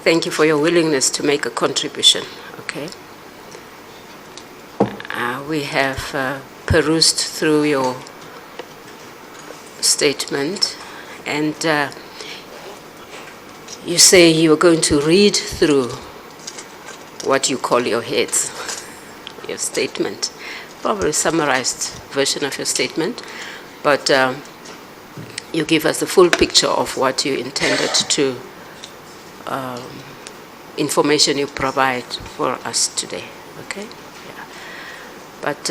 thank you for your willingness to make a contribution, okay? We have perused through your statement, and you say you are going to read through what you call your heads, your statement, probably a summarized version of your statement, but you give us the full picture of what you intended to, information you provide for us today, okay? Yeah. But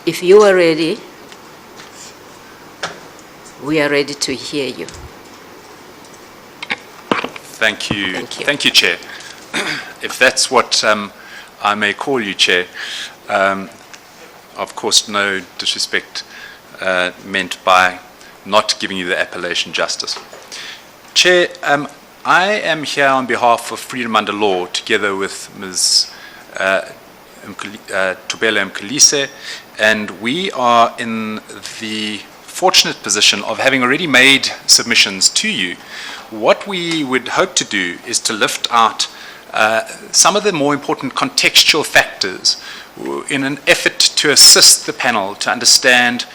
if you are ready, we are ready to hear you. Thank you. Thank you. Thank you, Chair. If that's what I may call you, Chair, of course, no disrespect meant by not giving you the appellation justice. Chair, I am here on behalf of Freedom Under Law, together with Ms. Tubela Mkhalise, and we are in the fortunate position of having already made submissions to you. What we would hope to do is to lift out some of the more important contextual factors in an effort to assist the panel to understand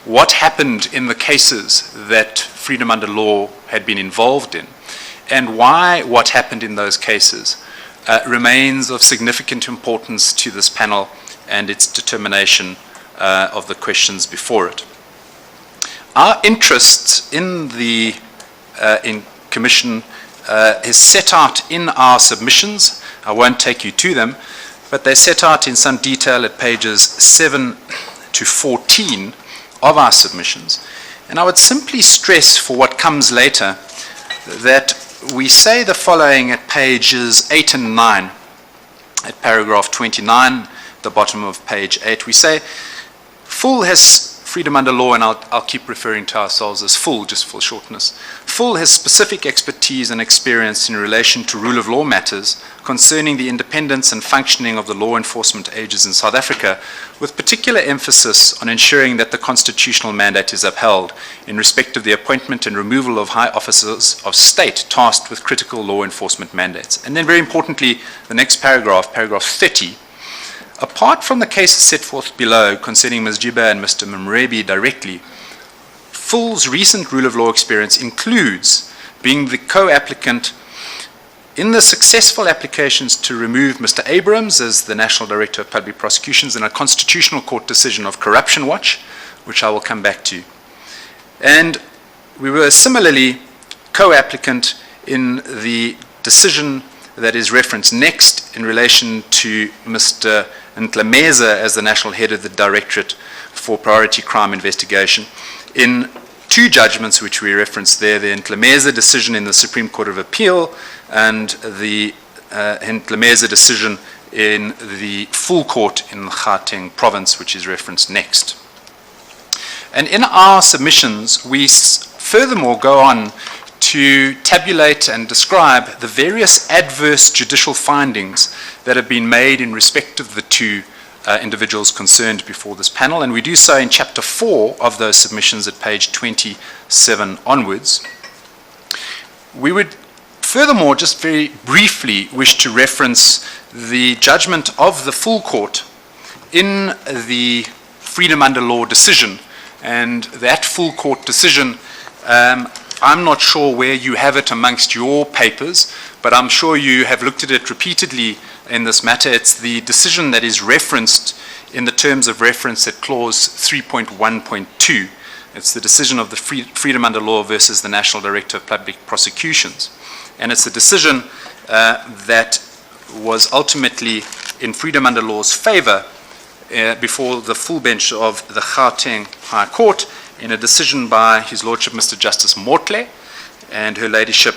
what happened in the cases that Freedom Under Law had been involved in, and why what happened in those cases remains of significant importance to this panel and its determination of the questions before it. Our interests in the Commission is set out in our submissions. I won't take you to them, but they're set out in some detail at pages 7 to 14 of our submissions. And I would simply stress for what comes later that we say the following at pages 8 and 9, at paragraph 29, the bottom of page 8. We say, full has Freedom Under Law, and I'll keep referring to ourselves as full, just for shortness. Full has specific expertise and experience in relation to rule of law matters concerning the independence and functioning of the law enforcement agencies in South Africa, with particular emphasis on ensuring that the constitutional mandate is upheld in respect of the appointment and removal of high officers of state tasked with critical law enforcement mandates. And then very importantly, the next paragraph, paragraph 30, apart from the cases set forth below concerning Ms. Jiba and Mr. Mrwebi directly, Full's recent rule of law experience includes being the co-applicant in the successful applications to remove Mr. Abrams as the National Director of Public Prosecutions in a Constitutional Court decision of Corruption Watch, which I will come back to. And we were similarly co-applicant in the decision that is referenced next in relation to Mr. Ntlemeza as the National Head of the Directorate for Priority Crime Investigation in two judgments which we referenced there, the Ntlemeza decision in the Supreme Court of Appeal and the Ntlemeza decision in the full court in the Gauteng province, which is referenced next. And in our submissions, we furthermore go on to tabulate and describe the various adverse judicial findings that have been made in respect of the two individuals concerned before this panel, and we do so in chapter 4 of those submissions at page 27 onwards. We would furthermore just very briefly wish to reference the judgment of the full court in the Freedom Under Law decision, and that full court decision, I'm not sure where you have it amongst your papers, but I'm sure you have looked at it repeatedly in this matter. It's the decision that is referenced in the terms of reference at clause 3.1.2. It's the decision of the Freedom Under Law versus the National Director of Public Prosecutions. And it's a decision that was ultimately in Freedom Under Law's favor before the full bench of the Gauteng High Court in a decision by His Lordship Mr. Justice Motley and Her Ladyship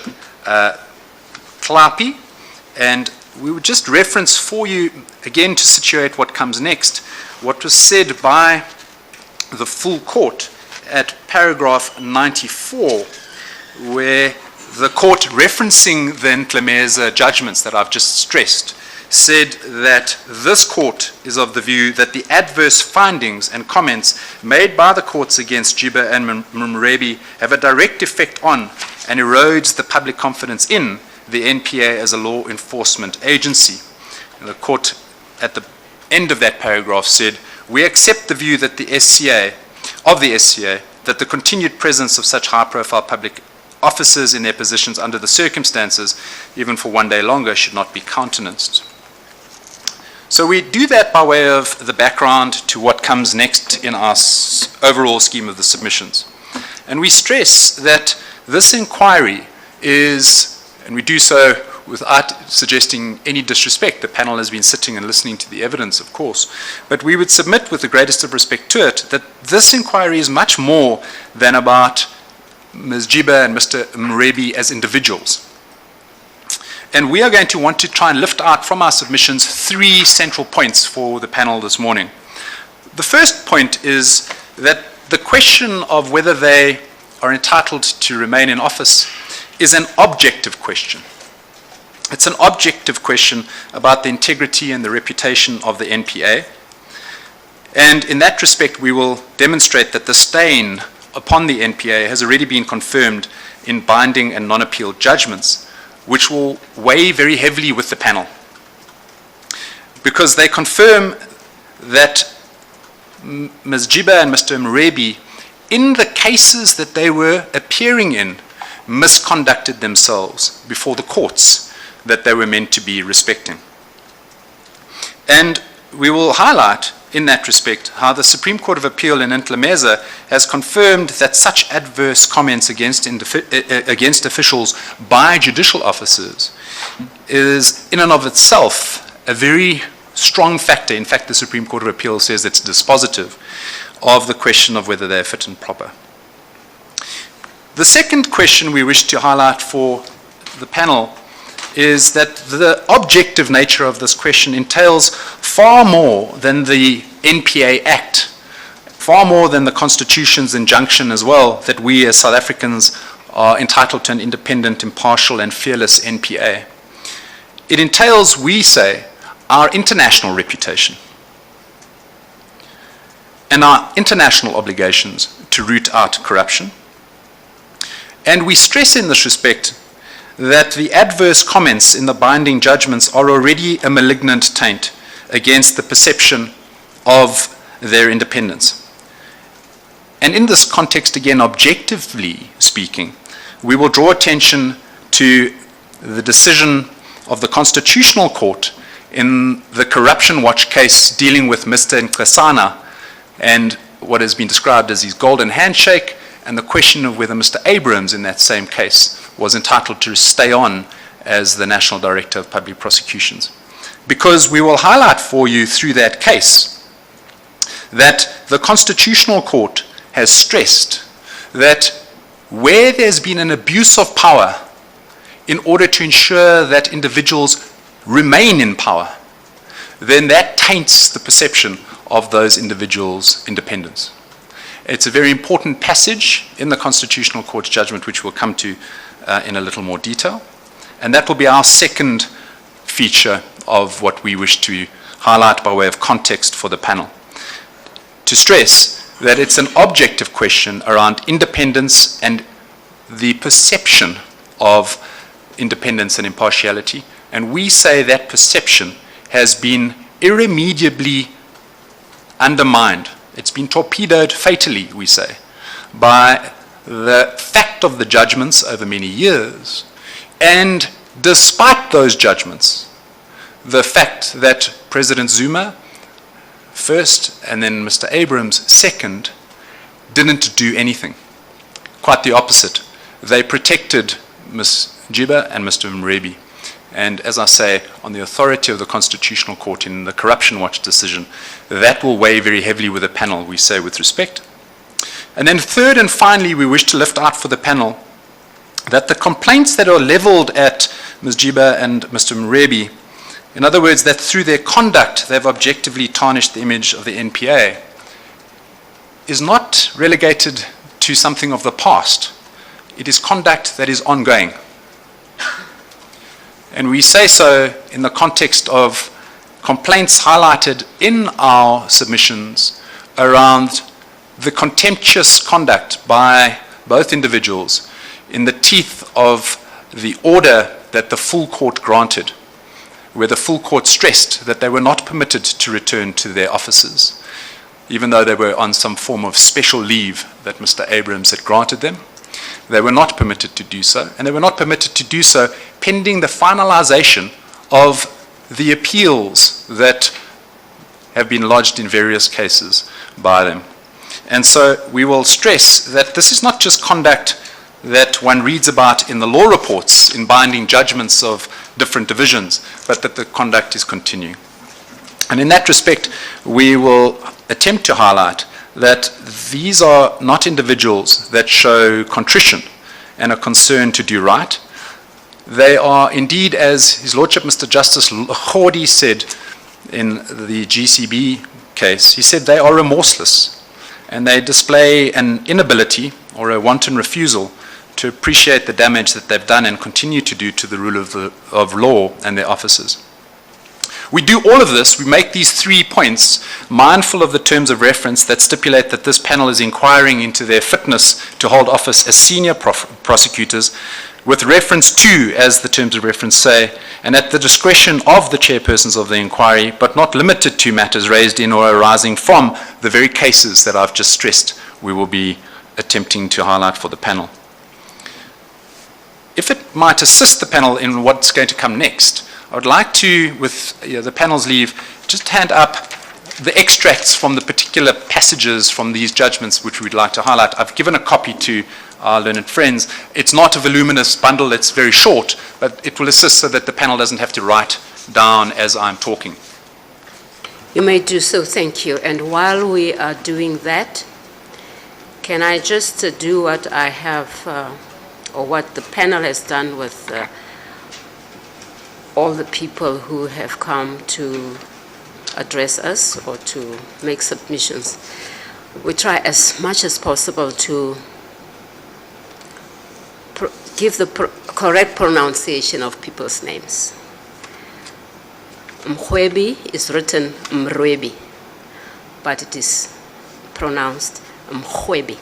Klapi. And we would just reference for you, again to situate what comes next, what was said by the full court at paragraph 94, where the court, referencing the Ntlemeza judgments that I've just stressed, said that this court is of the view that the adverse findings and comments made by the courts against Jiba and Mrwebi have a direct effect on and erodes the public confidence in the NPA as a law enforcement agency. And the court at the end of that paragraph said, we accept the view that the SCA, that the continued presence of such high-profile public officers in their positions under the circumstances, even for one day longer, should not be countenanced. So we do that by way of the background to what comes next in our overall scheme of the submissions. And we stress that this inquiry is, and we do so without suggesting any disrespect. The panel has been sitting and listening to the evidence, of course. But we would submit with the greatest of respect to it that this inquiry is much more than about Ms. Jiba and Mr. Mrwebi as individuals. And we are going to want to try and lift out from our submissions 3 central points for the panel this morning. The first point is that the question of whether they are entitled to remain in office is an objective question. It's an objective question about the integrity and the reputation of the NPA. And in that respect, we will demonstrate that the stain upon the NPA has already been confirmed in binding and non-appeal judgments, which will weigh very heavily with the panel, because they confirm that Ms. Jiba and Mr. Mrwebi, in the cases that they were appearing in, misconducted themselves before the courts that they were meant to be respecting. And we will highlight in that respect how the Supreme Court of Appeal in Ntlameza has confirmed that such adverse comments against officials by judicial officers is in and of itself a very strong factor. In fact, the Supreme Court of Appeal says it's dispositive of the question of whether they're fit and proper. The second question we wish to highlight for the panel is that the objective nature of this question entails far more than the NPA Act, far more than the Constitution's injunction as well, that we as South Africans are entitled to an independent, impartial, and fearless NPA. It entails, we say, our international reputation and our international obligations to root out corruption. And we stress in this respect that the adverse comments in the binding judgments are already a malignant taint against the perception of their independence. And in this context, again, objectively speaking, we will draw attention to the decision of the Constitutional Court in the Corruption Watch case dealing with Mr. Nkosana and what has been described as his golden handshake, and the question of whether Mr. Abrams in that same case was entitled to stay on as the National Director of Public Prosecutions. Because we will highlight for you through that case that the Constitutional Court has stressed that where there's been an abuse of power in order to ensure that individuals remain in power, then that taints the perception of those individuals' independence. It's a very important passage in the Constitutional Court's judgment, which we'll come to in a little more detail. And that will be our second feature of what we wish to highlight by way of context for the panel. To stress that it's an objective question around independence and the perception of independence and impartiality. And we say that perception has been irremediably undermined. It's been torpedoed fatally, we say, by the fact of the judgments over many years. And despite those judgments, the fact that President Zuma first and then Mr. Abrams second didn't do anything. Quite the opposite. They protected Ms. Jiba and Mr. Mrwebi. And as I say, on the authority of the Constitutional Court in the Corruption Watch decision, that will weigh very heavily with the panel, we say with respect. And then third and finally, we wish to lift out for the panel that the complaints that are leveled at Ms. Jiba and Mr. Mrwebi, in other words, that through their conduct they've objectively tarnished the image of the NPA, is not relegated to something of the past. It is conduct that is ongoing. And we say so in the context of complaints highlighted in our submissions around the contemptuous conduct by both individuals in the teeth of the order that the full court granted, where the full court stressed that they were not permitted to return to their offices, even though they were on some form of special leave that Mr. Abrams had granted them. They were not permitted to do so, and they were not permitted to do so pending the finalization of the appeals that have been lodged in various cases by them. And so we will stress that this is not just conduct that one reads about in the law reports, in binding judgments of different divisions, but that the conduct is continuing. And in that respect, we will attempt to highlight that these are not individuals that show contrition and a concern to do right. They are indeed, as His Lordship Mr. Justice Khodi said in the GCB case, he said they are remorseless and they display an inability or a wanton refusal to appreciate the damage that they've done and continue to do to the rule of law and their officers. We do all of this, we make these 3 points, mindful of the terms of reference that stipulate that this panel is inquiring into their fitness to hold office as senior prosecutors, with reference to, as the terms of reference say, and at the discretion of the chairpersons of the inquiry, but not limited to matters raised in or arising from the very cases that I've just stressed we will be attempting to highlight for the panel. If it might assist the panel in what's going to come next, I would like to, with the panel's leave, just hand up the extracts from the particular passages from these judgments which we'd like to highlight. I've given a copy to our learned friends. It's not a voluminous bundle, it's very short, but it will assist so that the panel doesn't have to write down as I'm talking. You may do so, thank you. And while we are doing that, can I just do what I have, or what the panel has done with all the people who have come to address us or to make submissions. We try as much as possible to give the correct pronunciation of people's names. Mrwebi is written Mrwebi, but it is pronounced Mrwebi.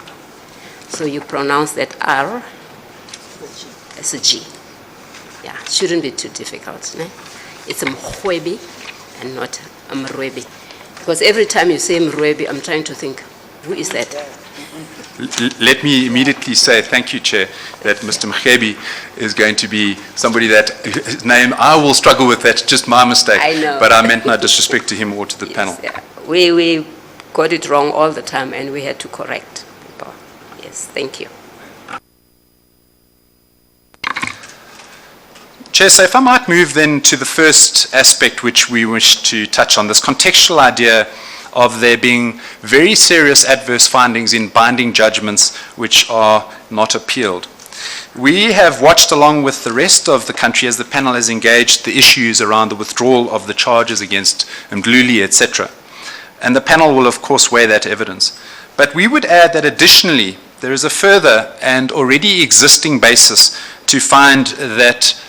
So you pronounce that R as a G. Yeah, it shouldn't be too difficult. Ne? It's Mrwebi and not Mrwebi. Because every time you say Mrwebi, I'm trying to think, who is that? Let me immediately say thank you, Chair, that Mr. Mrwebi is going to be somebody that, his name, I will struggle with, that's just my mistake. I know. But I meant no disrespect to him or to the Yes, panel. Yeah. We got it wrong all the time and we had to correct people. Yes, thank you. Chair, so if I might move then to the first aspect which we wish to touch on, this contextual idea of there being very serious adverse findings in binding judgments which are not appealed. We have watched along with the rest of the country as the panel has engaged the issues around the withdrawal of the charges against Mdluli, etc. And the panel will of course weigh that evidence. But we would add that additionally there is a further and already existing basis to find that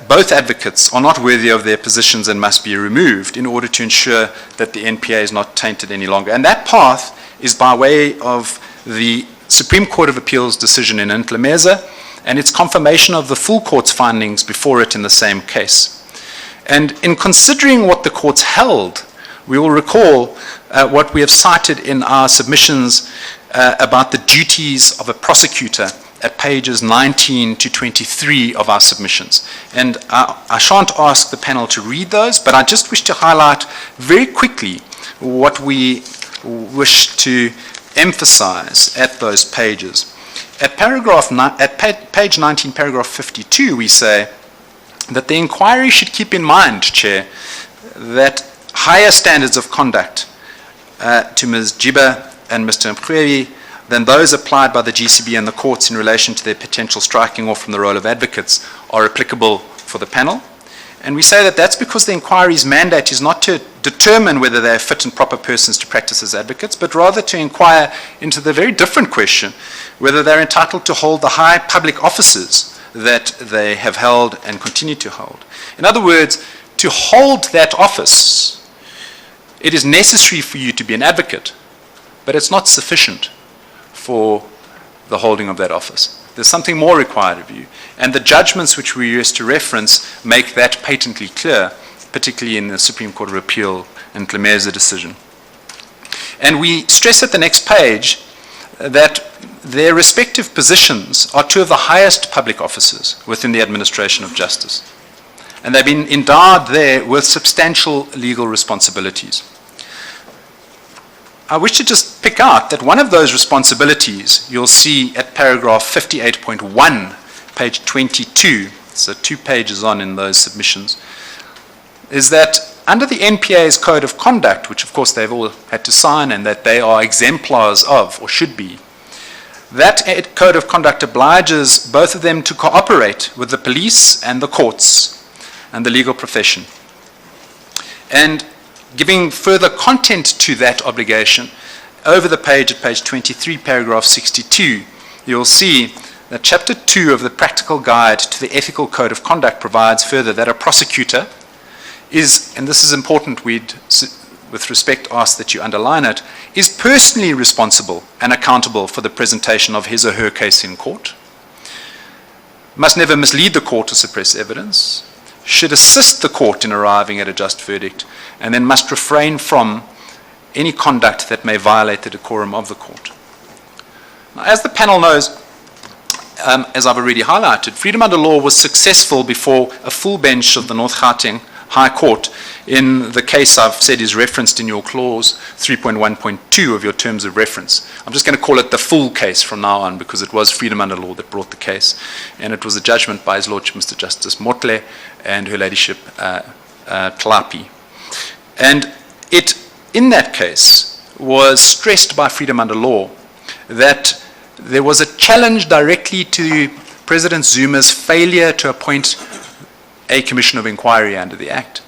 both advocates are not worthy of their positions and must be removed in order to ensure that the NPA is not tainted any longer. And that path is by way of the Supreme Court of Appeal's decision in Ntlemeza and its confirmation of the full court's findings before it in the same case. And in considering what the courts held, we will recall what we have cited in our submissions about the duties of a prosecutor at pages 19 to 23 of our submissions. And I shan't ask the panel to read those, but I just wish to highlight very quickly what we wish to emphasize at those pages. At page 19, paragraph 52, we say that the inquiry should keep in mind, Chair, that higher standards of conduct to Ms. Jiba and Mr. Mrwebi than those applied by the GCB and the courts in relation to their potential striking off from the role of advocates are applicable for the panel. And we say that that's because the inquiry's mandate is not to determine whether they are fit and proper persons to practice as advocates, but rather to inquire into the very different question whether they're entitled to hold the high public offices that they have held and continue to hold. In other words, to hold that office, it is necessary for you to be an advocate, but it's not sufficient for the holding of that office. There's something more required of you. And the judgments which we used to reference make that patently clear, particularly in the Supreme Court of Appeal and Tlemeza decision. And we stress at the next page that their respective positions are two of the highest public offices within the administration of justice. And they've been endowed there with substantial legal responsibilities. I wish to just pick out that one of those responsibilities you'll see at paragraph 58.1, page 22, so 2 pages on in those submissions, is that under the NPA's Code of Conduct, which of course they've all had to sign and that they are exemplars of, or should be, that Code of Conduct obliges both of them to cooperate with the police and the courts and the legal profession. And giving further content to that obligation, over the page at page 23, paragraph 62, you'll see that Chapter 2 of the Practical Guide to the Ethical Code of Conduct provides further that a prosecutor is, and this is important, we'd with respect ask that you underline it, is personally responsible and accountable for the presentation of his or her case in court, must never mislead the court or suppress evidence, should assist the court in arriving at a just verdict, and then must refrain from any conduct that may violate the decorum of the court. Now, as the panel knows, as I've already highlighted, freedom under law was successful before a full bench of the North Gauteng High Court in the case I've said is referenced in your clause 3.1.2 of your terms of reference. I'm just going to call it the full case from now on because it was freedom under law that brought the case, and it was a judgment by His Lordship Mr. Justice Motley and Her Ladyship Tlhapi. And it, in that case, was stressed by freedom under law that there was a challenge directly to President Zuma's failure to appoint a commission of inquiry under the Act,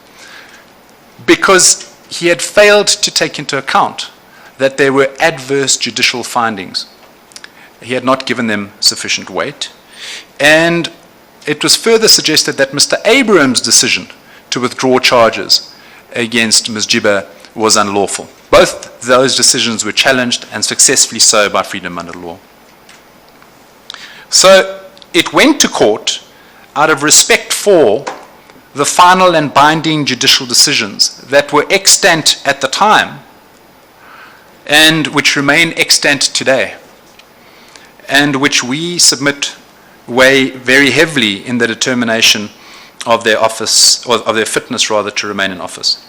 because he had failed to take into account that there were adverse judicial findings. He had not given them sufficient weight, and it was further suggested that Mr. Abraham's decision to withdraw charges against Ms. Jiba was unlawful. Both those decisions were challenged, and successfully so, by freedom under law. So it went to court out of respect for the final and binding judicial decisions that were extant at the time and which remain extant today, and which we submit weigh very heavily in the determination of their office, or of their fitness rather, to remain in office.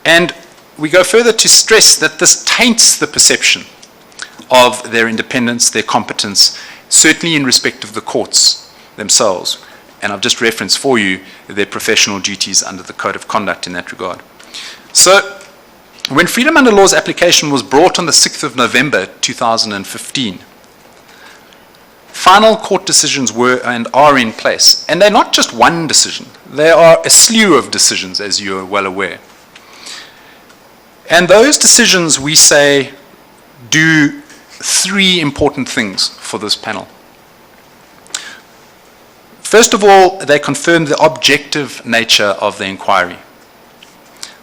And we go further to stress that this taints the perception of their independence, their competence, certainly in respect of the courts themselves. And I've just referenced for you their professional duties under the Code of Conduct in that regard. So, when freedom under law's application was brought on the 6th of November 2015, final court decisions were and are in place. And they're not just one decision. They are a slew of decisions, as you are well aware. And those decisions, we say, do 3 important things for this panel. First of all, they confirm the objective nature of the inquiry.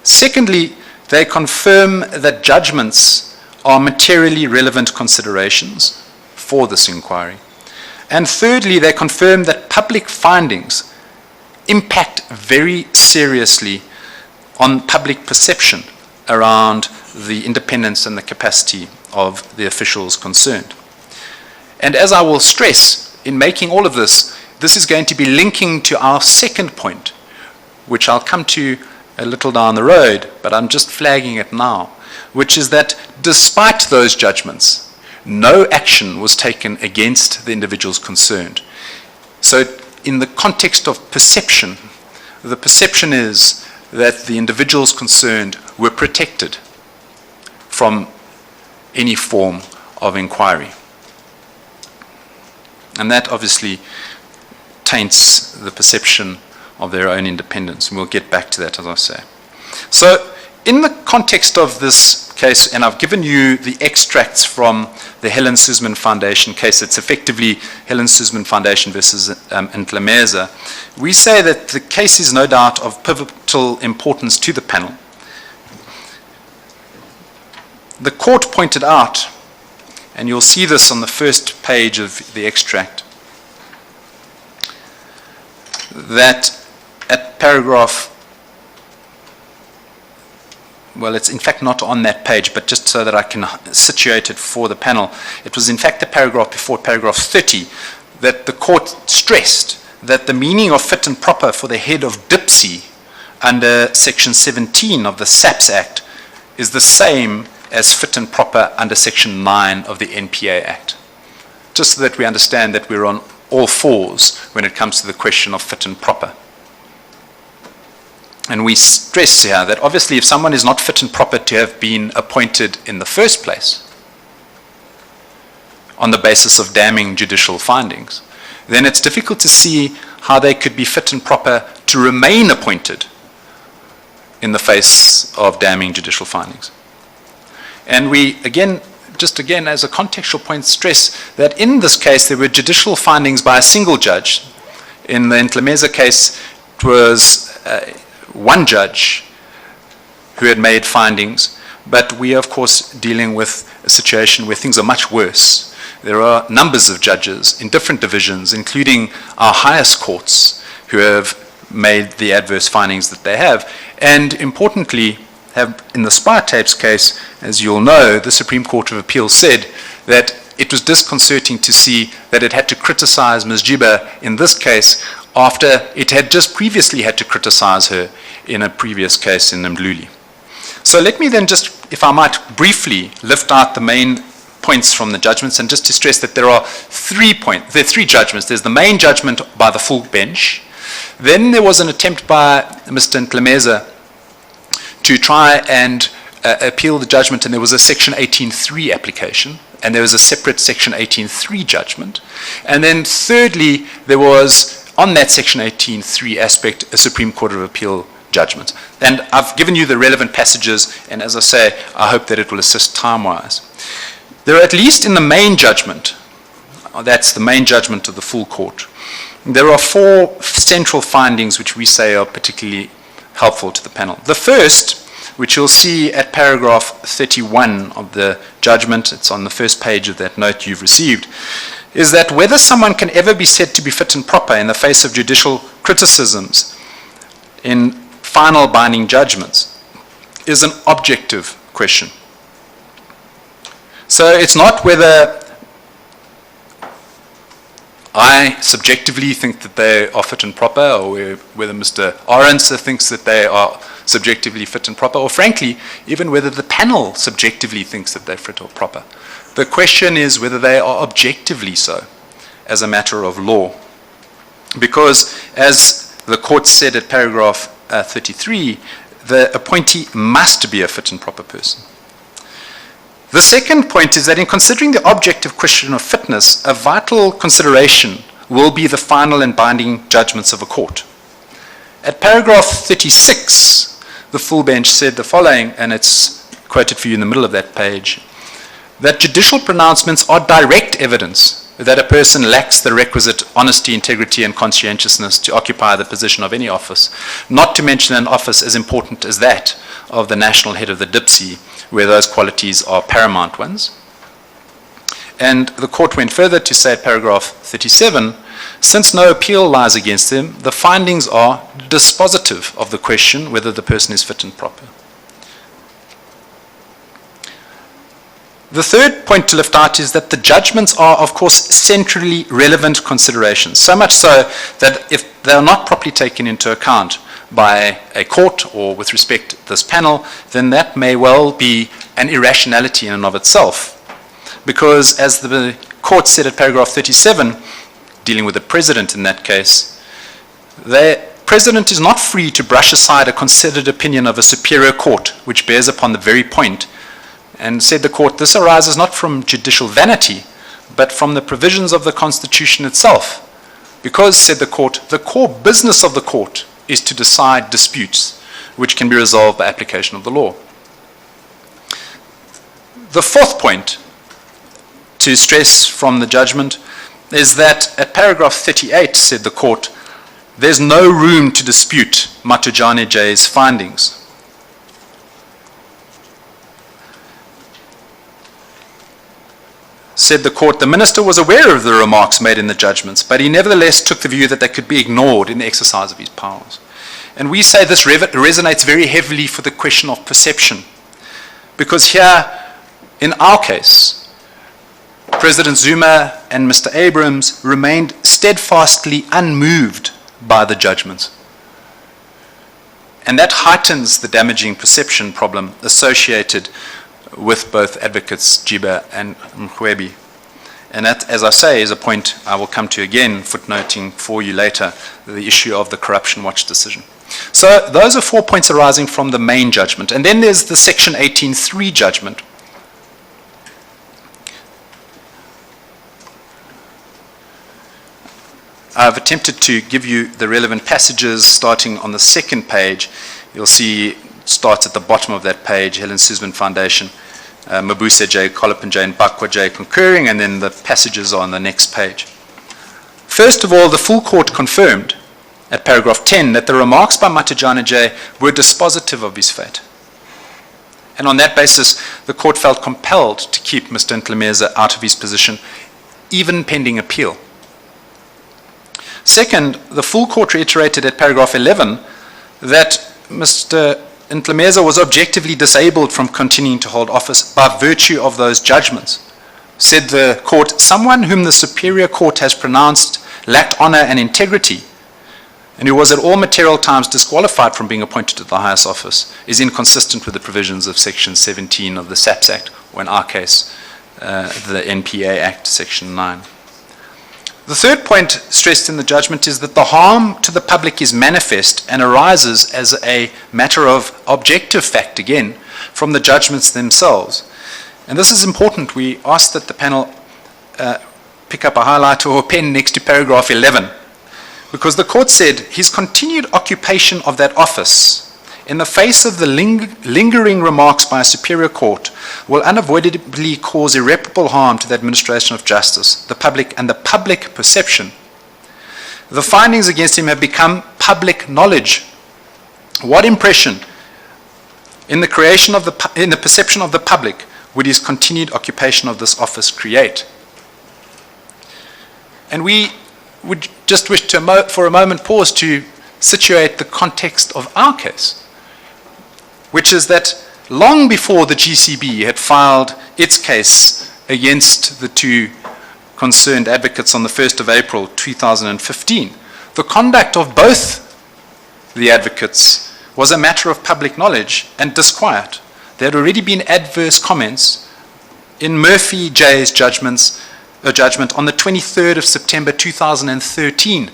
Secondly, they confirm that judgments are materially relevant considerations for this inquiry. And thirdly, they confirm that public findings impact very seriously on public perception around the independence and the capacity of the officials concerned. And as I will stress, in making all of this, this is going to be linking to our second point, which I'll come to a little down the road, but I'm just flagging it now, which is that despite those judgments, no action was taken against the individuals concerned. So in the context of perception, the perception is that the individuals concerned were protected from any form of inquiry. And that obviously taints the perception of their own independence, and we'll get back to that, as I say. So, in the context of this case, and I've given you the extracts from the Helen Suzman Foundation case. It's effectively Helen Suzman Foundation versus Ntlemeza. We say that the case is no doubt of pivotal importance to the panel. The court pointed out, and you'll see this on the first page of the extract, that at paragraph, well, it's in fact not on that page, but just so that I can situate it for the panel, it was in fact the paragraph before paragraph 30 that the court stressed that the meaning of fit and proper for the head of DIPSI under section 17 of the SAPS Act is the same as fit and proper under section 9 of the NPA Act. Just so that we understand that we're on all fours when it comes to the question of fit and proper. And we stress here that obviously if someone is not fit and proper to have been appointed in the first place on the basis of damning judicial findings, then it's difficult to see how they could be fit and proper to remain appointed in the face of damning judicial findings. And we, again as a contextual point, stress that in this case there were judicial findings by a single judge. In the Ntlemeza case, it was one judge who had made findings, but we are of course dealing with a situation where things are much worse. There are numbers of judges in different divisions, including our highest courts, who have made the adverse findings that they have. And importantly, in the spy tapes case, as you'll know, the Supreme Court of Appeal said that it was disconcerting to see that it had to criticize Ms. Jiba in this case after it had just previously had to criticize her in a previous case in Mrwebi. So let me then just, if I might, briefly lift out the main points from the judgments, and just to stress that there are 3 judgments. There's the main judgment by the full bench. Then there was an attempt by Mr. Ntlemeza to try and appeal the judgment, and there was a Section 18.3 application, and there was a separate Section 18.3 judgment. And then thirdly, there was, on that Section 18.3 aspect, a Supreme Court of Appeal judgment. And I've given you the relevant passages, and as I say, I hope that it will assist time-wise. There are, at least in the main judgment, that's the main judgment of the full court, there are 4 central findings which we say are particularly helpful to the panel. The first, which you'll see at paragraph 31 of the judgment, it's on the first page of that note you've received, is that whether someone can ever be said to be fit and proper in the face of judicial criticisms in final binding judgments is an objective question. So it's not whether I subjectively think that they are fit and proper, or whether Mr. Aronsa thinks that they are subjectively fit and proper, or frankly, even whether the panel subjectively thinks that they're fit or proper. The question is whether they are objectively so, as a matter of law. Because, as the court said at paragraph 33, the appointee must be a fit and proper person. The second point is that in considering the objective question of fitness, a vital consideration will be the final and binding judgments of a court. At paragraph 36, the full bench said the following, and it's quoted for you in the middle of that page, that judicial pronouncements are direct evidence that a person lacks the requisite honesty, integrity, and conscientiousness to occupy the position of any office, not to mention an office as important as that of the national head of the DIPSI, where those qualities are paramount ones. And the court went further to say at paragraph 37, since no appeal lies against them, the findings are dispositive of the question whether the person is fit and proper. The third point to lift out is that the judgments are, of course, centrally relevant considerations, so much so that if they are not properly taken into account by a court or with respect to this panel, then that may well be an irrationality in and of itself. Because as the court said at paragraph 37, dealing with the president in that case, the president is not free to brush aside a considered opinion of a superior court which bears upon the very point. And said the court, this arises not from judicial vanity, but from the provisions of the Constitution itself. Because, said the court, the core business of the court is to decide disputes which can be resolved by application of the law. The fourth point to stress from the judgment is that at paragraph 38, said the court, there's no room to dispute Matujane J's findings. Said the court, the minister was aware of the remarks made in the judgments, but he nevertheless took the view that they could be ignored in the exercise of his powers. And we say this resonates very heavily for the question of perception. Because here, in our case, President Zuma and Mr. Abrams remained steadfastly unmoved by the judgments. And that heightens the damaging perception problem associated with both advocates, Jiba and Mrwebi. And that, as I say, is a point I will come to again, footnoting for you later, the issue of the Corruption Watch decision. So those are 4 points arising from the main judgment. And then there's the Section 18.3 judgment. I've attempted to give you the relevant passages starting on the second page. You'll see it starts at the bottom of that page, Helen Suzman Foundation, Mabuse J, Colopin J, and Bakwa J concurring, and then the passages are on the next page. First of all, the full court confirmed at paragraph 10 that the remarks by Matujane J were dispositive of his fate. And on that basis, the court felt compelled to keep Mr. Ntlemeza out of his position, even pending appeal. Second, the full court reiterated at paragraph 11 that Mr. Ntlemeza was objectively disabled from continuing to hold office by virtue of those judgments. Said the court, someone whom the Superior Court has pronounced lacked honor and integrity, and who was at all material times disqualified from being appointed to the highest office, is inconsistent with the provisions of Section 17 of the SAPS Act, or in our case, the NPA Act, Section 9. The third point stressed in the judgment is that the harm to the public is manifest and arises as a matter of objective fact, again, from the judgments themselves. And this is important. We ask that the panel pick up a highlighter or a pen next to paragraph 11, because the court said his continued occupation of that office in the face of the lingering remarks by a superior court will unavoidably cause irreparable harm to the administration of justice, the public, and the public perception. The findings against him have become public knowledge. What impression in the perception of the public would his continued occupation of this office create? And we would just wish to, for a moment, pause to situate the context of our case, which is that long before the GCB had filed its case against the two concerned advocates on the 1st of April 2015, the conduct of both the advocates was a matter of public knowledge and disquiet. There had already been adverse comments in Murphy J's judgment on the 23rd of September 2013,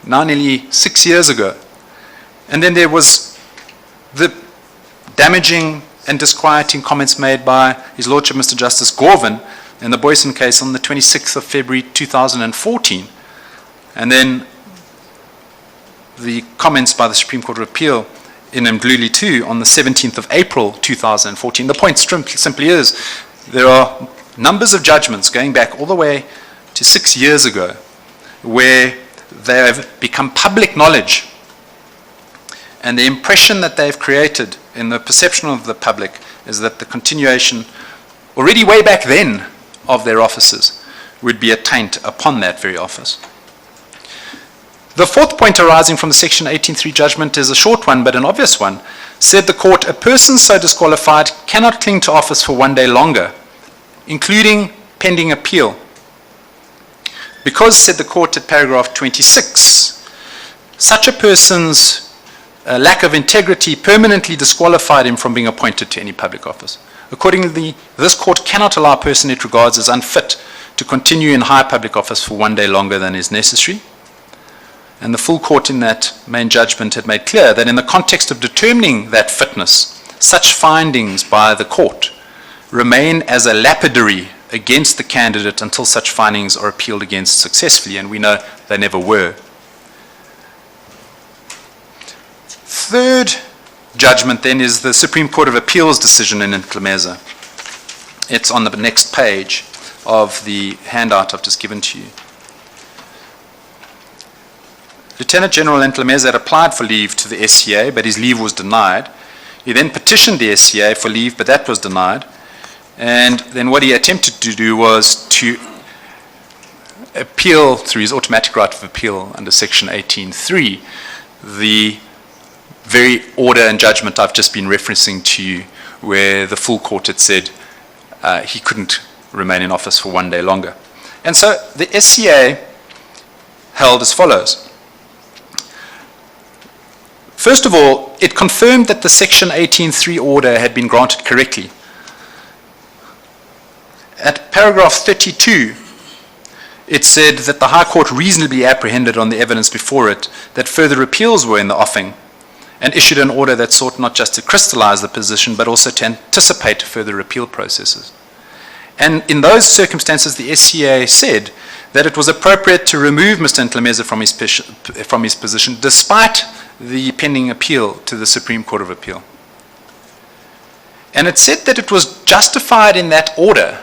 now nearly 6 years ago. And then there was the damaging and disquieting comments made by His Lordship Mr. Justice Gorvin in the Boyson case on the 26th of February 2014. And then the comments by the Supreme Court of Appeal in Mdluli 2 on the 17th of April 2014. The point simply is there are numbers of judgments going back all the way to 6 years ago where they have become public knowledge. And the impression that they've created in the perception of the public is that the continuation, already way back then, of their offices would be a taint upon that very office. The fourth point arising from the Section 18.3 judgment is a short one, but an obvious one. Said the court, a person so disqualified cannot cling to office for 1 day longer, including pending appeal. Because, said the court at paragraph 26, such a person's lack of integrity permanently disqualified him from being appointed to any public office. Accordingly, this court cannot allow a person it regards as unfit to continue in high public office for 1 day longer than is necessary. And the full court in that main judgment had made clear that in the context of determining that fitness, such findings by the court remain as a lapidary against the candidate until such findings are appealed against successfully, and we know they never were. Third judgment then is the Supreme Court of Appeal's decision in Ntlemeza. It's on the next page of the handout I've just given to you. Lieutenant General Ntlemeza had applied for leave to the SCA, but his leave was denied. He then petitioned the SCA for leave, but that was denied. And then what he attempted to do was to appeal through his automatic right of appeal under Section 18.3, the very order and judgment I've just been referencing to you, where the full court had said he couldn't remain in office for 1 day longer. And so the SCA held as follows. First of all, it confirmed that the Section 18.3 order had been granted correctly. At paragraph 32, it said that the High Court reasonably apprehended on the evidence before it that further appeals were in the offing, and issued an order that sought not just to crystallize the position, but also to anticipate further appeal processes. And in those circumstances, the SCA said that it was appropriate to remove Mr. Ntlemeza from his position, despite the pending appeal to the Supreme Court of Appeal. And it said that it was justified in that order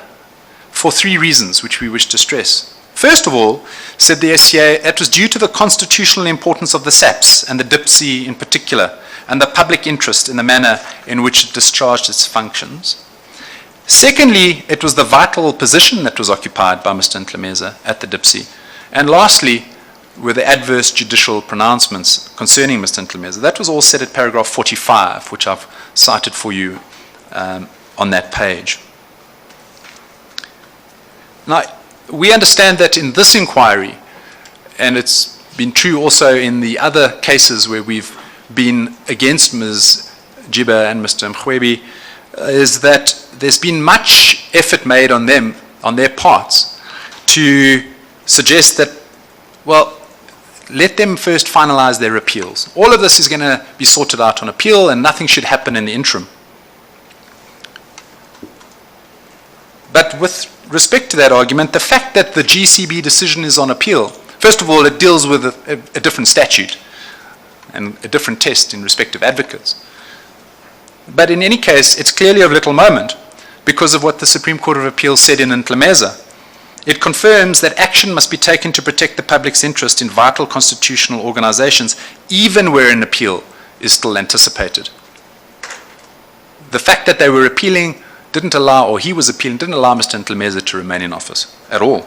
for 3 reasons, which we wish to stress. First of all, said the SCA, it was due to the constitutional importance of the SAPS and the DIPSI in particular, and the public interest in the manner in which it discharged its functions. Secondly, it was the vital position that was occupied by Mr. Ntlemeza at the DIPSI. And lastly, were the adverse judicial pronouncements concerning Mr. Ntlemeza. That was all said at paragraph 45, which I've cited for you on that page. Now, we understand that in this inquiry, and it's been true also in the other cases where we've been against Ms. Jiba and Mr. Mrwebi, is that there's been much effort made on them, on their parts, to suggest that, well, let them first finalize their appeals. All of this is going to be sorted out on appeal, and nothing should happen in the interim. But with respect to that argument, the fact that the GCB decision is on appeal, first of all, it deals with a different statute and a different test in respect of advocates. But in any case, it's clearly of little moment because of what the Supreme Court of Appeal said in Ntlemeza. It confirms that action must be taken to protect the public's interest in vital constitutional organizations, even where an appeal is still anticipated. The fact that they were appealing didn't allow, or he was appealing, didn't allow Mr. Ntlemeza to remain in office at all.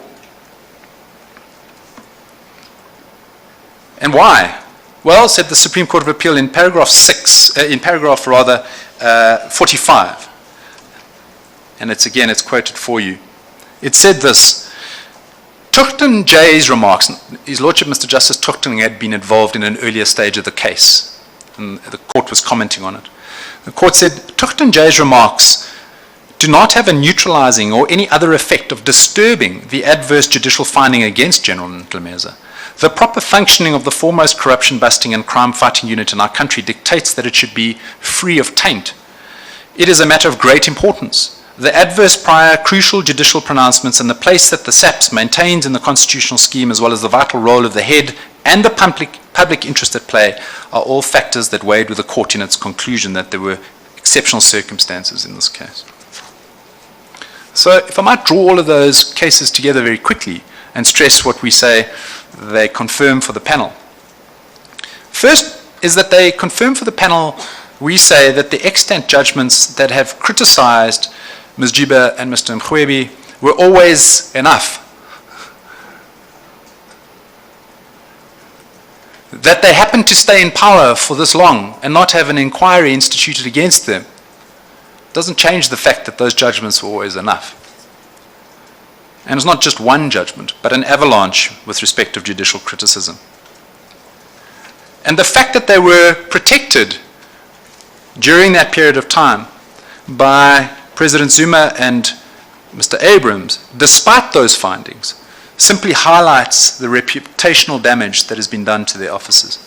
And why? Well, said the Supreme Court of Appeal in paragraph 45, and it's quoted for you. It said this: Tuchton J's remarks, His Lordship Mr. Justice Tuchton had been involved in an earlier stage of the case, and the court was commenting on it. The court said, Tuchton J's remarks do not have a neutralizing or any other effect of disturbing the adverse judicial finding against General Ntlemeza. The proper functioning of the foremost corruption-busting and crime-fighting unit in our country dictates that it should be free of taint. It is a matter of great importance. The adverse prior crucial judicial pronouncements and the place that the SAPS maintains in the constitutional scheme, as well as the vital role of the head and the public interest at play, are all factors that weighed with the court in its conclusion that there were exceptional circumstances in this case. So if I might draw all of those cases together very quickly and stress what we say they confirm for the panel. First is that they confirm for the panel, we say that the extant judgments that have criticized Ms. Jiba and Mr. Mrwebi were always enough. That they happened to stay in power for this long and not have an inquiry instituted against them doesn't change the fact that those judgments were always enough. And it's not just one judgment, but an avalanche with respect of judicial criticism. And the fact that they were protected during that period of time by President Zuma and Mr. Abrams, despite those findings, simply highlights the reputational damage that has been done to their offices.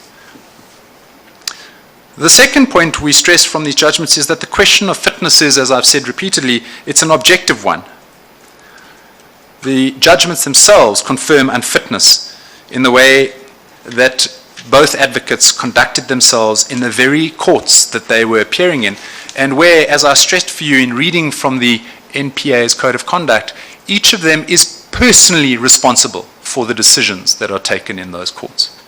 The second point we stress from these judgments is that the question of fitness is, as I've said repeatedly, it's an objective one. The judgments themselves confirm unfitness in the way that both advocates conducted themselves in the very courts that they were appearing in, and where, as I stressed for you in reading from the NPA's Code of Conduct, each of them is personally responsible for the decisions that are taken in those courts.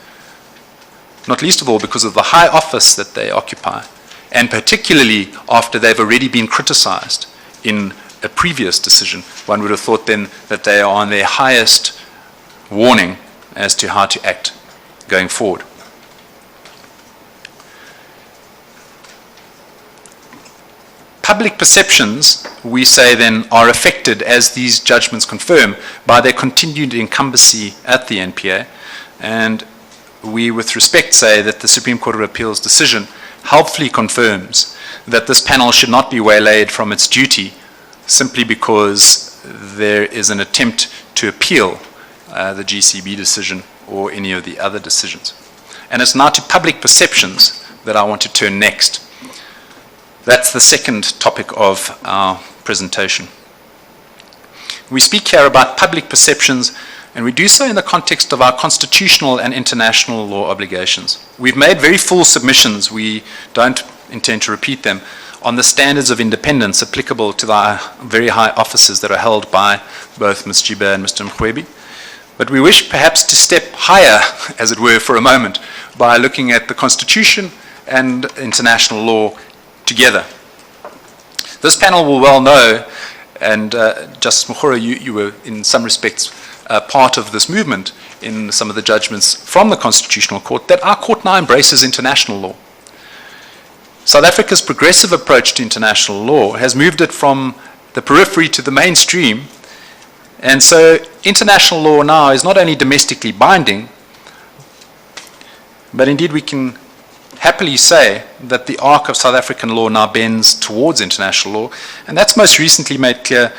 Not least of all because of the high office that they occupy, and particularly after they've already been criticized in a previous decision. One would have thought then that they are on their highest warning as to how to act going forward. Public perceptions, we say then, are affected, as these judgments confirm, by their continued incumbency at the NPA. And we, with respect, say that the Supreme Court of Appeal's decision helpfully confirms that this panel should not be waylaid from its duty simply because there is an attempt to appeal the GCB decision or any of the other decisions. And it's now to public perceptions that I want to turn next. That's the second topic of our presentation. We speak here about public perceptions, and we do so in the context of our constitutional and international law obligations. We've made very full submissions, we don't intend to repeat them, on the standards of independence applicable to the very high offices that are held by both Ms. Jiba and Mr. Mrwebi. But we wish perhaps to step higher, as it were, for a moment, by looking at the Constitution and international law together. This panel will well know, and Justice Mokgoro, you were in some respects part of this movement in some of the judgments from the Constitutional Court, that our court now embraces international law. South Africa's progressive approach to international law has moved it from the periphery to the mainstream, and so international law now is not only domestically binding, but indeed we can happily say that the arc of South African law now bends towards international law, and that's most recently made clear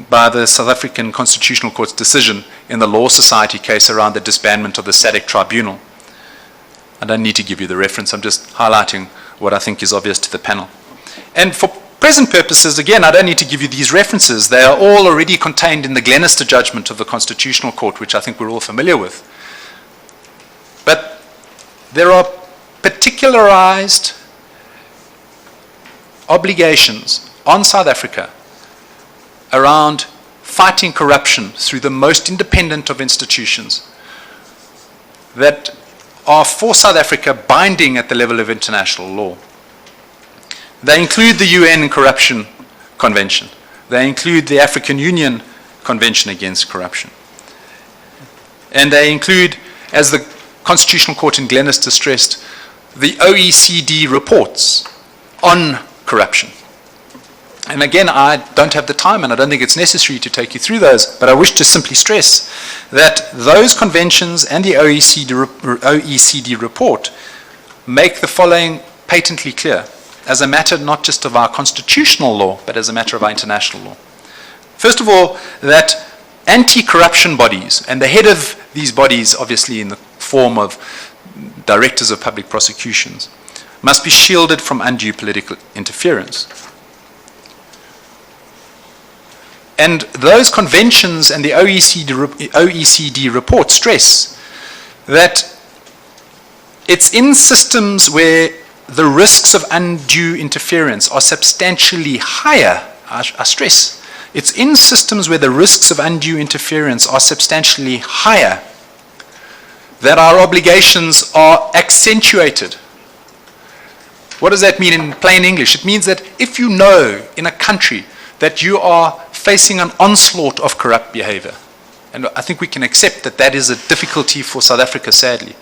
by the South African Constitutional Court's decision in the Law Society case around the disbandment of the SADC Tribunal. I don't need to give you the reference, I'm just highlighting what I think is obvious to the panel. And for present purposes, again, I don't need to give you these references. They are all already contained in the Glenister judgment of the Constitutional Court, which I think we're all familiar with. But there are particularized obligations on South Africa around fighting corruption through the most independent of institutions that are for South Africa binding at the level of international law. They include the UN Corruption Convention. They include the African Union Convention Against Corruption. And they include, as the Constitutional Court in Glenister stressed, the OECD reports on corruption. And again, I don't have the time and I don't think it's necessary to take you through those, but I wish to simply stress that those conventions and the OECD report make the following patently clear, as a matter not just of our constitutional law, but as a matter of our international law. First of all, that anti-corruption bodies, and the head of these bodies, obviously in the form of directors of public prosecutions, must be shielded from undue political interference. And those conventions and the OECD report stress that it's in systems where the risks of undue interference are substantially higher, I stress, it's in systems where the risks of undue interference are substantially higher that our obligations are accentuated. What does that mean in plain English? It means that if you know in a country that you are facing an onslaught of corrupt behavior, and I think we can accept that that is a difficulty for South Africa, sadly,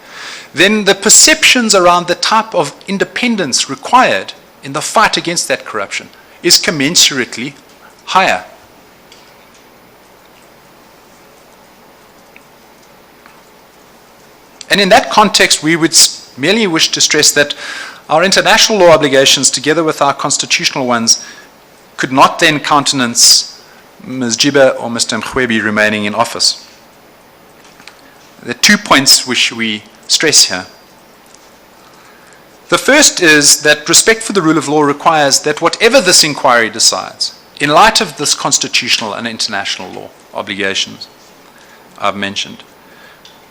then the perceptions around the type of independence required in the fight against that corruption is commensurately higher. And in that context, we would merely wish to stress that our international law obligations, together with our constitutional ones, could not then countenance Ms. Jiba or Mr. Mrwebi remaining in office. There are 2 points which we stress here. The first is that respect for the rule of law requires that whatever this inquiry decides, in light of this constitutional and international law obligations I've mentioned,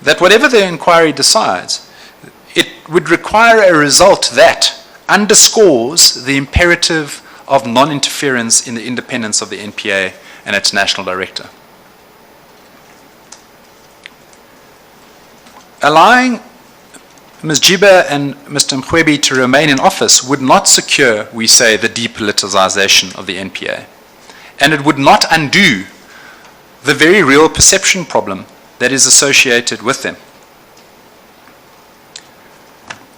that whatever the inquiry decides, it would require a result that underscores the imperative of non-interference in the independence of the NPA and its national director. Allowing Ms. Jiba and Mr. Mrwebi to remain in office would not secure, we say, the depoliticization of the NPA. And it would not undo the very real perception problem that is associated with them.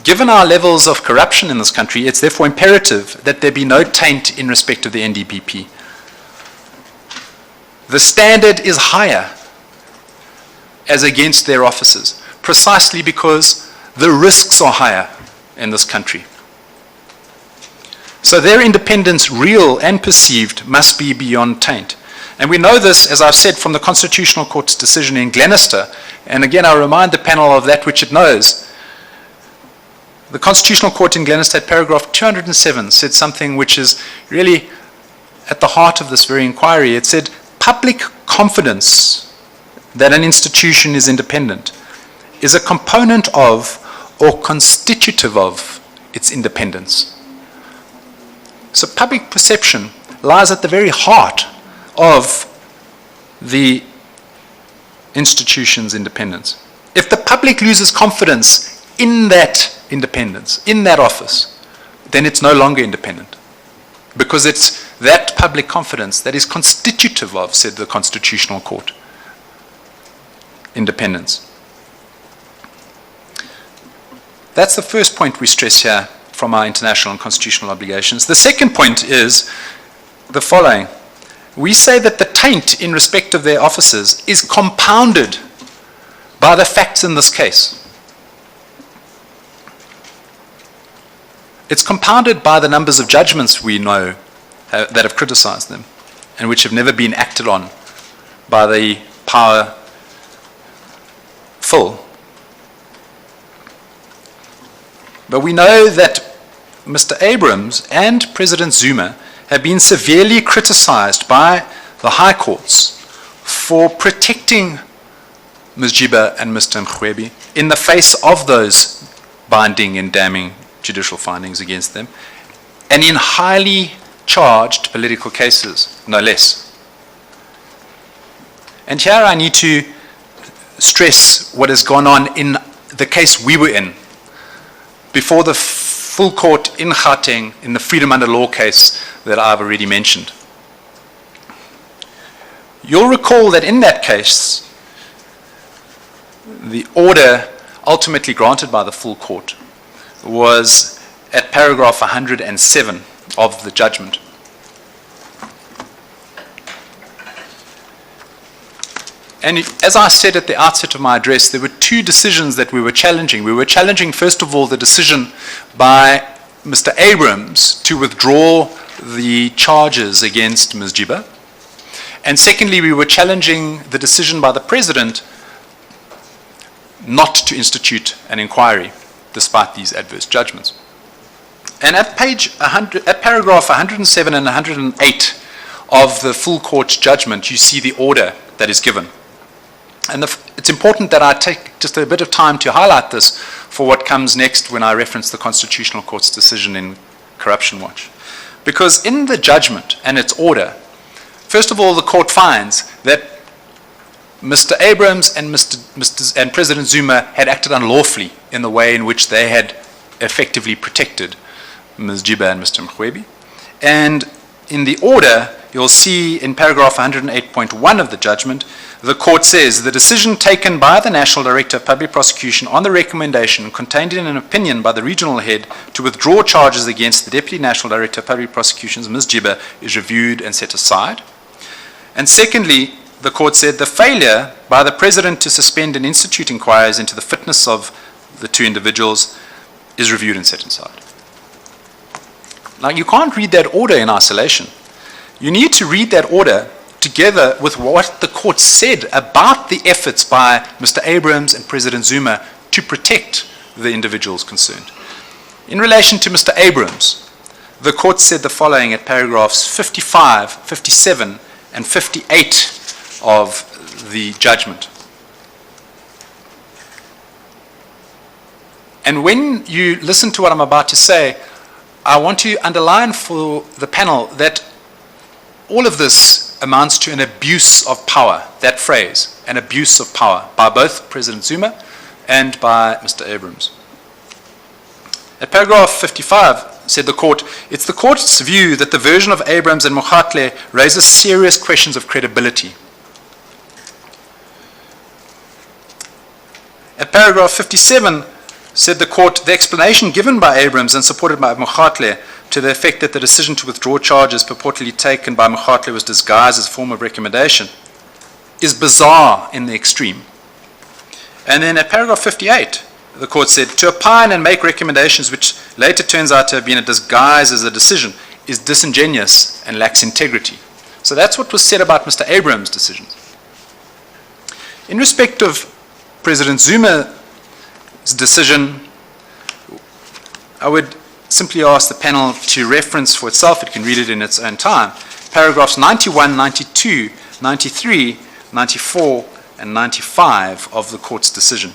Given our levels of corruption in this country, it's therefore imperative that there be no taint in respect of the NDPP. The standard is higher as against their officers, precisely because the risks are higher in this country. So their independence, real and perceived, must be beyond taint. And we know this, as I've said, from the Constitutional Court's decision in Glenister. And again, I remind the panel of that which it knows. The Constitutional Court in Glenister, at paragraph 207, said something which is really at the heart of this very inquiry. It said, public confidence that an institution is independent is a component of or constitutive of its independence. So public perception lies at the very heart of the institution's independence. If the public loses confidence in that independence, in that office, then it's no longer independent. Because it's that public confidence that is constitutive of, said the Constitutional Court, independence. That's the first point we stress here from our international and constitutional obligations. The second point is the following. We say that the taint in respect of their officers is compounded by the facts in this case. It's compounded by the numbers of judgments we know that have criticized them and which have never been acted on by the powerful. But we know that Mr. Abrams and President Zuma have been severely criticized by the high courts for protecting Ms. Jiba and Mr. Mrwebi in the face of those binding and damning judicial findings against them, and in highly charged political cases, no less. And here I need to stress what has gone on in the case we were in before the full court in Gauteng in the Freedom Under Law case that I've already mentioned. You'll recall that in that case, the order ultimately granted by the full court was at paragraph 107 of the judgment. And as I said at the outset of my address, there were two decisions that we were challenging. We were challenging, first of all, the decision by Mr. Abrams to withdraw the charges against Ms. Jiba. And secondly, we were challenging the decision by the President not to institute an inquiry despite these adverse judgments. And at paragraph 107 and 108 of the full court's judgment, you see the order that is given. And it's important that I take just a bit of time to highlight this for what comes next when I reference the Constitutional Court's decision in Corruption Watch. Because in the judgment and its order, first of all, the court finds that Mr. Abrams and and President Zuma had acted unlawfully in the way in which they had effectively protected Ms. Jiba and Mr. Mrwebi. And in the order, you'll see in paragraph 108.1 of the judgment, the court says, the decision taken by the National Director of Public Prosecution on the recommendation contained in an opinion by the regional head to withdraw charges against the Deputy National Director of Public Prosecutions, Ms. Jiba, is reviewed and set aside. And secondly, the court said the failure by the President to suspend and institute inquiries into the fitness of the two individuals is reviewed and set aside. Now, you can't read that order in isolation. You need to read that order together with what the court said about the efforts by Mr. Abrams and President Zuma to protect the individuals concerned. In relation to Mr. Abrams, the court said the following at paragraphs 55, 57, and 58 of the judgment. And when you listen to what I'm about to say, I want to underline for the panel that all of this amounts to an abuse of power, that phrase, an abuse of power, by both President Zuma and by Mr. Abrams. At paragraph 55, said the court, it's the court's view that the version of Abrams and Mokgoro raises serious questions of credibility. At paragraph 57, said the court, the explanation given by Abrams and supported by Mokgoro to the effect that the decision to withdraw charges purportedly taken by Mokgoro was disguised as a form of recommendation is bizarre in the extreme. And then at paragraph 58, the court said, to opine and make recommendations which later turns out to have been a disguise as a decision is disingenuous and lacks integrity. So that's what was said about Mr. Abrams' decisions. In respect of President Zuma's decision, I would simply ask the panel to reference for itself, it can read it in its own time, paragraphs 91, 92, 93, 94, and 95 of the court's decision.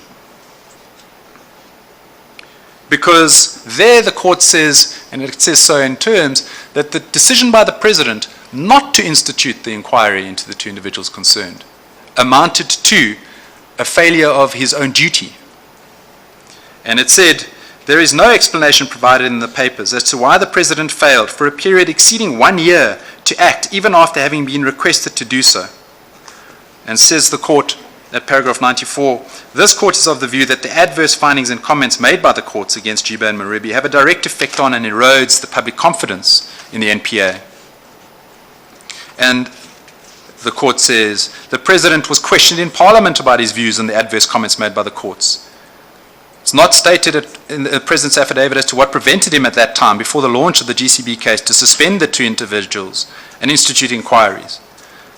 Because there the court says, and it says so in terms, that the decision by the President not to institute the inquiry into the two individuals concerned amounted to a failure of his own duty. And it said, there is no explanation provided in the papers as to why the President failed for a period exceeding 1 year to act even after having been requested to do so. And says the court at paragraph 94, this court is of the view that the adverse findings and comments made by the courts against Jiba and Mrwebi have a direct effect on and erodes the public confidence in the NPA. And the court says, the President was questioned in Parliament about his views on the adverse comments made by the courts. It's not stated in the President's affidavit as to what prevented him at that time, before the launch of the GCB case, to suspend the two individuals and institute inquiries.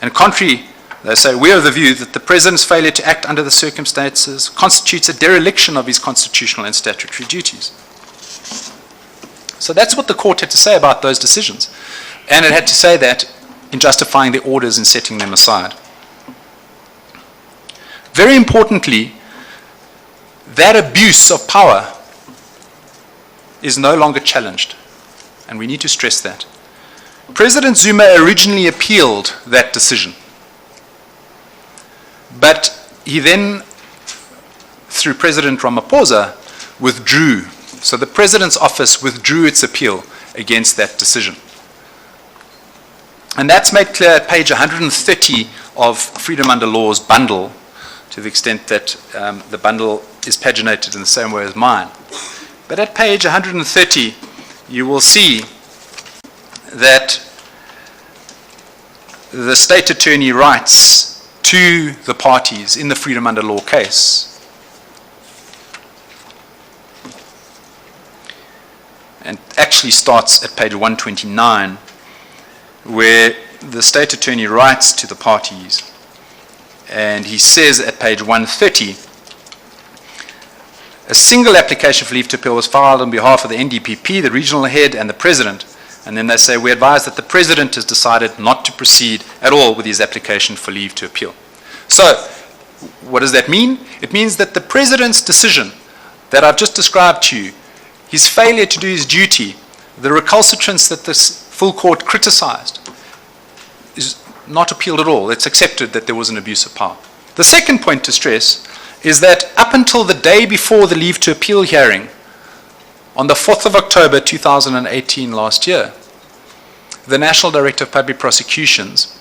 And contrary, they say, we are of the view that the President's failure to act under the circumstances constitutes a dereliction of his constitutional and statutory duties. So that's what the court had to say about those decisions. And it had to say that in justifying the orders and setting them aside. Very importantly, that abuse of power is no longer challenged. And we need to stress that. President Zuma originally appealed that decision. But he then, through President Ramaphosa, withdrew. So the President's office withdrew its appeal against that decision. And that's made clear at page 130 of Freedom Under Law's bundle, to the extent that the bundle is paginated in the same way as mine. But at page 130, you will see that the State Attorney writes to the parties in the Freedom Under Law case, and actually starts at page 129, where the State Attorney writes to the parties, and he says at page 130, a single application for leave to appeal was filed on behalf of the NDPP, the regional head, and the President. And then they say, we advise that the President has decided not to proceed at all with his application for leave to appeal. So, what does that mean? It means that the President's decision that I've just described to you, his failure to do his duty, the recalcitrance that this full court criticized, is not appealed at all. It's accepted that there was an abuse of power. The second point to stress is that up until the day before the leave to appeal hearing, on the 4th of October 2018 last year, the National Director of Public Prosecutions,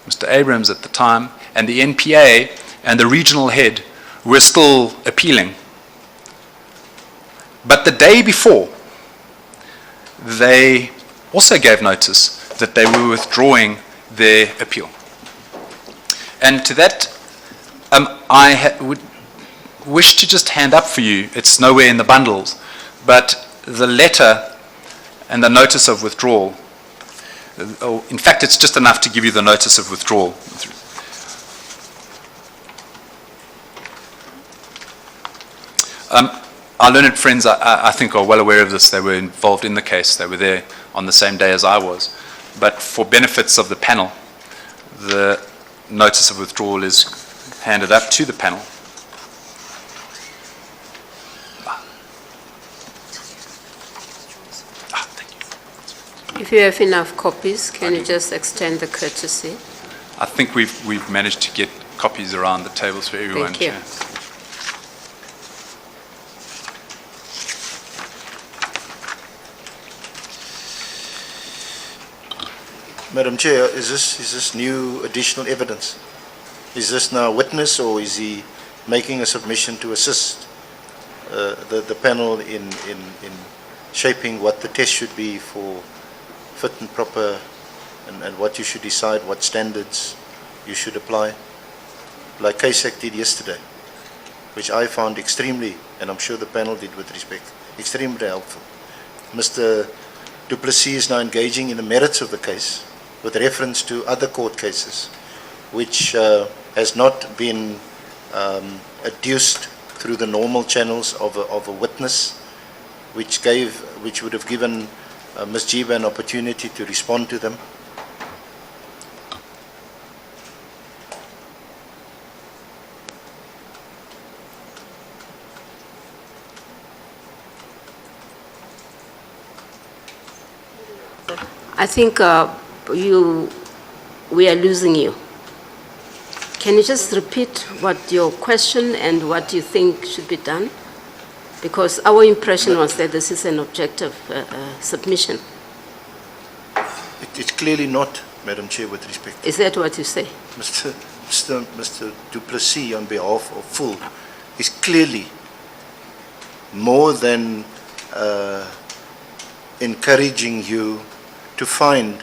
Mr. Abrams at the time, and the NPA and the regional head were still appealing. But the day before, they also gave notice that they were withdrawing their appeal. And to that, I would wish to just hand up for you, it's nowhere in the bundles, but the letter and the notice of withdrawal. In fact, it's just enough to give you the notice of withdrawal. Our learned friends, I think, are well aware of this. They were involved in the case. They were there on the same day as I was. But for benefits of the panel, the notice of withdrawal is handed up to the panel. If you have enough copies, can you just extend the courtesy? I think we've managed to get copies around the tables for everyone. Thank you. Chair. Madam Chair, is this new additional evidence? Is this now a witness, or is he making a submission to assist the panel in shaping what the test should be for fit and proper, and what you should decide, what standards you should apply, like KSAC did yesterday, which I found extremely, and I'm sure the panel did with respect, extremely helpful. Mr. Du Plessis is now engaging in the merits of the case with reference to other court cases, which has not been adduced through the normal channels of a witness, which would have given Ms. Jiba an opportunity to respond to them. I think we are losing you. Can you just repeat what your question and what you think should be done? Because our impression was that this is an objective submission. It's clearly not, Madam Chair, with respect. Is that what you say? Mr. Du Plessis, on behalf of Full, is clearly more than encouraging you to find,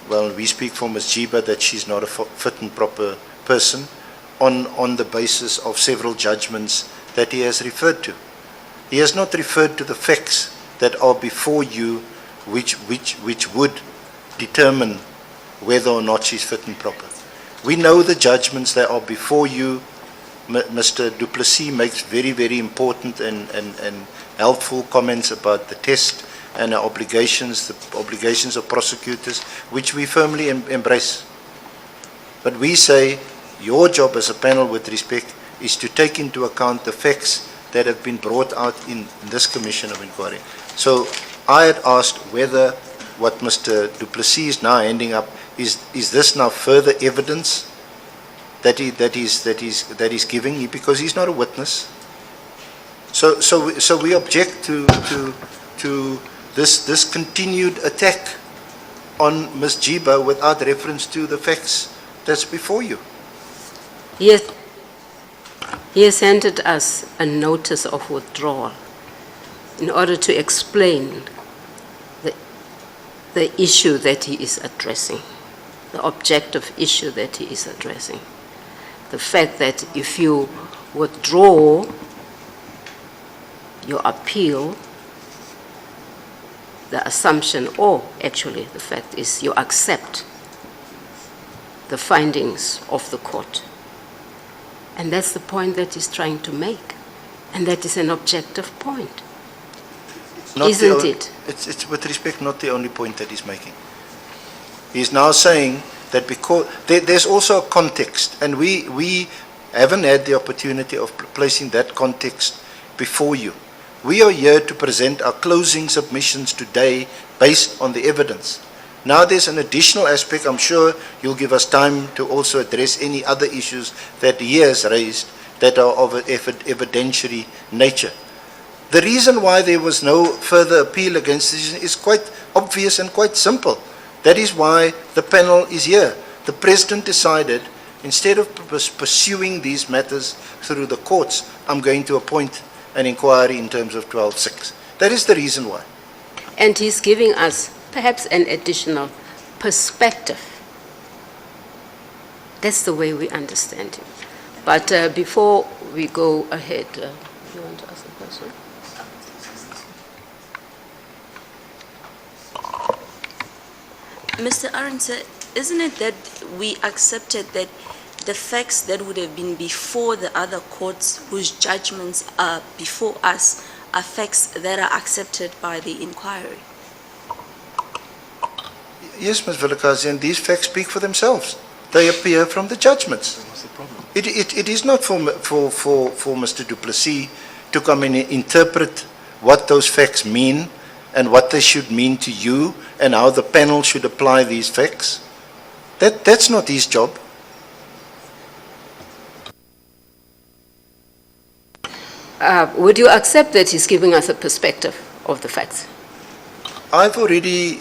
well, we speak for Ms. Giba, that she's not a fit and proper person on the basis of several judgments that he has referred to. He has not referred to the facts that are before you, which would determine whether or not she's fit and proper. We know the judgments that are before you. Mr. Du Plessis makes very, very important and helpful comments about the test and our obligations, the obligations of prosecutors, which we firmly embrace. But we say your job as a panel, with respect, is to take into account the facts that have been brought out in this Commission of Inquiry. So I had asked whether what Mr. Du Plessis is now ending up, is this now further evidence that he's giving, because he's not a witness. So we object to this continued attack on Ms. Jiba without reference to the facts that's before you. Yes. He has handed us a notice of withdrawal in order to explain the issue that he is addressing, the objective issue that he is addressing. The fact that if you withdraw your appeal, the assumption, or actually the fact is you accept the findings of the court. And that's the point that he's trying to make. And that is an objective point. Isn't it? It's with respect not the only point that he's making. He's now saying that because there's also a context, and we haven't had the opportunity of placing that context before you. We are here to present our closing submissions today based on the evidence. Now there's an additional aspect. I'm sure you'll give us time to also address any other issues that he has raised that are of an evidentiary nature. The reason why there was no further appeal against this is quite obvious and quite simple. That is why the panel is here. The President decided, instead of pursuing these matters through the courts, I'm going to appoint an inquiry in terms of 12(6). That is the reason why. And he's giving us perhaps an additional perspective. That's the way we understand him. But before we go ahead, you want to ask a question? Mr. Arendse, isn't it that we accepted that the facts that would have been before the other courts, whose judgments are before us, are facts that are accepted by the inquiry? Yes, Ms. Vilakazi, and these facts speak for themselves. They appear from the judgments. What's the problem? It is not for Mr. Du Plessis to come in and interpret what those facts mean and what they should mean to you and how the panel should apply these facts? That's not his job. Would you accept that he's giving us a perspective of the facts? I've already,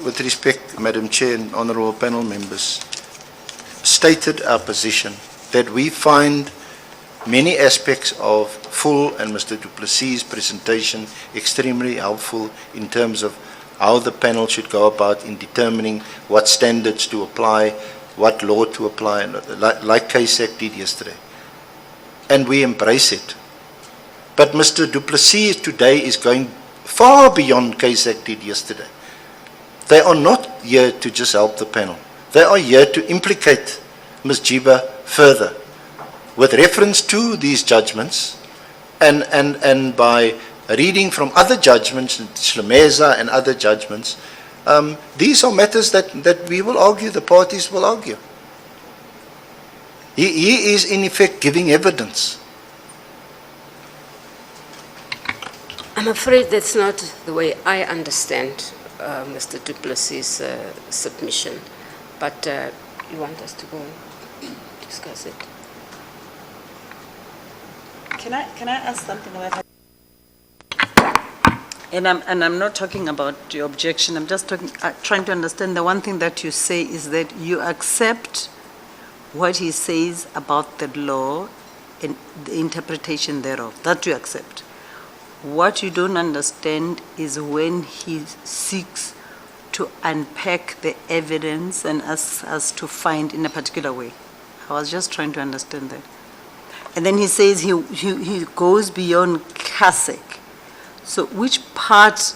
with respect, Madam Chair and honourable panel members, stated our position that we find many aspects of Full and Mr. Du Plessis' presentation extremely helpful in terms of how the panel should go about in determining what standards to apply, what law to apply, like KSAC did yesterday. And we embrace it. But Mr. Du Plessis today is going far beyond KSAC did yesterday. They are not here to just help the panel. They are here to implicate Ms. Jiba further with reference to these judgments and by reading from other judgments, Shlemeza and other judgments. These are matters that we will argue, the parties will argue. He is in effect giving evidence. I'm afraid that's not the way I understand Mr. Du Plessis' submission, but you want us to go and discuss it? Can I ask something about? And I'm not talking about your objection. I'm just trying to understand. The one thing that you say is that you accept what he says about the law and the interpretation thereof. That you accept. What you don't understand is when he seeks to unpack the evidence and as to find in a particular way. I was just trying to understand that. And then he says he goes beyond KSAC. So which part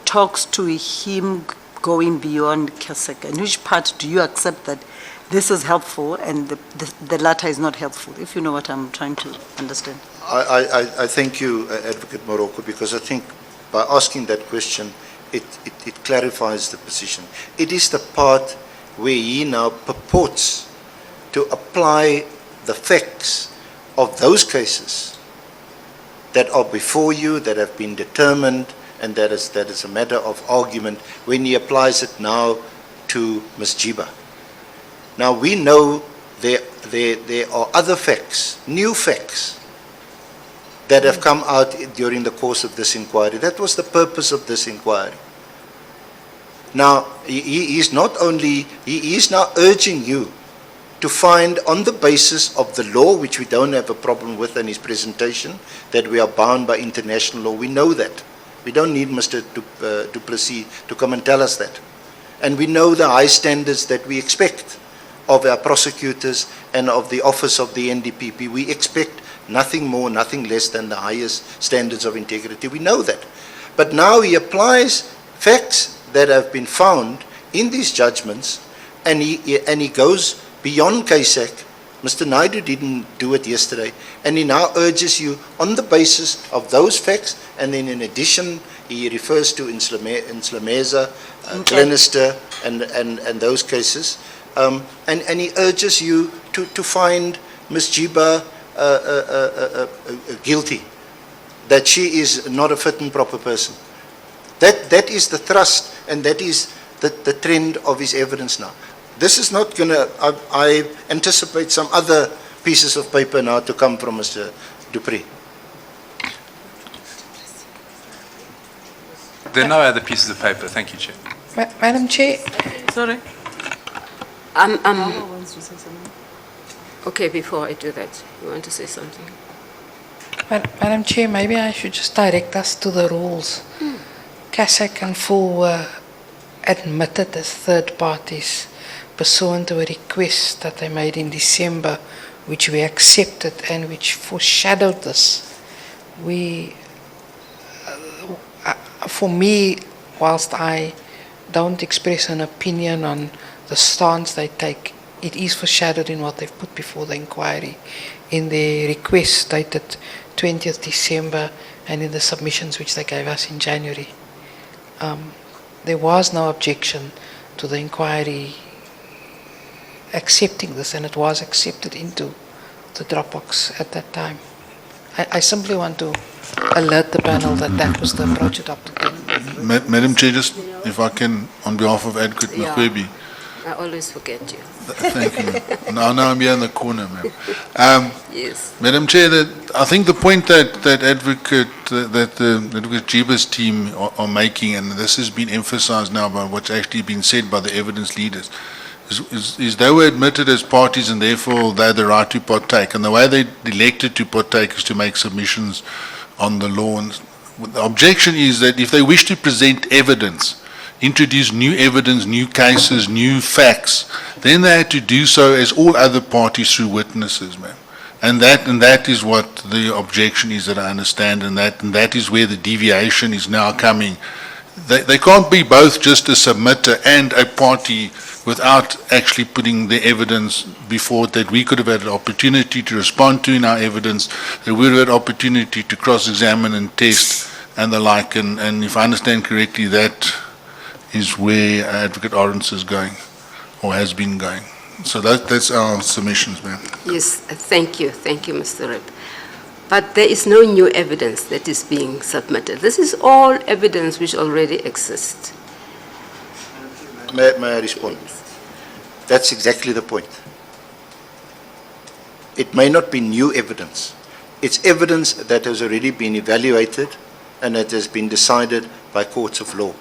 talks to him going beyond KSAC, and which part do you accept that this is helpful and the latter is not helpful, if you know what I'm trying to understand? I thank you, Advocate Morocco, because I think by asking that question, it clarifies the position. It is the part where he now purports to apply the facts of those cases that are before you, that have been determined, and that is a matter of argument, when he applies it now to Ms. Jiba. Now we know there are other facts, new facts, that have come out during the course of this inquiry. That was the purpose of this inquiry. Now, he is now urging you to find, on the basis of the law, which we don't have a problem with in his presentation, that we are bound by international law. We know that. We don't need Mr. Du Plessis to come and tell us that. And we know the high standards that we expect of our prosecutors and of the office of the NDPP. We expect nothing more, nothing less than the highest standards of integrity. We know that. But now he applies facts that have been found in these judgments, and he goes beyond KSAC. Mr. Naidu didn't do it yesterday, and he now urges you on the basis of those facts, and then in addition he refers to Shlemeza, Glenister, and those cases, and he urges you to find Ms. Jiba guilty, that she is not a fit and proper person. That is the thrust, and that is the trend of his evidence now. This is not going to, I anticipate some other pieces of paper now to come from Mr. Dupree. There are no other pieces of paper. Thank you, Chair. Madam Chair. Sorry? Wants to say something. Okay, before I do that, you want to say something? Madam Chair, maybe I should just direct us to the rules. KSAC and Full were admitted as third parties pursuant to a request that they made in December, which we accepted and which foreshadowed this. For me, whilst I don't express an opinion on the stance they take, it is foreshadowed in what they've put before the inquiry, in their request dated 20th December and in the submissions which they gave us in January. There was no objection to the inquiry accepting this, and it was accepted into the Dropbox at that time. I simply want to alert the panel that that was the approach adopted. Madam Chair, just if I can, on behalf of Advocate Yeah. Mrwebi. I always forget you. Thank you, ma'am. Now I'm here in the corner, ma'am. Yes. Madam Chair, I think the point that Advocate Jiba's team are making, and this has been emphasized now by what's actually been said by the evidence leaders, is they were admitted as parties and therefore they had the right to partake. And the way they elected to partake is to make submissions on the law. And the objection is that if they wish to present evidence, introduce new evidence, new cases, new facts, then they had to do so as all other parties through witnesses, ma'am. And that is what the objection is, that I understand, and that is where the deviation is now coming. They can't be both just a submitter and a party without actually putting the evidence before that we could have had an opportunity to respond to in our evidence, that we would have had opportunity to cross-examine and test and the like. And if I understand correctly, that is where Advocate Orange is going, or has been going. So that's our submissions, ma'am. Yes, thank you, Mr. Rep. But there is no new evidence that is being submitted. This is all evidence which already exists. May I respond? That's exactly the point. It may not be new evidence. It's evidence that has already been evaluated and that has been decided by courts of law.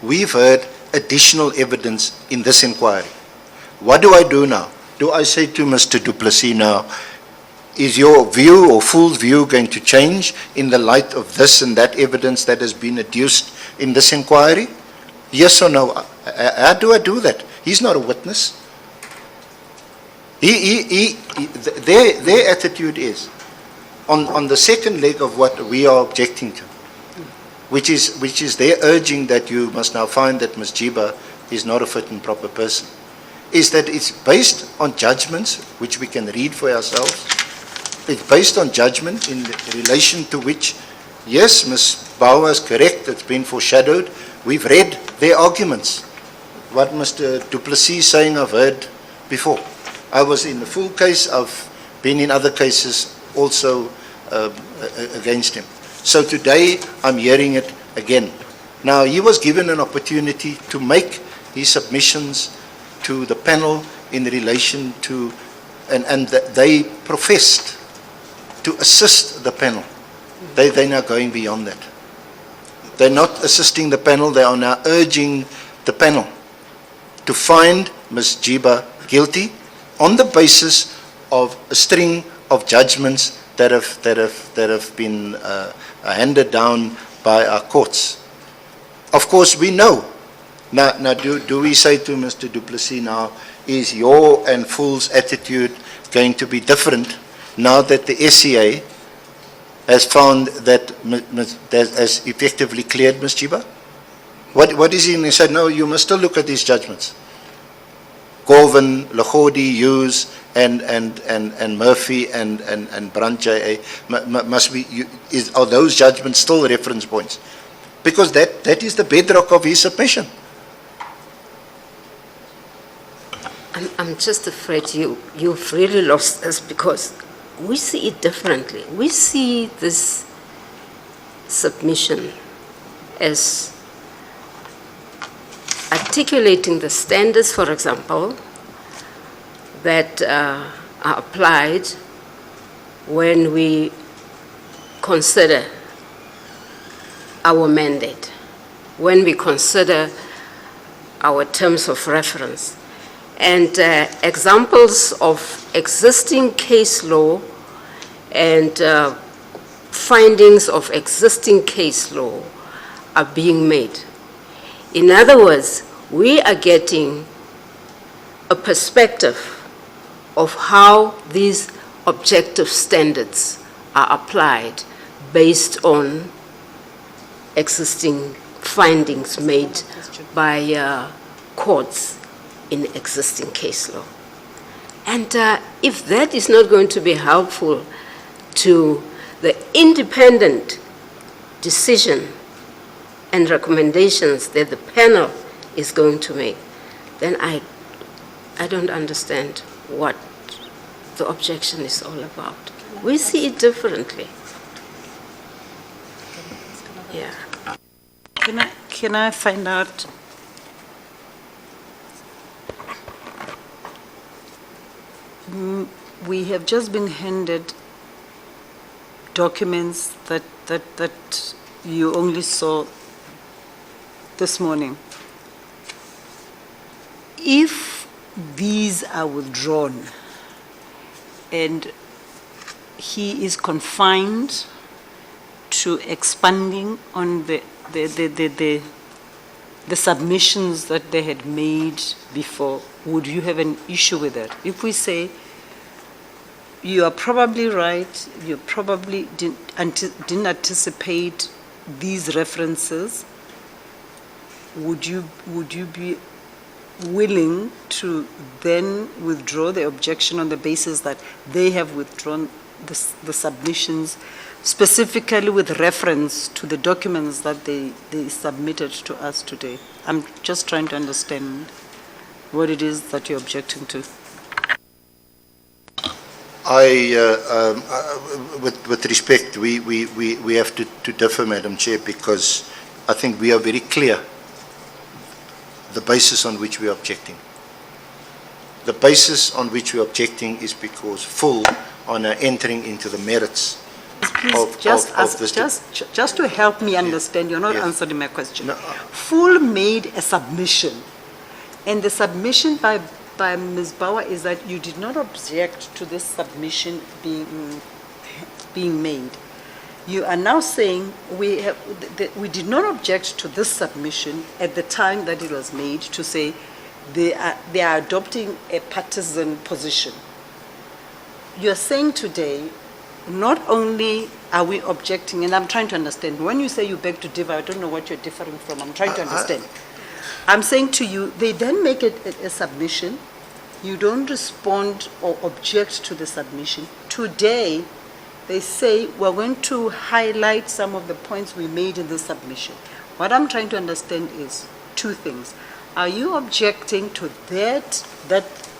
We've heard additional evidence in this inquiry. What do I do now? Do I say to Mr. Du Plessis now, is your view or full view going to change in the light of this and that evidence that has been adduced in this inquiry? Yes or no? How do I do that? He's not a witness. Their attitude is on the second leg of what we are objecting to, which is their urging that you must now find that Ms. Giba is not a fit and proper person, is that it's based on judgments which we can read for ourselves. It's based on judgment in relation to which, yes, Ms. Bauer is correct, it's been foreshadowed. We've read their arguments. What Mr. Du Plessis is saying, I've heard before. I was in the full case, I've been in other cases also against him. So today I'm hearing it again. Now he was given an opportunity to make his submissions to the panel in relation to, and they professed to assist the panel. They're now going beyond that. They're not assisting the panel, they are now urging the panel to find Ms. Giba guilty on the basis of a string of judgments that have been handed down by our courts. Of course, we know. Now do we say to Mr. Du Plessis now, is your and Fool's attitude going to be different now that the SCA has found that has effectively cleared Ms. Giba? What is he going to say? No, you must still look at these judgments. Govan, Lagodi, Hughes, and Murphy and Brandt J.A. must be, are those judgments still reference points? Because that is the bedrock of his submission. I'm just afraid you've really lost us, because we see it differently. We see this submission as articulating the standards, for example, that are applied when we consider our mandate, when we consider our terms of reference, and examples of existing case law and findings of existing case law are being made. In other words, we are getting a perspective of how these objective standards are applied based on existing findings made by courts in existing case law. And if that is not going to be helpful to the independent decision and recommendations that the panel is going to make, then I don't understand what the objection is all about. We see it differently. Yeah. Can I find out? We have just been handed documents that you only saw this morning. If these are withdrawn and he is confined to expanding on the submissions that they had made before, would you have an issue with that? If we say, you are probably right, you probably didn't anticipate these references, would you be willing to then withdraw the objection on the basis that they have withdrawn the submissions specifically with reference to the documents that they submitted to us today? I'm just trying to understand what it is that you're objecting to. With respect, we have to differ, Madam Chair, because I think we are very clear the basis on which we are objecting. The basis on which we are objecting is because full on entering into the merits of this. Just to help me understand, you're not Yes. answering my question. No. Full made a submission, and the submission by Ms. Bauer is that you did not object to this submission being made. You are now saying we did not object to this submission at the time that it was made, to say they are adopting a partisan position. You are saying today, not only are we objecting, and I'm trying to understand, when you say you beg to differ, I don't know what you're differing from, I'm trying to understand. I'm saying to you, they then make it a submission, you don't respond or object to the submission. Today, they say, we're going to highlight some of the points we made in the submission. What I'm trying to understand is two things. Are you objecting to that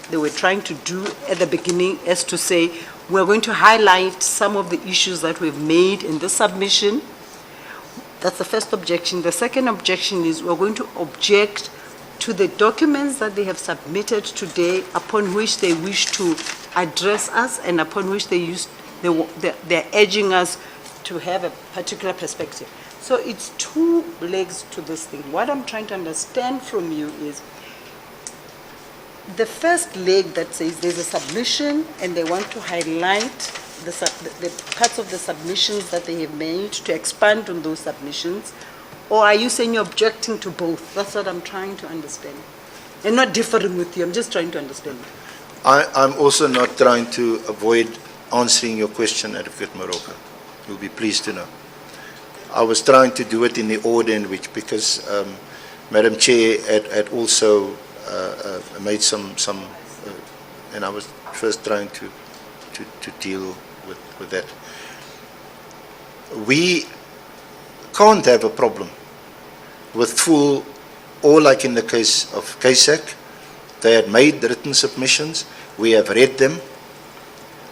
they were trying to do at the beginning, as to say, we're going to highlight some of the issues that we've made in the submission? That's the first objection. The second objection is we're going to object to the documents that they have submitted today upon which they wish to address us and upon which they're urging us to have a particular perspective. So it's two legs to this thing. What I'm trying to understand from you is the first leg that says there's a submission and they want to highlight the parts of the submissions that they have made to expand on those submissions, or are you saying you're objecting to both? That's what I'm trying to understand. And not differing with you, I'm just trying to understand. I'm also not trying to avoid answering your question, Advocate Moroka. You'll be pleased to know. I was trying to do it in the order in which, because Madam Chair had also made some and I was first trying to deal with that. We can't have a problem with full, or like in the case of KSAC, they had made written submissions, we have read them,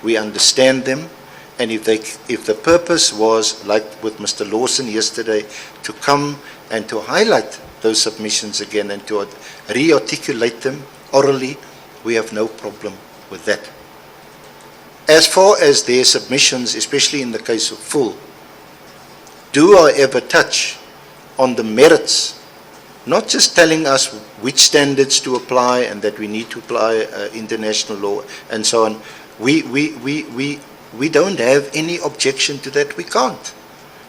we understand them, and if the purpose was, like with Mr. Lawson yesterday, to come and to highlight those submissions again and to re-articulate them orally, we have no problem with that. As far as their submissions, especially in the case of full, do I ever touch on the merits, not just telling us which standards to apply and that we need to apply international law and so on. We don't have any objection to that. We can't.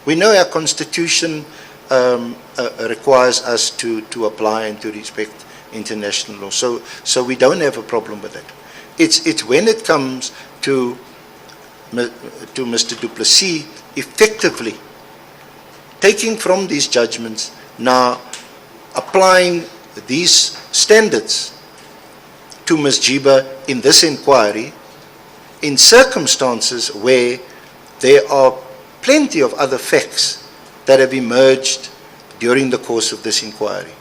We know our Constitution requires us to apply and to respect international law. So we don't have a problem with that. It's when it comes to Mr. du Plessis effectively taking from these judgments, now applying these standards to Ms. Jiba in this inquiry, in circumstances where there are plenty of other facts that have emerged during the course of this inquiry.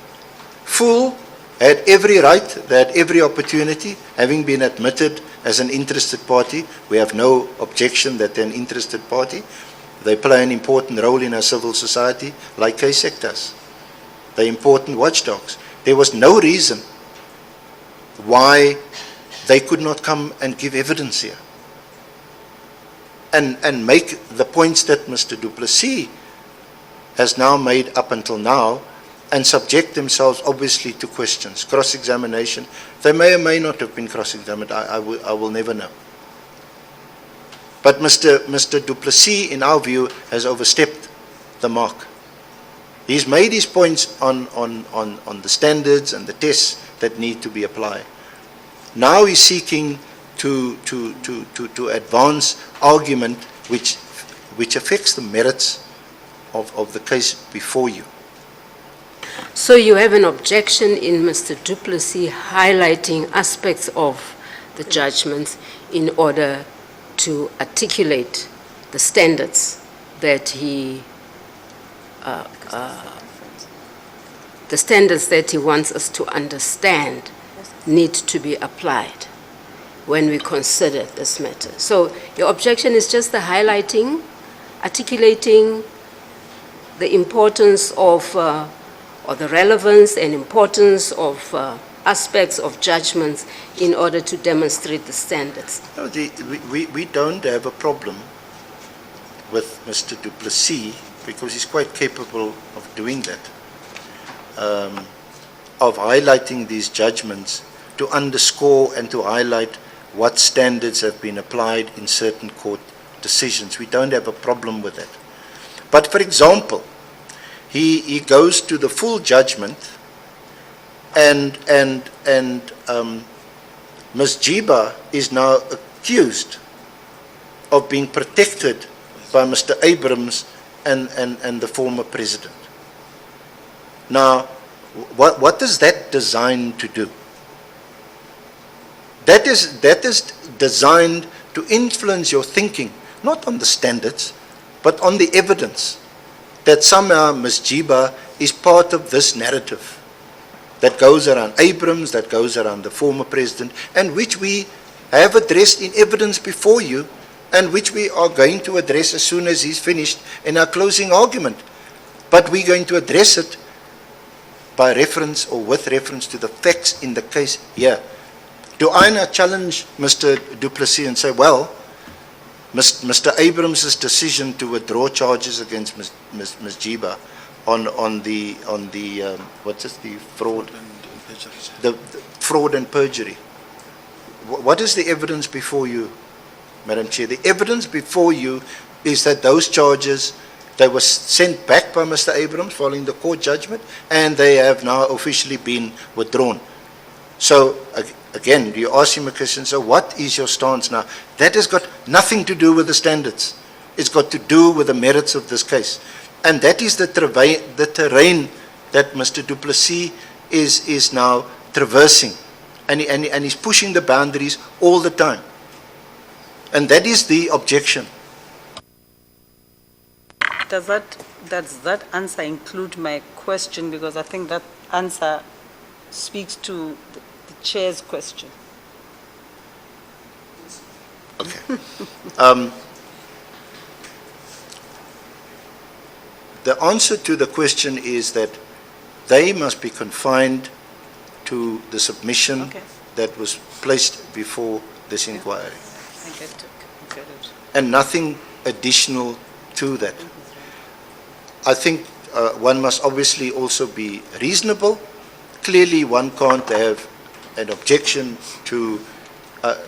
Full had every right, they had every opportunity, having been admitted as an interested party. We have no objection that they're an interested party. They play an important role in our civil society, like KSEC does. They're important watchdogs. There was no reason why they could not come and give evidence here and make the points that Mr. du Plessis has now made up until now, and subject themselves obviously to questions, cross-examination. They may or may not have been cross-examined, I will never know. But Mr. du Plessis, in our view, has overstepped the mark. He's made his points on the standards and the tests that need to be applied. Now he's seeking to advance argument which affects the merits of the case before you. So you have an objection in Mr. du Plessis highlighting aspects of the judgments in order to articulate the standards that he wants us to understand need to be applied when we consider this matter. So your objection is just the highlighting, articulating the importance of, or the relevance and importance of aspects of judgments in order to demonstrate the standards. No, we don't have a problem with Mr. du Plessis because he's quite capable of doing that, of highlighting these judgments to underscore and to highlight what standards have been applied in certain court decisions. We don't have a problem with that. But for example, he goes to the full judgment and Ms. Jiba is now accused of being protected by Mr. Abrams and the former president. Now, what is that designed to do? That is designed to influence your thinking, not on the standards, but on the evidence that somehow Ms. Jiba is part of this narrative that goes around Abrams, that goes around the former president, and which we have addressed in evidence before you, and which we are going to address as soon as he's finished in our closing argument. But we're going to address it by reference or with reference to the facts in the case here. Do I now challenge Mr. du Plessis and say, well, Mr. Abrams' decision to withdraw charges against Ms. Jiba on the what is the fraud? The fraud and perjury. What is the evidence before you, Madam Chair? The evidence before you is that those charges, they were sent back by Mr. Abrams following the court judgment, and they have now officially been withdrawn. So again, you ask him a question, so what is your stance now? That has got nothing to do with the standards. It's got to do with the merits of this case. And that is the terrain that Mr. du Plessis is now traversing. And he's pushing the boundaries all the time. And that is the objection. Does that answer include my question? Because I think that answer speaks to the chair's question. Okay. The answer to the question is that they must be confined to the submission that was placed before this inquiry. I get it. And nothing additional to that. I think one must obviously also be reasonable. Clearly, one can't have an objection to,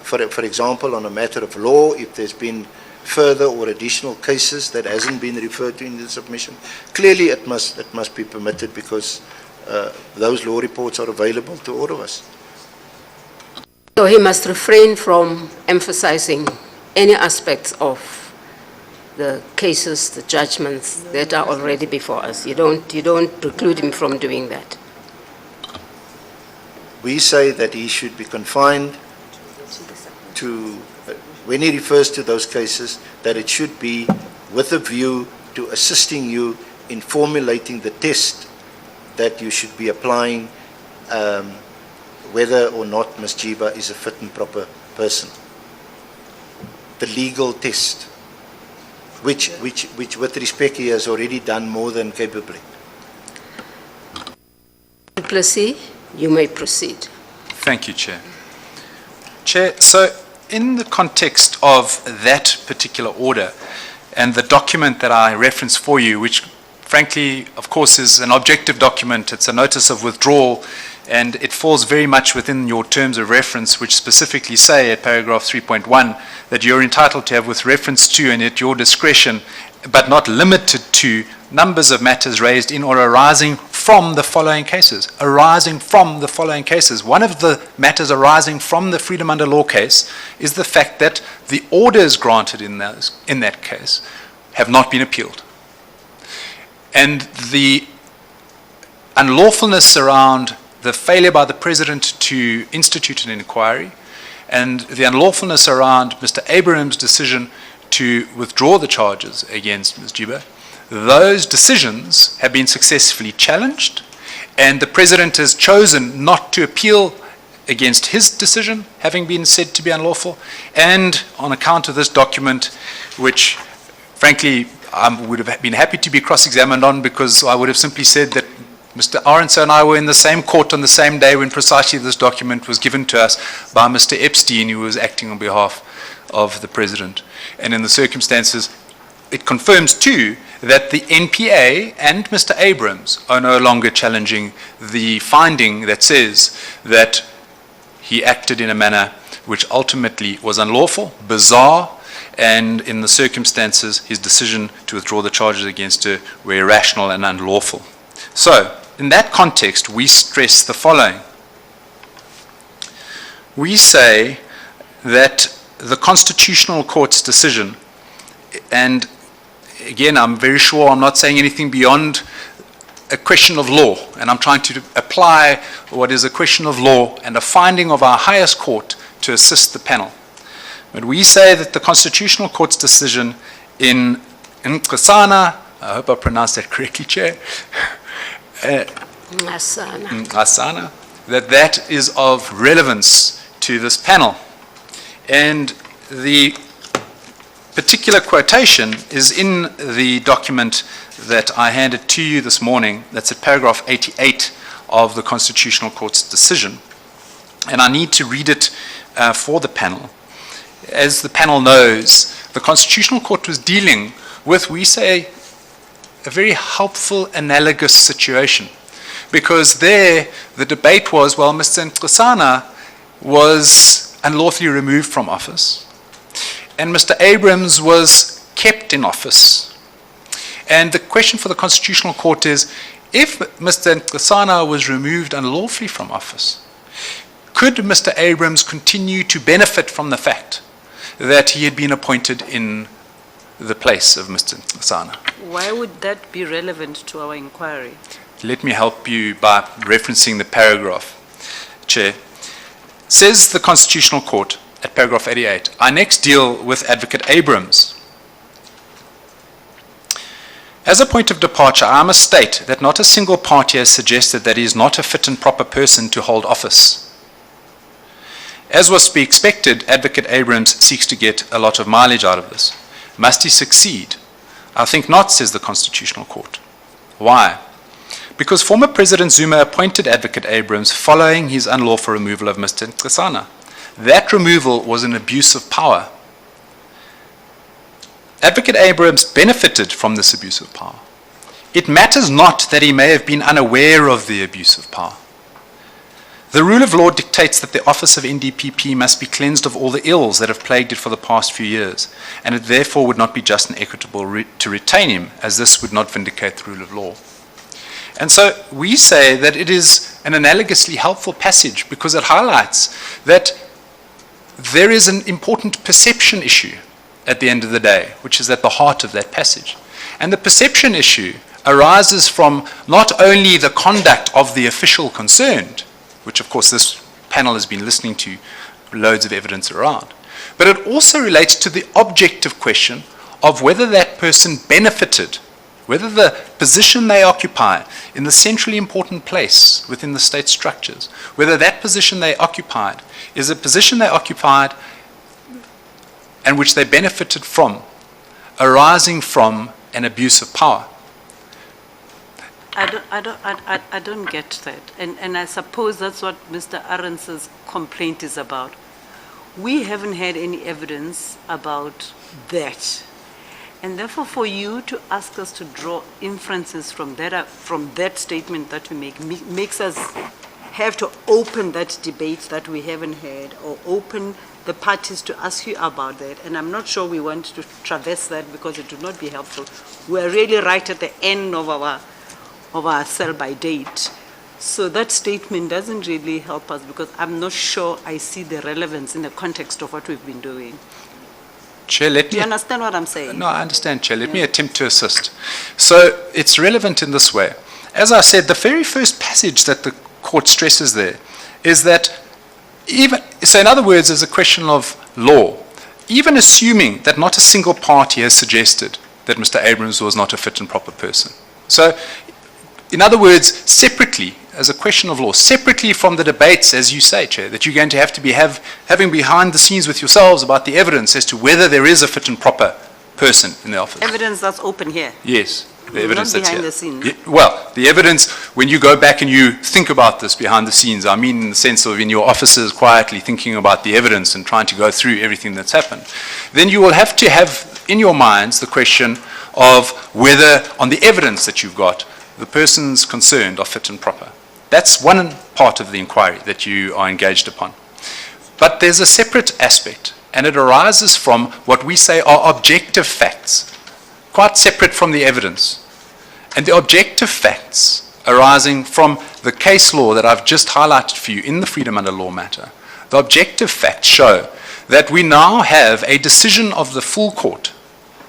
for example, on a matter of law, if there's been further or additional cases that hasn't been referred to in the submission. Clearly, it must be permitted because those law reports are available to all of us. So he must refrain from emphasizing any aspects of the cases, the judgments that are already before us. You don't preclude him from doing that. We say that he should be confined to, when he refers to those cases, that it should be with a view to assisting you in formulating the test that you should be applying, whether or not Ms. Jiba is a fit and proper person. The legal test. which with respect he has already done more than capably. Du Plessis, you may proceed. Thank you, Chair. Chair, so in the context of that particular order and the document that I referenced for you, which frankly, of course, is an objective document, it's a notice of withdrawal, and it falls very much within your terms of reference, which specifically say at paragraph 3.1 that you're entitled to have with reference to and at your discretion, but not limited to, numbers of matters raised in or arising from the following cases. Arising from the following cases. One of the matters arising from the freedom under law case is the fact that the orders granted in that case have not been appealed. And the unlawfulness around the failure by the President to institute an inquiry and the unlawfulness around Mr. Abraham's decision to withdraw the charges against Ms. Jiba, those decisions have been successfully challenged, and the President has chosen not to appeal against his decision, having been said to be unlawful, and on account of this document, which frankly I would have been happy to be cross-examined on, because I would have simply said that Mr. Aronson and I were in the same court on the same day when precisely this document was given to us by Mr. Epstein, who was acting on behalf of the President. And in the circumstances, it confirms too that the NPA and Mr. Abrams are no longer challenging the finding that says that he acted in a manner which ultimately was unlawful, bizarre, and in the circumstances, his decision to withdraw the charges against her were irrational and unlawful. So, in that context, we stress the following. We say that the Constitutional Court's decision, and again, I'm very sure I'm not saying anything beyond a question of law, and I'm trying to apply what is a question of law and a finding of our highest court to assist the panel. But we say that the Constitutional Court's decision in Nqasana, I hope I pronounced that correctly, Chair, Nqasana, that is of relevance to this panel. And the particular quotation is in the document that I handed to you this morning. That's at paragraph 88 of the Constitutional Court's decision. And I need to read it for the panel. As the panel knows, the Constitutional Court was dealing with, we say, a very helpful analogous situation. Because there, the debate was, well, Mr. Nqasana was unlawfully removed from office, and Mr. Abrams was kept in office. And the question for the Constitutional Court is, if Mr. Nqasana was removed unlawfully from office, could Mr. Abrams continue to benefit from the fact that he had been appointed in the place of Mr. Nqasana? Why would that be relevant to our inquiry? Let me help you by referencing the paragraph, Chair. Says the Constitutional Court at paragraph 88, I next deal with Advocate Abrams. As a point of departure, I must state that not a single party has suggested that he is not a fit and proper person to hold office. As was to be expected, Advocate Abrams seeks to get a lot of mileage out of this. Must he succeed? I think not, says the Constitutional Court. Why? Because former President Zuma appointed Advocate Abrams following his unlawful removal of Mr. Nqasana. That removal was an abuse of power. Advocate Abrams benefited from this abuse of power. It matters not that he may have been unaware of the abuse of power. The rule of law dictates that the office of NDPP must be cleansed of all the ills that have plagued it for the past few years, and it therefore would not be just and equitable to retain him, as this would not vindicate the rule of law. And so we say that it is an analogously helpful passage because it highlights that there is an important perception issue at the end of the day, which is at the heart of that passage. And the perception issue arises from not only the conduct of the official concerned, which of course this panel has been listening to loads of evidence around, but it also relates to the objective question of whether that person benefited, whether the position they occupy in the centrally important place within the state structures, whether that position they occupied is a position they occupied and which they benefited from arising from an abuse of power. I don't get that. And I suppose that's what Mr. Arendse's complaint is about. We haven't had any evidence about that. And therefore, for you to ask us to draw inferences from that statement that we make, makes us have to open that debate that we haven't had, or open the parties to ask you about that. And I'm not sure we want to traverse that because it would not be helpful. We're really right at the end of our sell-by date. So that statement doesn't really help us because I'm not sure I see the relevance in the context of what we've been doing. Chair, let Do me... you understand what I'm saying? No, I understand, Chair. Let me attempt to assist. So it's relevant in this way. As I said, the very first passage that the court stresses there is that so in other words, there's a question of law. Even assuming that not a single party has suggested that Mr. Abrams was not a fit and proper person. So, in other words, separately, as a question of law, separately from the debates, as you say, Chair, that you're going to have to be having behind the scenes with yourselves about the evidence as to whether there is a fit and proper person in the office. Evidence that's open here. Yes. The evidence not that's behind here. the scenes. Yeah, well, the evidence, when you go back and you think about this behind the scenes, I mean in the sense of in your offices quietly thinking about the evidence and trying to go through everything that's happened, then you will have to have in your minds the question of whether, on the evidence that you've got, the persons concerned are fit and proper. That's one part of the inquiry that you are engaged upon. But there's a separate aspect, and it arises from what we say are objective facts, quite separate from the evidence. And the objective facts arising from the case law that I've just highlighted for you in the freedom under law matter, the objective facts show that we now have a decision of the full court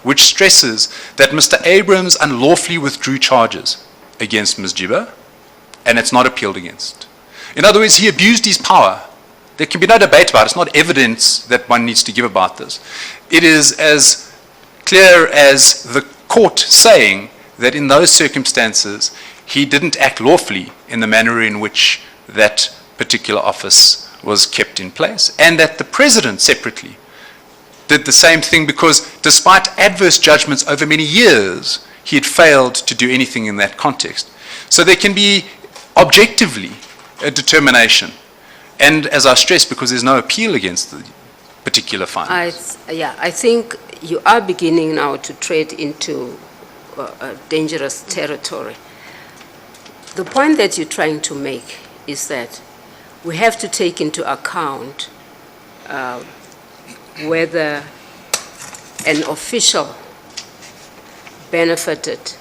which stresses that Mr. Abrams unlawfully withdrew charges against Ms. Jiba, and it's not appealed against. In other words, he abused his power. There can be no debate about it. It's not evidence that one needs to give about this. It is as clear as the court saying that in those circumstances he didn't act lawfully in the manner in which that particular office was kept in place, and that the president separately did the same thing because despite adverse judgments over many years, he had failed to do anything in that context. So there can be objectively a determination, and as I stressed, because there's no appeal against the particular findings. I think you are beginning now to tread into a dangerous territory. The point that you're trying to make is that we have to take into account whether an official benefited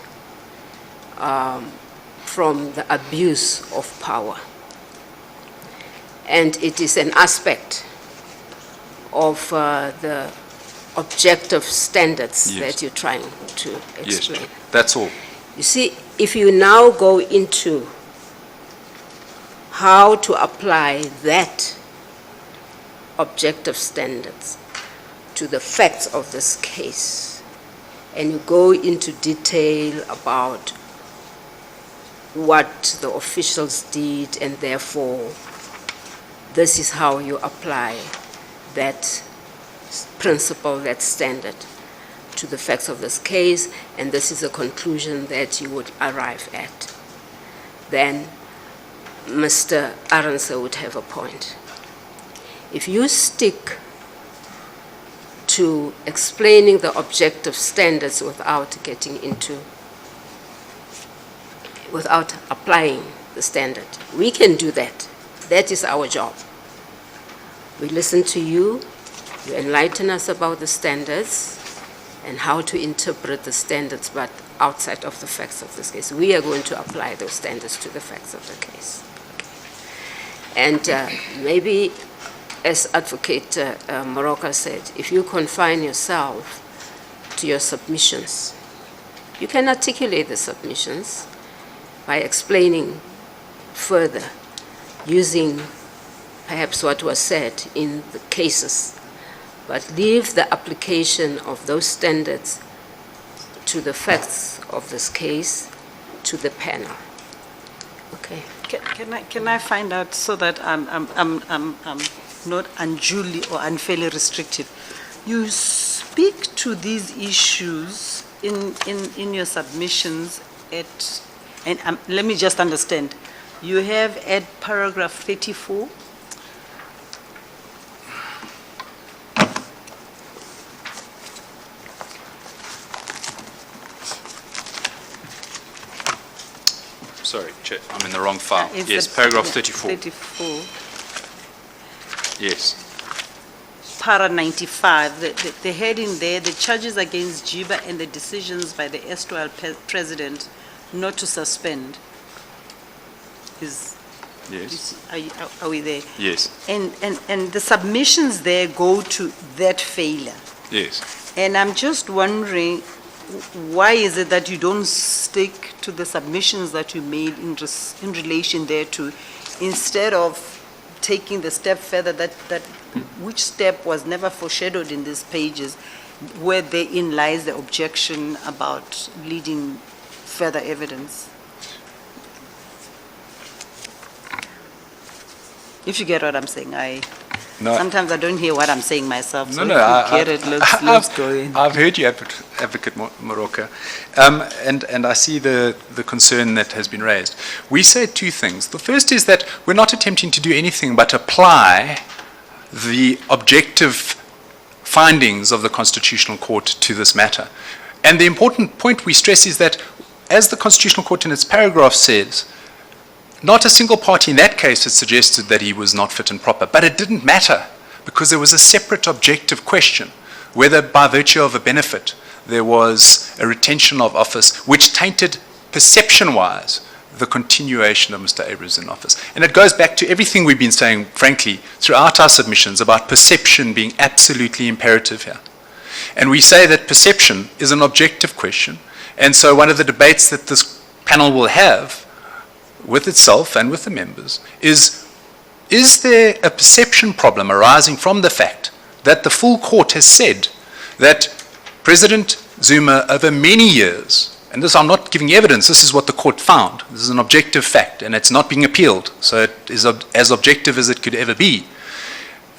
from the abuse of power. And it is an aspect of the objective standards that you're trying to explain. Yes, that's all. You see, if you now go into how to apply that objective standards to the facts of this case, and you go into detail about what the officials did, and therefore this is how you apply that principle, that standard, to the facts of this case, and this is a conclusion that you would arrive at, then Mr. Arendse would have a point. If you stick to explaining the objective standards without applying the standard, we can do that. That is our job. We listen to you, you enlighten us about the standards and how to interpret the standards, but outside of the facts of this case. We are going to apply those standards to the facts of the case. Okay. And maybe, as Advocate Moroka said, if you confine yourself to your submissions, you can articulate the submissions by explaining further, using perhaps what was said in the cases, but leave the application of those standards to the facts of this case to the panel. Okay. Can I find out so that I'm not unduly or unfairly restrictive? You speak to these issues in your submissions let me just understand. You have at paragraph 34, Sorry, Chair, I'm in the wrong file. it's Yes, the- paragraph yeah, 34. 34. Yes. Para 95, the heading there, the charges against Jiba and the decisions by the erstwhile president not to suspend. Yes. Are we there? Yes. And the submissions there go to that failure. Yes. And I'm just wondering, why is it that you don't stick to the submissions that you made in relation thereto, instead of taking the step further, which step was never foreshadowed in these pages, where therein lies the objection about leading further evidence? If you get what I'm saying, No. sometimes I don't hear what I'm saying myself, so No, if no, you get it, let's go in. I've heard you, Advocate Moroka, and I see the concern that has been raised. We say two things. The first is that we're not attempting to do anything but apply the objective findings of the Constitutional Court to this matter. And the important point we stress is that, as the Constitutional Court in its paragraph says, not a single party in that case had suggested that he was not fit and proper, but it didn't matter because there was a separate objective question, whether by virtue of a benefit there was a retention of office which tainted perception-wise the continuation of Mr. Abrams in office. And it goes back to everything we've been saying, frankly, throughout our submissions about perception being absolutely imperative here. And we say that perception is an objective question, and so one of the debates that this panel will have with itself and with the members is there a perception problem arising from the fact that the full court has said that President Zuma, over many years, and this I'm not giving evidence, this is what the court found, this is an objective fact, and it's not being appealed, so it is as objective as it could ever be,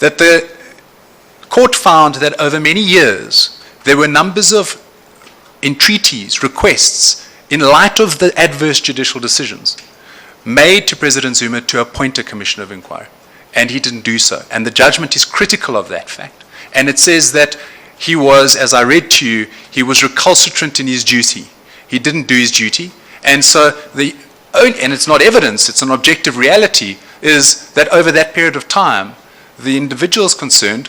that the court found that over many years there were numbers of entreaties, requests, in light of the adverse judicial decisions, made to President Zuma to appoint a commission of inquiry. And he didn't do so. And the judgment is critical of that fact. And it says that he was, as I read to you, he was recalcitrant in his duty. He didn't do his duty. And so and it's not evidence, it's an objective reality, is that over that period of time, the individuals concerned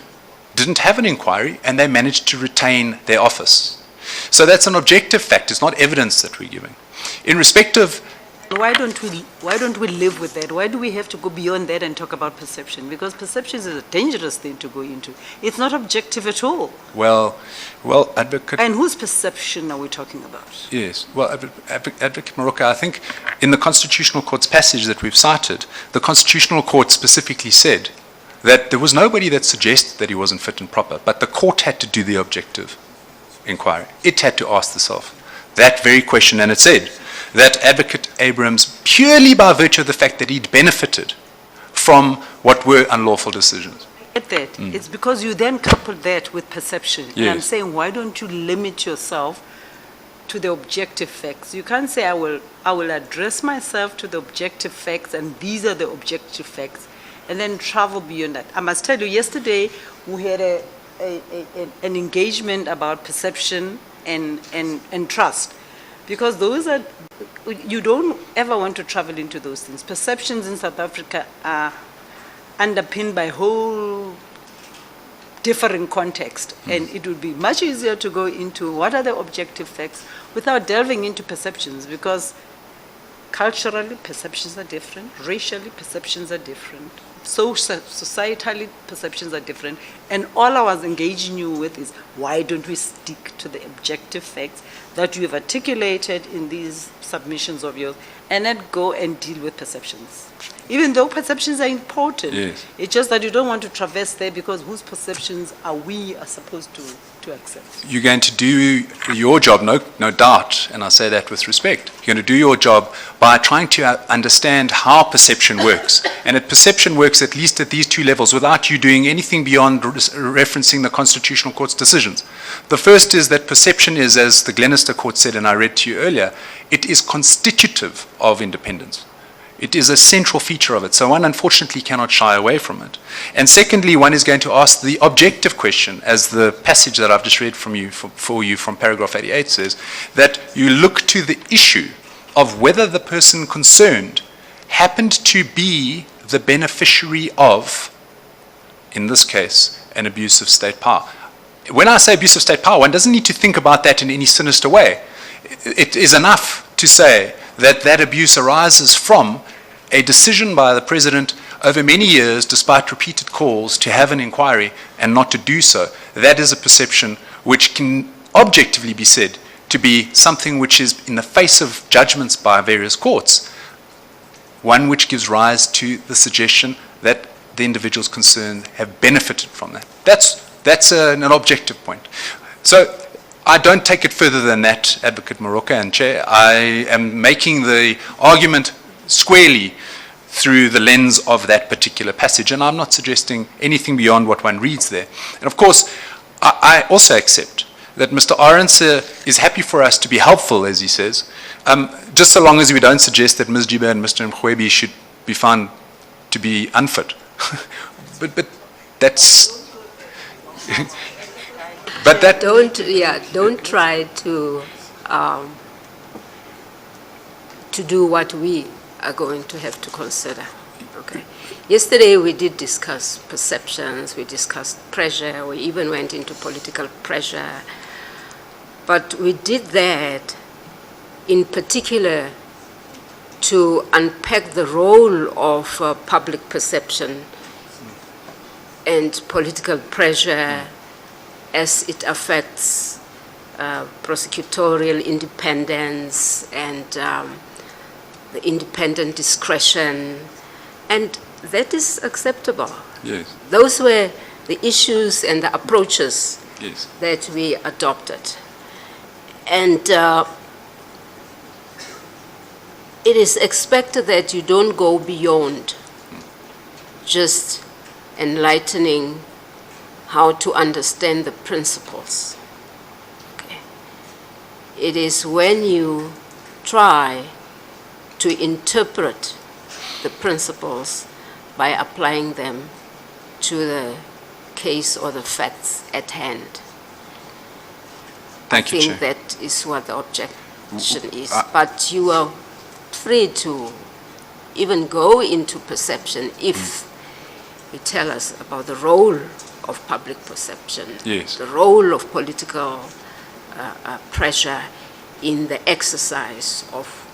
didn't have an inquiry and they managed to retain their office. So that's an objective fact, it's not evidence that we're giving. In respect of Why don't we live with that? Why do we have to go beyond that and talk about perception? Because perception is a dangerous thing to go into. It's not objective at all. Well, Advocate... And whose perception are we talking about? Yes. Well, Advocate Moroka, I think in the Constitutional Court's passage that we've cited, the Constitutional Court specifically said that there was nobody that suggested that he wasn't fit and proper, but the court had to do the objective inquiry. It had to ask itself that very question, and it said that Advocate Abrams, purely by virtue of the fact that he'd benefited from what were unlawful decisions. I get that. It's because you then couple that with perception. And I'm Yes. saying, why don't you limit yourself to the objective facts? You can't say, I will address myself to the objective facts, and these are the objective facts, and then travel beyond that. I must tell you, yesterday we had an engagement about perception and trust, because those are, you don't ever want to travel into those things. Perceptions in South Africa are underpinned by whole differing context, and it would be much easier to go into what are the objective facts without delving into perceptions, because culturally perceptions are different, racially perceptions are different, societally perceptions are different, and all I was engaging you with is, why don't we stick to the objective facts that you have articulated in these submissions of yours, and then go and deal with perceptions? Even though perceptions are important, Yes. it's just that you don't want to traverse there, because whose perceptions are we supposed to accept? You're going to do your job, no doubt, and I say that with respect. You're going to do your job by trying to understand how perception works. And perception works at least at these two levels without you doing anything beyond referencing the Constitutional Court's decisions. The first is that perception is, as the Glenister Court said, and I read to you earlier, it is constitutive of independence. It is a central feature of it, so one unfortunately cannot shy away from it. And secondly, one is going to ask the objective question, as the passage that I've just read from you, for you from paragraph 88 says, that you look to the issue of whether the person concerned happened to be the beneficiary of, in this case, an abuse of state power. When I say abuse of state power, one doesn't need to think about that in any sinister way. It is enough to say that that abuse arises from a decision by the President over many years, despite repeated calls to have an inquiry and not to do so. That is a perception which can objectively be said to be something which is in the face of judgments by various courts, one which gives rise to the suggestion that the individuals concerned have benefited from that. That's an objective point. So I don't take it further than that, Advocate Moroka and Chair. I am making the argument squarely through the lens of that particular passage, and I'm not suggesting anything beyond what one reads there. And of course, I also accept that Mr. Arendse is happy for us to be helpful, as he says, just so long as we don't suggest that Ms. Jiba and Mr. Mrwebi should be found to be unfit. but that's... but that... Don't try to do what we are going to have to consider. Okay. Yesterday we did discuss perceptions, we discussed pressure, we even went into political pressure. But we did that in particular to unpack the role of public perception and political pressure as it affects prosecutorial independence and the independent discretion, and that is acceptable. Yes. Those were the issues and the approaches Yes. that we adopted. And it is expected that you don't go beyond just enlightening how to understand the principles. Okay. It is when you try to interpret the principles by applying them to the case or the facts at hand. Thank you, I Chair. think that is what the objection is. But you are free to even go into perception if you tell us about the role of public perception, Yes. the role of political pressure in the exercise of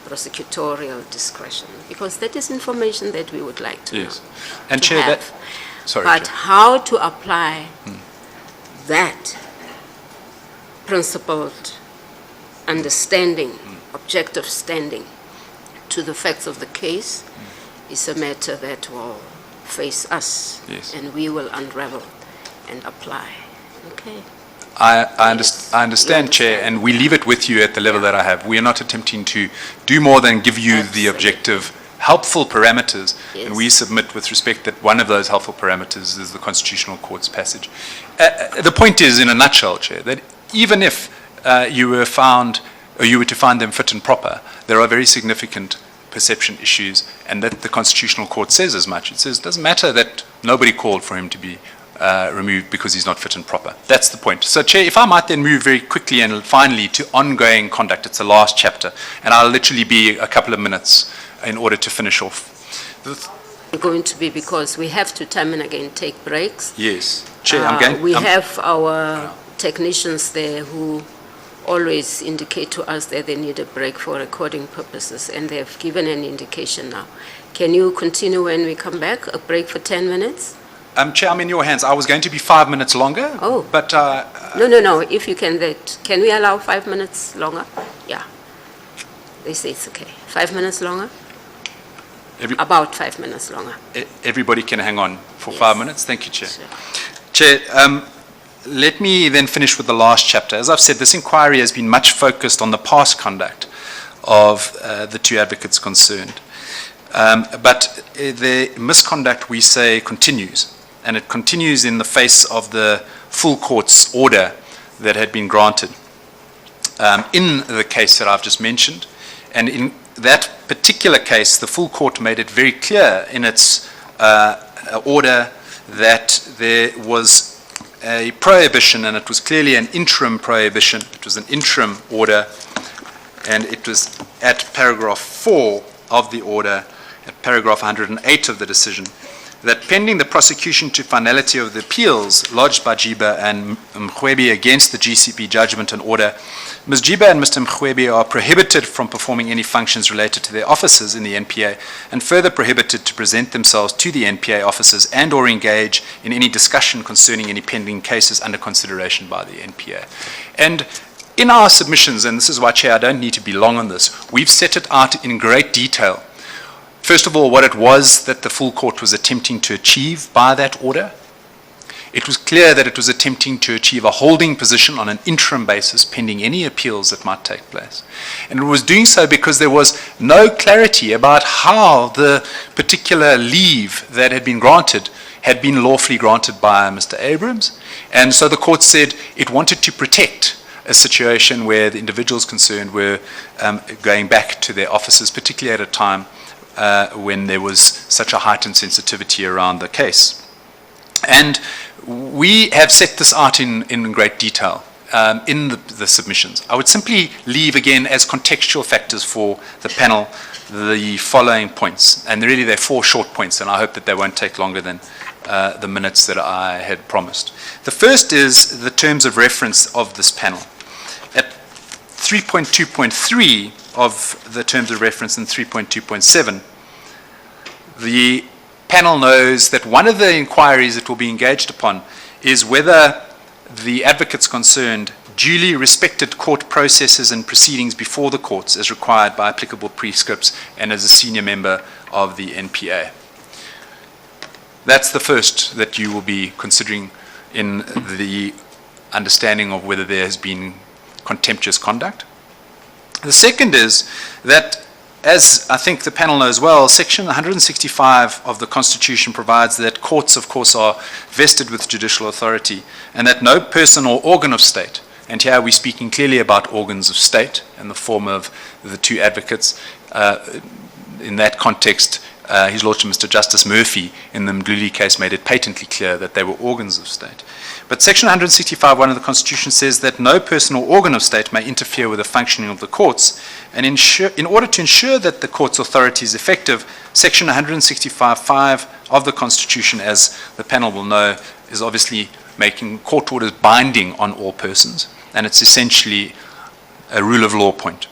prosecutorial discretion, because that is information that we would like to Yes. know. And to Chair, have. that... Sorry, But Chair. how to apply that principled understanding, objective standing to the facts of the case is a matter that will face us, Yes. and we will unravel and apply. Okay. I Yes. understand, You Chair, understand. and we leave it with you at the level that I have. We are not attempting to do more than give you the Absolutely. objective, helpful parameters, and Yes. we submit with respect that one of those helpful parameters is the Constitutional Court's passage. The point is, in a nutshell, Chair, that even if you were found, or you were to find them fit and proper, there are very significant perception issues, and that the Constitutional Court says as much. It says it doesn't matter that nobody called for him to be removed because he's not fit and proper. That's the point. So, Chair, if I might then move very quickly and finally to ongoing conduct. It's the last chapter, and I'll literally be a couple of minutes in order to finish off. Going to be, because we have to time and again take breaks. Yes. Chair, I'm going... We I'm- have our technicians there who always indicate to us that they need a break for recording purposes, and they have given an indication now. Can you continue when we come back? A break for 10 minutes? Chair, I'm in your hands. I was going to be 5 minutes longer. Oh. But No. If you can, can we allow 5 minutes longer? Yeah. They say it's okay. 5 minutes longer? About 5 minutes longer. everybody can hang on for Yes. 5 minutes. Thank you, Chair. Sure. Chair, let me then finish with the last chapter. As I've said, this inquiry has been much focused on the past conduct of the two advocates concerned. But the misconduct, we say, continues. and it continues in the face of the full court's order that had been granted in the case that I've just mentioned. And in that particular case, the full court made it very clear in its order that there was a prohibition, and it was clearly an interim prohibition. It was an interim order, and it was at paragraph 4 of the order, at paragraph 108 of the decision, that pending the prosecution to finality of the appeals lodged by Jiba and Mrwebi against the GCP judgment and order, Ms. Jiba and Mr. Mrwebi are prohibited from performing any functions related to their offices in the NPA, and further prohibited to present themselves to the NPA officers and or engage in any discussion concerning any pending cases under consideration by the NPA. And in our submissions, and this is why, Chair, I don't need to be long on this, we've set it out in great detail. First of all, what it was that the full court was attempting to achieve by that order. It was clear that it was attempting to achieve a holding position on an interim basis pending any appeals that might take place. And it was doing so because there was no clarity about how the particular leave that had been granted had been lawfully granted by Mr. Abrams. And so the court said it wanted to protect a situation where the individuals concerned were going back to their offices, particularly at a time when there was such a heightened sensitivity around the case. And we have set this out in great detail in the submissions. I would simply leave again as contextual factors for the panel the following points. And really they're 4 short points, and I hope that they won't take longer than the minutes that I had promised. The first is the terms of reference of this panel. At 3.2.3 of the terms of reference and 3.2.7, the panel knows that one of the inquiries that will be engaged upon is whether the advocates concerned duly respected court processes and proceedings before the courts as required by applicable prescripts and as a senior member of the NPA. That's the first that you will be considering in the understanding of whether there has been contemptuous conduct. The second is that, as I think the panel knows well, Section 165 of the Constitution provides that courts, of course, are vested with judicial authority, and that no person or organ of state, and here we're speaking clearly about organs of state in the form of the 2 advocates, in that context, His Lordship Mr. Justice Murphy in the Mdluli case made it patently clear that they were organs of state. But Section 165(1) of the Constitution says that no person or organ of state may interfere with the functioning of the courts, and in order to ensure that the court's authority is effective, Section 165(5) of the Constitution, as the panel will know, is obviously making court orders binding on all persons, and it's essentially a rule of law point.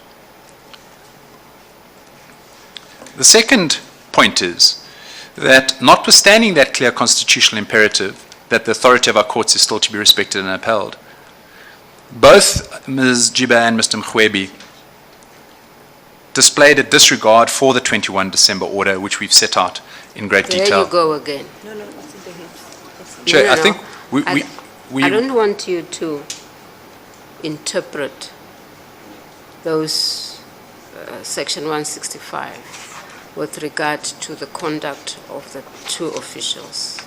The second point is that, notwithstanding that clear constitutional imperative that the authority of our courts is still to be respected and upheld, both Ms. Jiba and Mr. Mrwebi displayed a disregard for the 21 December order, which we've set out in great detail. There you go again. No, it's in the head. Chair, No. I think I don't want you to interpret those Section 165 with regard to the conduct of the 2 officials.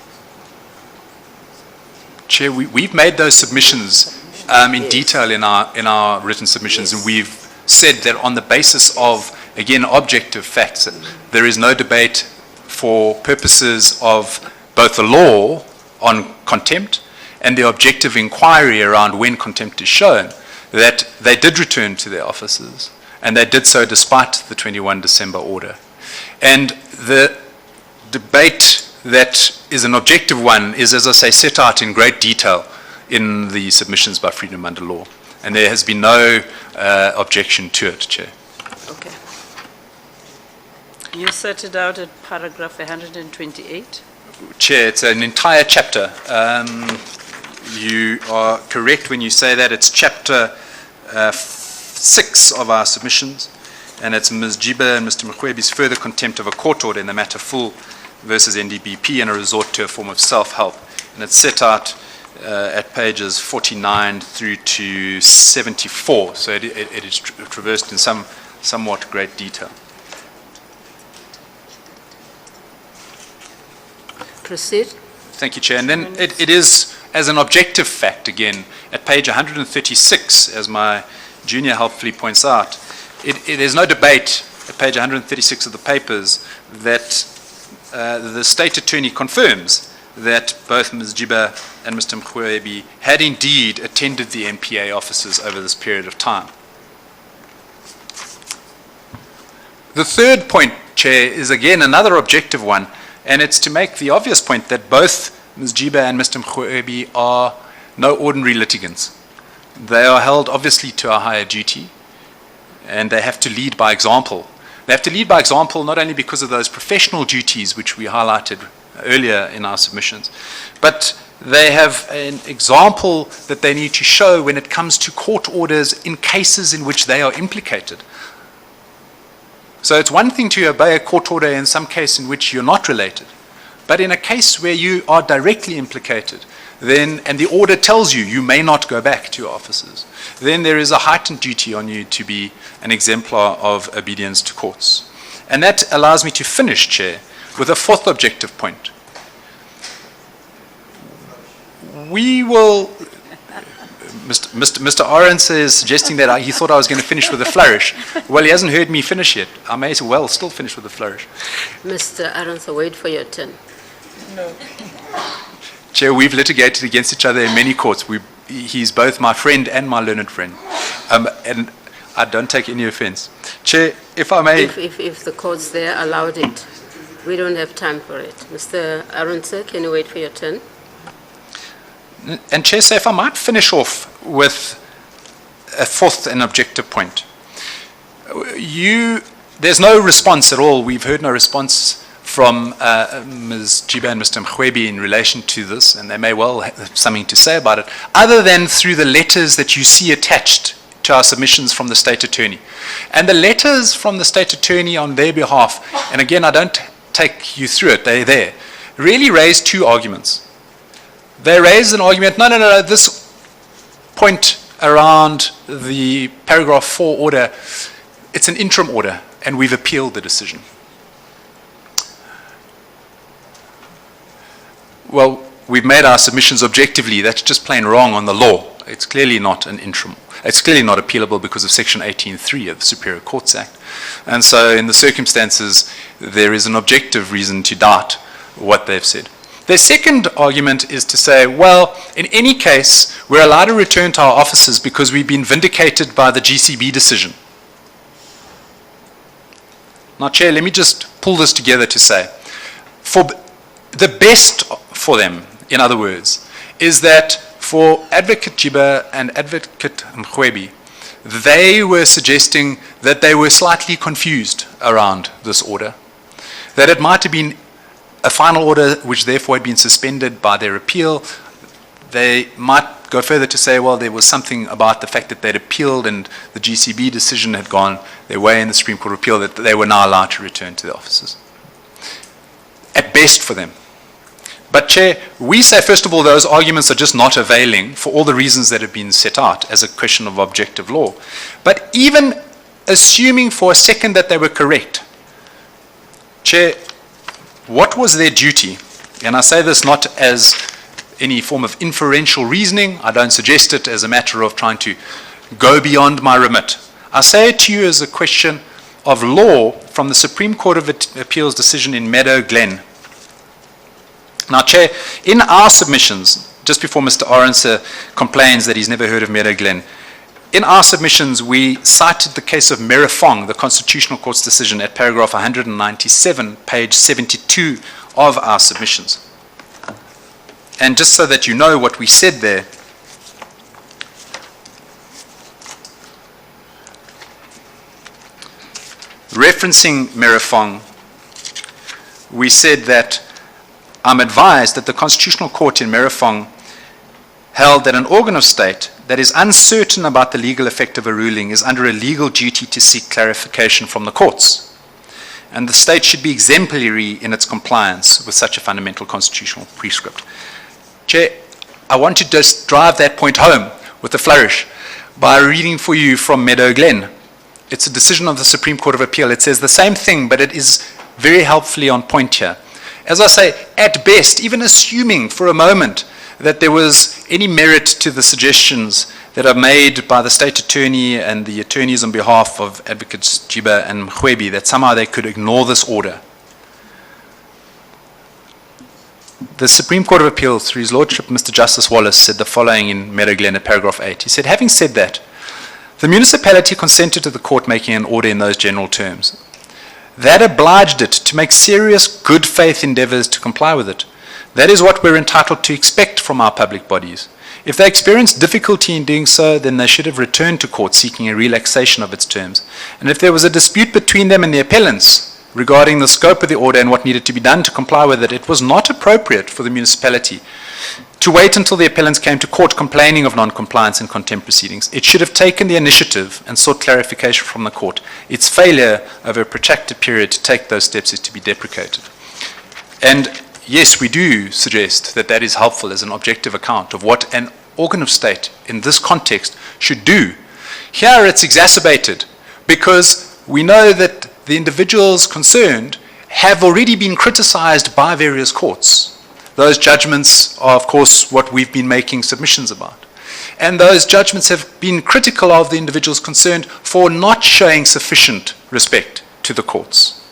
Chair, we've made those submissions in detail in our written submissions, and we've said that on the basis of, again, objective facts, there is no debate for purposes of both the law on contempt and the objective inquiry around when contempt is shown, that they did return to their offices, and they did so despite the 21 December order. And the debate that is an objective one is, as I say, set out in great detail in the submissions by Freedom Under Law. And there has been no objection to it, Chair. Okay. You set it out at paragraph 128? Chair, it's an entire chapter. You are correct when you say that. It's chapter 6 of our submissions, and it's Ms. Jiba and Mr. Mrwebi's further contempt of a court order in the matter Full versus NDBP and a resort to a form of self-help. And it's set out at pages 49 through to 74, so it is traversed in somewhat great detail. Proceed. Thank you, Chair. And then it is, as an objective fact, again, at page 136, as my junior helpfully points out, there's no debate at page 136 of the papers that the State Attorney confirms that both Ms. Jiba and Mr. Mrwebi had indeed attended the MPA offices over this period of time. The third point, Chair, is again another objective one, and it's to make the obvious point that both Ms. Jiba and Mr. Mrwebi are no ordinary litigants. They are held obviously to a higher duty, and they have to lead by example. They have to lead by example not only because of those professional duties which we highlighted earlier in our submissions, but they have an example that they need to show when it comes to court orders in cases in which they are implicated. So it's one thing to obey a court order in some case in which you're not related, but in a case where you are directly implicated, then, and the order tells you you may not go back to your offices, then there is a heightened duty on you to be an exemplar of obedience to courts. And that allows me to finish, Chair, with a fourth objective point. We will, Mr. Arons is suggesting that he thought I was going to finish with a flourish. Well, he hasn't heard me finish yet. I may as well still finish with a flourish. Mr. Arons, wait for your turn. No. Chair, we've litigated against each other in many courts. He's both my friend and my learned friend. And I don't take any offense. Chair, if I may... If the courts there allowed it, we don't have time for it. Mr. Arons, can you wait for your turn? And Chair, so if I might finish off with a fourth and objective point. There's no response at all. We've heard no response from Ms. Jiba and Mr. Mrwebi in relation to this, and they may well have something to say about it, other than through the letters that you see attached to our submissions from the State Attorney. And the letters from the State Attorney on their behalf, and again, I don't take you through it, they're there, really raise two arguments. They raise an argument, no, this point around the paragraph 4 order, it's an interim order, and we've appealed the decision. Well, we've made our submissions objectively. That's just plain wrong on the law. It's clearly not an interim. It's clearly not appealable because of Section 18.3 of the Superior Courts Act. And so in the circumstances, there is an objective reason to doubt what they've said. Their second argument is to say, well, in any case, we're allowed to return to our offices because we've been vindicated by the GCB decision. Now, Chair, let me just pull this together to say, for the best for them, in other words, is that for Advocate Giba and Advocate Mrwebi, they were suggesting that they were slightly confused around this order, that it might have been a final order which therefore had been suspended by their appeal. They might go further to say, well, there was something about the fact that they'd appealed and the GCB decision had gone their way in the Supreme Court appeal, that they were now allowed to return to their offices. At best for them. But Chair, we say first of all those arguments are just not availing for all the reasons that have been set out as a question of objective law. But even assuming for a second that they were correct, Chair, what was their duty? And I say this not as any form of inferential reasoning. I don't suggest it as a matter of trying to go beyond my remit. I say it to you as a question of law from the Supreme Court of Appeals decision in Meadow Glen. Now, Chair, in our submissions, just before Mr. Arons complains that he's never heard of Meadow Glen, in our submissions, we cited the case of Mrwebi, the Constitutional Court's decision, at paragraph 197, page 72 of our submissions. And just so that you know what we said there, referencing Mrwebi, we said that I'm advised that the Constitutional Court in Mrwebi held that an organ of state that is uncertain about the legal effect of a ruling is under a legal duty to seek clarification from the courts. And the state should be exemplary in its compliance with such a fundamental constitutional prescript. Chair, I want to just drive that point home with a flourish by reading for you from Meadow Glen. It's a decision of the Supreme Court of Appeal. It says the same thing, but it is very helpfully on point here. as I say, at best, even assuming for a moment that there was any merit to the suggestions that are made by the State Attorney and the attorneys on behalf of Advocates Jiba and Mrwebi, that somehow they could ignore this order. The Supreme Court of Appeal, through His Lordship Mr. Justice Wallace, said the following in Meadowglen at paragraph 8. He said, having said that, the municipality consented to the court making an order in those general terms. That obliged it to make serious good faith endeavors to comply with it. That is what we're entitled to expect from our public bodies. If they experienced difficulty in doing so, then they should have returned to court seeking a relaxation of its terms. And if there was a dispute between them and the appellants regarding the scope of the order and what needed to be done to comply with it, it was not appropriate for the municipality to wait until the appellants came to court complaining of non-compliance and contempt proceedings. It should have taken the initiative and sought clarification from the court. Its failure over a protracted period to take those steps is to be deprecated. And yes, we do suggest that that is helpful as an objective account of what an organ of state in this context should do. Here it's exacerbated because we know that the individuals concerned have already been criticized by various courts. Those judgments are, of course, what we've been making submissions about. And those judgments have been critical of the individuals concerned for not showing sufficient respect to the courts.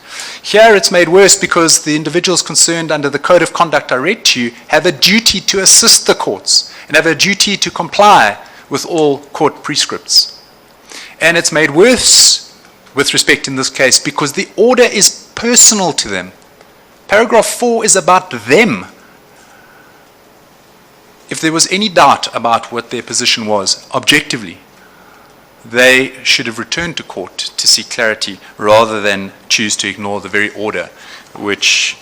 Here it's made worse because the individuals concerned under the code of conduct I read to you have a duty to assist the courts and have a duty to comply with all court prescripts. And it's made worse with respect in this case because the order is personal to them. Paragraph 4 is about them. If there was any doubt about what their position was objectively, they should have returned to court to seek clarity rather than choose to ignore the very order which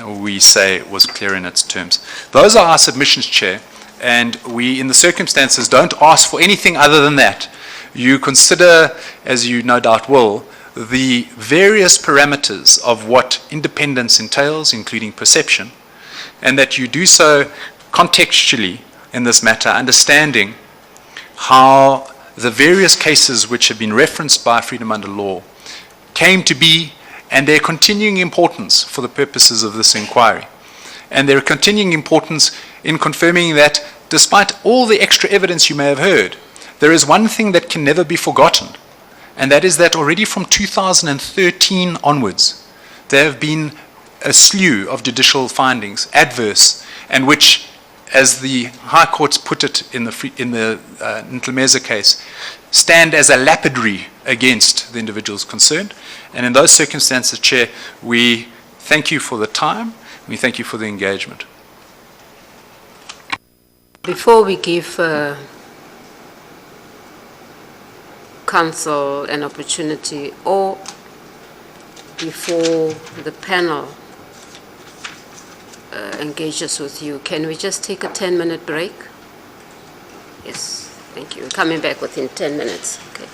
we say was clear in its terms. Those are our submissions, Chair, and we, in the circumstances, don't ask for anything other than that. You consider, as you no doubt will, the various parameters of what independence entails, including perception, and that you do so contextually in this matter, understanding how the various cases which have been referenced by Freedom Under Law came to be and their continuing importance for the purposes of this inquiry. And their continuing importance in confirming that despite all the extra evidence you may have heard, there is one thing that can never be forgotten, and that is that already from 2013 onwards, there have been a slew of judicial findings, adverse, and which, as the High Courts put it in the Ntlmeza case, stand as a lapidary against the individuals concerned. And in those circumstances, Chair, we thank you for the time, we thank you for the engagement. Before we give Council an opportunity, or before the panel engages with you, can we just take a 10-minute break? Yes, thank you. Coming back within 10 minutes. Okay.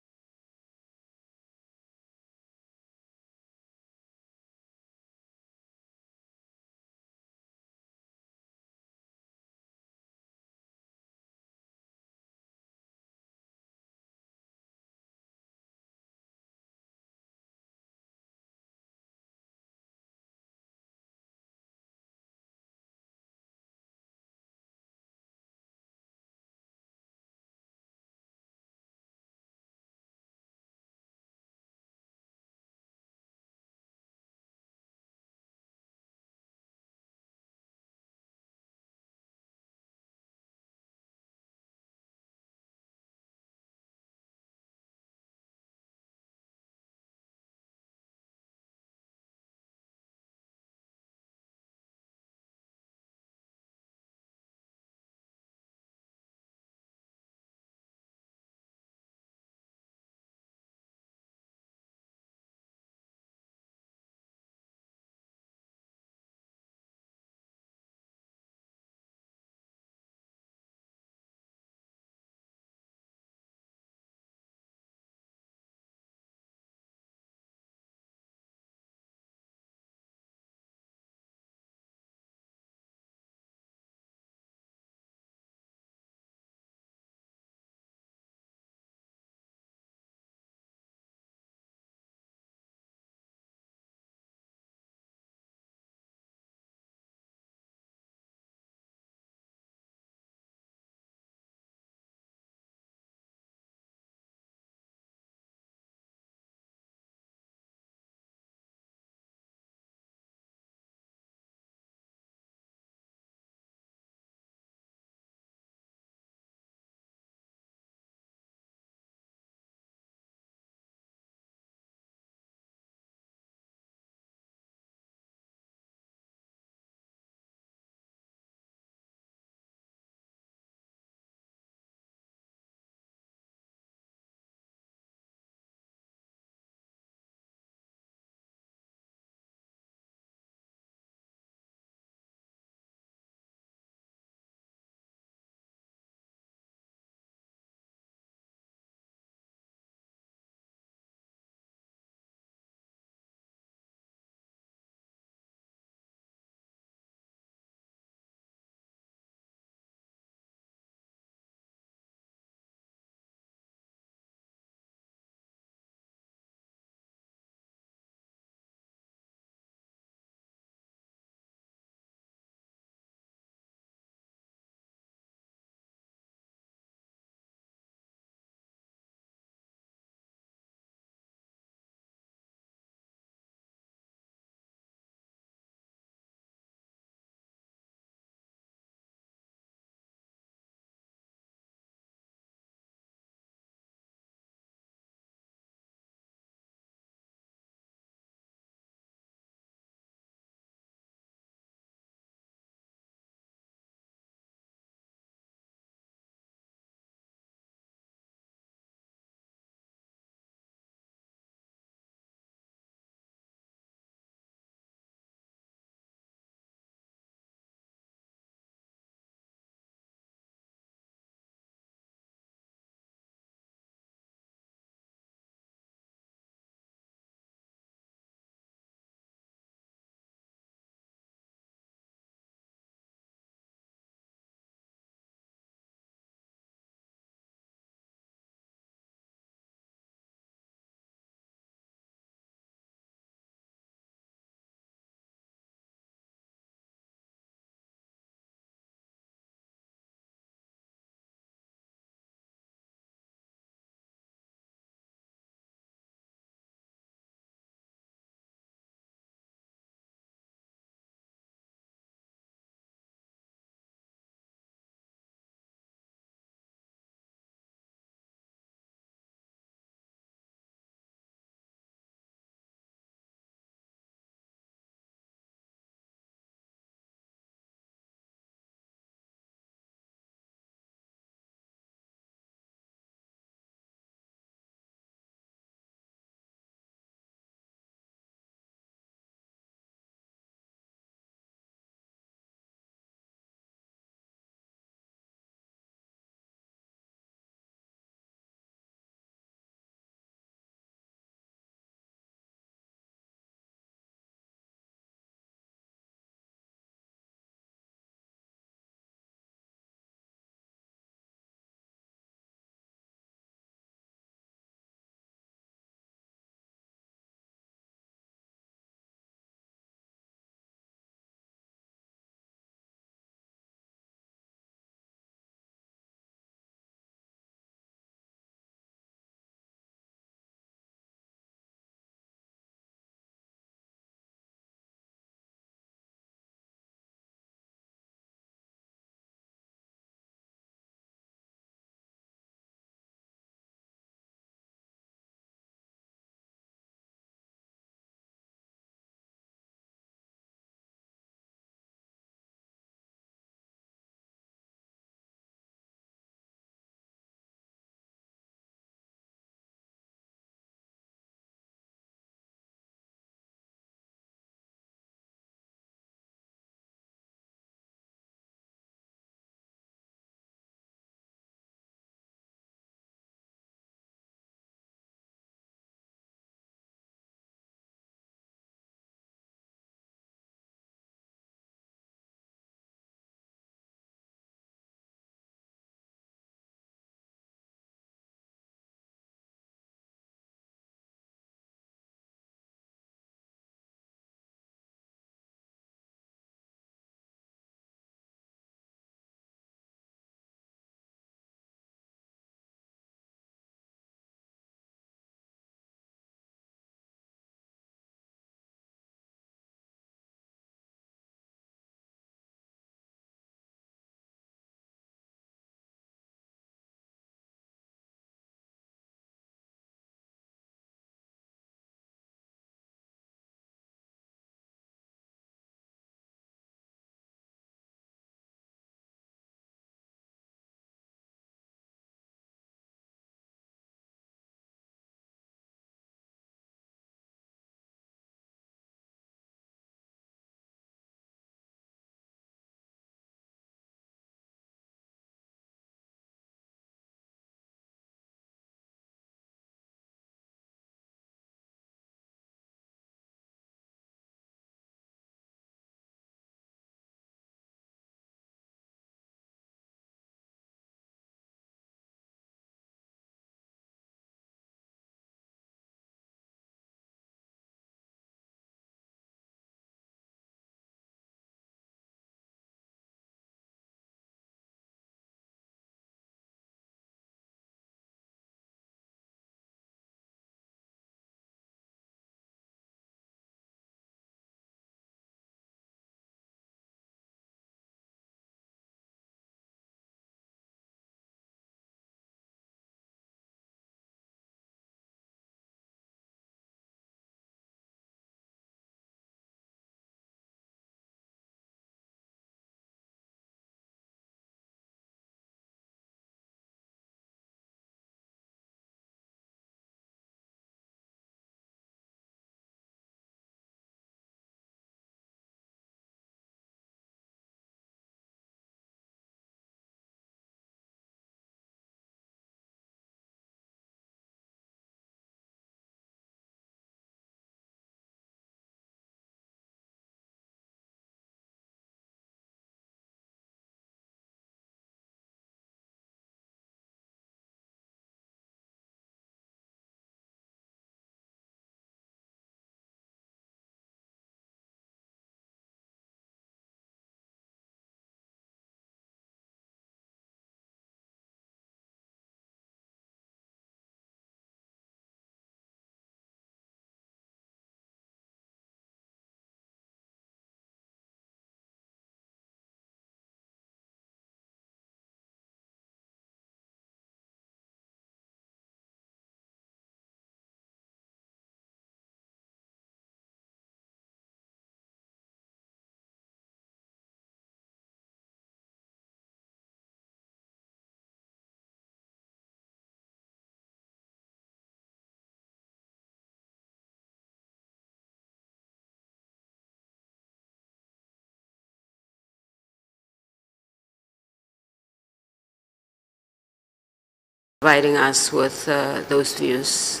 providing us with those views,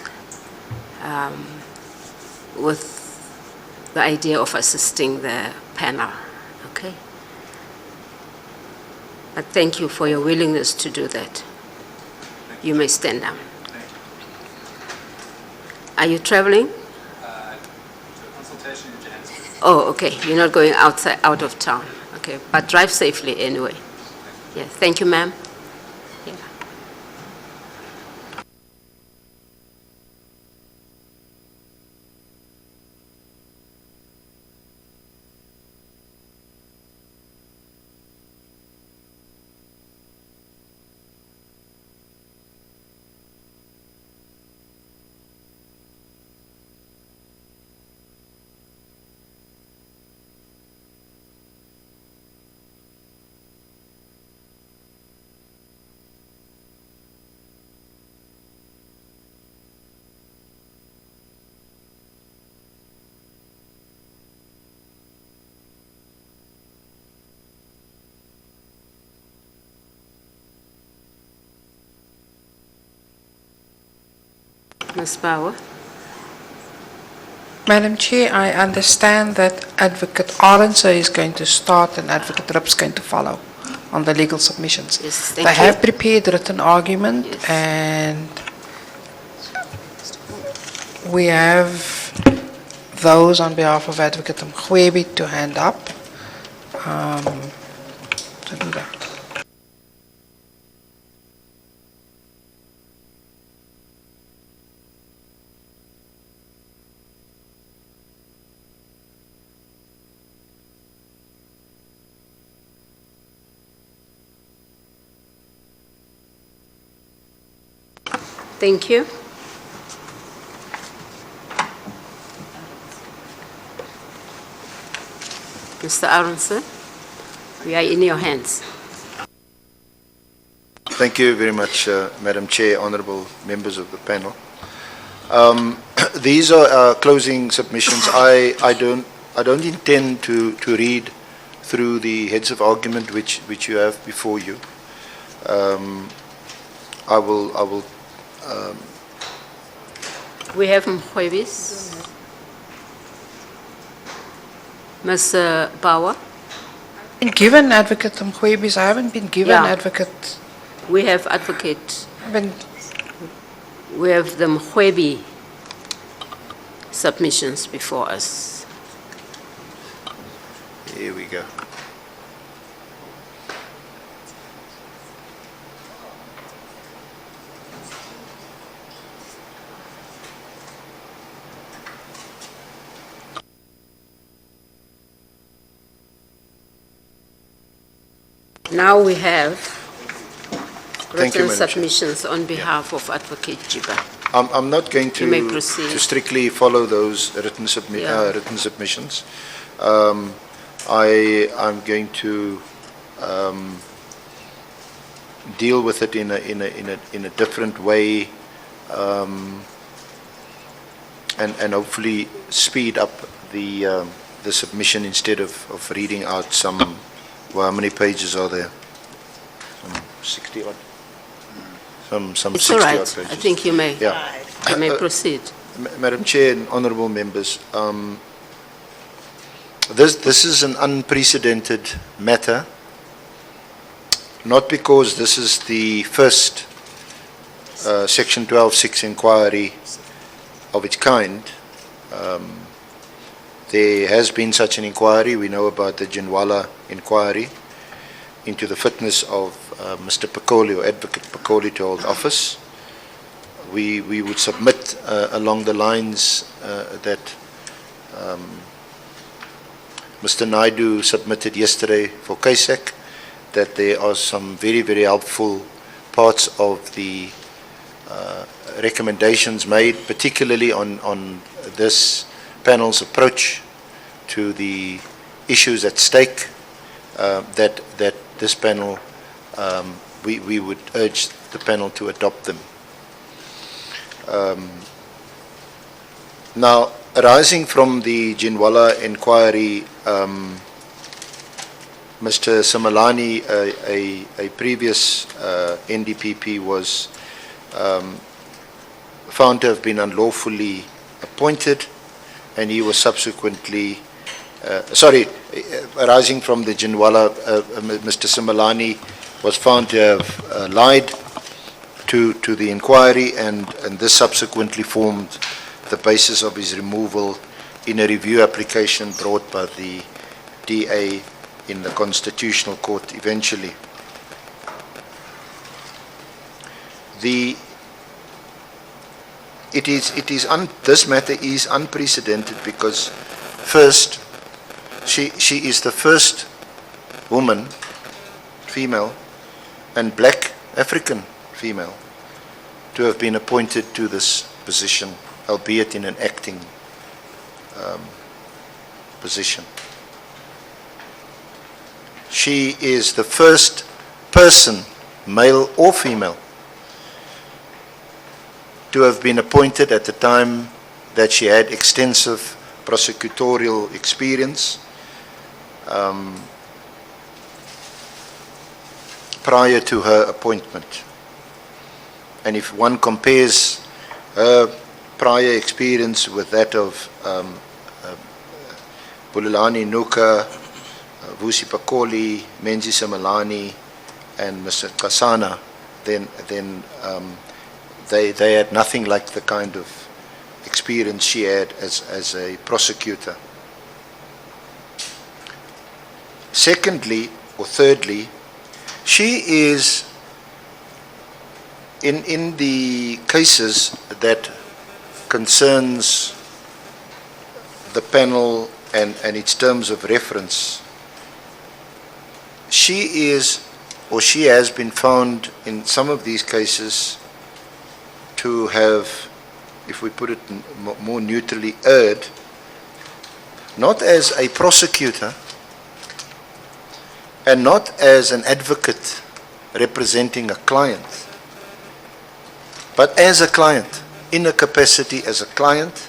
with the idea of assisting the panel, okay? But thank you for your willingness to do that. You may stand down. Are you traveling? Oh, okay, you're not going out of town, okay, but drive safely anyway. Yeah, thank you, ma'am. Yeah. Ms. Bauer? Madam Chair, I understand that Advocate Arendse is going to start and Advocate Rip's going to follow on the legal submissions. Yes, They thank you. have prepared written argument, Yes. and we have those on behalf of Advocate Mrwebi to hand up. To do that. Thank you. Mr. Arendse, we are in your hands. Thank you very much, Madam Chair, honorable members of the panel. These are our closing submissions. I don't intend to read through the heads of argument which you have before you. I will We have Mrwebi's. Ms. Bauer, Been given Advocate Mrwebi's, I haven't been given Yeah. Advocate, we have advocate, been, we have the Mrwebi submissions before us. Here we go. Now we have Thank you, written Madam Chair. submissions on behalf of Advocate Jiba. I'm not going You may proceed. to strictly follow those Yeah. written submissions. I'm going to deal with it in a different way, and hopefully speed up the submission instead of reading out some. Well, how many pages are there? Some 60 odd. Some It's all 60 right. odd pages. I think you may, Yeah. you may proceed. Madam Chair and honorable members, this is an unprecedented matter, not because this is the first Section 12(6) inquiry of its kind. There has been such an inquiry. We know about the Jinwala inquiry into the fitness of Mr. Pakoli, or Advocate Pakoli, to hold office. We would submit along the lines that Mr. Naidu submitted yesterday for KSEC, that there are some very, very helpful parts of the recommendations made, particularly on this panel's approach to the issues at stake, that this panel, we would urge the panel to adopt them. Now, arising from the Jinwala inquiry, Mr. Simelane, a previous NDPP, was found to have been unlawfully appointed, and he was subsequently, arising from the Jinwala, Mr. Simalani was found to have lied to the inquiry, and this subsequently formed the basis of his removal in a review application brought by the DA in the Constitutional Court eventually. This matter is unprecedented because, first, she is the first woman, female, and black African female to have been appointed to this position, albeit in an acting position. She is the first person, male or female, to have been appointed at the time that she had extensive prosecutorial experience prior to her appointment. And if one compares her prior experience with that of Bulelani Nuka, Vusi Pakoli, Menzi Simalani, and Mr. Kasana, then they had nothing like the kind of experience she had as a prosecutor. Secondly, or thirdly, she is, in the cases that concerns the panel and its terms of reference, she is, or she has been found in some of these cases to have, if we put it more neutrally, erred, not as a prosecutor and not as an advocate representing a client, but as a client, in a capacity as a client.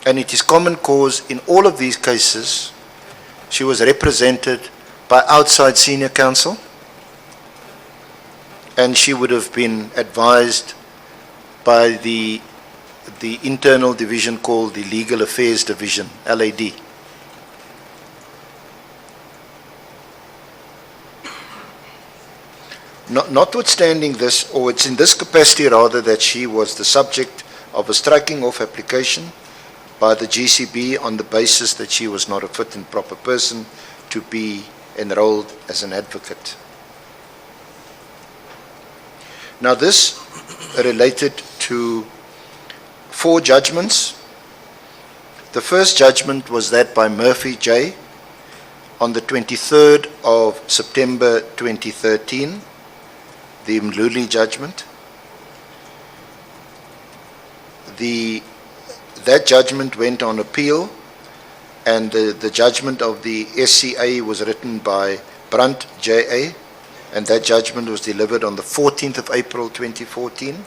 And it is common cause in all of these cases. She was represented by outside senior counsel, and she would have been advised by the internal division called the Legal Affairs Division, LAD. Notwithstanding this, or it's in this capacity rather, that she was the subject of a striking off application by the GCB on the basis that she was not a fit and proper person to be enrolled as an advocate. Now this related to 4 judgments. The first judgment was that by Murphy J. on the 23rd of September 2013, the Mluli judgment. That judgment went on appeal, and the judgment of the SCA was written by Brandt J.A., and that judgment was delivered on the 14th of April 2014.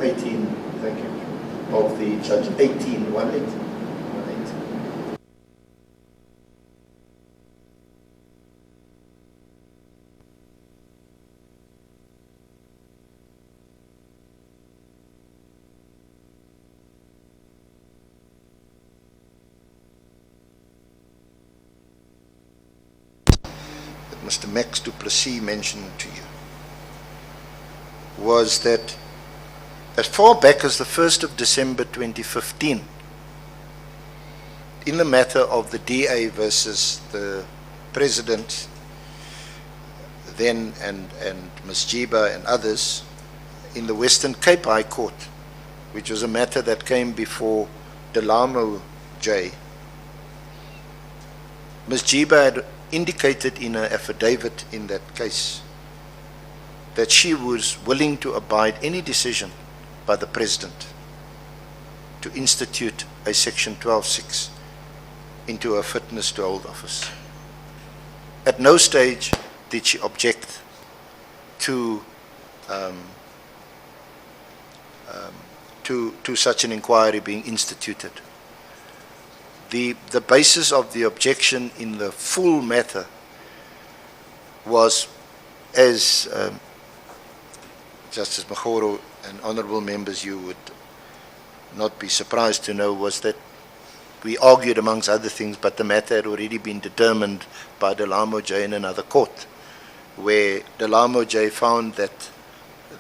18, thank you, of the judge, 18, 118. That Mr. Max du Plessis mentioned to you was that as far back as the 1st of December 2015, in the matter of the DA versus the President then and Ms. Jiba and others in the Western Cape High Court, which was a matter that came before Delamo J. Ms. Jiba had indicated in her affidavit in that case that she was willing to abide any decision by the President to institute a Section 12(6) into her fitness to hold office. At no stage did she object to such an inquiry being instituted. The basis of the objection in the full matter was, as Justice Mokgoro and honourable members you would not be surprised to know, was that we argued amongst other things, but the matter had already been determined by Delamo J in another court, where Delamo J found that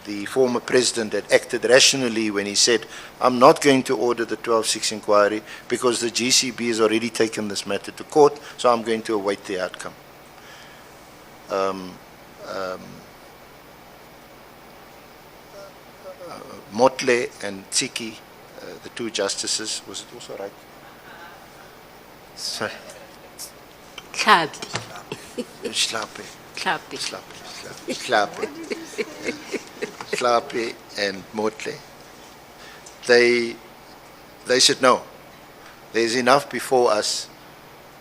the former president had acted rationally when he said, I'm not going to order the 12(6) inquiry because the GCB has already taken this matter to court, so I'm going to await the outcome. Motley and Tsiki, the two justices, was it also right? Sorry. Tlhapi. Slape. Tlhapi. Slape and Motley. They said no. There's enough before us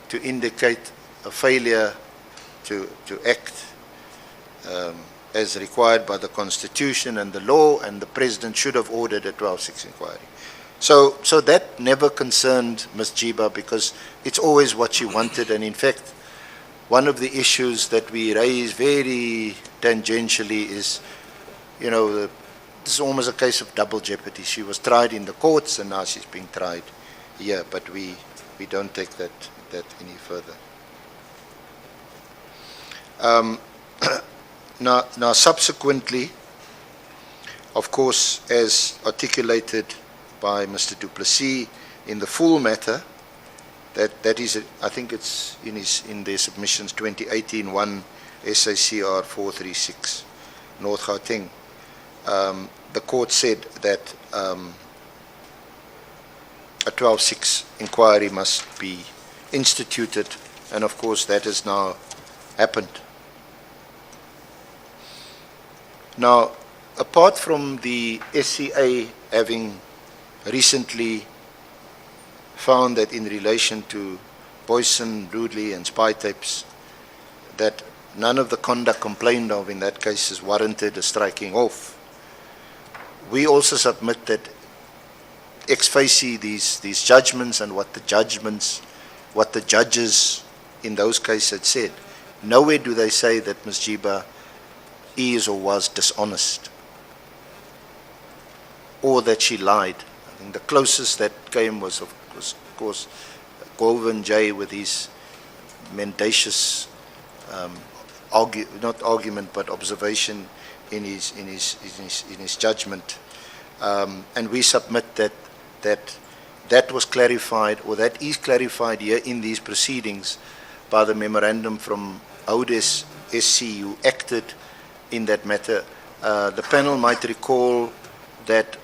to indicate a failure to act as required by the Constitution and the law, and the President should have ordered a 12(6) inquiry. So that never concerned Ms. Jiba, because it's always what she wanted. And in fact, one of the issues that we raise very tangentially is, you know, this is almost a case of double jeopardy. She was tried in the courts and now she's being tried here, but we don't take that any further. Now subsequently, of course, as articulated by Mr. du Plessis in the full matter, that is, I think it's in their submissions 2018-1 SACR 436, North Gauteng. The court said that a 12(6) inquiry must be instituted, and of course that has now happened. Now, apart from the SCA having recently found that in relation to Boyson, Rudley and spy tapes, that none of the conduct complained of in that case is warranted a striking off, we also submit that ex facie these judgments and what the judges in those cases had said, nowhere do they say that Ms. Jiba is or was dishonest or that she lied. I think the closest that came was of course Govan J with his mendacious not argument but observation in his judgment, and we submit that was clarified, or that is clarified here in these proceedings by the memorandum from Audes SC who acted in that matter. The panel might recall that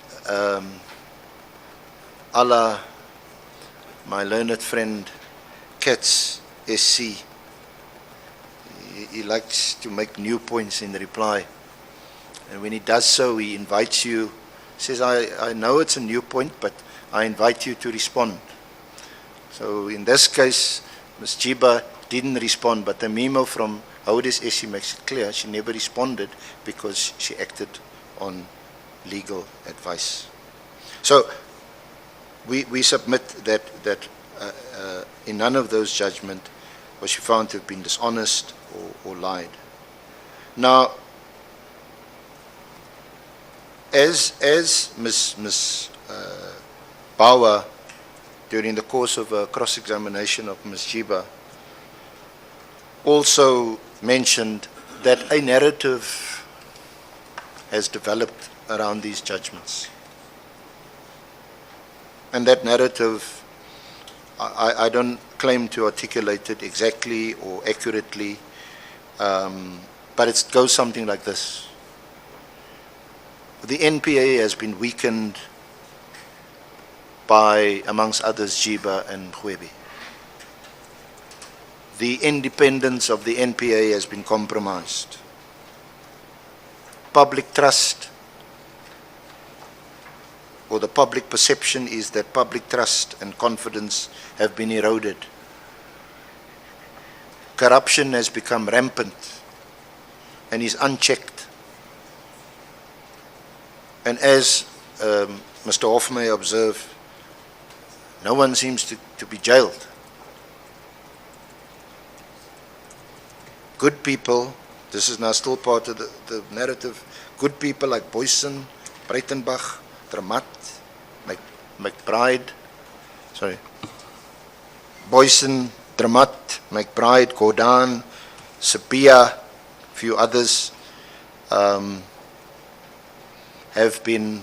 my learned friend Katz SC, he likes to make new points in reply, and when he does so, he invites you, says, I know it's a new point, but I invite you to respond. So in this case, Ms. Jiba didn't respond, but the memo from Audes SC makes it clear she never responded because she acted on legal advice. So we submit that in none of those judgments was she found to have been dishonest or lied. Now, as Ms. Bauer, during the course of a cross-examination of Ms. Jiba, also mentioned that a narrative has developed around these judgments. And that narrative, I don't claim to articulate it exactly or accurately, but it goes something like this. The NPA has been weakened by, amongst others, Jiba and Mrwebi. The independence of the NPA has been compromised. Public trust, or the public perception is that public trust and confidence have been eroded. Corruption has become rampant and is unchecked. And as Mr. Hofmeyr observed, no one seems to be jailed. Good people, this is now still part of the narrative, good people like Boysen, Breitenbach, Dramat, McBride, Boysen, Dramat, McBride, Gordon, Sapia, few others, have been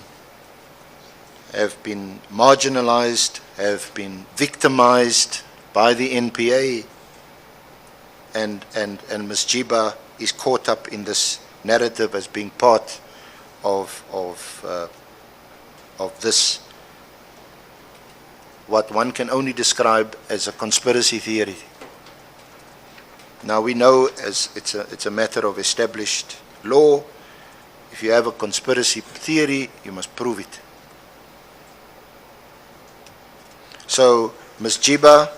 marginalized, have been victimized by the NPA, and Ms. Jiba is caught up in this narrative as being part of this, what one can only describe as a conspiracy theory. Now we know, as it's a matter of established law, if you have a conspiracy theory, you must prove it. So Ms. Jiba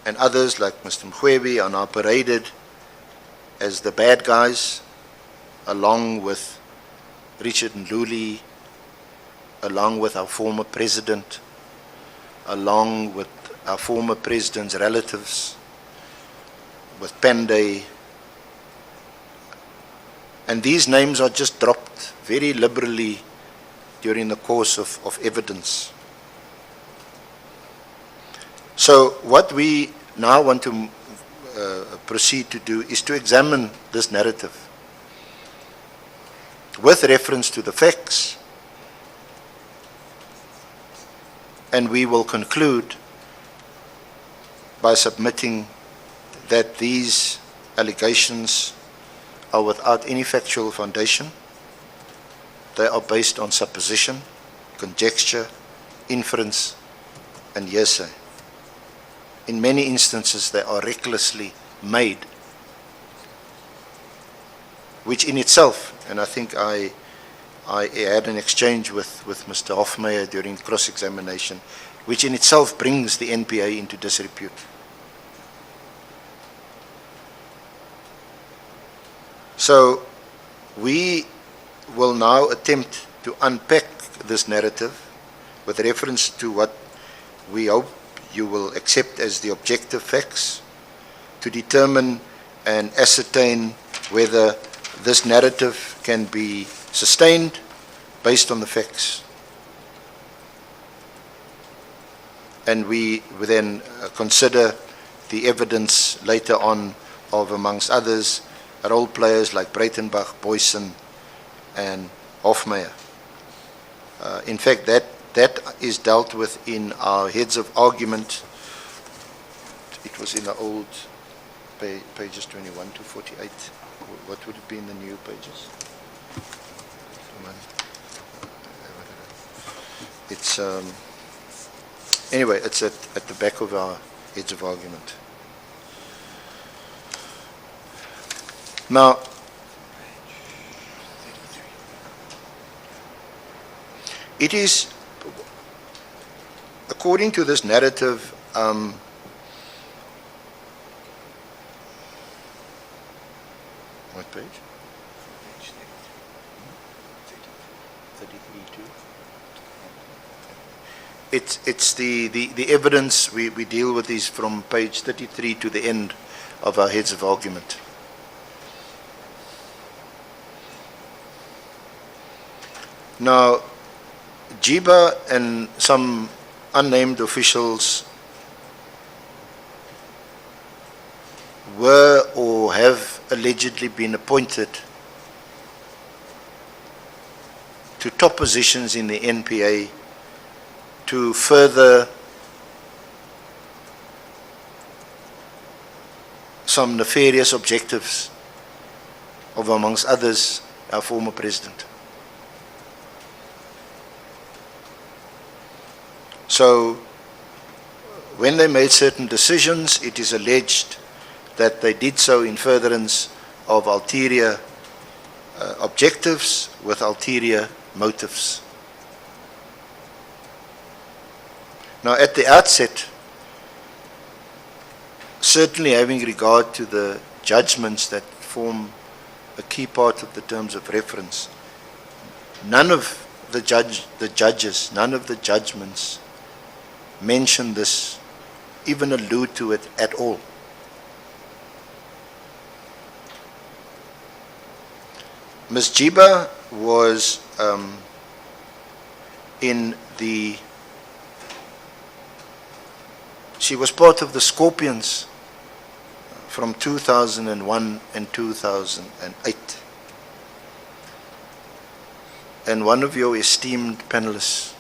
and others like Mr. Mrwebi are now paraded as the bad guys, along with Richard Ndluli, along with our former president, along with our former president's relatives, with Pandey. And these names are just dropped very liberally during the course of evidence. So what we now want to proceed to do is to examine this narrative with reference to the facts, and we will conclude by submitting that these allegations are without any factual foundation. They are based on supposition, conjecture, inference, and hearsay. In many instances, they are recklessly made, which in itself, and I think I had an exchange with Mr. Hofmeyr during cross-examination, which in itself brings the NPA into disrepute. So we will now attempt to unpack this narrative with reference to what we hope you will accept as the objective facts, to determine and ascertain whether this narrative can be sustained based on the facts. And we will then consider the evidence later on of, amongst others, role players like Breitenbach, Boysen, and Hofmeyr. In fact, that is dealt with in our heads of argument. It was in the old pages 21 to 48. What would it be in the new pages? It's anyway, it's at the back of our heads of argument. Now, it is, according to this narrative, what page? It's the evidence we deal with is from page 33 to the end of our heads of argument. Now, Jiba and some unnamed officials were or have allegedly been appointed to top positions in the NPA to further some nefarious objectives of, amongst others, our former president. So, when they made certain decisions, it is alleged that they did so in furtherance of ulterior objectives with ulterior motives. Now, at the outset, certainly having regard to the judgments that form a key part of the terms of reference, none of the judges, none of the judgments mention this, even allude to it at all. Ms. Jiba was she was part of the Scorpions from 2001 and 2008. And one of your esteemed panelists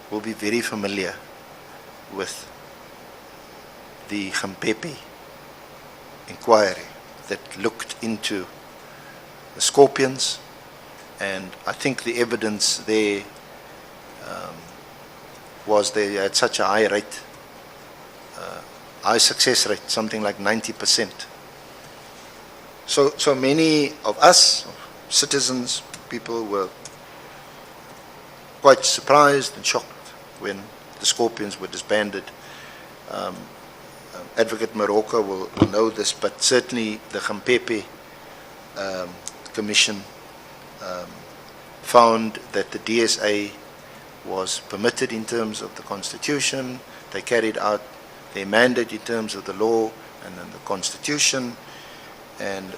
will be very familiar with the Nomgcobo inquiry that looked into the Scorpions, and I think the evidence there was they had such a high rate, high success rate, something like 90%. So many of us, citizens, people were quite surprised and shocked when the Scorpions were disbanded. Advocate Mrwebi will know this, but certainly the Nomgcobo Commission found that the DSA was permitted in terms of the Constitution. They carried out their mandate in terms of the law and then the Constitution, and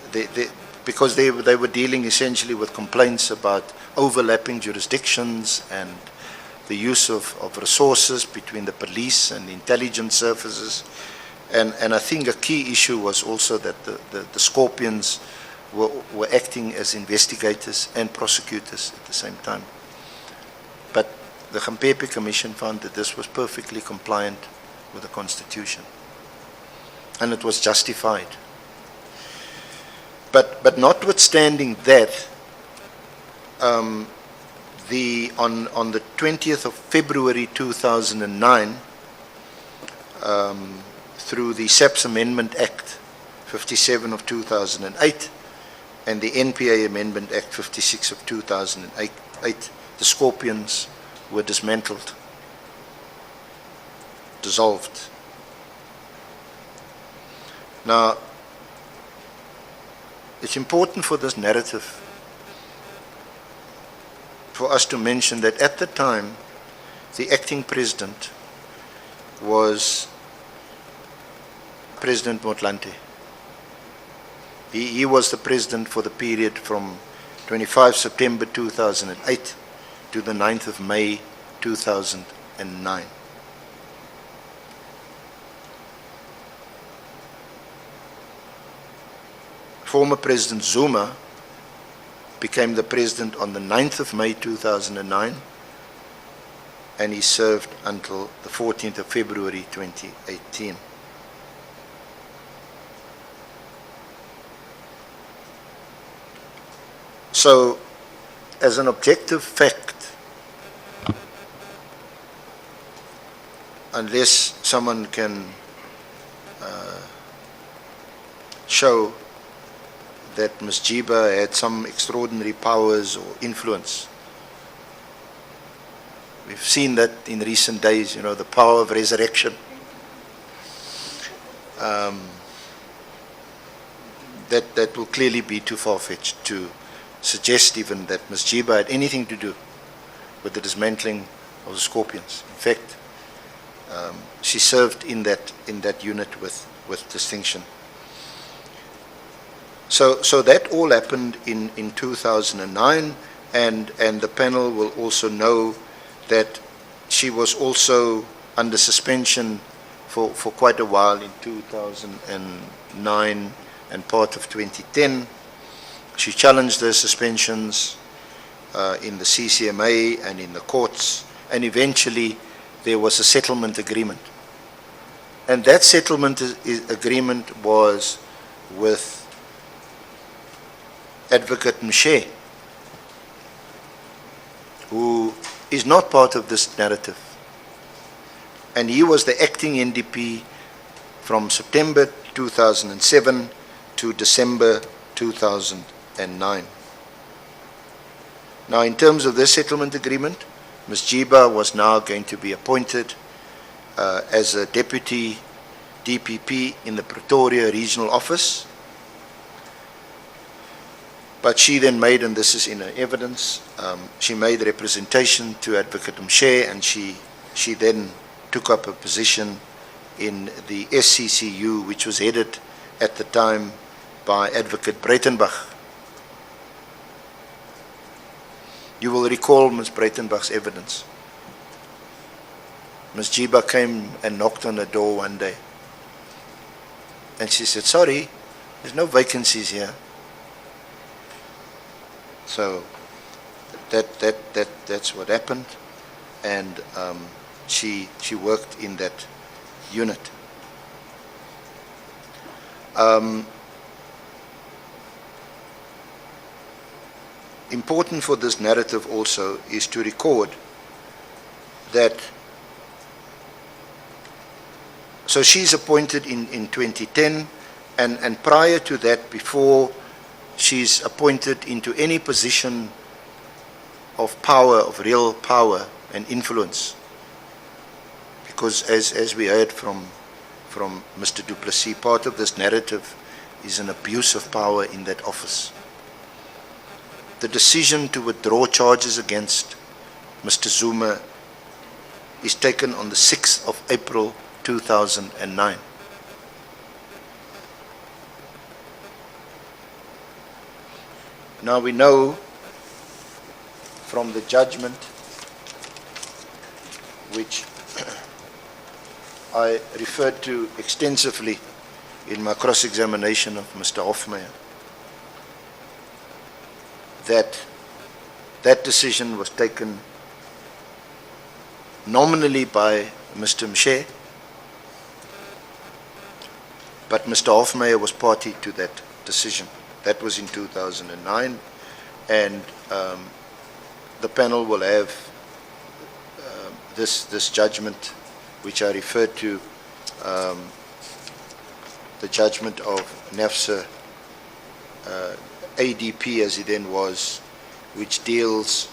because they were dealing essentially with complaints about overlapping jurisdictions and the use of resources between the police and the intelligence services. And I think a key issue was also that the Scorpions were acting as investigators and prosecutors at the same time. But the Nomgcobo Commission found that this was perfectly compliant with the Constitution, and it was justified. But notwithstanding that, on the 20th of February 2009, through the SAPS Amendment Act 57 of 2008 and the NPA Amendment Act 56 of 2008, the Scorpions were dismantled, dissolved. Now, it's important for this narrative for us to mention that at the time, the acting president was President Motlanthe. He was the president for the period from 25 September 2008 to the 9th of May 2009. Former President Zuma became the president on the 9th of May 2009, and he served until the 14th of February 2018. So, as an objective fact, unless someone can show that Ms. Giba had some extraordinary powers or influence. We've seen that in recent days, the power of resurrection. That will clearly be too far-fetched to suggest even that Ms. Jiba had anything to do with the dismantling of the Scorpions. In fact, she served in that unit with distinction. So that all happened in 2009, and the panel will also know that she was also under suspension for quite a while in 2009 and part of 2010. She challenged the suspensions in the CCMA and in the courts, and eventually there was a settlement agreement. And that settlement agreement was with Advocate Mrwebi, who is not part of this narrative. And he was the acting NDP from September 2007 to December 2009. Now, in terms of this settlement agreement, Ms. Jiba was now going to be appointed as a deputy DPP in the Pretoria Regional Office. But she then made, and this is in her evidence, she made representation to Advocate Mrwebi, and she then took up a position in the SCCU, which was headed at the time by Advocate Breitenbach. You will recall Ms. Breitenbach's evidence. Ms. Jiba came and knocked on the door one day, and she said, "Sorry, there's no vacancies here." So that's what happened, and she worked in that unit. Important for this narrative also is to record that, so she's appointed in 2010, and prior to that, before she's appointed into any position of power, of real power and influence, because as we heard from Mr. Du Plessis, part of this narrative is an abuse of power in that office. The decision to withdraw charges against Mr. Zuma is taken on the 6th of April 2009. Now we know from the judgment, which I referred to extensively in my cross-examination of Mr. Hofmeyer, that decision was taken nominally by Mr. Mrwebi, but Mr. Hofmeyer was party to that decision. That was in 2009, and the panel will have this judgment, which I referred to, the judgment of NAFSA ADP, as he then was, which deals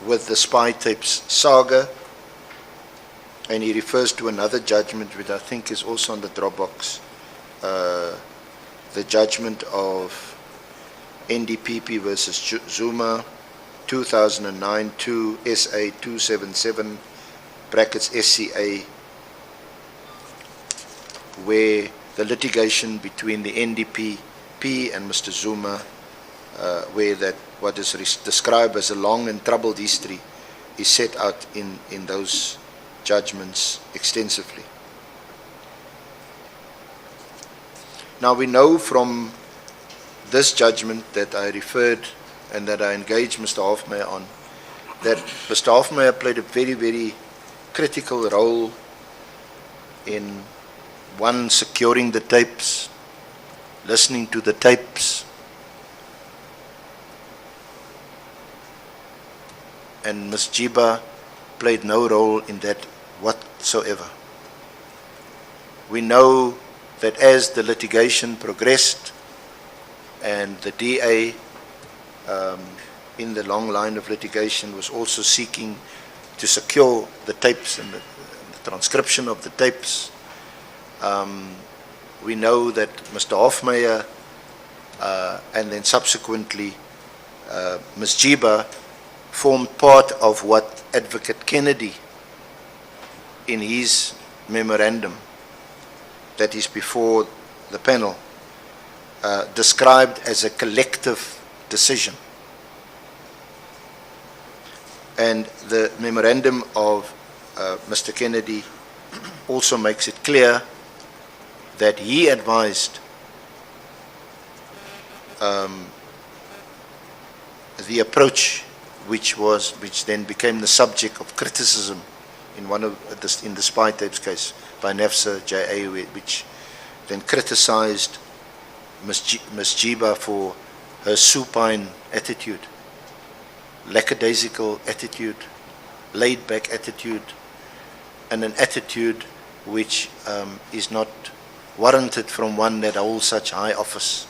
with the spy tapes saga, and he refers to another judgment which I think is also on the Dropbox, the judgment of NDPP versus Zuma, 2009-2 SA 277 brackets SCA, where the litigation between the NDP and Mr. Zuma, where that what is described as a long and troubled history is set out in those judgments extensively. Now we know from this judgment that I referred and that I engaged Mr. Hofmeyer on, that Mr. Hofmeyer played a very, very critical role in, one, securing the tapes, listening to the tapes, and Ms. Jiba played no role in that whatsoever. We know that as the litigation progressed and the DA in the long line of litigation was also seeking to secure the tapes and the transcription of the tapes, we know that Mr. Hofmeyer and then subsequently Ms. Jiba formed part of what Advocate Kennedy, in his memorandum that is before the panel, described as a collective decision. And the memorandum of Mr. Kennedy also makes it clear that he advised the approach which then became the subject of criticism in in the spy tapes case by NAFSA JA, which then criticized Ms. Jiba for her supine attitude, lackadaisical attitude, laid-back attitude, and an attitude which is not warranted from one that holds such high office.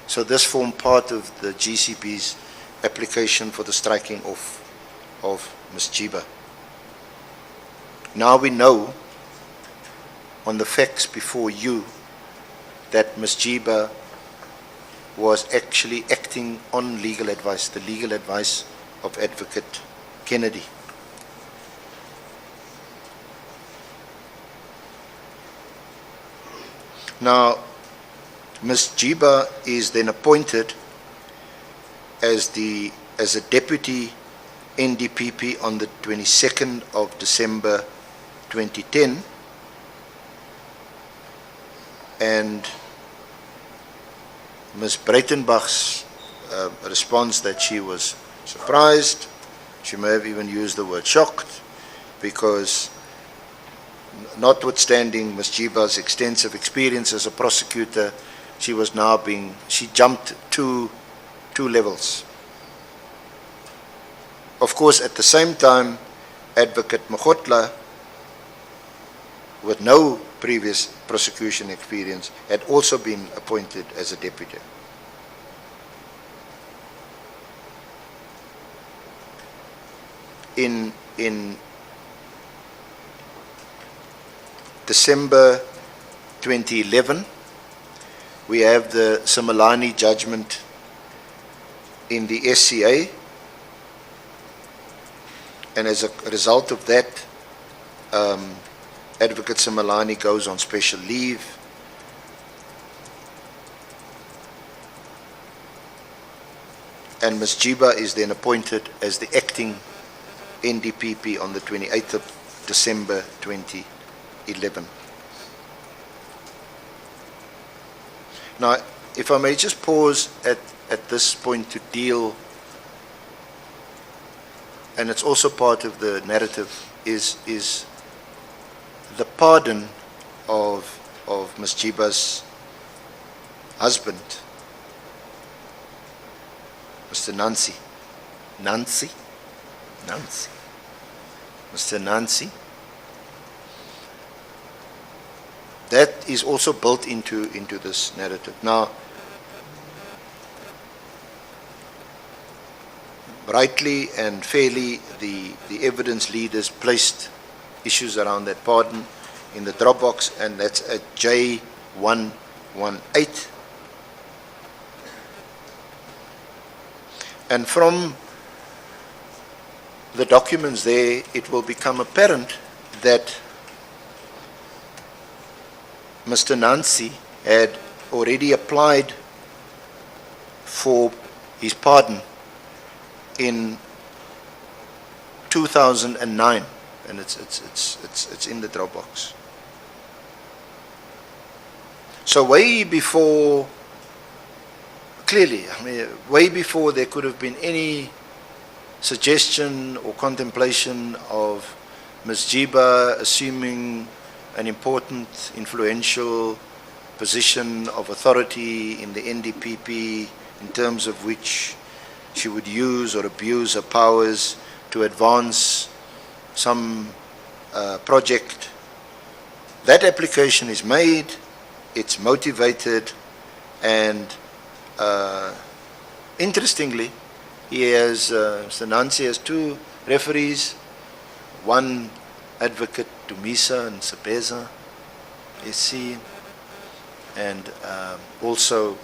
So this formed part of the GCP's application for the striking off of Ms. Jiba. Now we know on the facts before you that Ms. Jiba was actually acting on legal advice, the legal advice of Advocate Kennedy. Now, Ms. Jiba is then appointed as a deputy NDPP on the 22nd of December 2010, and Ms. Breitenbach's response that she was surprised, she may have even used the word shocked, because notwithstanding Ms. Jiba's extensive experience as a prosecutor, she jumped two levels. Of course, at the same time, Advocate Mokgoro, with no previous prosecution experience, had also been appointed as a deputy. In December 2011, we have the Simelane judgment in the SCA, and as a result of that, Advocate Simelane goes on special leave. And Ms. Jiba is then appointed as the acting NDPP on the 28th of December 2011. Now, if I may just pause at this point to deal, and it's also part of the narrative, is the pardon of Ms. Jiba's husband, Mr. Nancy. Mr. Nancy. That is also built into this narrative. Now, rightly and fairly, the evidence leaders placed issues around that pardon in the Dropbox, and that's at J118. And from the documents there, it will become apparent that Mr. Nancy had already applied for his pardon in 2009, and it's in the Dropbox. So way before, clearly, way before there could have been any suggestion or contemplation of Ms. Jiba assuming an important, influential position of authority in the NDPP, in terms of which she would use or abuse her powers to advance some project. That application is made, it's motivated, and interestingly, he has, Mr. Nancy has two referees, one Advocate Dumisa and Sabeza, SC, and also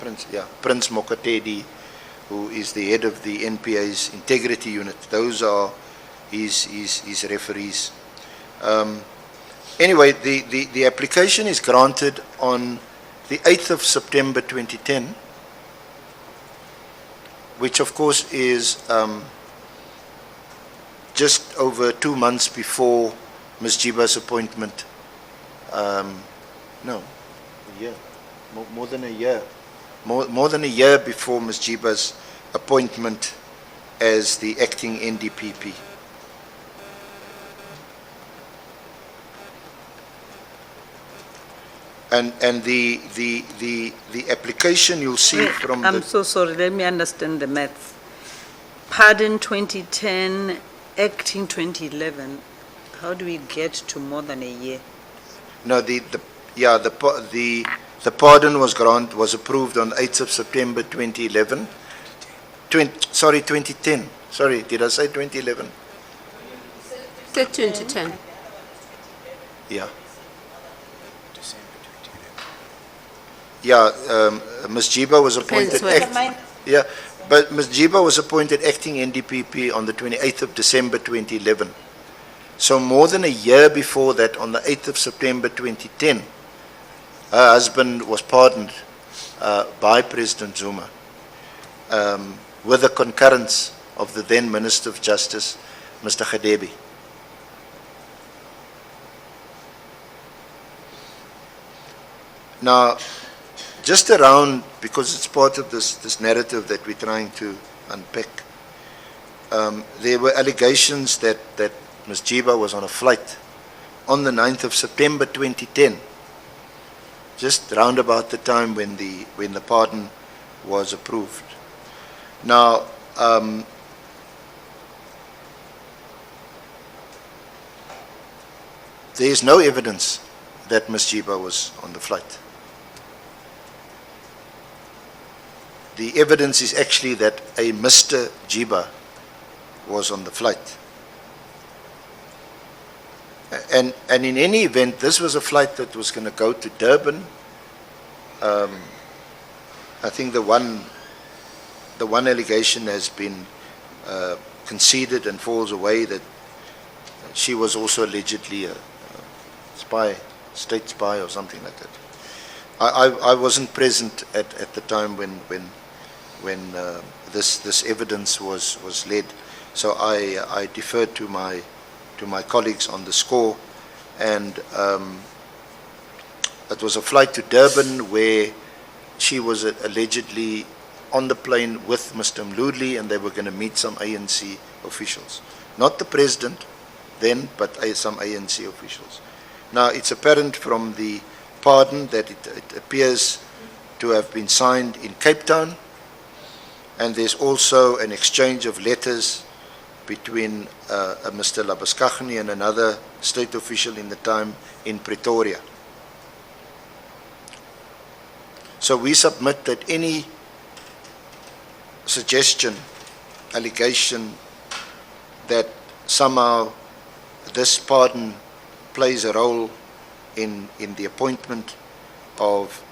Prince Mokgoro, who is the head of the NPA's integrity unit. Those are his referees. Anyway, the application is granted on the 8th of September 2010, which of course is just over 2 months before Ms. Jiba's appointment. No, a year, more than a year. More than a year before Ms. Jiba's appointment as the acting NDPP. And the application you'll see from I'm the, so sorry, let me understand the maths. Pardon 2010, acting 2011. How do we get to more than a year? no, the pardon was approved on 8th of September 2011. 2010. Sorry, did I say 2011? Said 2010. Yeah. Yeah, Ms. Jiba was appointed. Depends when. Yeah, but Ms. Jiba was appointed acting NDPP on the 28th of December 2011. So more than a year before that, on the 8th of September 2010, her husband was pardoned by President Zuma with the concurrence of the then Minister of Justice, Mr. Khadebi. Now, just around, because it's part of this narrative that we're trying to unpack, there were allegations that Ms. Jiba was on a flight on the 9th of September 2010, just round about the time when the pardon was approved. Now, there is no evidence that Ms. Jiba was on the flight. The evidence is actually that a Mr. Jiba was on the flight. And in any event, this was a flight that was going to go to Durban. I think the one allegation has been conceded and falls away, that she was also allegedly a spy, state spy or something like that. I wasn't present at the time when this evidence was led, so I deferred to my colleagues on the score, and it was a flight to Durban where she was allegedly on the plane with Mr. Mrwebi, and they were going to meet some ANC officials, not the president then, but some ANC officials. Now, it's apparent from the pardon that it appears to have been signed in Cape Town, and there's also an exchange of letters between Mr. Labaskagni and another state official in the time in Pretoria. So we submit that any suggestion, allegation that somehow this pardon plays a role in the appointment of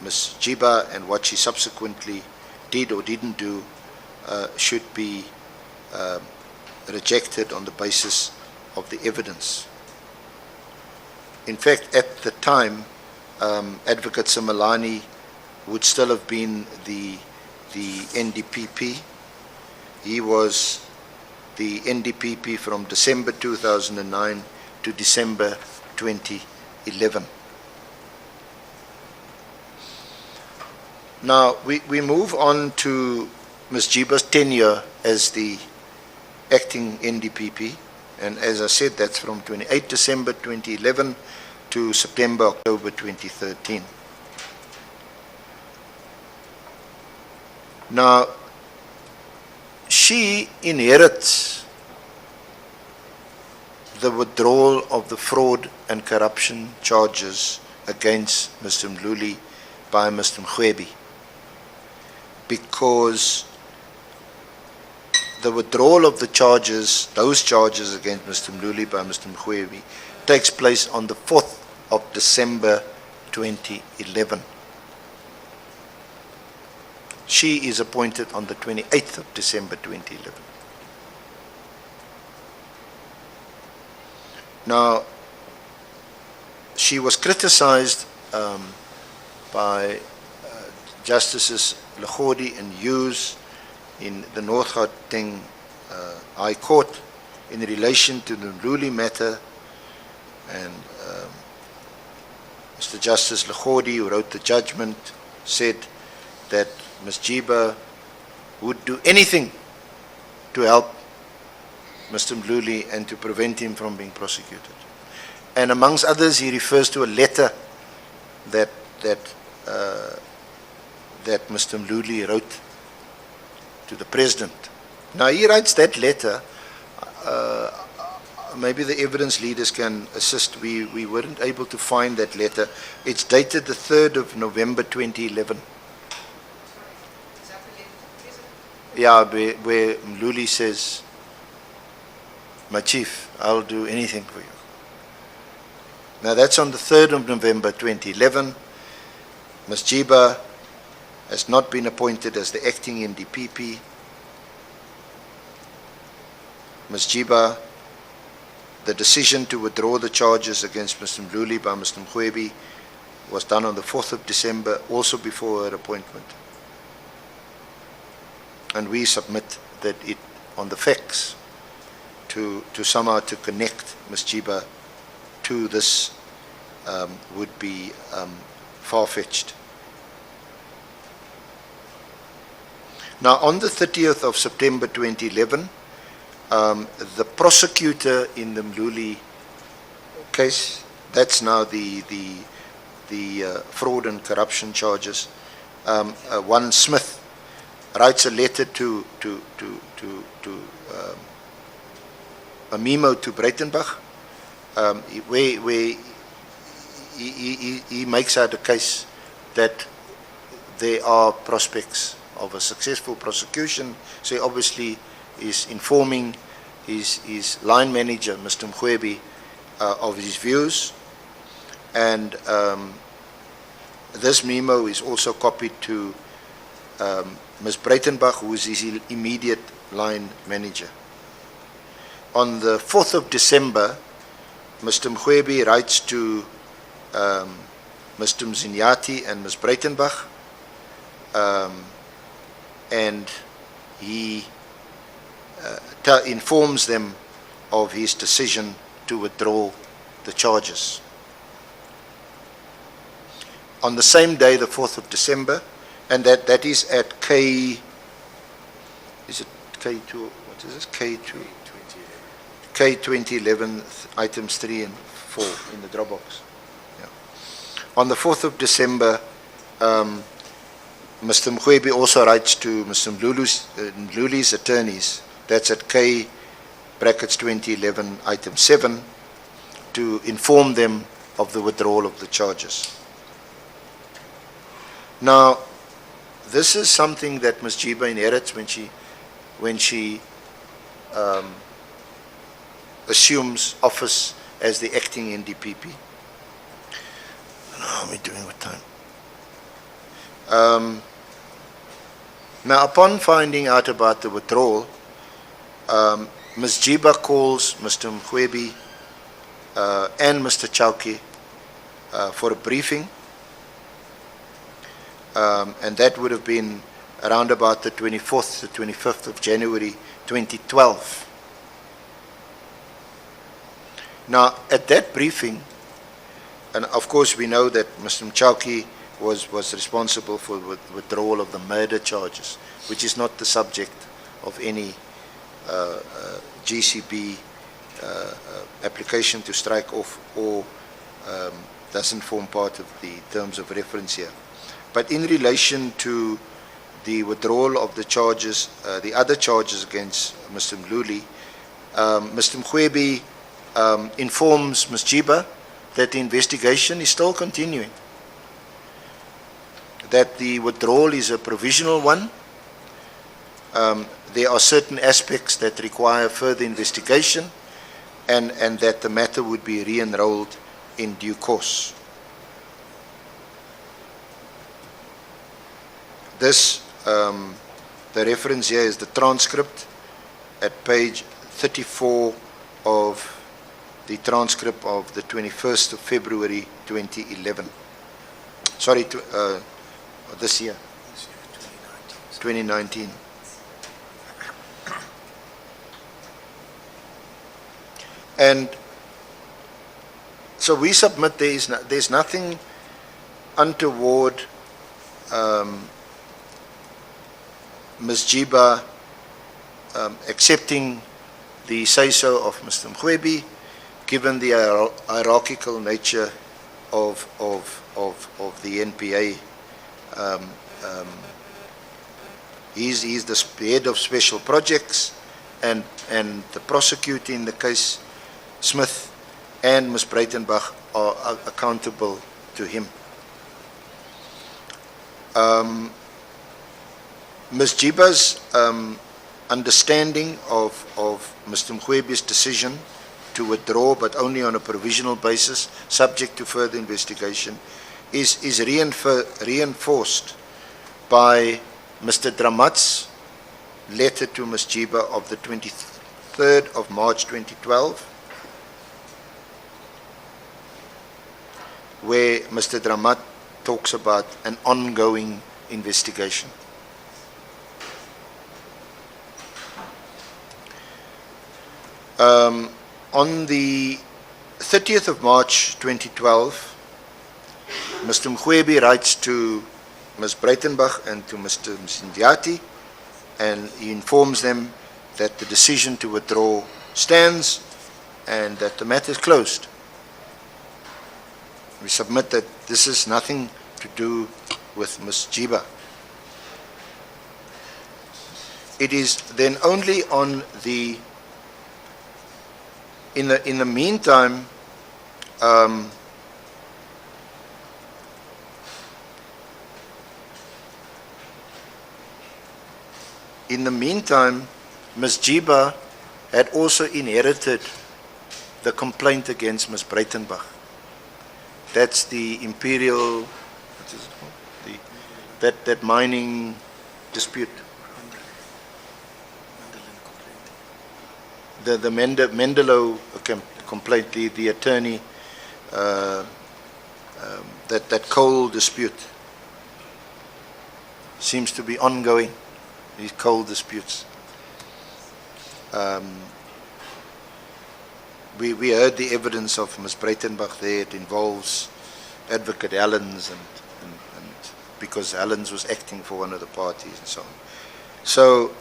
Ms. Jiba and what she subsequently did or didn't do should be rejected on the basis of the evidence. In fact, at the time, Advocate Simelane would still have been the NDPP. He was the NDPP from December 2009 to December 2011. Now, we move on to Ms. Jiba's tenure as the acting NDPP, and as I said, that's from 28 December 2011 to September, October 2013. Now, she inherits the withdrawal of the fraud and corruption charges against Mr. Mrwebi by Mr. Mrwebi, because the withdrawal of the charges, those charges against Mr. Mrwebi by Mr. Mrwebi, takes place on the 4th of December 2011. She is appointed on the 28th of December 2011. Now, she was criticized by Justices Lekhodi and Hughes in the North Gauteng High Court in relation to the Mrwebi matter, and Mr. Justice Lekhodi, who wrote the judgment, said that Ms. Jiba would do anything to help Mr. Mrwebi and to prevent him from being prosecuted. And amongst others, he refers to a letter that Mr. Mrwebi wrote to the President. Now, he writes that letter. Maybe the evidence leaders can assist. We weren't able to find that letter. It's dated the 3rd of November 2011. Yeah, where Mrwebi says, "My chief, I'll do anything for you." Now, that's on the 3rd of November 2011. Ms. Jiba has not been appointed as the acting NDPP. Ms. Jiba, the decision to withdraw the charges against Mr. Mrwebi by Mr. Mrwebi was done on the 4th of December, also before her appointment. And we submit that it, on the facts, to somehow to connect Ms. Jiba to this would be far-fetched. Now, on the 30th of September 2011, the prosecutor in the Mrwebi case, that's now the fraud and corruption charges, one Smith, writes a letter to a memo to Breitenbach, where he makes out a case that there are prospects of a successful prosecution. So he obviously is informing his line manager, Mr. Mrwebi, of his views, and this memo is also copied to Ms. Breitenbach, who is his immediate line manager. On the 4th of December, Mr. Mrwebi writes to Mr. Mzinyati and Ms. Breitenbach, and he informs them of his decision to withdraw the charges. On the same day, the 4th of December, and that is at K, is it K2, what is this, K2? K2011, items 3 and 4 in the Dropbox. Yeah. On the 4th of December, Mr. Mrwebi also writes to Mr. Mrwebi's attorneys, that's at K brackets 2011, item 7, to inform them of the withdrawal of the charges. Now, this is something that Ms. Jiba inherits when she assumes office as the acting NDPP. How am I doing with time? Now, upon finding out about the withdrawal, Ms. Jiba calls Mr. Mrwebi and Mr. Chauke for a briefing, and that would have been around about the 24th to 25th of January 2012. Now, at that briefing, and of course we know that Mr. Chauke was responsible for withdrawal of the murder charges, which is not the subject of any GCB application to strike off, or doesn't form part of the terms of reference here. But in relation to the withdrawal of the charges, the other charges against Mr. Mrwebi, Mr. Mrwebi informs Ms. Jiba that the investigation is still continuing, that the withdrawal is a provisional one. There are certain aspects that require further investigation, and that the matter would be re-enrolled in due course. This the reference here is the transcript at page 34 of the transcript of the 21st of February 2011. Sorry, this year, 2019. And so we submit there's nothing untoward. Ms. Jiba accepting the say-so of Mr. Mrwebi, given the hierarchical nature of the NPA. He's the head of special projects, and the prosecutor in the case, Smith, and Ms. Breitenbach are accountable to him. Ms. Jiba's understanding of Mr. Mrwebi's decision to withdraw, but only on a provisional basis, subject to further investigation, is reinforced by Mr. Dramat's letter to Ms. Jiba of the 23rd of March 2012, where Mr. Dramat talks about an ongoing investigation. On the 30th of March 2012, Mr. Mrwebi writes to Ms. Breitenbach and to Mr. Msindiati, and he informs them that the decision to withdraw stands and that the matter is closed. We submit that this is nothing to do with Ms. Jiba. It is then only on the in the meantime, Ms. Jiba had also inherited the complaint against Ms. Breitenbach. That's the imperial, what is it called? That mining dispute. The Mendelo complaint, the attorney, that coal dispute seems to be ongoing, these coal disputes. We heard the evidence of Ms. Breitenbach there. It involves Advocate Allens, and because Allens was acting for one of the parties and so on. So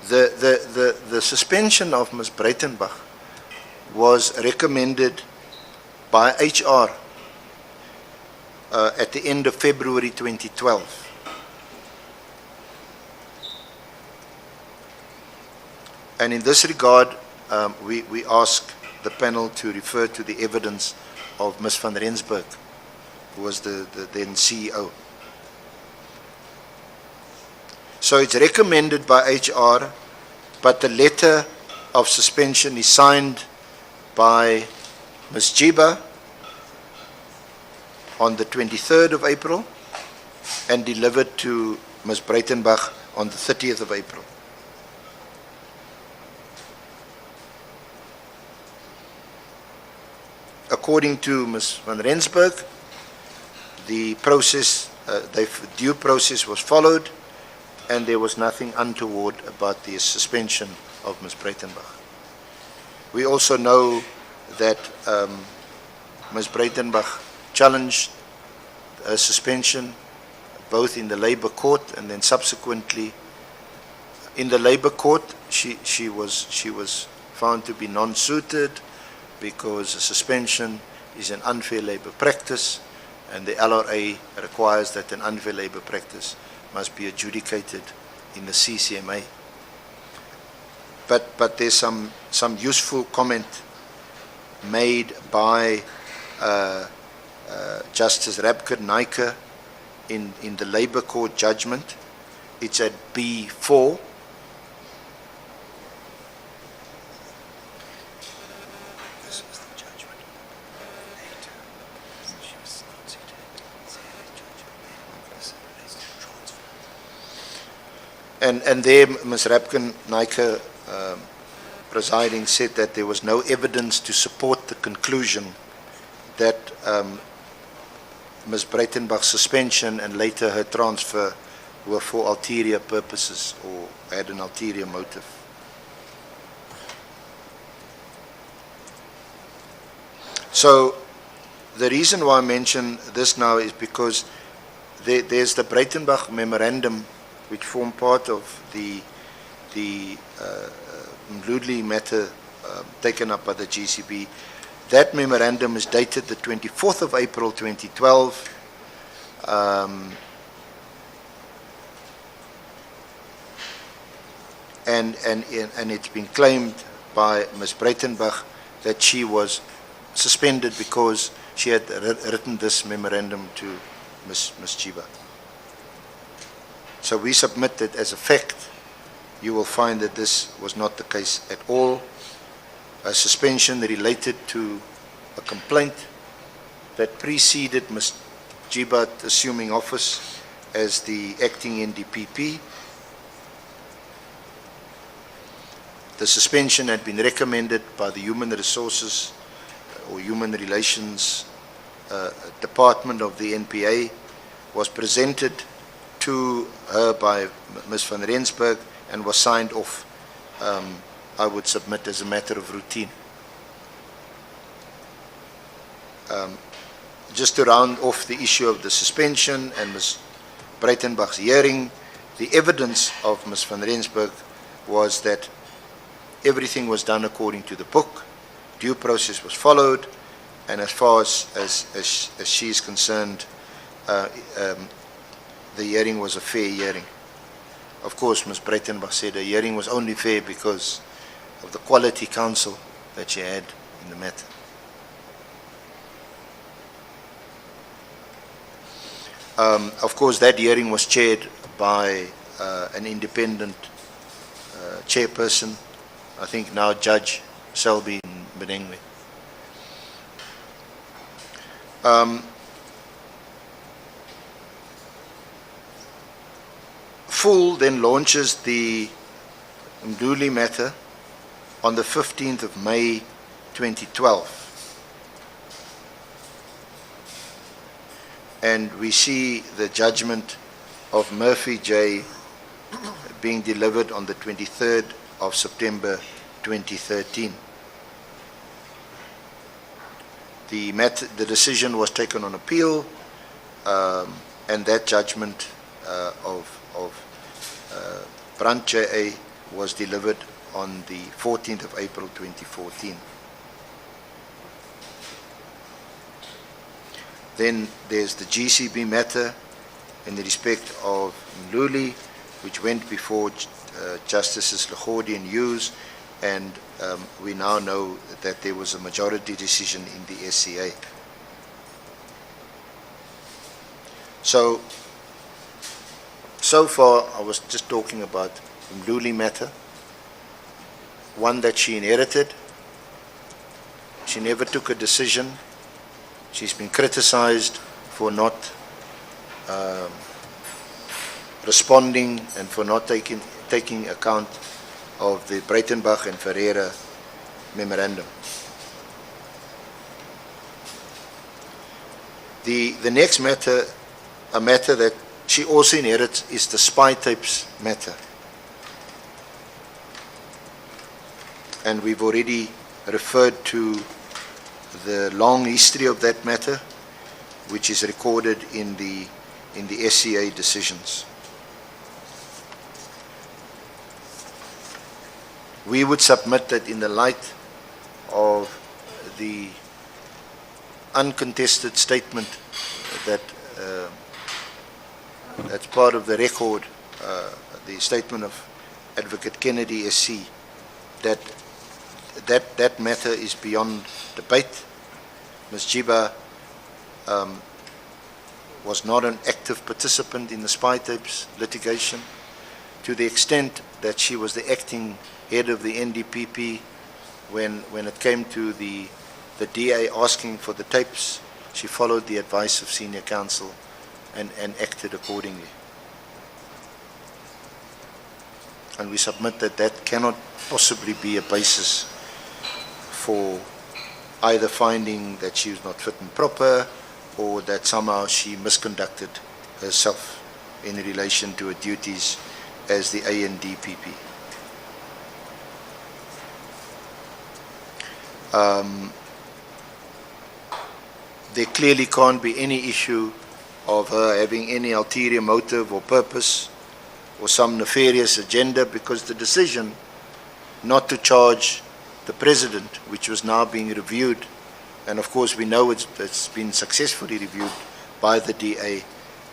the suspension of Ms. Breitenbach was recommended by HR at the end of February 2012. And in this regard, we ask the panel to refer to the evidence of Ms. van Rensburg, who was the then CEO. So it's recommended by HR, but the letter of suspension is signed by Ms. Jiba on the 23rd of April and delivered to Ms. Breitenbach on the 30th of April. According to Ms. van Rensburg, the process, the due process was followed, and there was nothing untoward about the suspension of Ms. Breitenbach. We also know that Ms. Breitenbach challenged her suspension both in the labor court and then subsequently in the labor court. She was found to be non-suited because a suspension is an unfair labor practice, and the LRA requires that an unfair labor practice must be adjudicated in the CCMA. But there's some useful comment made by Justice Rabker Naiker in the labor court judgment. It's at B4. And there, Ms. Rapkin-Naicker, presiding, said that there was no evidence to support the conclusion that Ms. Breitenbach's suspension and later her transfer were for ulterior purposes or had an ulterior motive. So the reason why I mention this now is because there's the Breitenbach memorandum, which form part of the Mrwebi matter taken up by the GCB. That memorandum is dated the 24th of April 2012. And it's been claimed by Ms. Breitenbach that she was suspended because she had written this memorandum to Ms. Jiba. So we submit that as a fact. You will find that this was not the case at all. A suspension related to a complaint that preceded Ms. Jiba assuming office as the acting NDPP. The suspension had been recommended by the Human Resources or Human Relations Department of the NPA, was presented to her by Ms. van Rensburg and was signed off, I would submit, as a matter of routine. Just to round off the issue of the suspension and Ms. Breitenbach's hearing, the evidence of Ms. van Rensburg was that everything was done according to the book, due process was followed, and as far as she is concerned, the hearing was a fair hearing. Of course, Ms. Breitenbach said the hearing was only fair because of the quality counsel that she had in the matter. Of course, that hearing was chaired by an independent chairperson, I think now Judge Selby Benengwe. Full then launches the Mrwebi matter on the 15th of May 2012. And we see the judgment of Murphy J. being delivered on the 23rd of September 2013. The decision was taken on appeal, and that judgment of Brandt J.A. was delivered on the 14th of April 2014. Then there's the GCB matter in the respect of Mrwebi, which went before Justices Legordi and Hughes, and we now know that there was a majority decision in the SCA. So far I was just talking about the Mrwebi matter, one that she inherited. She never took a decision. She's been criticized for not responding and for not taking account of the Breitenbach and Ferreira memorandum. The next matter, a matter that she also inherits, is the spy tapes matter. And we've already referred to the long history of that matter, which is recorded in the SCA decisions. We would submit that in the light of the uncontested statement that that's part of the record, the statement of Advocate Kennedy SC, that matter is beyond debate. Ms. Jiba was not an active participant in the spy tapes litigation, to the extent that she was the acting head of the NDPP when it came to the DA asking for the tapes. She followed the advice of senior counsel and acted accordingly. And we submit that that cannot possibly be a basis for either finding that she was not fit and proper or that somehow she misconducted herself in relation to her duties as the ANDPP. There clearly can't be any issue of her having any ulterior motive or purpose or some nefarious agenda, because the decision not to charge the president, which was now being reviewed, and of course we know it's been successfully reviewed by the DA,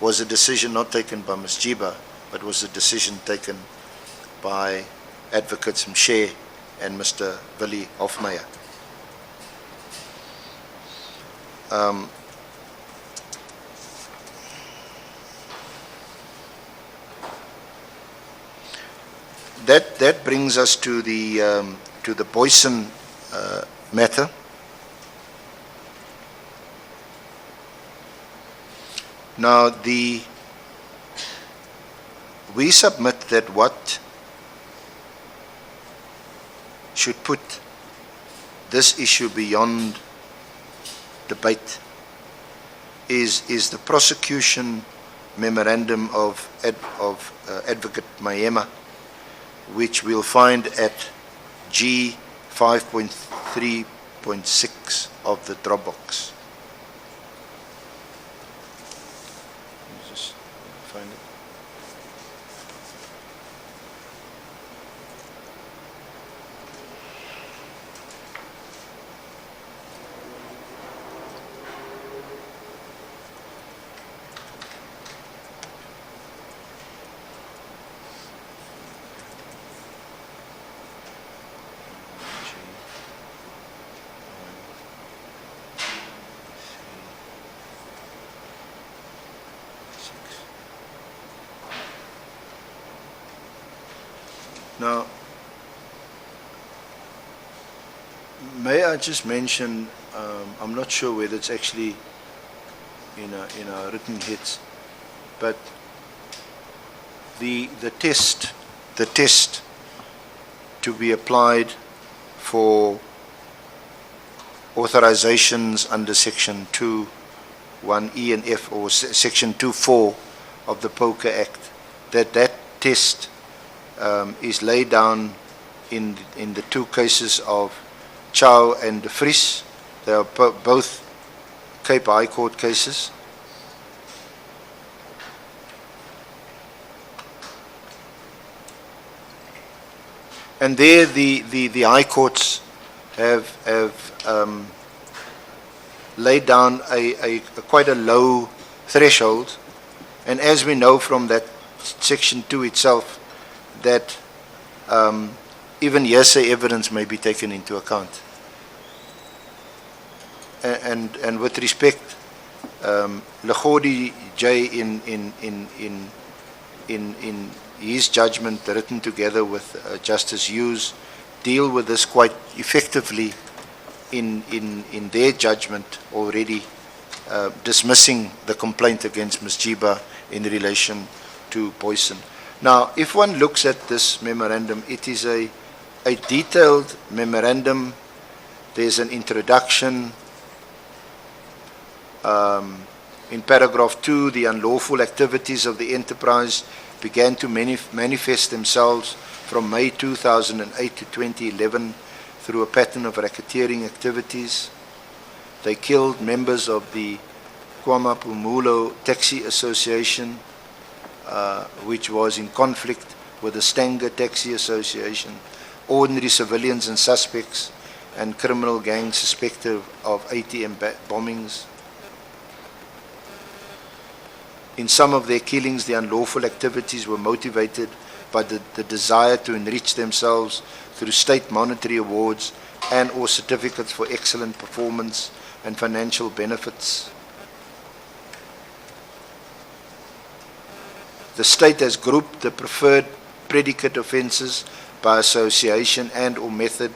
was a decision not taken by Ms. Jiba, but was a decision taken by Advocates Mshe and Mr. Willie Hofmeyer. That brings us to the Boyson matter. Now, we submit that what should put this issue beyond debate is the prosecution memorandum of Advocate Mayema, which we'll find at G 5.3.6 of the Dropbox. Let me just find it. Now, may I just mention, I'm not sure whether it's actually in our written hits, but the test to be applied for authorizations under Section 2(1)(e) and F, or Section 2(4) of the Poker Act, that test is laid down in the two cases of Chow and De Vries. They are both Cape High Court cases. And there the High Courts have laid down quite a low threshold, and as we know from that Section 2 itself, that even hearsay evidence may be taken into account. And with respect, Legodi J in his judgment, written together with Justice Hughes, deal with this quite effectively in their judgment already, dismissing the complaint against Ms. Jiba in relation to Boyson. Now, if one looks at this memorandum, it is a detailed memorandum. There's an introduction. In paragraph 2, the unlawful activities of the enterprise began to manifest themselves from May 2008 to 2011 through a pattern of racketeering activities. They killed members of the KwaMapumulo Taxi Association, which was in conflict with the Stanger Taxi Association, ordinary civilians and suspects, and criminal gangs suspected of ATM bombings. In some of their killings, the unlawful activities were motivated by the desire to enrich themselves through state monetary awards and or certificates for excellent performance and financial benefits. The state has grouped the preferred predicate offences by association and or method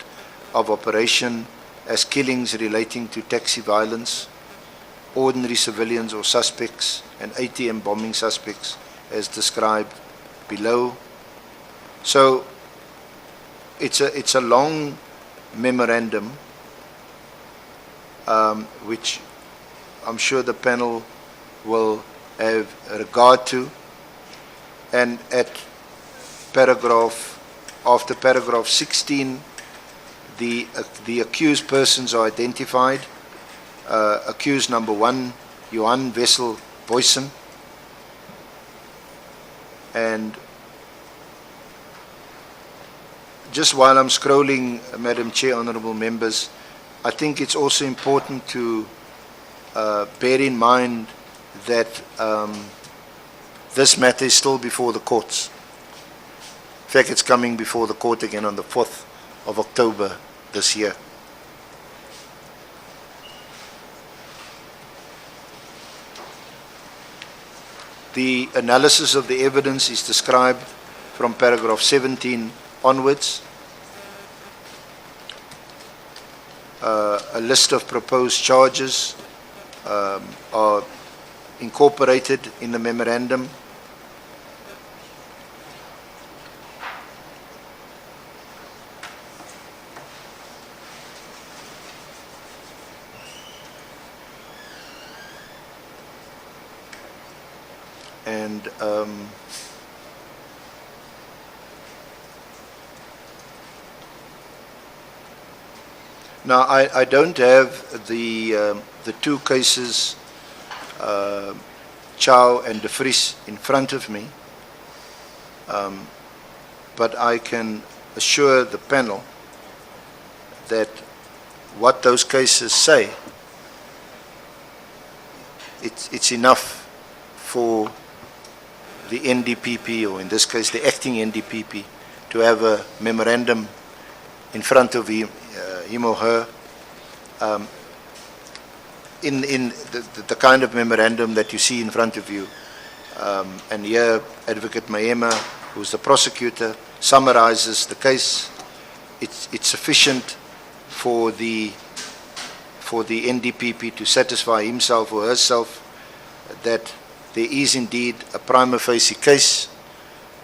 of operation as killings relating to taxi violence, ordinary civilians or suspects, and ATM bombing suspects as described below. So it's a long memorandum, which I'm sure the panel will have regard to, and at after paragraph 16, the accused persons are identified. Accused number 1, Johan Wessel Boysen, and just while I'm scrolling, Madam Chair, honorable members, I think it's also important to bear in mind that this matter is still before the courts. In fact, it's coming before the court again on the 4th of October this year. The analysis of the evidence is described from paragraph 17 onwards. A list of proposed charges are incorporated in the memorandum. And now I don't have the two cases, Chow and De Vries, in front of me, but I can assure the panel that what those cases say, it's enough for the NDPP, or in this case the acting NDPP, to have a memorandum in front of him or her, in the kind of memorandum that you see in front of you. And here Advocate Maema, who's the prosecutor, summarizes the case. It's sufficient for the NDPP to satisfy himself or herself that there is indeed a prima facie case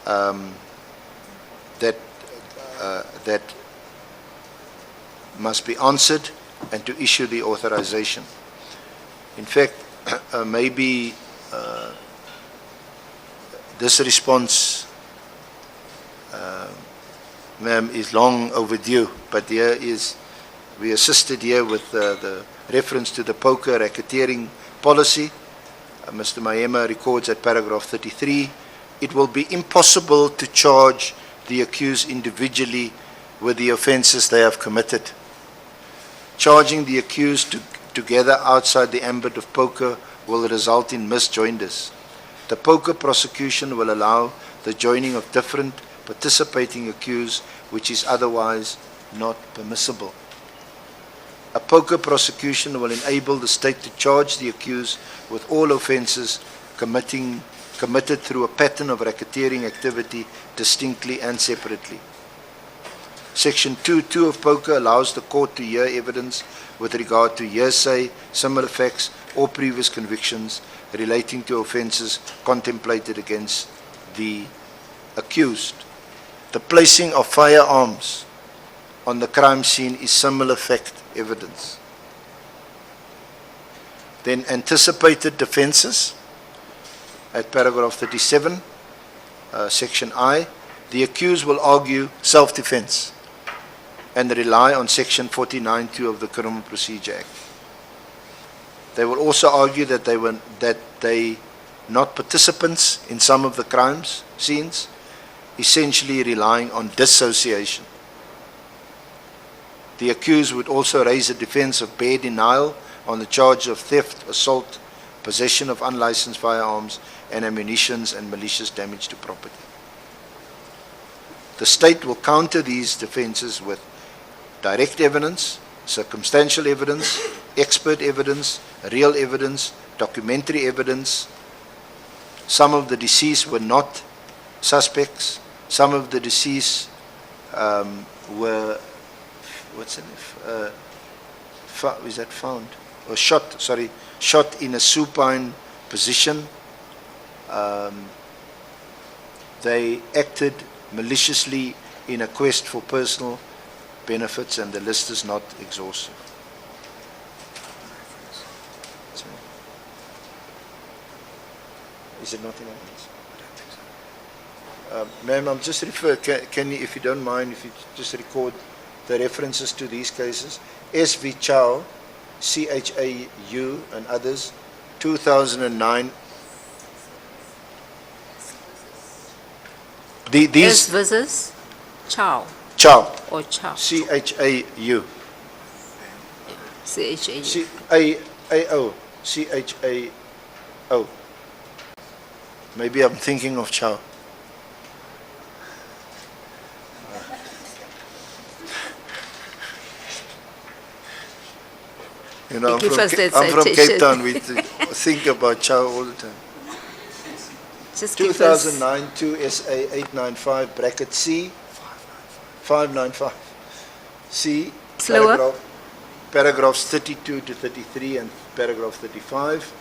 that must be answered, and to issue the authorization. In fact, maybe this response, ma'am, is long overdue, but we assisted here with the reference to the poker racketeering policy. Mr. Maema records at paragraph 33, it will be impossible to charge the accused individually with the offences they have committed. Charging the accused together outside the ambit of poker will result in misjoinders. The poker prosecution will allow the joining of different participating accused, which is otherwise not permissible. A poker prosecution will enable the state to charge the accused with all offences committed through a pattern of racketeering activity distinctly and separately. Section 2.2 of poker allows the court to hear evidence with regard to hearsay, similar facts, or previous convictions relating to offences contemplated against the accused. The placing of firearms on the crime scene is similar fact evidence. Then anticipated defences at paragraph 37, section I, the accused will argue self-defense and rely on section 49.2 of the Criminal Procedure Act. They will also argue that they not participants in some of the crimes scenes, essentially relying on dissociation. The accused would also raise a defense of bare denial on the charge of theft, assault, possession of unlicensed firearms and ammunition, and malicious damage to property. The state will counter these defenses with direct evidence, circumstantial evidence, expert evidence, real evidence, documentary evidence. Some of the deceased were not suspects. Some of the deceased were, shot in a supine position. They acted maliciously in a quest for personal benefits, and the list is not exhaustive. So, is it not in evidence? Ma'am, I'm just can you, if you don't mind, if you just record the references to these cases. S.V. Chow, C.H.A.U. and others, 2009. S These versus Chow Chow, or Chow. C.H.A.U. C-H-A-U. C-A-A-O, C-H-A-O. Maybe I'm thinking of Chow. You know, Give us that I'm from Cape citation. Town. We think about Chow all the time. Just give us 2009 2SA 895 bracket C 595 C Slower. paragraphs 32 to 33 and paragraph 35.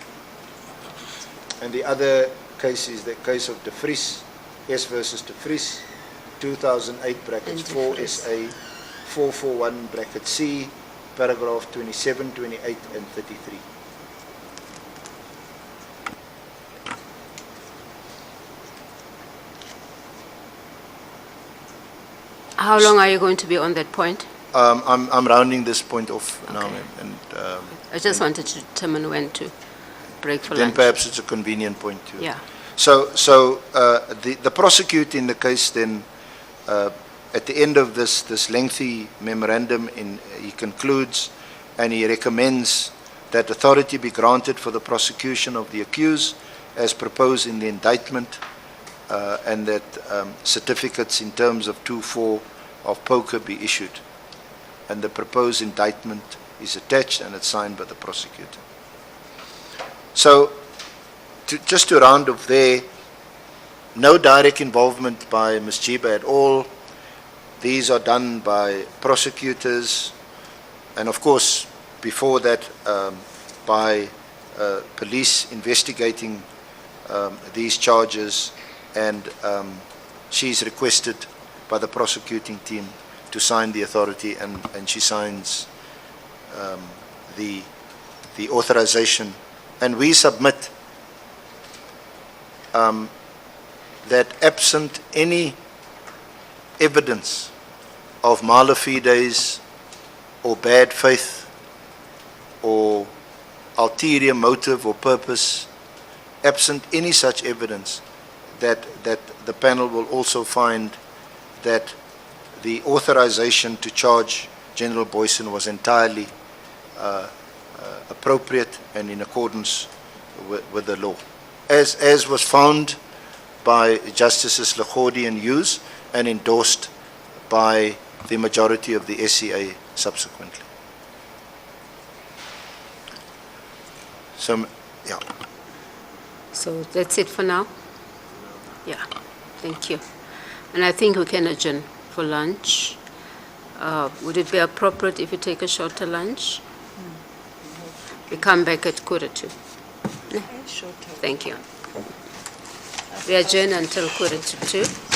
And the other case is the case of De Vries, S versus De Vries, 2008 brackets And De 4 Vries. SA 441 bracket C, paragraph 27, 28 and 33. How long are you going to be on that point? I'm rounding this point off now, Okay. and I just wanted to determine when to break for then lunch. perhaps it's a convenient point to. Yeah. So the prosecutor in the case then, at the end of this lengthy memorandum, he concludes and he recommends that authority be granted for the prosecution of the accused as proposed in the indictment, and that certificates in terms of 2.4 of poker be issued. And the proposed indictment is attached and it's signed by the prosecutor. So, just to round off there, no direct involvement by Ms. Jiba at all. These are done by prosecutors, and of course, before that, by police investigating these charges, and she's requested by the prosecuting team to sign the authority, and she signs the authorization. And we submit that absent any evidence of mala fides or bad faith or ulterior motive or purpose, absent any such evidence, that the panel will also find that the authorization to charge General Boyson was entirely appropriate and in accordance with the law, as was found by Justices Lagodi and Hughes and endorsed by the majority of the SCA subsequently. So, yeah. So that's it for now? Yeah, thank you. And I think we can adjourn for lunch. Would it be appropriate if we take a shorter lunch? We come back at 1:45. Thank you. We adjourn until 1:45.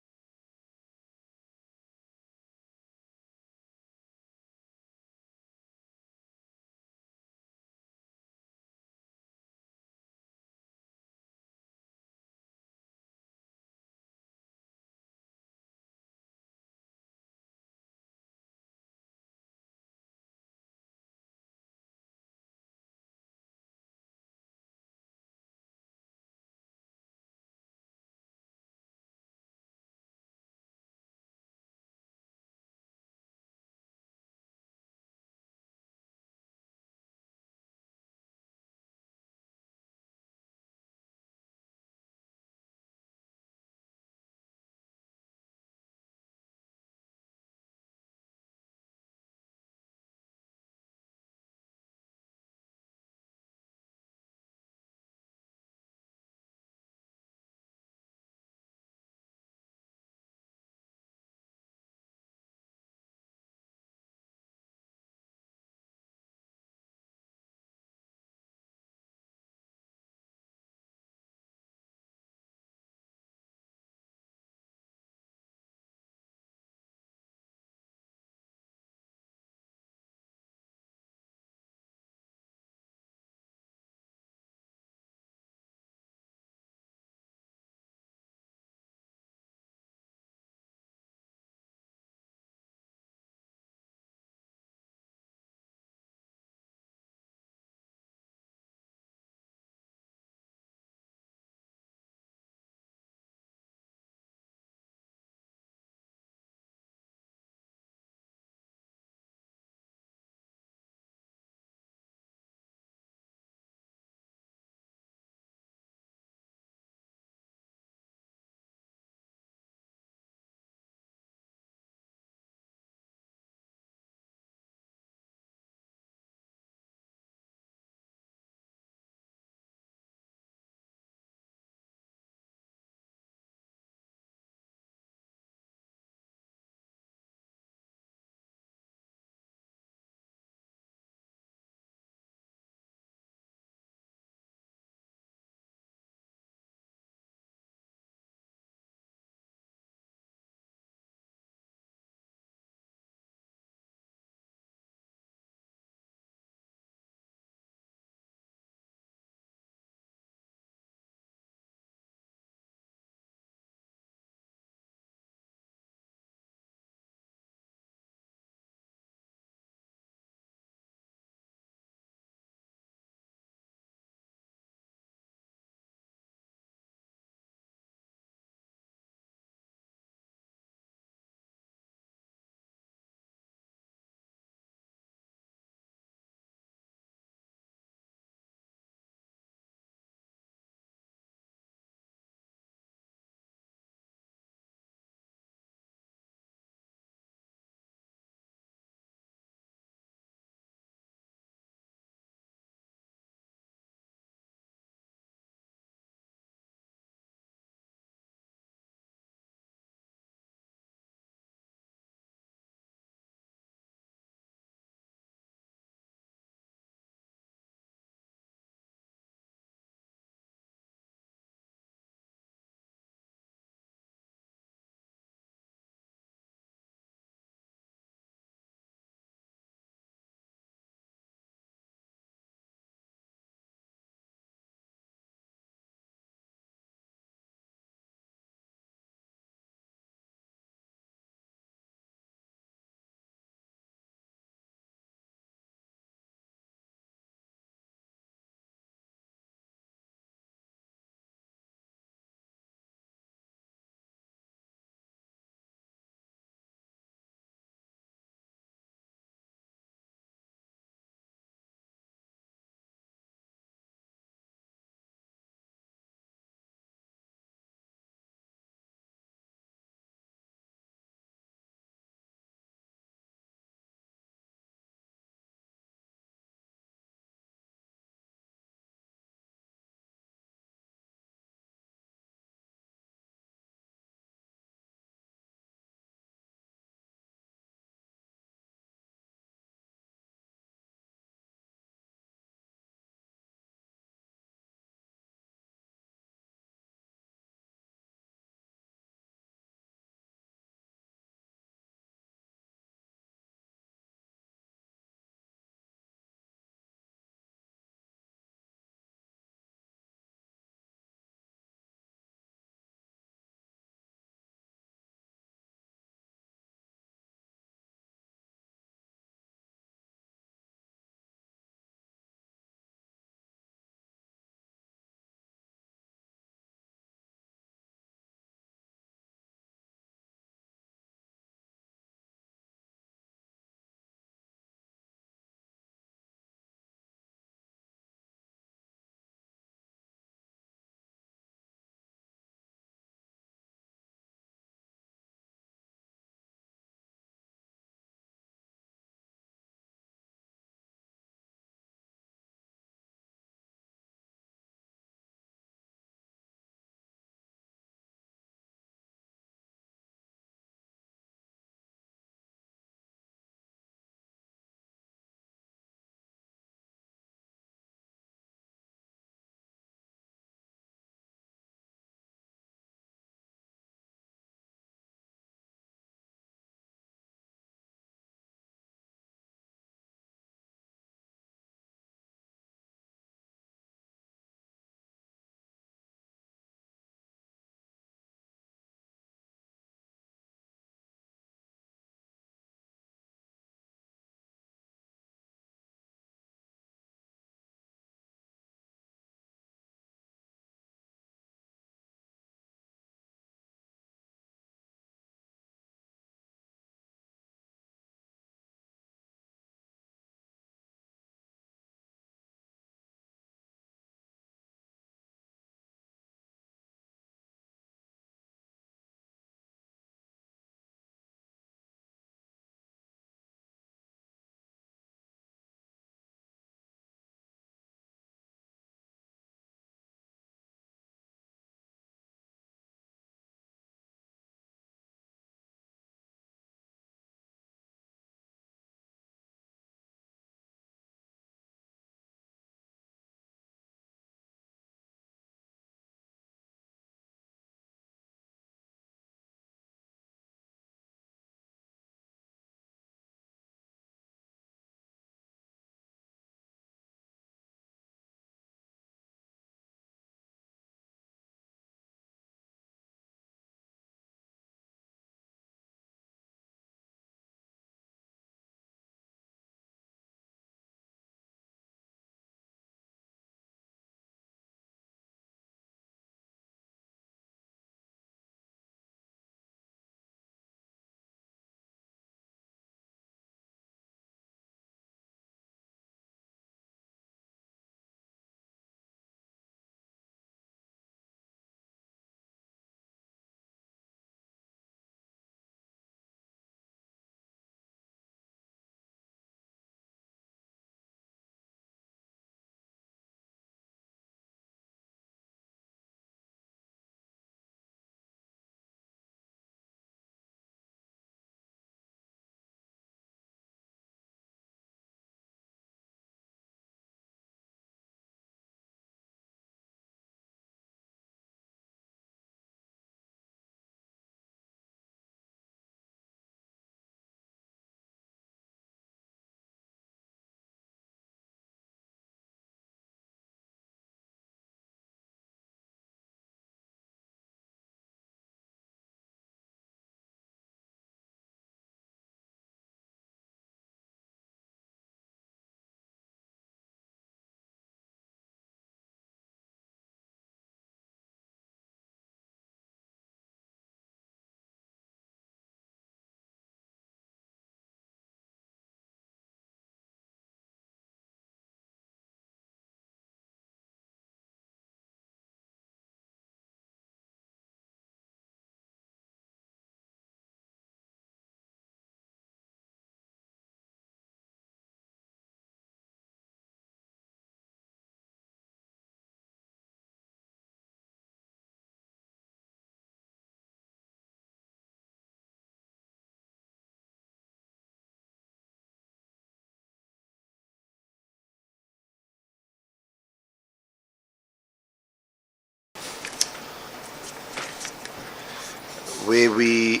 where we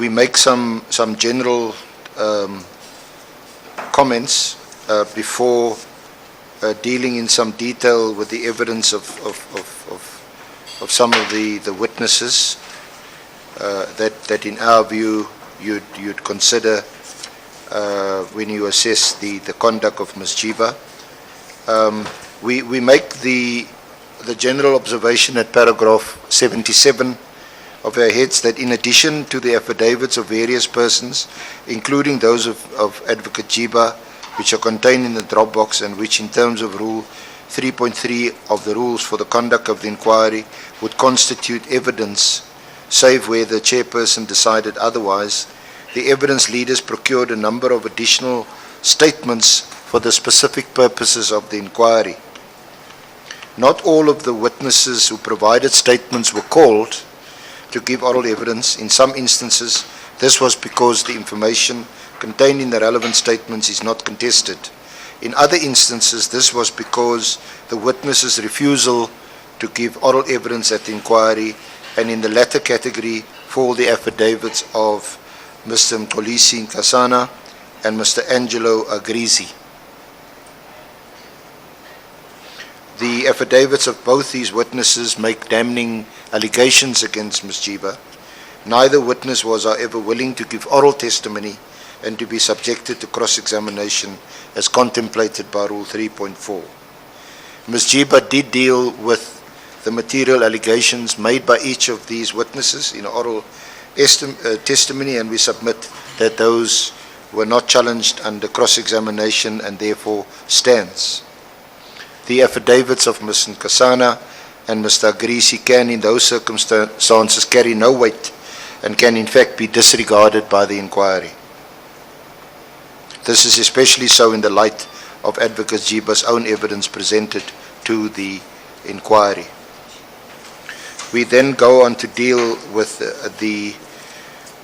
make some general comments before dealing in some detail with the evidence of some of the witnesses that in our view you'd consider when you assess the conduct of Ms. Jiba. We make the general observation at paragraph 77 of our heads that in addition to the affidavits of various persons, including those of Advocate Jiba, which are contained in the Dropbox and which in terms of Rule 3.3 of the Rules for the Conduct of the Inquiry would constitute evidence, save where the chairperson decided otherwise, the evidence leaders procured a number of additional statements for the specific purposes of the inquiry. Not all of the witnesses who provided statements were called to give oral evidence. In some instances, this was because the information contained in the relevant statements is not contested. In other instances, this was because the witnesses' refusal to give oral evidence at the inquiry, and in the latter category fall the affidavits of Mr. Mkholisi Nkasana and Mr. Angelo Agrizi. The affidavits of both these witnesses make damning allegations against Ms. Jiba. Neither witness was, however, willing to give oral testimony and to be subjected to cross-examination as contemplated by Rule 3.4. Ms. Jiba did deal with the material allegations made by each of these witnesses in oral testimony, and we submit that those were not challenged under cross-examination and therefore stands. The affidavits of Ms. Nkasana and Mr. Agrizi can in those circumstances carry no weight and can in fact be disregarded by the inquiry. This is especially so in the light of Advocate Jiba's own evidence presented to the inquiry. We then go on to deal with the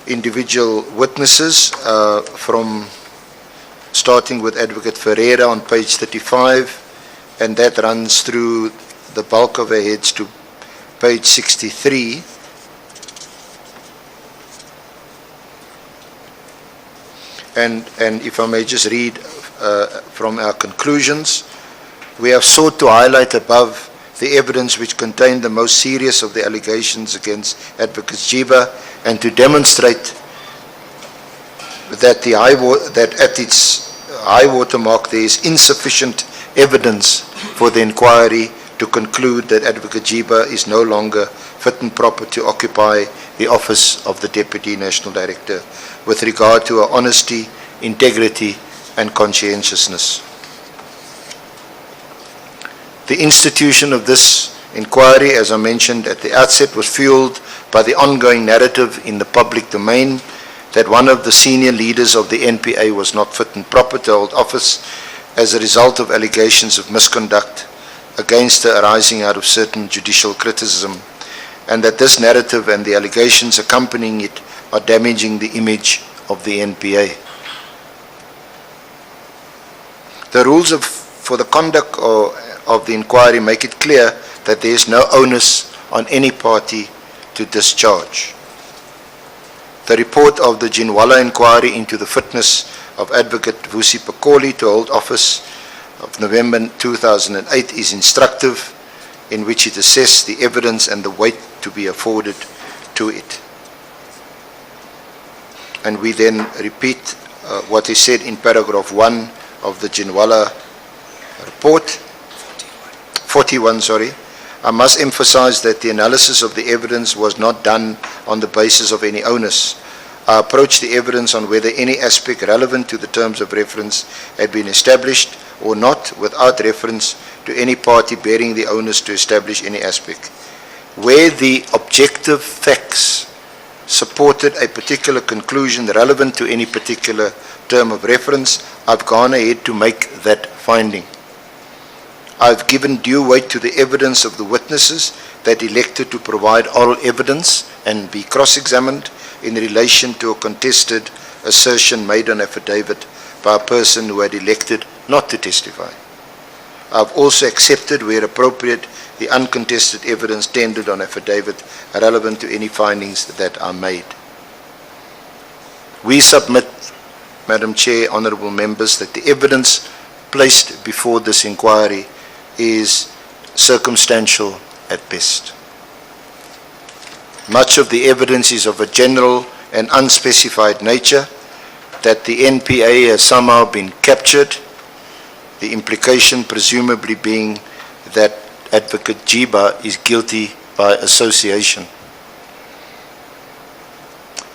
individual witnesses from starting with Advocate Ferreira on page 35, and that runs through the bulk of our heads to page 63. And if I may just read from our conclusions, we have sought to highlight above the evidence which contained the most serious of the allegations against Advocate Jiba, and to demonstrate that at its high water mark there is insufficient evidence for the inquiry to conclude that Advocate Jiba is no longer fit and proper to occupy the office of the Deputy National Director with regard to her honesty, integrity and conscientiousness. The institution of this inquiry, as I mentioned at the outset, was fueled by the ongoing narrative in the public domain that one of the senior leaders of the NPA was not fit and proper to hold office as a result of allegations of misconduct against her arising out of certain judicial criticism, and that this narrative and the allegations accompanying it are damaging the image of the NPA. The rules for the conduct of the inquiry make it clear that there is no onus on any party to discharge. The report of the Ginwala inquiry into the fitness of Advocate Vusi Pakoli to hold office of November 2008 is instructive, in which it assessed the evidence and the weight to be afforded to it. And we then repeat what is said in paragraph 1 of the Ginwala report. 41, I must emphasize that the analysis of the evidence was not done on the basis of any onus. I approached the evidence on whether any aspect relevant to the terms of reference had been established or not, without reference to any party bearing the onus to establish any aspect. Where the objective facts supported a particular conclusion relevant to any particular term of reference, I've gone ahead to make that finding. I've given due weight to the evidence of the witnesses that elected to provide oral evidence and be cross-examined in relation to a contested assertion made on affidavit by a person who had elected not to testify. I've also accepted, where appropriate, the uncontested evidence tendered on affidavit relevant to any findings that are made. We submit, Madam Chair, honourable members, that the evidence placed before this inquiry is circumstantial at best. Much of the evidence is of a general and unspecified nature, that the NPA has somehow been captured, the implication presumably being that Advocate Jiba is guilty by association.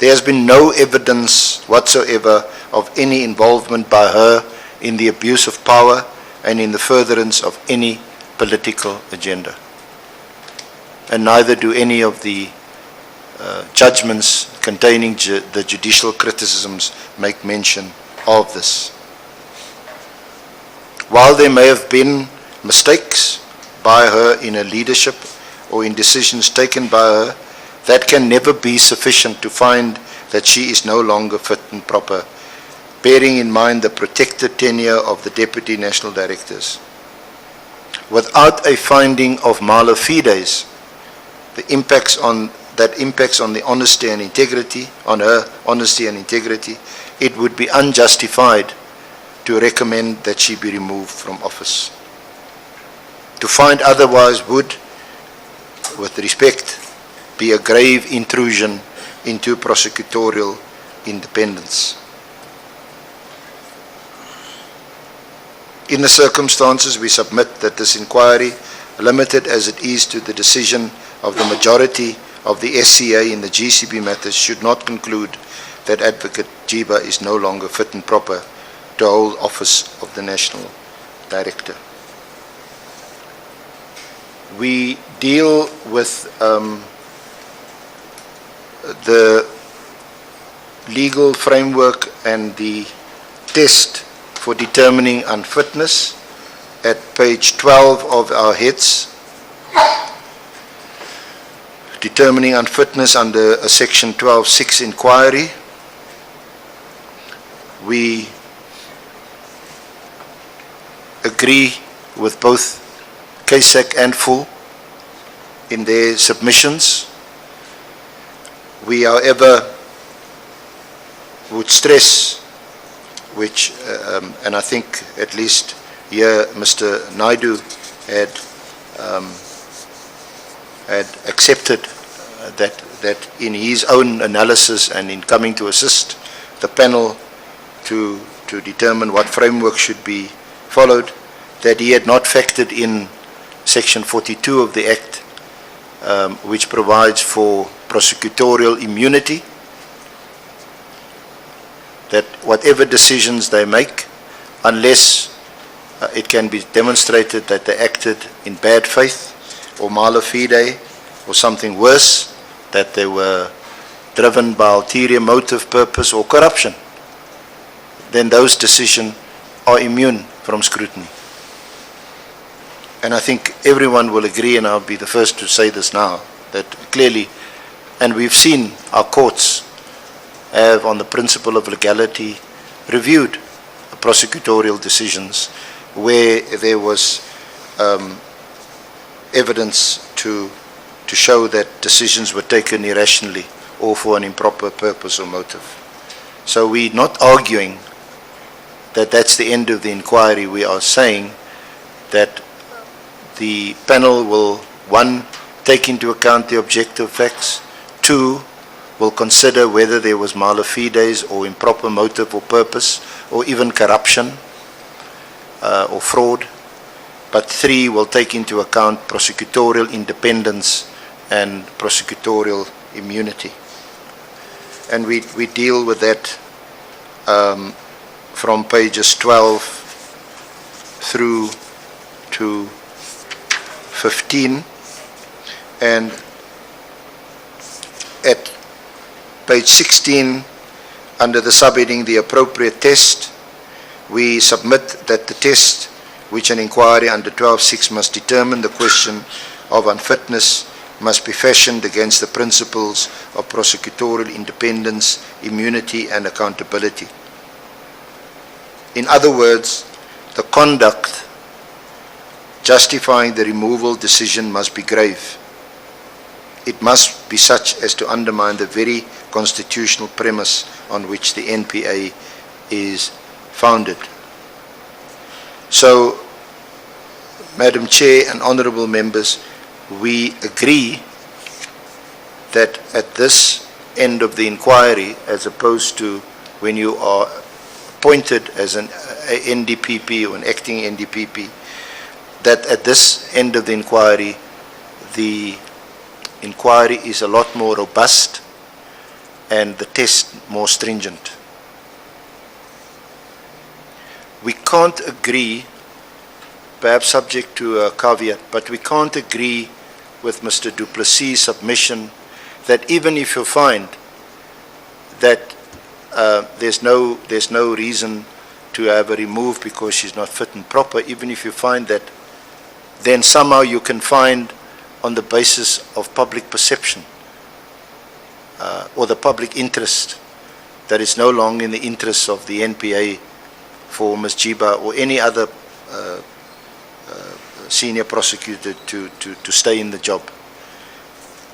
There has been no evidence whatsoever of any involvement by her in the abuse of power and in the furtherance of any political agenda. And neither do any of the judgments containing the judicial criticisms make mention of this. While there may have been mistakes by her in her leadership or in decisions taken by her, that can never be sufficient to find that she is no longer fit and proper, bearing in mind the protected tenure of the Deputy National Directors. Without a finding of mala fides, that impacts on the honesty and integrity, on her honesty and integrity, it would be unjustified to recommend that she be removed from office. To find otherwise would, with respect, be a grave intrusion into prosecutorial independence. In the circumstances, we submit that this inquiry, limited as it is to the decision of the majority of the SCA in the GCB matters, should not conclude that Advocate Jiba is no longer fit and proper to hold office of the National Director. We deal with the legal framework and the test for determining unfitness at page 12 of our heads. Determining unfitness under a section 12(6) inquiry. We agree with both KSAC and FUL in their submissions. We, however, would stress, which, and I think at least here Mr. Naidu had accepted that in his own analysis and in coming to assist the panel to determine what framework should be followed, that he had not factored in section 42 of the Act, which provides for prosecutorial immunity, that whatever decisions they make, unless it can be demonstrated that they acted in bad faith or mala fide or something worse, that they were driven by ulterior motive, purpose or corruption, then those decisions are immune from scrutiny. And I think everyone will agree, and I'll be the first to say this now, that clearly, and we've seen our courts have, on the principle of legality, reviewed prosecutorial decisions where there was evidence to show that decisions were taken irrationally or for an improper purpose or motive. So we're not arguing that that's the end of the inquiry. We are saying that the panel will, 1, take into account the objective facts, 2, will consider whether there was mala fides or improper motive or purpose or even corruption or fraud, but 3, will take into account prosecutorial independence and prosecutorial immunity. And we deal with that from pages 12 through to 15, and at page 16, under the subheading the appropriate test, we submit that the test which an inquiry under 12(6) must determine the question of unfitness must be fashioned against the principles of prosecutorial independence, immunity and accountability. In other words, the conduct justifying the removal decision must be grave. It must be such as to undermine the very constitutional premise on which the NPA is founded. So, Madam Chair and honourable members, we agree that at this end of the inquiry, as opposed to when you are appointed as an NDPP or an acting NDPP, that at this end of the inquiry is a lot more robust and the test more stringent. We can't agree, perhaps subject to a caveat, but we can't agree with Mr. Du Plessis' submission that even if you find that there's no reason to have her removed because she's not fit and proper, even if you find that, then somehow you can find on the basis of public perception or the public interest that it's no longer in the interests of the NPA for Ms. Jiba or any other senior prosecutor to stay in the job.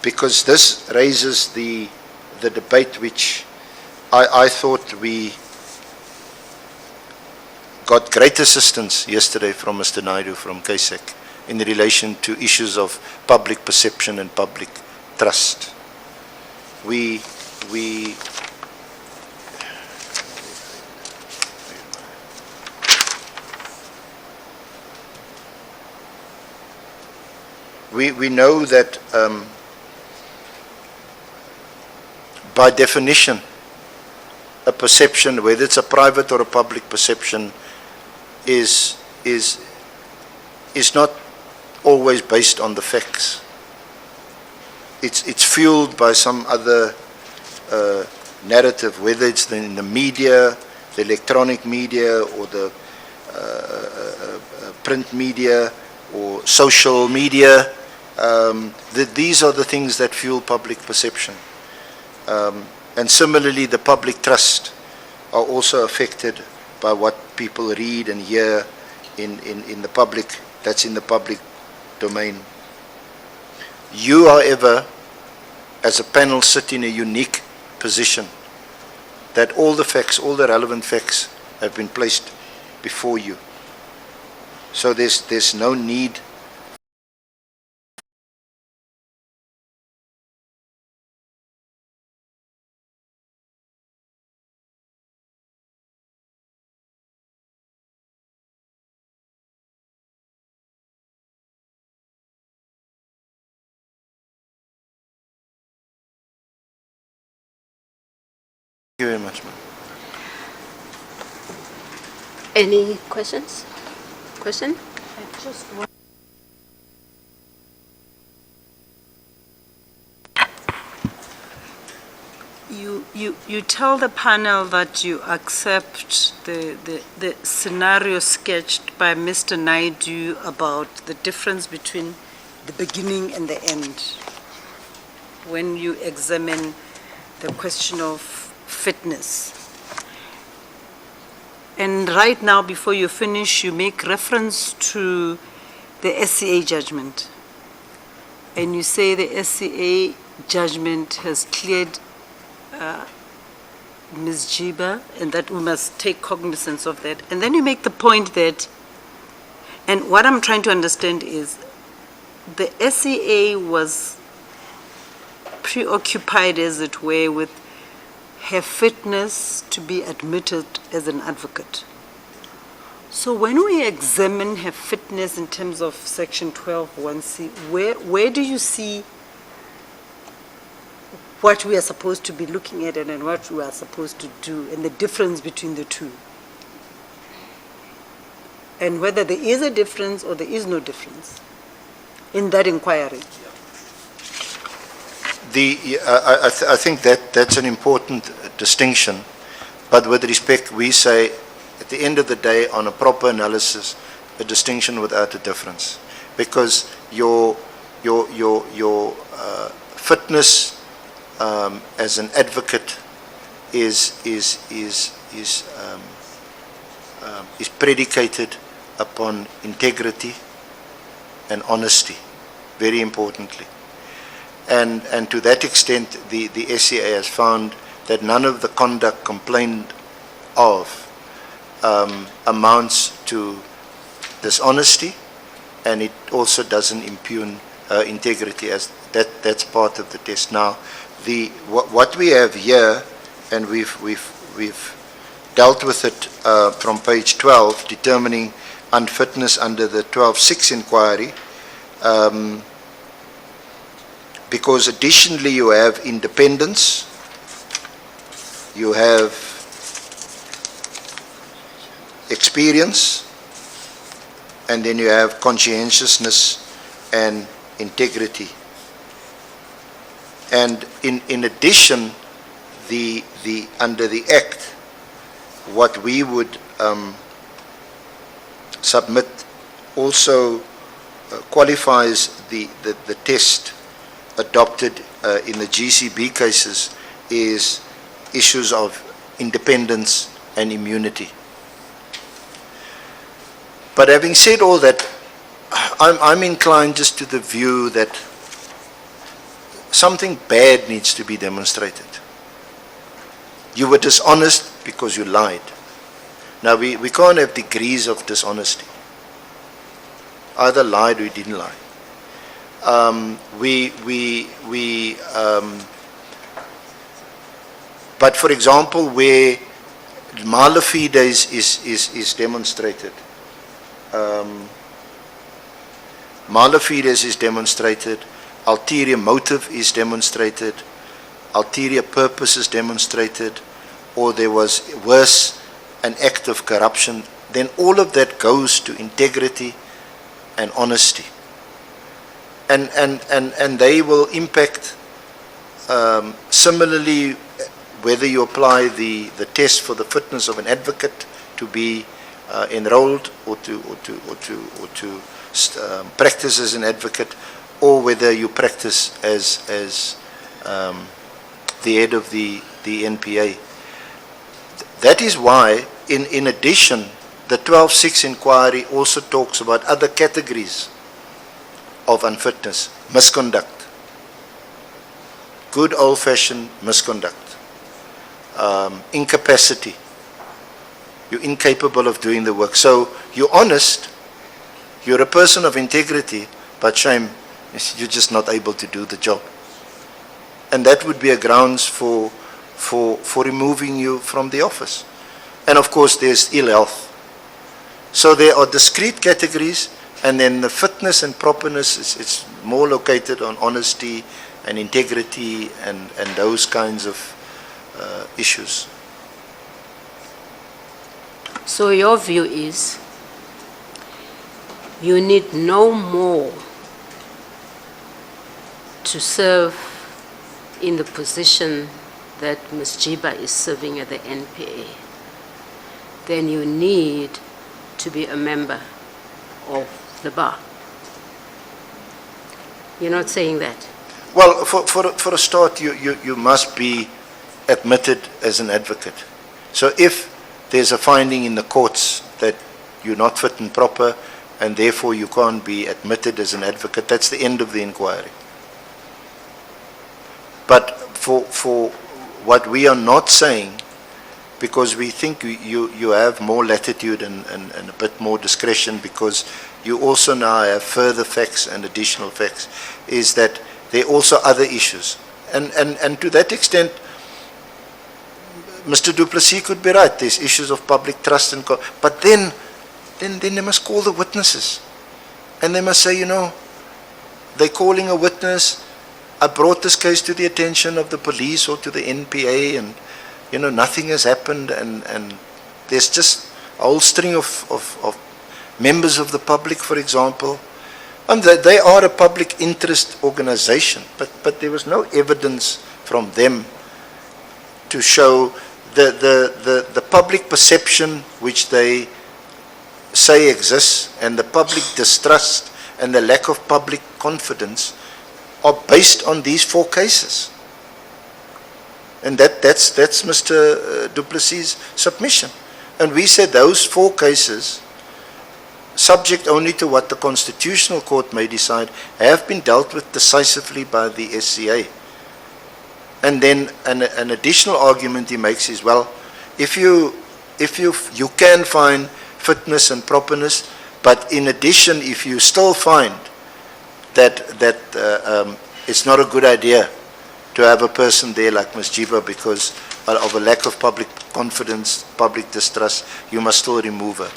Because this raises the debate which I thought we got great assistance yesterday from Mr. Naidu from KSEC in relation to issues of public perception and public trust. We know that by definition, a perception, whether it's a private or a public perception, is not always based on the facts. It's fueled by some other narrative, whether it's in the media, the electronic media, or the print media, or social media. These are the things that fuel public perception. And similarly, the public trust are also affected by what people read and hear in the public, that's in the public domain. You, however, as a panel, sit in a unique position that all the facts, all the relevant facts have been placed before you. So there's no need Thank you very much, ma'am. Any questions? Question? You tell the panel that you accept the scenario sketched by Mr. Naidu about the difference between the beginning and the end when you examine the question of fitness. And right now, before you finish, you make reference to the SCA judgment. And you say the SCA judgment has cleared Ms. Jiba, and that we must take cognizance of that. And then you make the point that, and what I'm trying to understand is, the SCA was preoccupied, as it were, with her fitness to be admitted as an advocate. So when we examine her fitness in terms of Section 12(1)(c), where do you see what we are supposed to be looking at and what we are supposed to do, and the difference between the two? And whether there is a difference or there is no difference in that inquiry. I think that's an important distinction, but with respect, we say at the end of the day, on a proper analysis, a distinction without a difference, because your fitness as an advocate is predicated upon integrity, and honesty, very importantly. And to that extent, the SCA has found that none of the conduct complained of amounts to dishonesty, and it also doesn't impugn integrity, as that's part of the test. Now, what we have here, and we've dealt with it from page 12, determining unfitness under the 12.6 inquiry, because additionally you have independence, you have experience, and then you have conscientiousness and integrity. And in addition, under the Act, what we would submit also qualifies the test adopted in the GCB cases is issues of independence and immunity. But having said all that, I'm inclined just to the view that something bad needs to be demonstrated. You were dishonest because you lied. Now we can't have degrees of dishonesty. Either lied or you didn't lie. But for example, where mala fides is demonstrated, mala fides is demonstrated, ulterior motive is demonstrated, ulterior purpose is demonstrated, or there was worse, an act of corruption, then all of that goes to integrity and honesty. And they will impact similarly whether you apply the test for the fitness of an advocate to be enrolled or to practice as an advocate, or whether you practice as the head of the NPA. That is why, in addition, the 12.6 inquiry also talks about other categories of unfitness: misconduct, good old-fashioned misconduct, incapacity, you're incapable of doing the work. So you're honest, you're a person of integrity, but shame, you're just not able to do the job. And that would be a grounds for removing you from the office. And of course there's ill health. So there are discrete categories, and then the fitness and properness it's more located on honesty and integrity and those kinds of issues. So your view is you need no more to serve in the position that Ms. Jiba is serving at the NPA than you need to be a member of the bar. You're not saying that? Well, for a start, you must be admitted as an advocate. So if there's a finding in the courts that you're not fit and proper, and therefore you can't be admitted as an advocate, that's the end of the inquiry. But for what we are not saying, because we think you have more latitude and a bit more discretion, because you also now have further facts and additional facts, is that there are also other issues. And to that extent, Mr. Du Plessis could be right. There's issues of public trust, but then they must call the witnesses. And they must say, they're calling a witness. I brought this case to the attention of the police or to the NPA, and nothing has happened, and there's just a whole string of members of the public, for example, and they are a public interest organization, but there was no evidence from them to show the public perception which they say exists, and the public distrust and the lack of public confidence are based on these 4 cases. And that's Mr. Du Plessis' submission. And we said those 4 cases subject only to what the Constitutional Court may decide, have been dealt with decisively by the SCA. And then an additional argument he makes is, well, if you can find fitness and properness, but in addition, if you still find that it's not a good idea to have a person there like Ms. Jiba because of a lack of public confidence, public distrust, you must still remove her.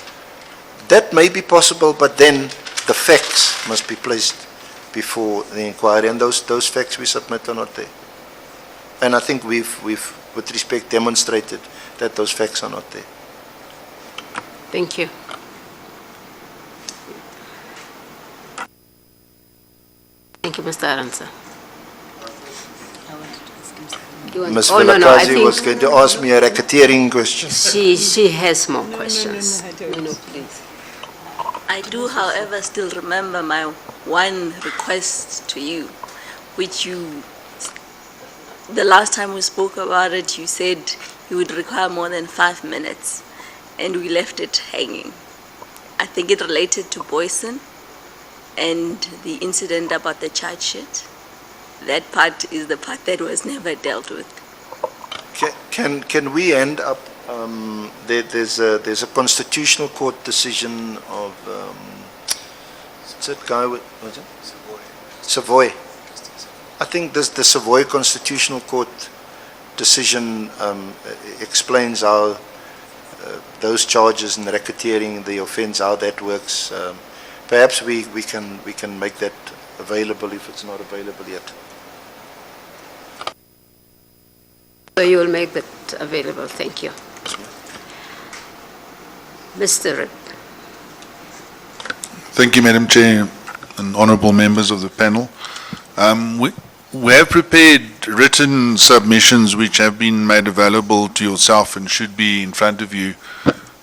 That may be possible, but then the facts must be placed before the inquiry, and those facts we submit are not there. And I think we've with respect demonstrated that those facts are not there. Thank you. Thank you, Mr. Aransa. Ms. Oh, no, I Vilakazi think was going to ask me a racketeering question. she has more questions. No, Please. I do, however, still remember my one request to you, which the last time we spoke about it, you said you would require more than 5 minutes, and we left it hanging. I think it related to Boyson and the incident about the charge sheet. That part is the part that was never dealt with. Can we end up, there's a Constitutional Court decision of, what's that guy with, what's it? Savoy. I think the Savoy Constitutional Court decision explains how those charges and racketeering, the offense, how that works. Perhaps we can make that available if it's not available yet. So you will make that available. Thank you. Mr. Rip. Thank you, Madam Chair and honourable members of the panel. We have prepared written submissions which have been made available to yourself and should be in front of you.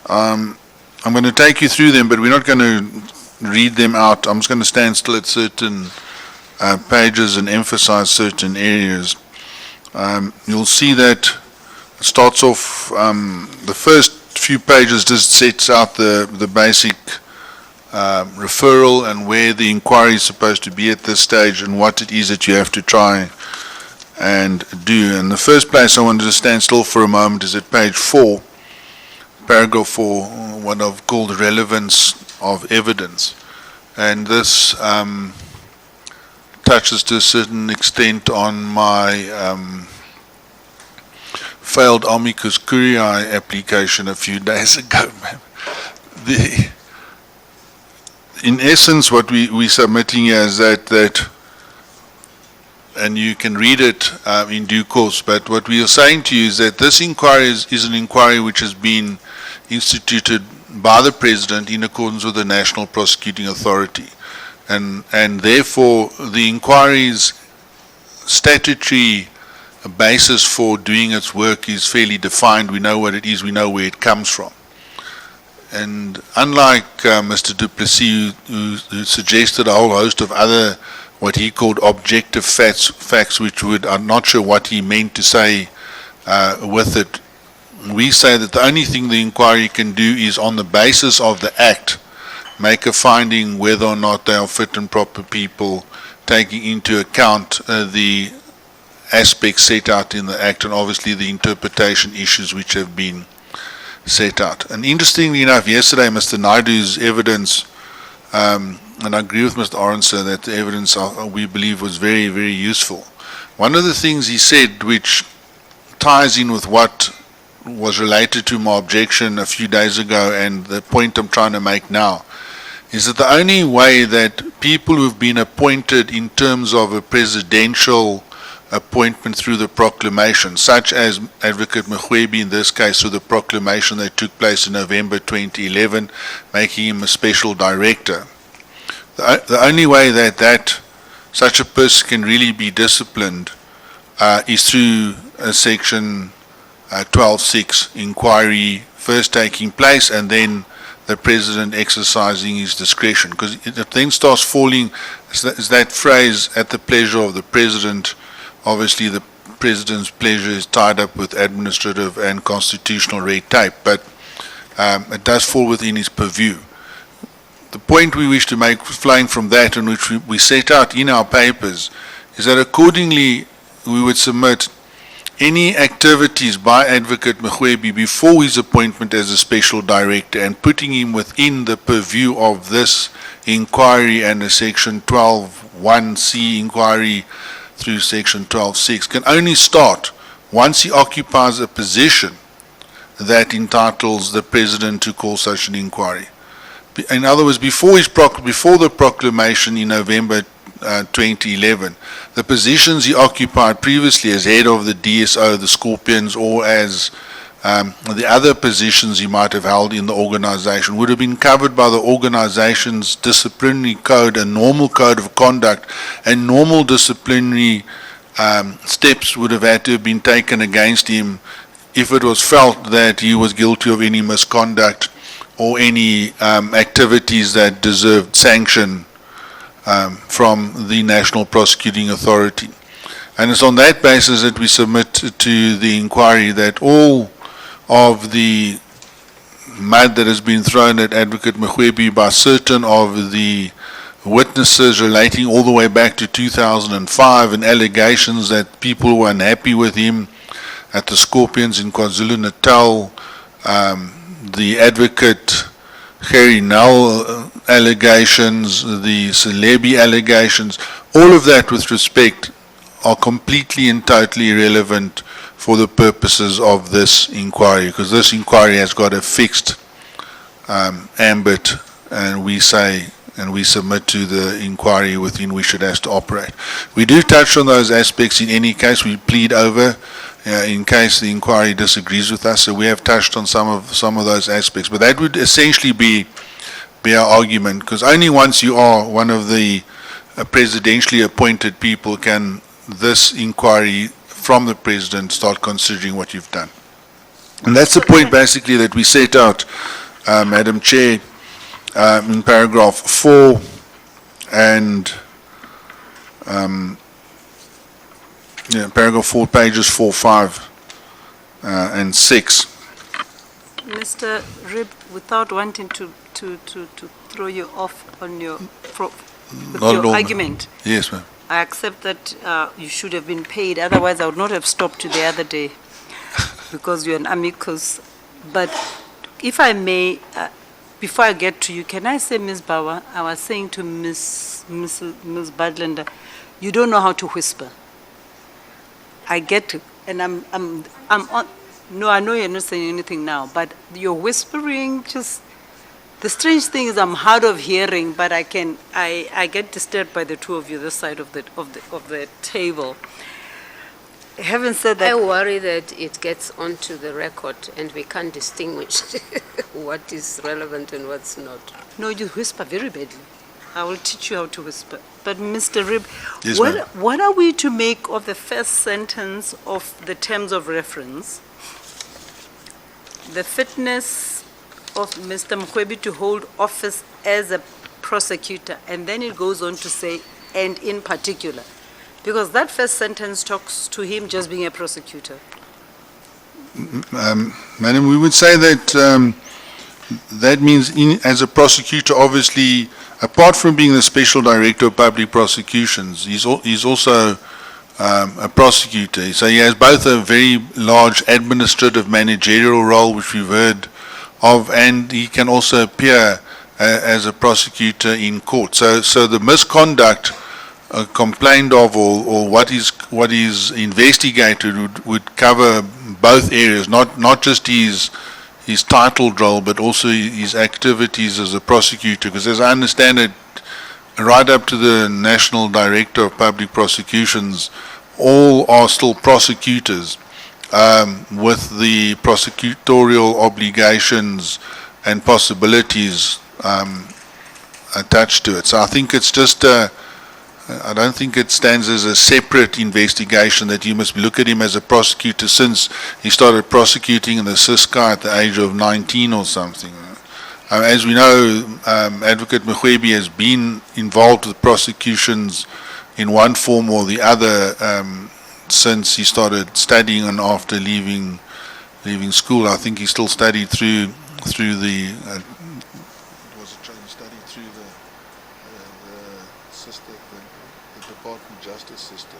I'm going to take you through them, but we're not going to read them out. I'm just going to stand still at certain pages and emphasize certain areas. You'll see that it starts off, the first few pages just sets out the basic referral and where the inquiry is supposed to be at this stage and what it is that you have to try and do. And the first place I wanted to stand still for a moment is at page 4, paragraph 4, what I've called relevance of evidence. And this touches to a certain extent on my failed amicus curiae application a few days ago. In essence, what we're submitting here is that, and you can read it in due course, but what we are saying to you is that this inquiry is an inquiry which has been instituted by the President in accordance with the National Prosecuting Authority. And therefore, the inquiry's statutory basis for doing its work is fairly defined. We know what it is, we know where it comes from. And unlike Mr. Du Plessis, who suggested a whole host of other, what he called objective facts which I'm not sure what he meant to say with it, we say that the only thing the inquiry can do is, on the basis of the Act, make a finding whether or not they are fit and proper people, taking into account the aspects set out in the Act and obviously the interpretation issues which have been set out. And interestingly enough, yesterday Mr. Naidu's evidence, and I agree with Mr. Aronson that the evidence we believe was very, very useful. One of the things he said which ties in with what was related to my objection a few days ago and the point I'm trying to make now, is that the only way that people who've been appointed in terms of a presidential appointment through the proclamation, such as Advocate Mrwebi in this case, through the proclamation that took place in November 2011, making him a special director, the only way that such a person can really be disciplined is through a section 12.6 inquiry first taking place and then the President exercising his discretion, because it then starts falling, is that phrase, at the pleasure of the President. Obviously the President's pleasure is tied up with administrative and constitutional red tape, but it does fall within his purview. the point we wish to make, flowing from that, and which we set out in our papers, is that accordingly we would submit any activities by Advocate Mrwebi before his appointment as a special director and putting him within the purview of this inquiry and a Section 12(1)(c) inquiry through Section 12(6) can only start once he occupies a position that entitles the President to call such an inquiry. In other words, before the proclamation in November 2011, the positions he occupied previously as head of the DSO, the Scorpions, or as the other positions he might have held in the organization would have been covered by the organization's disciplinary code and normal code of conduct, and normal disciplinary steps would have had to have been taken against him if it was felt that he was guilty of any misconduct or any activities that deserved sanction from the National Prosecuting Authority. And it's on that basis that we submit to the inquiry that all of the mud that has been thrown at Advocate Mrwebi by certain of the witnesses relating all the way back to 2005 and allegations that people were unhappy with him at the Scorpions in KwaZulu-Natal, the Advocate Gerry Nel allegations, the Mrwebi allegations, all of that with respect are completely and totally irrelevant for the purposes of this inquiry, because this inquiry has got a fixed ambit, and we say and we submit to the inquiry within which it has to operate. We do touch on those aspects in any case. We plead over in case the inquiry disagrees with us, so we have touched on some of those aspects, but that would essentially be our argument, because only once you are one of the presidentially appointed people can this inquiry from the President start considering what you've done. And that's the point basically that we set out, Madam Chair, in paragraph 4 and paragraph 4, pages 4, 5 and 6. Mr. Rib, without wanting to throw you off on your argument. Yes, ma'am. I accept that you should have been paid, otherwise I would not have stopped you the other day because you're an amicus. But if I may, before I get to you, can I say, Ms. Bauer, I was saying to Ms. Badlander, you don't know how to whisper. I get it, and I'm on. No, I know you're not saying anything now, but you're whispering. Just the strange thing is, I'm hard of hearing, but I get disturbed by the two of you this side of the table. Having said that, I worry that it gets onto the record and we can't distinguish what is relevant and what's not. No, you whisper very badly. I will teach you how to whisper. But Mr. Rib, yes, what are we to make of the first sentence of the terms of reference? The fitness of Mr. Mrwebi to hold office as a prosecutor, and then it goes on to say, and in particular, because that first sentence talks to him just being a prosecutor. Madam, we would say that that means as a prosecutor, obviously, apart from being the Special Director of Public Prosecutions, he's also a prosecutor. So he has both a very large administrative managerial role, which we've heard of, and he can also appear as a prosecutor in court. So the misconduct complained of, or what is investigated would cover both areas, not just his titled role, but also his activities as a prosecutor. Because as I understand it, right up to the National Director of Public Prosecutions, all are still prosecutors with the prosecutorial obligations and possibilities attached to it. So I think it's just I don't think it stands as a separate investigation that you must look at him as a prosecutor since he started prosecuting in the Ciskei at the age of 19 or something. As we know, Advocate Mrwebi has been involved with prosecutions in one form or the other since he started studying and after leaving school. I think he still studied through the was a training study through the system, the Department of Justice system,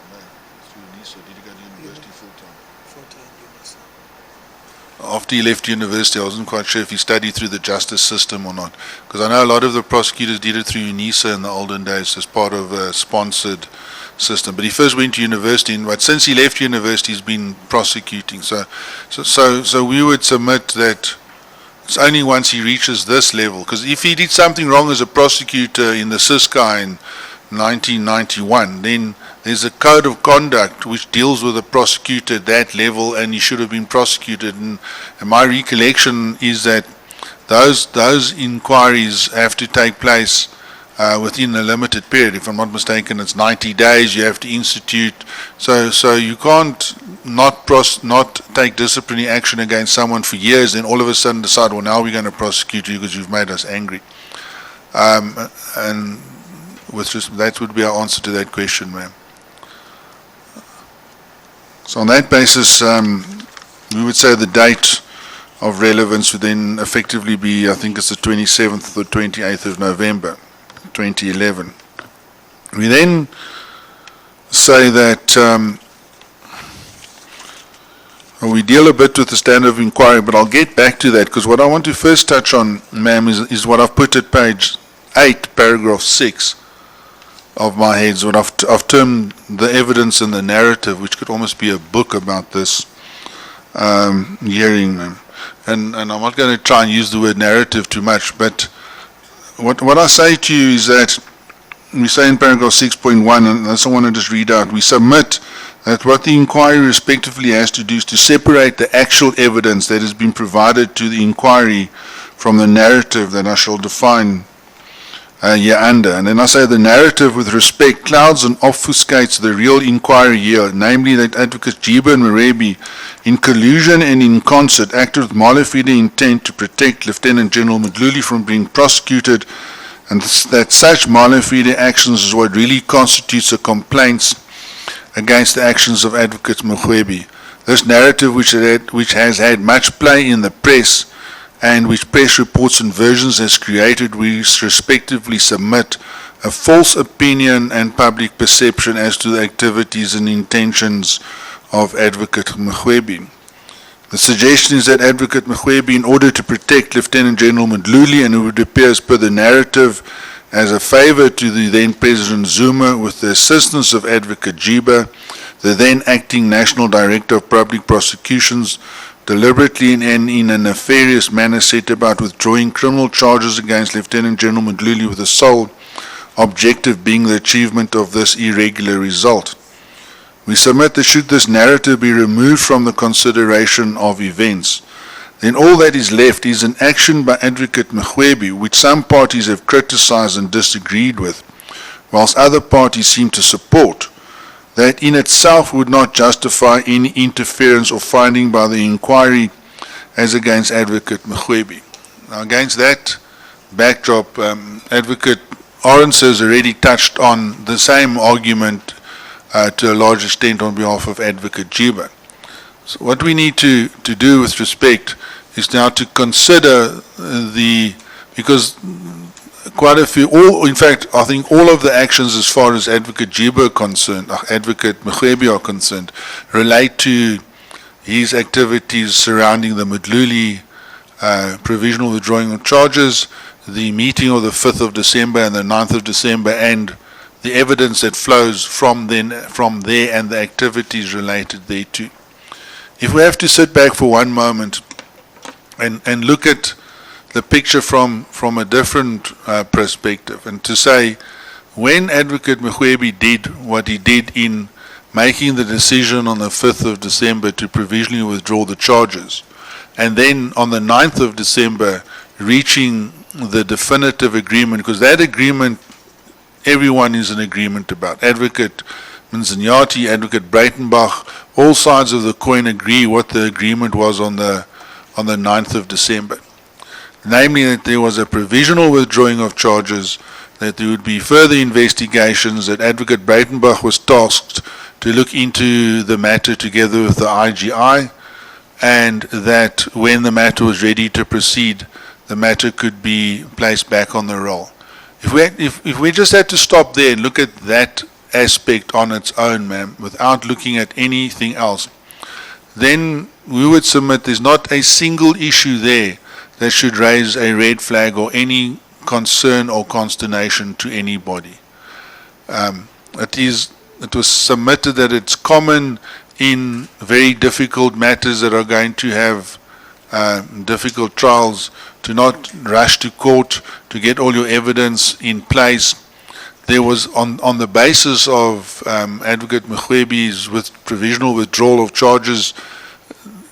through UNISA. Did you go to university full-time? Full-time UNISA. After he left university, I wasn't quite sure if he studied through the justice system or not. Because I know a lot of the prosecutors did it through UNISA in the olden days as part of a sponsored system. But he first went to university, but since he left university, he's been prosecuting. So we would submit that it's only once he reaches this level. Because if he did something wrong as a prosecutor in the CISCA in 1991, then there's a code of conduct which deals with a prosecutor at that level, and he should have been prosecuted. And my recollection is that those inquiries have to take place within a limited period. If I'm not mistaken, it's 90 days you have to institute. So you can't not take disciplinary action against someone for years, then all of a sudden decide, well, now we're going to prosecute you because you've made us angry. And that would be our answer to that question, ma'am. So on that basis, we would say the date of relevance would then effectively be, I think it's the 27th or 28th of November, 2011. We then say that we deal a bit with the standard of inquiry, but I'll get back to that, because what I want to first touch on, ma'am, is what I've put at page 8, paragraph 6 of my heads, what I've termed the evidence and the narrative, which could almost be a book about this hearing. And I'm not going to try and use the word narrative too much, but what I say to you is that we say in paragraph 6.1, and that's what I want to just read out, we submit that what the inquiry respectively has to do is to separate the actual evidence that has been provided to the inquiry from the narrative that I shall define here under. And then I say the narrative with respect clouds and obfuscates the real inquiry here, namely that advocates Jiba and Mrwebi, in collusion and in concert, acted with mala fide intent to protect Lieutenant General Mdluli from being prosecuted, and that such mala fide actions is what really constitutes the complaints against the actions of Advocate Mrwebi. This narrative, which has had much play in the press, and which press reports and versions has created, we respectively submit a false opinion and public perception as to the activities and intentions of Advocate Mrwebi. The suggestion is that Advocate Mrwebi, in order to protect Lieutenant General Mdluli, and it would appear as per the narrative as a favor to the then President Zuma, with the assistance of Advocate Giba, the then acting National Director of Public Prosecutions, deliberately and in a nefarious manner set about withdrawing criminal charges against Lieutenant General Mdluli, with the sole objective being the achievement of this irregular result. We submit that should this narrative be removed from the consideration of events, then all that is left is an action by Advocate Mrwebi, which some parties have criticized and disagreed with, whilst other parties seem to support, that in itself would not justify any interference or finding by the inquiry as against Advocate Mrwebi. Now, against that backdrop, Advocate Orense has already touched on the same argument to a large extent on behalf of Advocate Jiba. So what we need to do with respect is now to consider because quite a few, in fact, I think all of the actions as far as Advocate Jiba concerned, Advocate Mrwebi are concerned, relate to his activities surrounding the Mdluli provisional withdrawing of charges, the meeting of the 5th of December and the 9th of December, and the evidence that flows from there and the activities related thereto. If we have to sit back for one moment and look at the picture from a different perspective, and to say, when Advocate Mrwebi did what he did in making the decision on the 5th of December to provisionally withdraw the charges, and then on the 9th of December reaching the definitive agreement, because that agreement everyone is in agreement about. Advocate Mnzinyati, Advocate Breitenbach, all sides of the coin agree what the agreement was on the 9th of December. Namely, that there was a provisional withdrawing of charges, that there would be further investigations, that Advocate Breitenbach was tasked to look into the matter together with the IGI, and that when the matter was ready to proceed, the matter could be placed back on the roll. If we just had to stop there and look at that aspect on its own, ma'am, without looking at anything else, then we would submit there's not a single issue there that should raise a red flag or any concern or consternation to anybody. It was submitted that it's common in very difficult matters that are going to have difficult trials to not rush to court to get all your evidence in place. There was, on the basis of Advocate Mrwebi's provisional withdrawal of charges,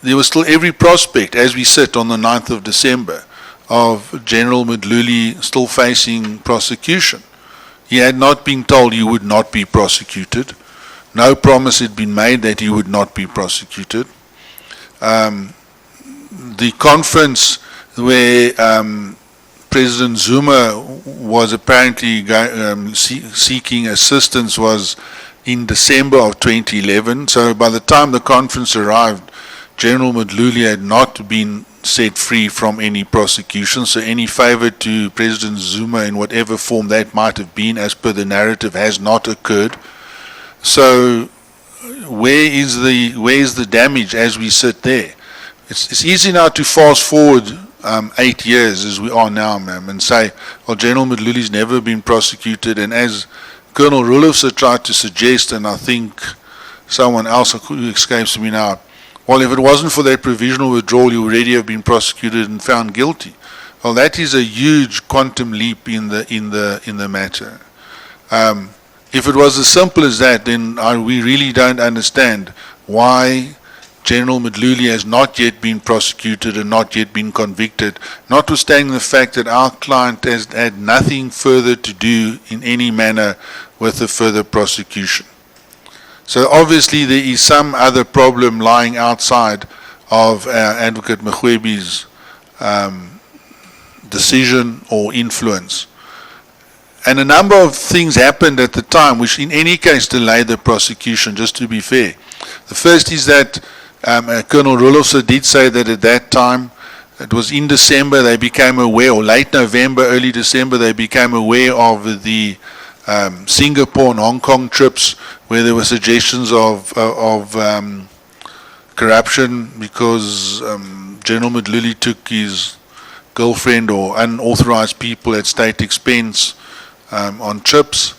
there was still every prospect, as we sit on the 9th of December, of General Mdluli still facing prosecution. He had not been told he would not be prosecuted. No promise had been made that he would not be prosecuted. The conference where President Zuma was apparently seeking assistance was in December of 2011. So by the time the conference arrived, General Mdluli had not been set free from any prosecution. So any favor to President Zuma in whatever form that might have been, as per the narrative, has not occurred. So where is the damage as we sit there? It's easy now to fast forward 8 years as we are now, ma'am, and say, well, General Mdluli's never been prosecuted, and as Colonel Rulofse tried to suggest, and I think someone else who escapes me now, well, if it wasn't for that provisional withdrawal, you already have been prosecuted and found guilty. Well, that is a huge quantum leap in the matter. If it was as simple as that, then we really don't understand why General Mdluli has not yet been prosecuted and not yet been convicted, notwithstanding the fact that our client has had nothing further to do in any manner with the further prosecution. So obviously there is some other problem lying outside of Advocate Mrwebi's decision or influence. And a number of things happened at the time which in any case delayed the prosecution, just to be fair. The first is that Colonel Rulofse did say that at that time, it was in December, they became aware, or late November, early December, they became aware of the Singapore and Hong Kong trips where there were suggestions of corruption because General Mdluli took his girlfriend or unauthorized people at state expense on trips.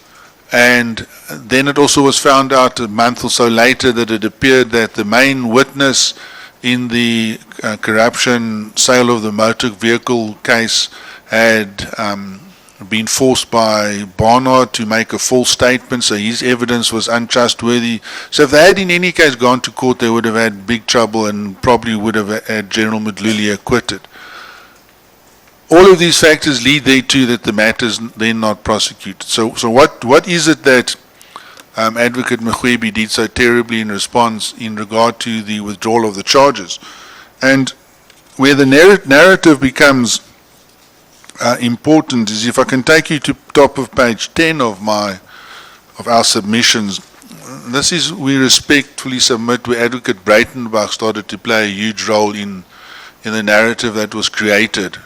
And then it also was found out a month or so later that it appeared that the main witness in the corruption sale of the motor vehicle case had been forced by Barnard to make a false statement, so his evidence was untrustworthy. So if they had in any case gone to court, they would have had big trouble and probably would have had General Mdluli acquitted. All of these factors lead thereto that the matter is then not prosecuted. So what is it that Advocate Mrwebi did so terribly in response in regard to the withdrawal of the charges? And where the narrative becomes important is, if I can take you to top of page 10 of our submissions. This is, we respectfully submit, where Advocate Breitenbach started to play a huge role in the narrative that was created.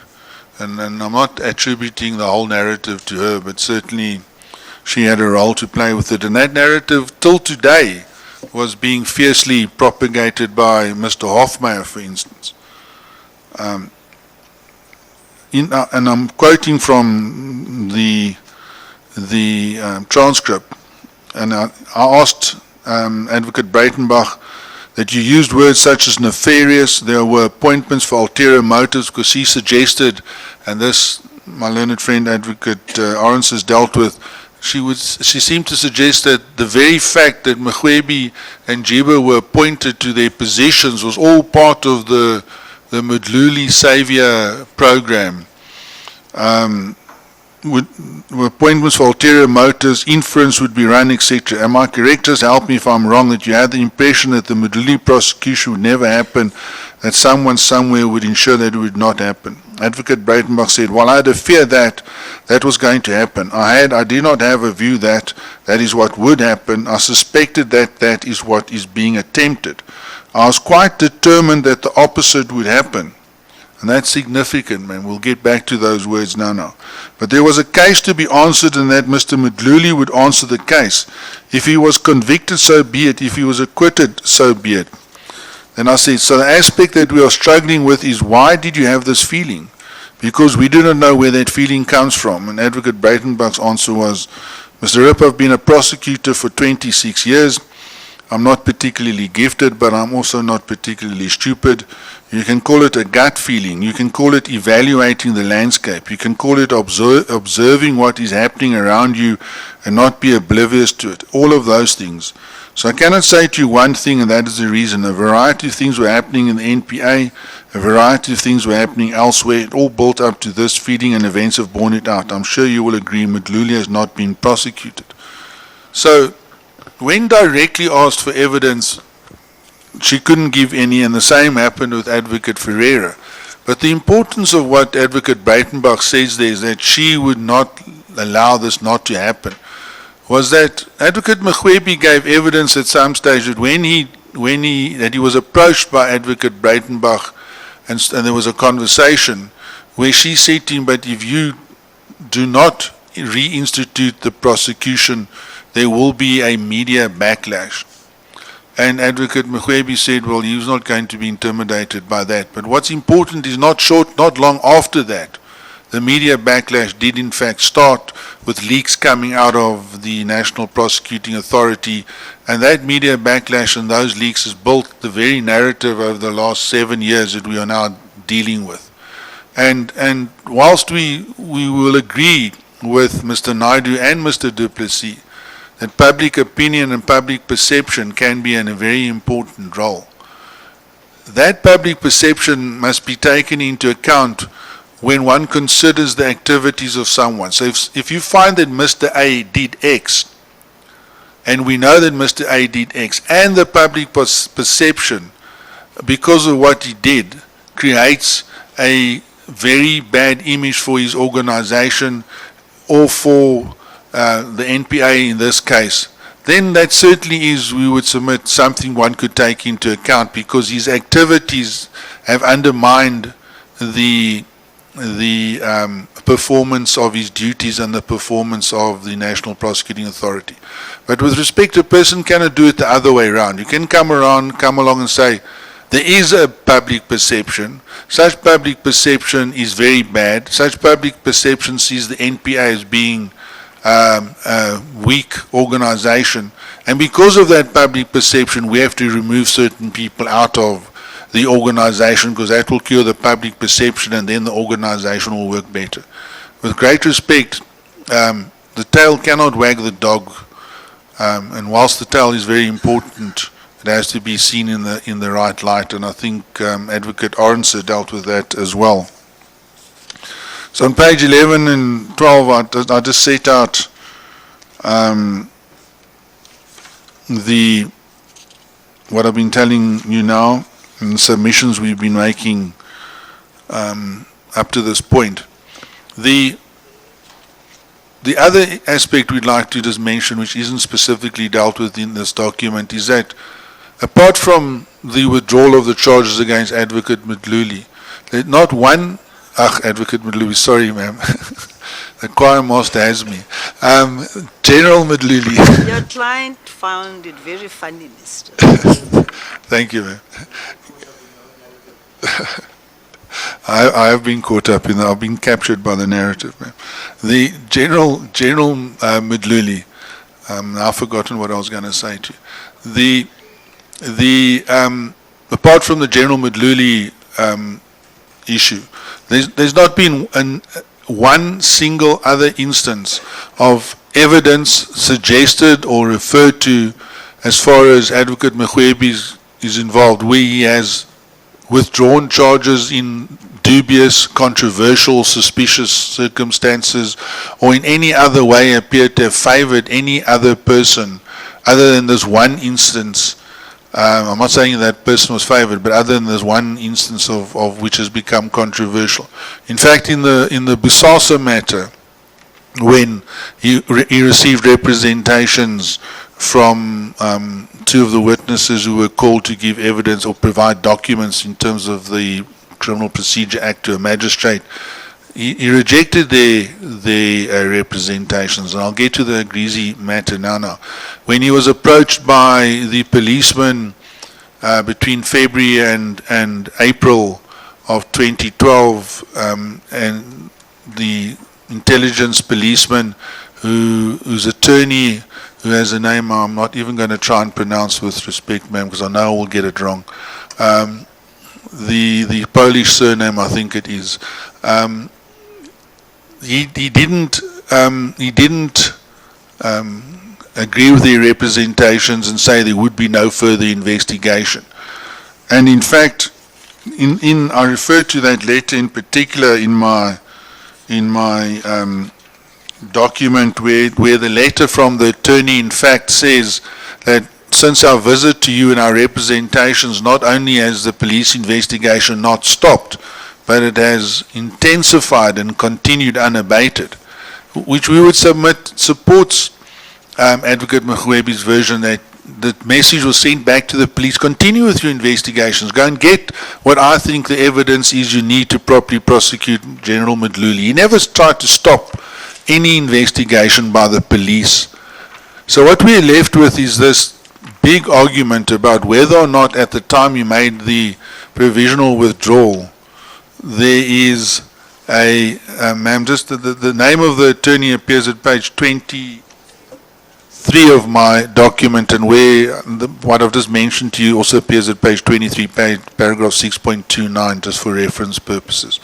And I'm not attributing the whole narrative to her, but certainly she had a role to play with it. And that narrative, till today, was being fiercely propagated by Mr. Hofmeyer, for instance. And I'm quoting from the transcript, and I asked Advocate Breitenbach that you used words such as nefarious. There were appointments for ulterior motives, because he suggested, and this my learned friend Advocate Orange has dealt with, she seemed to suggest that the very fact that Mrwebi and Giba were appointed to their positions was all part of the Mdluli Savior program. Were appointments for ulterior motives, inference would be run, etc. Am I correct? Just help me if I'm wrong, that you had the impression that the Mdluli prosecution would never happen, that someone somewhere would ensure that it would not happen. Advocate Breitenbach said, well, I had a fear that was going to happen. I did not have a view that is what would happen. I suspected that is what is being attempted. I was quite determined that the opposite would happen. And that's significant, man. We'll get back to those words now. But there was a case to be answered, and that Mr. Mdluli would answer the case. If he was convicted, so be it. If he was acquitted, so be it. Then I said, so the aspect that we are struggling with is, why did you have this feeling? Because we do not know where that feeling comes from. And Advocate Breitenbach's answer was, Mr. Rip, I've been a prosecutor for 26 years. I'm not particularly gifted, but I'm also not particularly stupid. You can call it a gut feeling. You can call it evaluating the landscape. You can call it observing what is happening around you and not be oblivious to it. All of those things. So I cannot say to you one thing, and that is the reason. A variety of things were happening in the NPA. A variety of things were happening elsewhere. It all built up to this feeling, and events have borne it out. I'm sure you will agree Mdluli has not been prosecuted. So when directly asked for evidence, she couldn't give any, and the same happened with Advocate Ferreira. But the importance of what Advocate Breitenbach says there is that she would not allow this not to happen, was that Advocate Mrwebi gave evidence at some stage that when he was approached by Advocate Breitenbach, and there was a conversation where she said to him, but if you do not reinstitute the prosecution, there will be a media backlash. And Advocate Mrwebi said, well, he was not going to be intimidated by that. But what's important is not long after that, the media backlash did in fact start with leaks coming out of the National Prosecuting Authority. And that media backlash and those leaks has built the very narrative over the last 7 years that we are now dealing with. And whilst we will agree with Mr. Naidu and Mr. Du Plessis that public opinion and public perception can be in a very important role, that public perception must be taken into account when one considers the activities of someone. So if you find that Mr. A did X, and we know that Mr. A did X, and the public perception, because of what he did, creates a very bad image for his organization or for the NPA in this case, then that certainly is, we would submit, something one could take into account, because his activities have undermined the performance of his duties and the performance of the National Prosecuting Authority. But with respect, a person cannot do it the other way around. You can come along and say, there is a public perception. Such public perception is very bad. Such public perception sees the NPA as being a weak organization. And because of that public perception, we have to remove certain people out of the organization, because that will cure the public perception, and then the organization will work better. With great respect, the tail cannot wag the dog, and whilst the tail is very important, it has to be seen in the right light, and I think Advocate Arnser dealt with that as well. So on page 11 and 12, I just set out what I've been telling you now, and the submissions we've been making up to this point. The other aspect we'd like to just mention, which isn't specifically dealt with in this document, is that apart from the withdrawal of the charges against Advocate Mdluli, there's not one, Advocate Mdluli, sorry ma'am, the choir master has me. General Mdluli. Your client found it very funny, Mr. Thank you, ma'am. I have been caught up in I've been captured by the narrative, ma'am. The General Mdluli, I've forgotten what I was going to say to you. Apart from the General Mdluli issue, there's not been one single other instance of evidence suggested or referred to as far as Advocate Mrwebi is involved, where he has withdrawn charges in dubious, controversial, suspicious circumstances, or in any other way appeared to have favored any other person other than this one instance. I'm not saying that person was favored, but other than this one instance of which has become controversial. In fact, in the Busasa matter, when he received representations from two of the witnesses who were called to give evidence or provide documents in terms of the Criminal Procedure Act to a magistrate. He rejected their representations, and I'll get to the greasy matter now. When he was approached by the policeman between February and April of 2012, and the intelligence policeman whose attorney, who has a name I'm not even going to try and pronounce with respect, ma'am, because I know I will get it wrong. The Polish surname, I think it is. He didn't agree with their representations and say there would be no further investigation. And in fact, I refer to that letter in particular in my document where the letter from the attorney in fact says that since our visit to you and our representations, not only has the police investigation not stopped, but it has intensified and continued unabated, which we would submit supports Advocate Mrwebi's version that the message was sent back to the police: continue with your investigations, go and get what I think the evidence is you need to properly prosecute General Madluli. He never tried to stop any investigation by the police. So what we're left with is this big argument about whether or not at the time you made the provisional withdrawal, there is ma'am, just the name of the attorney appears at page 23 of my document, and where what I've just mentioned to you also appears at page 23, paragraph 6.29, just for reference purposes.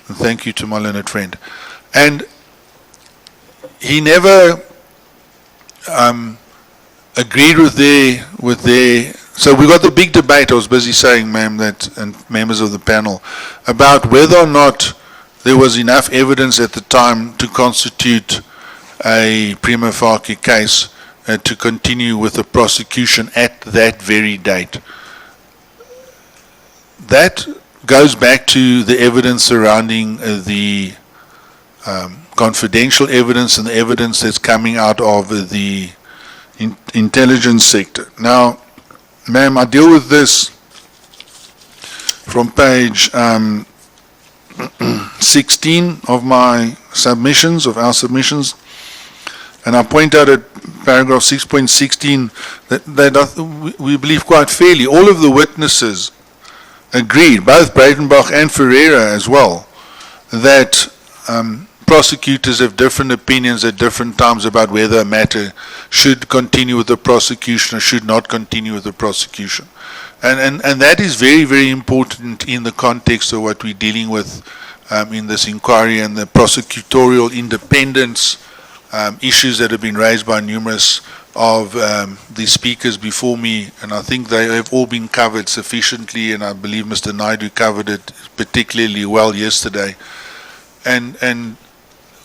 And thank you to my learned friend. And he never agreed with their. So we got the big debate, I was busy saying, ma'am, that, and members of the panel, about whether or not there was enough evidence at the time to constitute a prima facie case to continue with the prosecution at that very date. That goes back to the evidence surrounding the confidential evidence and the evidence that's coming out of the intelligence sector. Now, ma'am, I deal with this from page 16 of my submissions, of our submissions, and I point out at paragraph 6.16 that we believe quite fairly all of the witnesses agreed, both Breitenbach and Ferreira as well, that prosecutors have different opinions at different times about whether a matter should continue with the prosecution or should not continue with the prosecution. And that is very, very important in the context of what we're dealing with in this inquiry and the prosecutorial independence issues that have been raised by numerous of the speakers before me, and I think they have all been covered sufficiently, and I believe Mr. Naidu covered it particularly well yesterday. And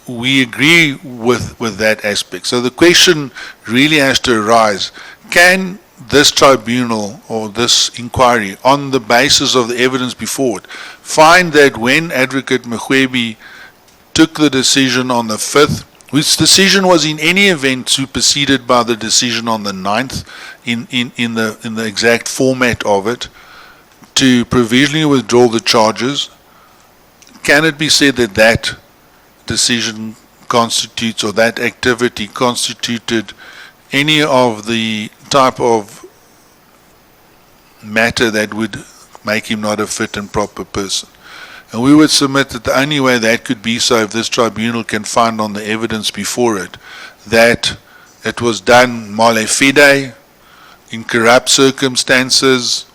we agree with that aspect. So the question really has to arise: can this tribunal or this inquiry, on the basis of the evidence before it, find that when Advocate Mrwebi took the decision on the 5th, which decision was in any event superseded by the decision on the 9th in the exact format of it, to provisionally withdraw the charges, can it be said that that decision constitutes, or that activity constituted, any of the type of matter that would make him not a fit and proper person? And we would submit that the only way that could be so, if this tribunal can find on the evidence before it that it was done male fide, in corrupt circumstances,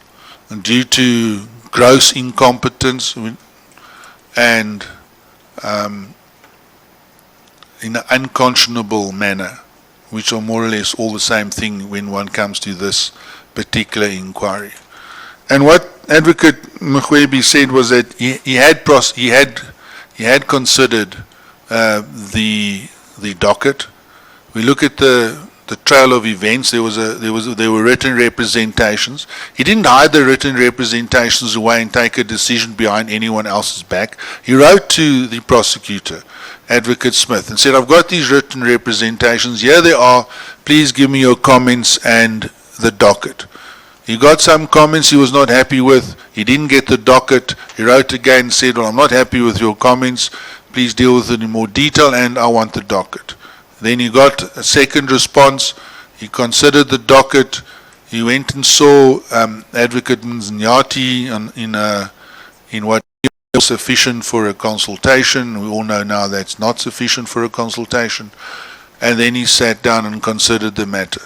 and due to gross incompetence, and in an unconscionable manner, which are more or less all the same thing when one comes to this particular inquiry. And what Advocate Mrwebi said was that he had considered the docket. We look at the trail of events. There were written representations. He didn't hide the written representations away and take a decision behind anyone else's back. He wrote to the prosecutor, Advocate Smith, and said, "I've got these written representations. Here they are. Please give me your comments and the docket." He got some comments he was not happy with. He didn't get the docket. He wrote again and said, well, I'm not happy with your comments. Please deal with it in more detail, and I want the docket. Then he got a second response. He considered the docket. He went and saw Advocate Mznyati in what was sufficient for a consultation. We all know now that's not sufficient for a consultation. And then he sat down and considered the matter.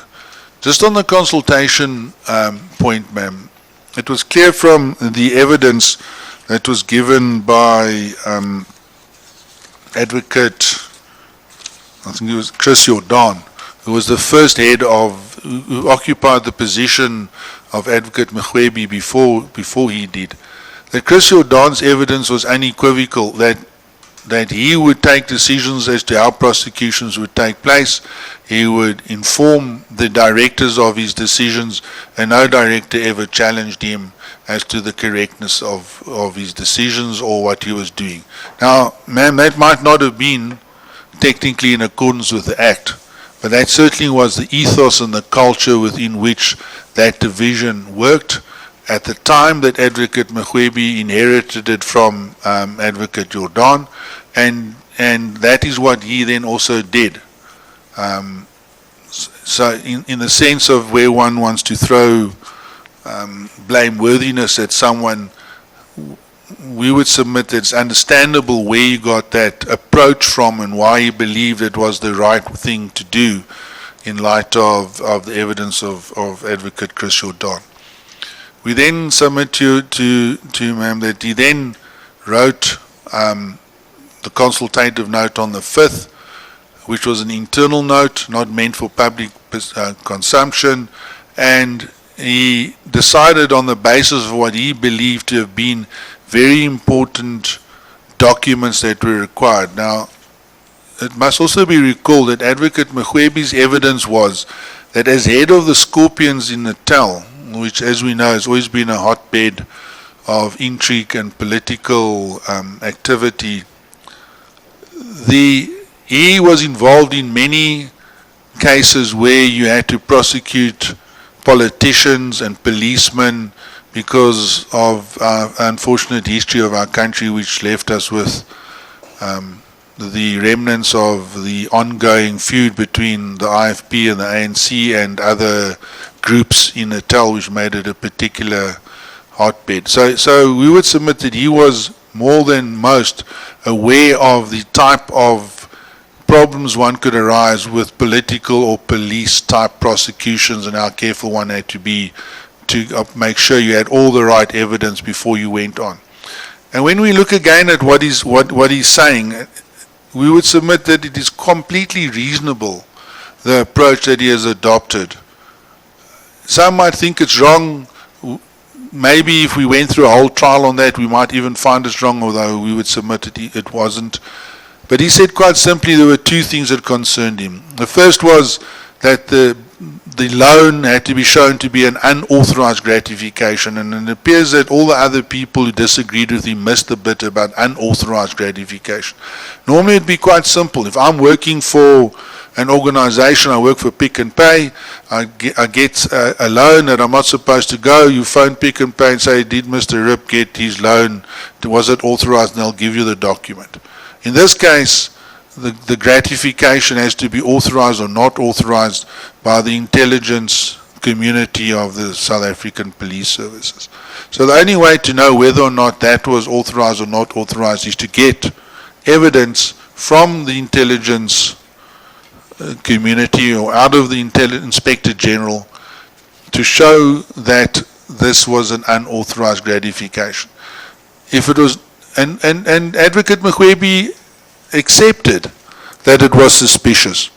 Just on the consultation point, ma'am, it was clear from the evidence that was given by Advocate, I think it was Chris Jordan, who was the first head of, who occupied the position of Advocate Mrwebi before he did, that Chris Jordan's evidence was unequivocal, that he would take decisions as to how prosecutions would take place. He would inform the directors of his decisions, and no director ever challenged him as to the correctness of his decisions or what he was doing. Now, ma'am, that might not have been technically in accordance with the Act, but that certainly was the ethos and the culture within which that division worked at the time that Advocate Mrwebi inherited it from Advocate Jordan, and that is what he then also did. So in the sense of where one wants to throw blameworthiness at someone, we would submit that it's understandable where he got that approach from and why he believed it was the right thing to do in light of the evidence of Advocate Chris Jordan. We then submit to ma'am that he then wrote the consultative note on the 5th, which was an internal note, not meant for public consumption, and he decided on the basis of what he believed to have been very important documents that were required. Now, it must also be recalled that Advocate Mrwebi's evidence was that as head of the Scorpions in Natal, which as we know has always been a hotbed of intrigue and political activity, he was involved in many cases where you had to prosecute politicians and policemen because of our unfortunate history of our country, which left us with the remnants of the ongoing feud between the IFP and the ANC and other groups in Natal, which made it a particular hotbed. So we would submit that he was more than most aware of the type of problems one could arise with political or police type prosecutions and how careful one had to be to make sure you had all the right evidence before you went on. And when we look again at what he's saying, we would submit that it is completely reasonable, the approach that he has adopted. Some might think it's wrong. Maybe if we went through a whole trial on that, we might even find it's wrong, although we would submit it wasn't. But he said quite simply there were two things that concerned him. The first was that the loan had to be shown to be an unauthorized gratification, and it appears that all the other people who disagreed with him missed the bit about unauthorized gratification. Normally it'd be quite simple. If I'm working for an organization, I work for Pick and Pay, I get a loan that I'm not supposed to go, you phone Pick and Pay and say, did Mr. Rip get his loan, was it authorized, and they'll give you the document. In this case, the gratification has to be authorized or not authorized by the intelligence community of the South African Police Services. So the only way to know whether or not that was authorized or not authorized is to get evidence from the intelligence community or out of the Inspector General to show that this was an unauthorized gratification. If it was, and Advocate Mrwebi accepted that it was suspicious.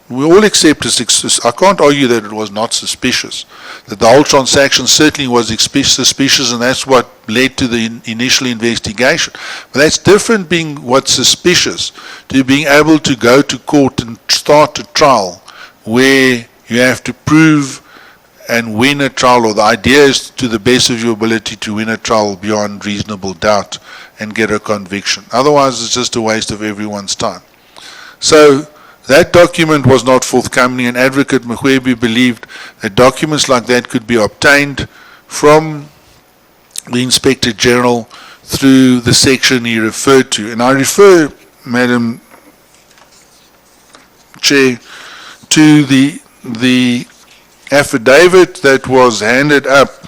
We all accept it. I can't argue that it was not suspicious. That the whole transaction certainly was suspicious, and that's what led to the initial investigation. But that's different, being what's suspicious, to being able to go to court and start a trial where you have to prove and win a trial, or the idea is to the best of your ability to win a trial beyond reasonable doubt and get a conviction. Otherwise, it's just a waste of everyone's time. So That document was not forthcoming, and Advocate Mrwebi believed that documents like that could be obtained from the Inspector General through the section he referred to. And I refer, Madam Chair, to the affidavit that was handed up,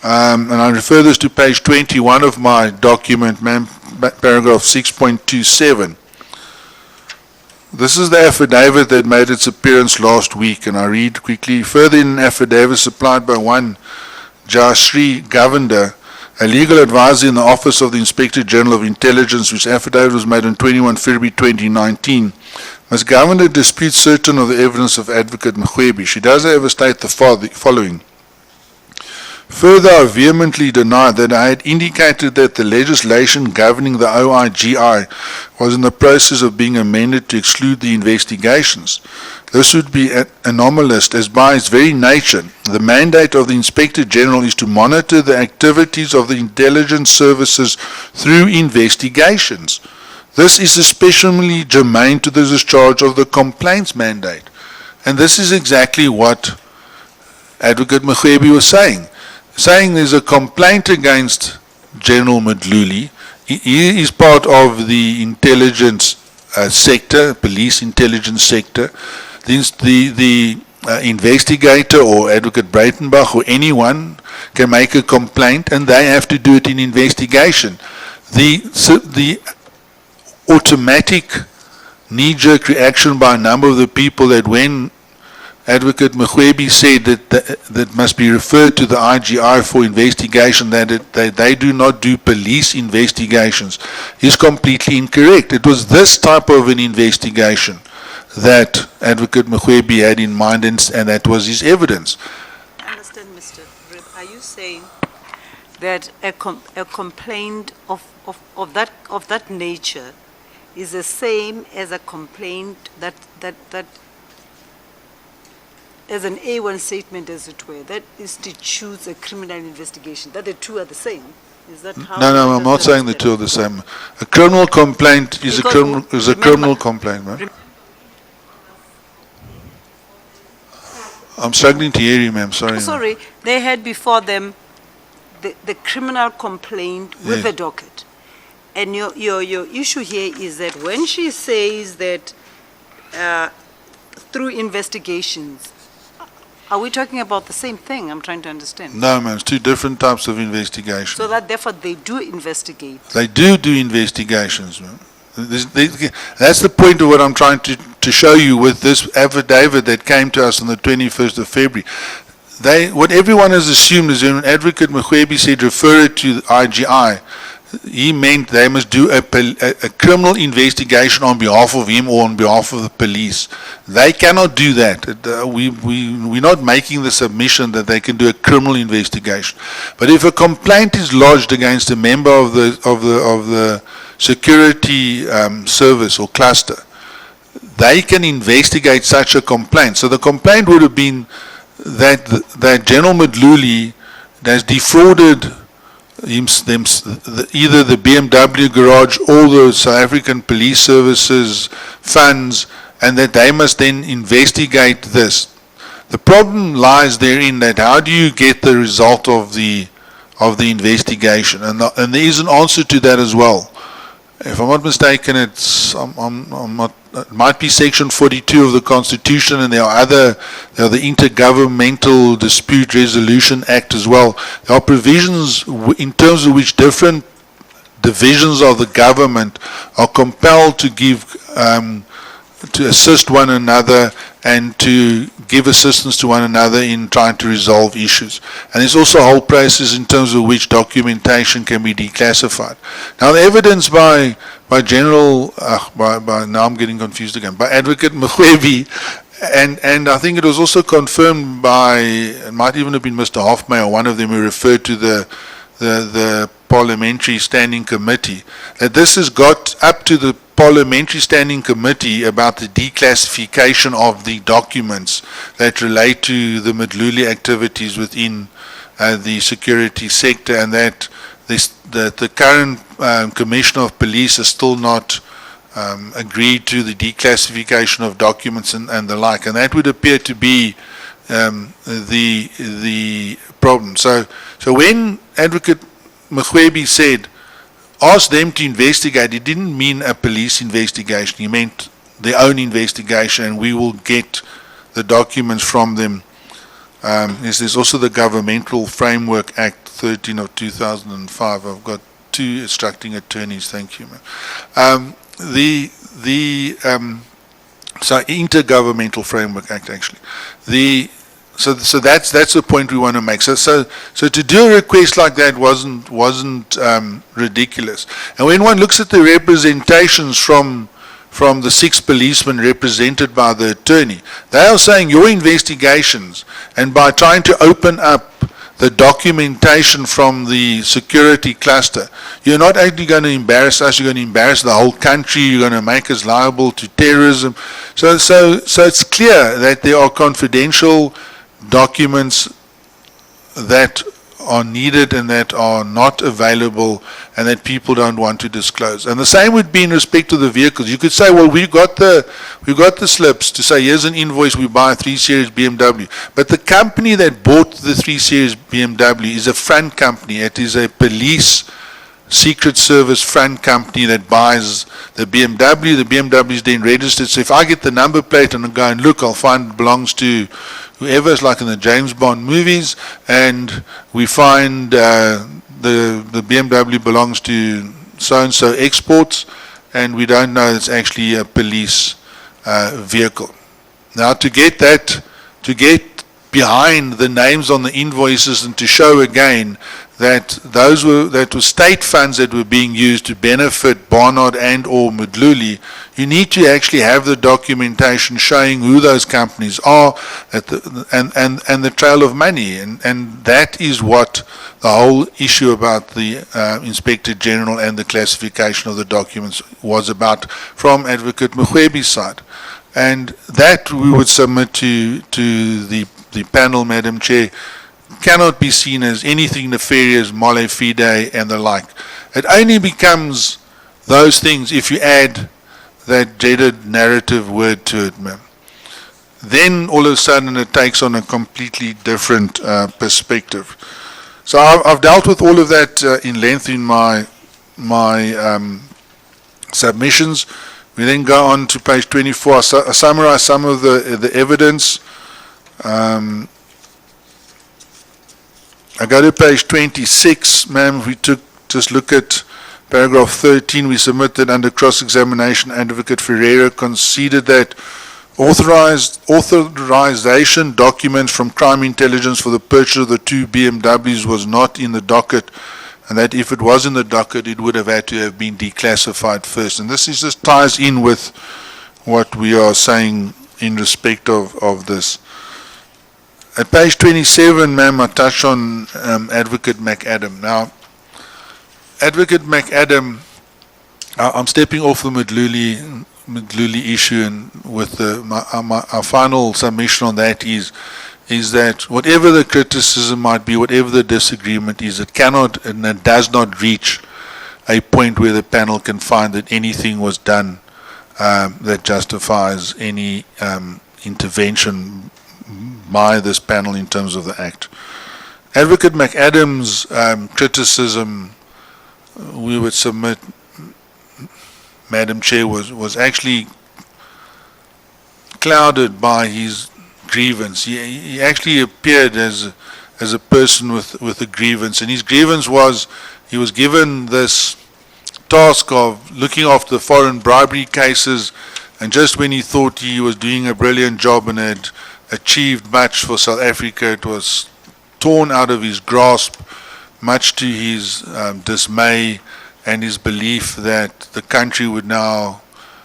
and I refer this to page 21 of my document, paragraph 6.27. This is the affidavit that made its appearance last week, and I read quickly. Further, in an affidavit supplied by one Jashri Govender, a legal advisor in the Office of the Inspector General of Intelligence, which affidavit was made on 21 February 2019, Ms. Govender disputes certain of the evidence of Advocate Mrwebi. She does, however, state the following. Further, I vehemently deny that I had indicated that the legislation governing the OIGI was in the process of being amended to exclude the investigations. This would be anomalous, as by its very nature, the mandate of the Inspector General is to monitor the activities of the intelligence services through investigations. This is especially germane to the discharge of the complaints mandate. And this is exactly what Advocate Mrwebi was saying there's a complaint against General Mdluli. He is part of the intelligence sector, police intelligence sector. The investigator or Advocate Breitenbach or anyone can make a complaint, and they have to do it in investigation. The automatic knee-jerk reaction by a number of the people that when Advocate Mrwebi said that must be referred to the IGI for investigation, that they do not do police investigations, is completely incorrect. It was this type of an investigation that Advocate Mrwebi had in mind, and that was his evidence. I understand, Mr. Rip. Are you saying that a complaint of that nature is the same as a complaint that as an A1 statement, as it were, that institutes a criminal investigation, that the two are the same? Is that how? No, I'm not saying the two are the same. A criminal complaint is a criminal complaint, ma'am. I'm struggling to hear you, ma'am. Sorry. Sorry, they had before them the criminal complaint with the docket. And your issue here is that when she says that through investigations, are we talking about the same thing? I'm trying to understand. No, ma'am, it's two different types of investigation. So that therefore they do investigate. They do investigations, ma'am. That's the point of what I'm trying to show you with this affidavit that came to us on the 21st of February. What everyone has assumed is when Advocate Mrwebi said refer it to the IGI, he meant they must do a criminal investigation on behalf of him or on behalf of the police. They cannot do that. We're not making the submission that they can do a criminal investigation. But if a complaint is lodged against a member of the security service or cluster, they can investigate such a complaint. So the complaint would have been that General Mdluli has defrauded either the BMW garage or the South African Police Services funds, and that they must then investigate this. The problem lies therein that how do you get the result of the investigation, and there is an answer to that as well. If I'm not mistaken, it might be Section 42 of the Constitution, and there are the Intergovernmental Dispute Resolution Act as well. There are provisions in terms of which different divisions of the government are compelled to give, to assist one another and to give assistance to one another in trying to resolve issues. And there's also a whole process in terms of which documentation can be declassified. Now the evidence by General, now I'm getting confused again, by Advocate Mrwebi, and I think it was also confirmed by, it might even have been Mr. Hofmeyer, one of them who referred to the Parliamentary Standing Committee, that this has got up to the Parliamentary Standing Committee about the declassification of the documents that relate to the Mdluli activities within the security sector, and that the current Commissioner of Police has still not agreed to the declassification of documents and the like, and that would appear to be the problem. So when Advocate Mrwebi said, ask them to investigate, it didn't mean a police investigation. He meant their own investigation, and we will get the documents from them. There's also the Governmental Framework Act 13 of 2005. I've got two instructing attorneys. Thank you, ma'am. Intergovernmental Framework Act, actually. So that's the point we want to make. So to do a request like that wasn't ridiculous. And when one looks at the representations from the 6 policemen represented by the attorney, they are saying your investigations, and by trying to open up the documentation from the security cluster, you're not actually going to embarrass us, you're going to embarrass the whole country, you're going to make us liable to terrorism. So it's clear that there are confidential documents that are needed and that are not available and that people don't want to disclose. And the same would be in respect to the vehicles. You could say, well, we've got the slips to say, here's an invoice, we buy a 3 Series BMW. But the company that bought the 3 Series BMW is a front company. It is a police secret service front company that buys the BMW. The BMW is then registered. So if I get the number plate and I go and look, I'll find it belongs to whoever, is like in the James Bond movies, and we find the BMW belongs to so-and-so exports, and we don't know it's actually a police vehicle. Now to get behind the names on the invoices and to show again that that were state funds that were being used to benefit Barnard and or Mdluli, you need to actually have the documentation showing who those companies are and the trail of money, and that is what the whole issue about the Inspector General and the classification of the documents was about from Advocate Mrwebi's side. And that we would submit to the panel, Madam Chair, cannot be seen as anything nefarious, male fide and the like. It only becomes those things if you add that dreaded narrative word to it, ma'am. Then all of a sudden it takes on a completely different perspective. So I've dealt with all of that in length in my submissions. We then go on to page 24. I summarize some of the evidence. I go to page 26, ma'am. We just look at paragraph 13. We submitted under cross-examination, Advocate Ferreira conceded that authorization documents from crime intelligence for the purchase of the 2 BMWs was not in the docket, and that if it was in the docket, it would have had to have been declassified first. And this just ties in with what we are saying in respect of this. At page 27, ma'am, I touch on Advocate McAdam. Now, Advocate McAdam, I'm stepping off the Mdluli issue, and with our final submission on that is that whatever the criticism might be, whatever the disagreement is, it cannot and it does not reach a point where the panel can find that anything was done that justifies any intervention by this panel in terms of the Act. Advocate McAdam's criticism, we would submit, Madam Chair, was actually clouded by his grievance. He actually appeared as a person with a grievance, and his grievance was he was given this task of looking after the foreign bribery cases, and just when he thought he was doing a brilliant job and had achieved much for South Africa, it was torn out of his grasp, much to his dismay and his belief that the country would now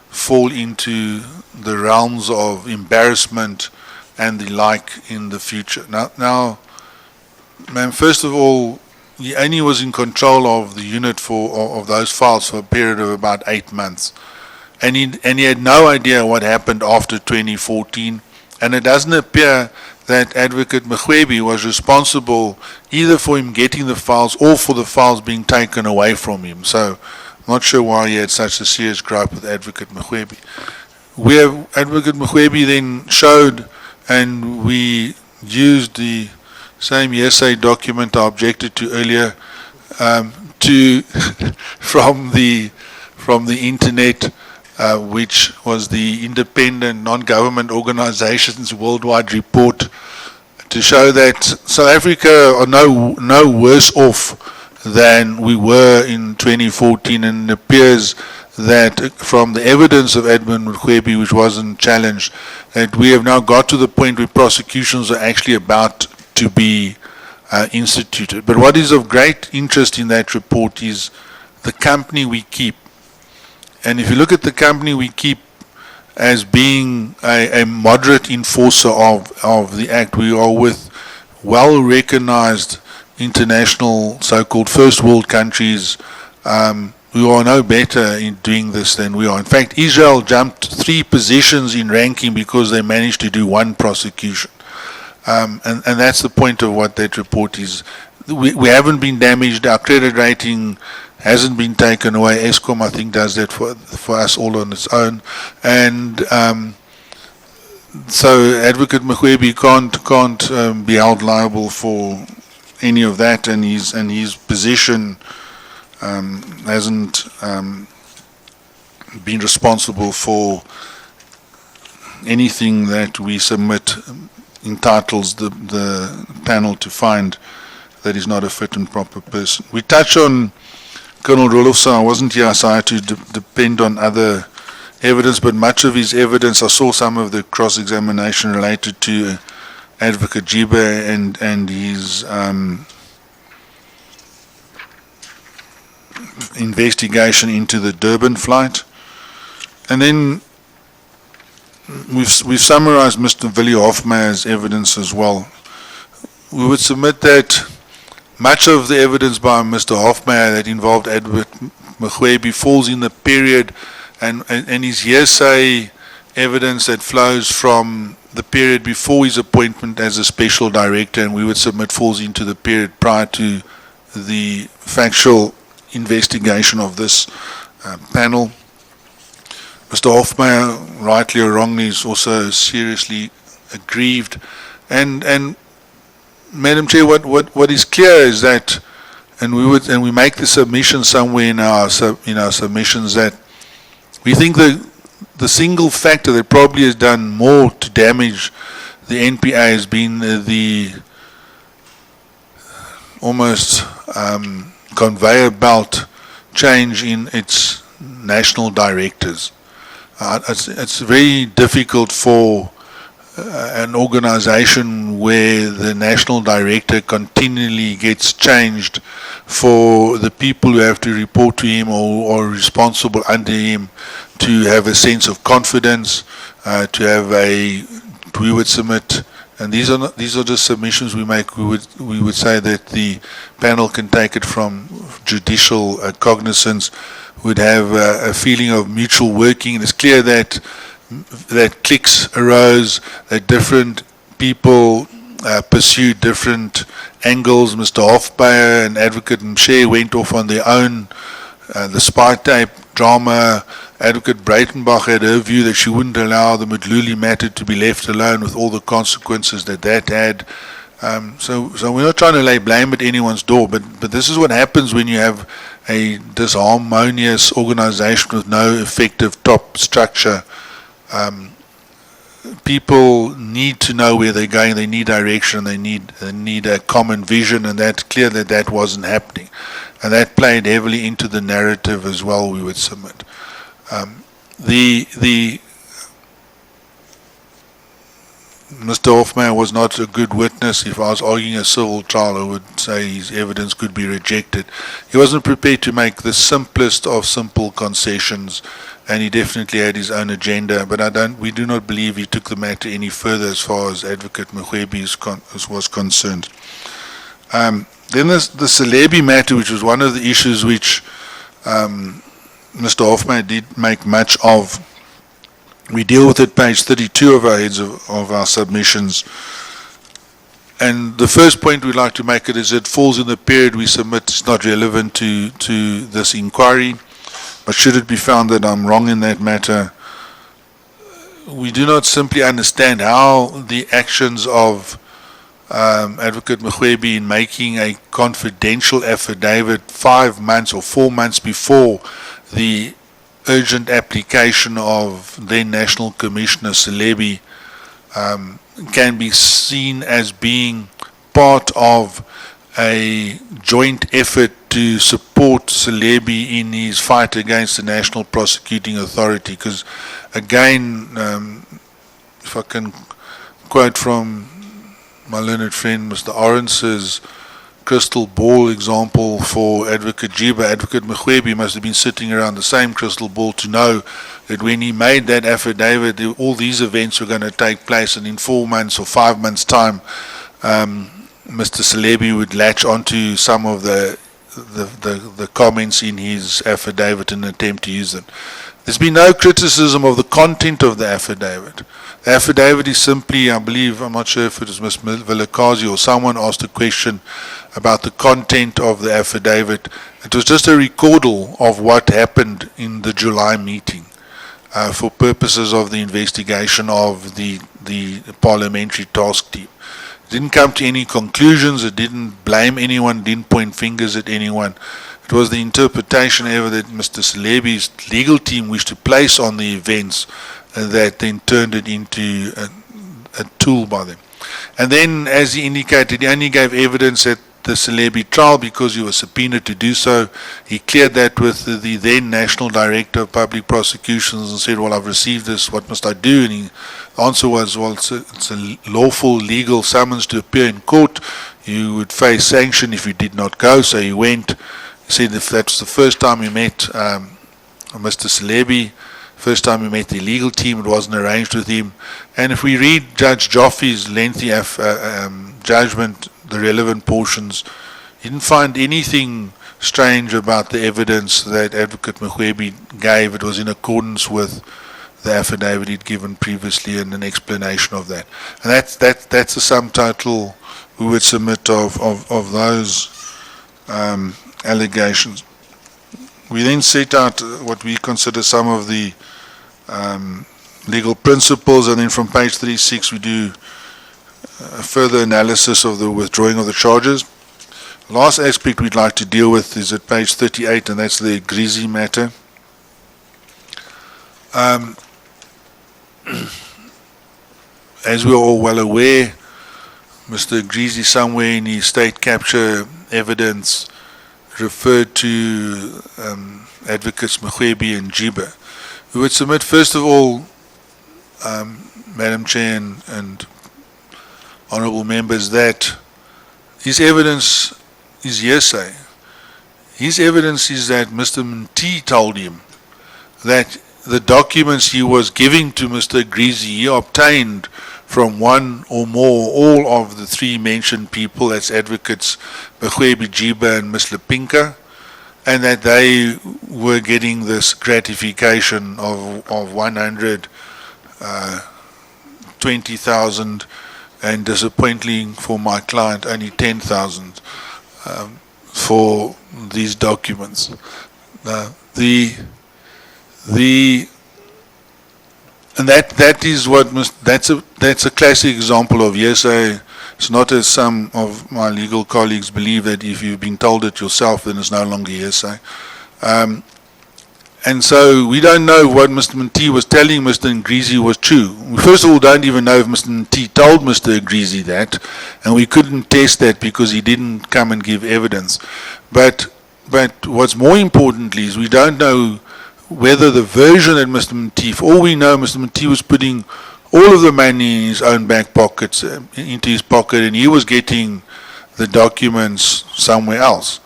fall into the realms of embarrassment and the like in the future. Now, ma'am, first of all, he only was in control of the unit of those files for a period of about 8 months, and he had no idea what happened after 2014. And it doesn't appear that Advocate Mrwebi was responsible either for him getting the files or for the files being taken away from him. So not sure why he had such a serious gripe with Advocate Mrwebi. Advocate Mrwebi then showed, and we used the same hearsay document I objected to earlier, from the internet, which was the independent non-government organizations worldwide report, to show that South Africa are no worse off than we were in 2014, and it appears that from the evidence of Edmund Mrwebi, which wasn't challenged, that we have now got to the point where prosecutions are actually about to be instituted. But what is of great interest in that report is the company we keep. And if you look at the company we keep as being a moderate enforcer of the Act, we are with well-recognized international so-called first world countries who are no better in doing this than we are. In fact, Israel jumped 3 positions in ranking because they managed to do 1 prosecution. And that's the point of what that report is. We haven't been damaged. Our credit rating hasn't been taken away. Eskom, I think, does that for us all on its own. And so Advocate Mrwebi can't be held liable for any of that, and his position hasn't been responsible for anything that we submit entitles the panel to find that he's not a fit and proper person. We touch on Colonel Rolofson. I wasn't here, so I had to depend on other evidence, but much of his evidence, I saw some of the cross-examination related to Advocate Jiba and his investigation into the Durban flight. And then we've summarized Mr. Willie Hofmeyer's evidence as well. We would submit that much of the evidence by Mr. Hofmeyer that involved Advocate Mrwebi falls in the period, and his hearsay evidence that flows from the period before his appointment as a special director, and we would submit falls into the period prior to the factual investigation of this panel. Mr. Hofmeyer, rightly or wrongly, is also seriously aggrieved. And Madam Chair, what is clear is that, and we make the submission somewhere in our submissions, that we think the single factor that probably has done more to damage the NPA has been the almost conveyor belt change in its national directors. It's very difficult for an organization where the national director continually gets changed for the people who have to report to him or are responsible under him to have a sense of confidence, to have we would submit, and these are just submissions we make. We would say that the panel can take it from judicial cognizance, would have a feeling of mutual working. And it's clear that cliques arose, that different people pursued different angles. Mr. Hofmeyer and Advocate Mshe went off on their own. The spy tape drama, Advocate Breitenbach had her view that she wouldn't allow the Madluli matter to be left alone with all the consequences that had. So we're not trying to lay blame at anyone's door, but this is what happens when you have a disharmonious organization with no effective top structure. People need to know where they're going, they need direction, they need a common vision, and that's clear that wasn't happening. And that played heavily into the narrative as well, we would submit. Mr. Hofmeyer was not a good witness. If I was arguing a civil trial, I would say his evidence could be rejected. He wasn't prepared to make the simplest of simple concessions, and he definitely had his own agenda, but we do not believe he took the matter any further as far as Advocate Mrwebi was concerned. Then there's the Celebi matter, which was one of the issues which Mr. Hofmeyer did make much of. We deal with it page 32 of our heads of our submissions. And the first point we'd like to make it is it falls in the period we submit. It's not relevant to this inquiry. But should it be found that I'm wrong in that matter, we do not simply understand how the actions of Advocate Mrwebi in making a confidential affidavit 5 months or 4 months before the urgent application of then National Commissioner Celebi can be seen as being part of a joint effort to support Celebi in his fight against the National Prosecuting Authority. Because again, if I can quote from my learned friend Mr. Orence's crystal ball example for Advocate Jiba, Advocate Mrwebi must have been sitting around the same crystal ball to know that when he made that affidavit, all these events were going to take place, and in 4 months or 5 months' time, Mr. Celebi would latch onto some of the comments in his affidavit in an attempt to use them. There's been no criticism of the content of the affidavit. The affidavit is simply, I believe, I'm not sure if it was Ms. Vilakazi or someone asked a question about the content of the affidavit. It was just a recordal of what happened in the July meeting for purposes of the investigation of the parliamentary task team. It didn't come to any conclusions, it didn't blame anyone, didn't point fingers at anyone. It was the interpretation ever that Mr. Celebi's legal team wished to place on the events that then turned it into a tool by them. And then, as he indicated, he only gave evidence at the Celebi trial because he was subpoenaed to do so. He cleared that with the then National Director of Public Prosecutions and said, well, I've received this, what must I do? And the answer was, well, it's a lawful legal summons to appear in court. You would face sanction if you did not go. So he went. He said if that's the first time he met Mr. Celebi, first time he met the legal team, it wasn't arranged with him. And if we read Judge Joffe's lengthy judgment, the relevant portions, he didn't find anything strange about the evidence that Advocate Mrwebi gave. It was in accordance with the affidavit he'd given previously and an explanation of that. And that's the sum total we would submit of those allegations. We then set out what we consider some of the legal principles, and then from page 36 we do a further analysis of the withdrawing of the charges. Last aspect we'd like to deal with is at page 38, and that's the Grizi matter. As we're all well aware, Mr. Grizi somewhere in his state capture evidence referred to Advocates Mrwebi and Giba. We would submit, first of all, Madam Chair and honourable members, that his evidence is hearsay. His evidence is that Mr. Mnti told him that the documents he was giving to Mr. Grizi he obtained from one or more, all of the three mentioned people, that's Advocates Mrwebi, Jiba and Ms. Lepinka, and that they were getting this gratification of 120,000, and disappointingly for my client only 10,000 for these documents. And that is what that's a classic example of hearsay. It's not as some of my legal colleagues believe, that if you've been told it yourself, then it's no longer hearsay. And so we don't know what Mr. Mnti was telling Mr. Grizi was true. We first of all don't even know if Mr. Mnti told Mr. Grizi that, and we couldn't test that because he didn't come and give evidence. But what's more importantly is we don't know whether the version that Mr. Mnti, for all we know, Mr. Mnti was putting all of the money in his own back pockets, into his pocket, and he was getting the documents somewhere else.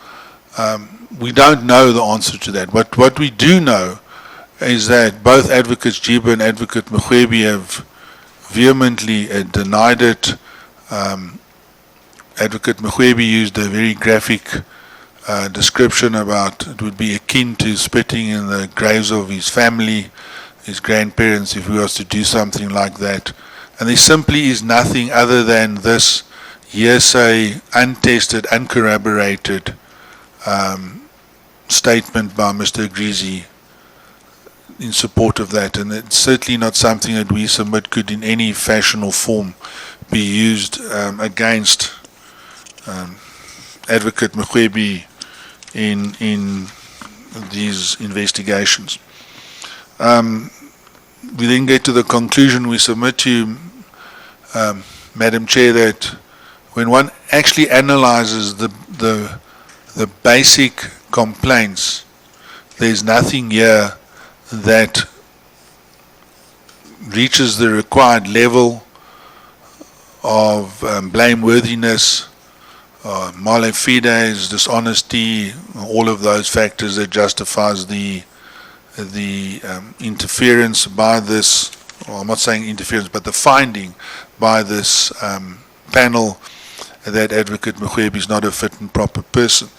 We don't know the answer to that. But what we do know is that both Advocates Jiba and Advocate Mrwebi have vehemently denied it. Advocate Mrwebi used a very graphic description about it would be akin to spitting in the graves of his family, his grandparents, if he was to do something like that. And there simply is nothing other than this hearsay, untested, uncorroborated statement by Mr. Grizi in support of that, and it's certainly not something that we submit could in any fashion or form be used against Advocate Mrwebi in these investigations. We then get to the conclusion. We submit to you, Madam Chair, that when one actually analyzes the basic complaints, there's nothing here that reaches the required level of blameworthiness, male fides, dishonesty, all of those factors that justifies the interference by this, or I'm not saying interference, but the finding by this panel that Advocate Mrwebi is not a fit and proper person.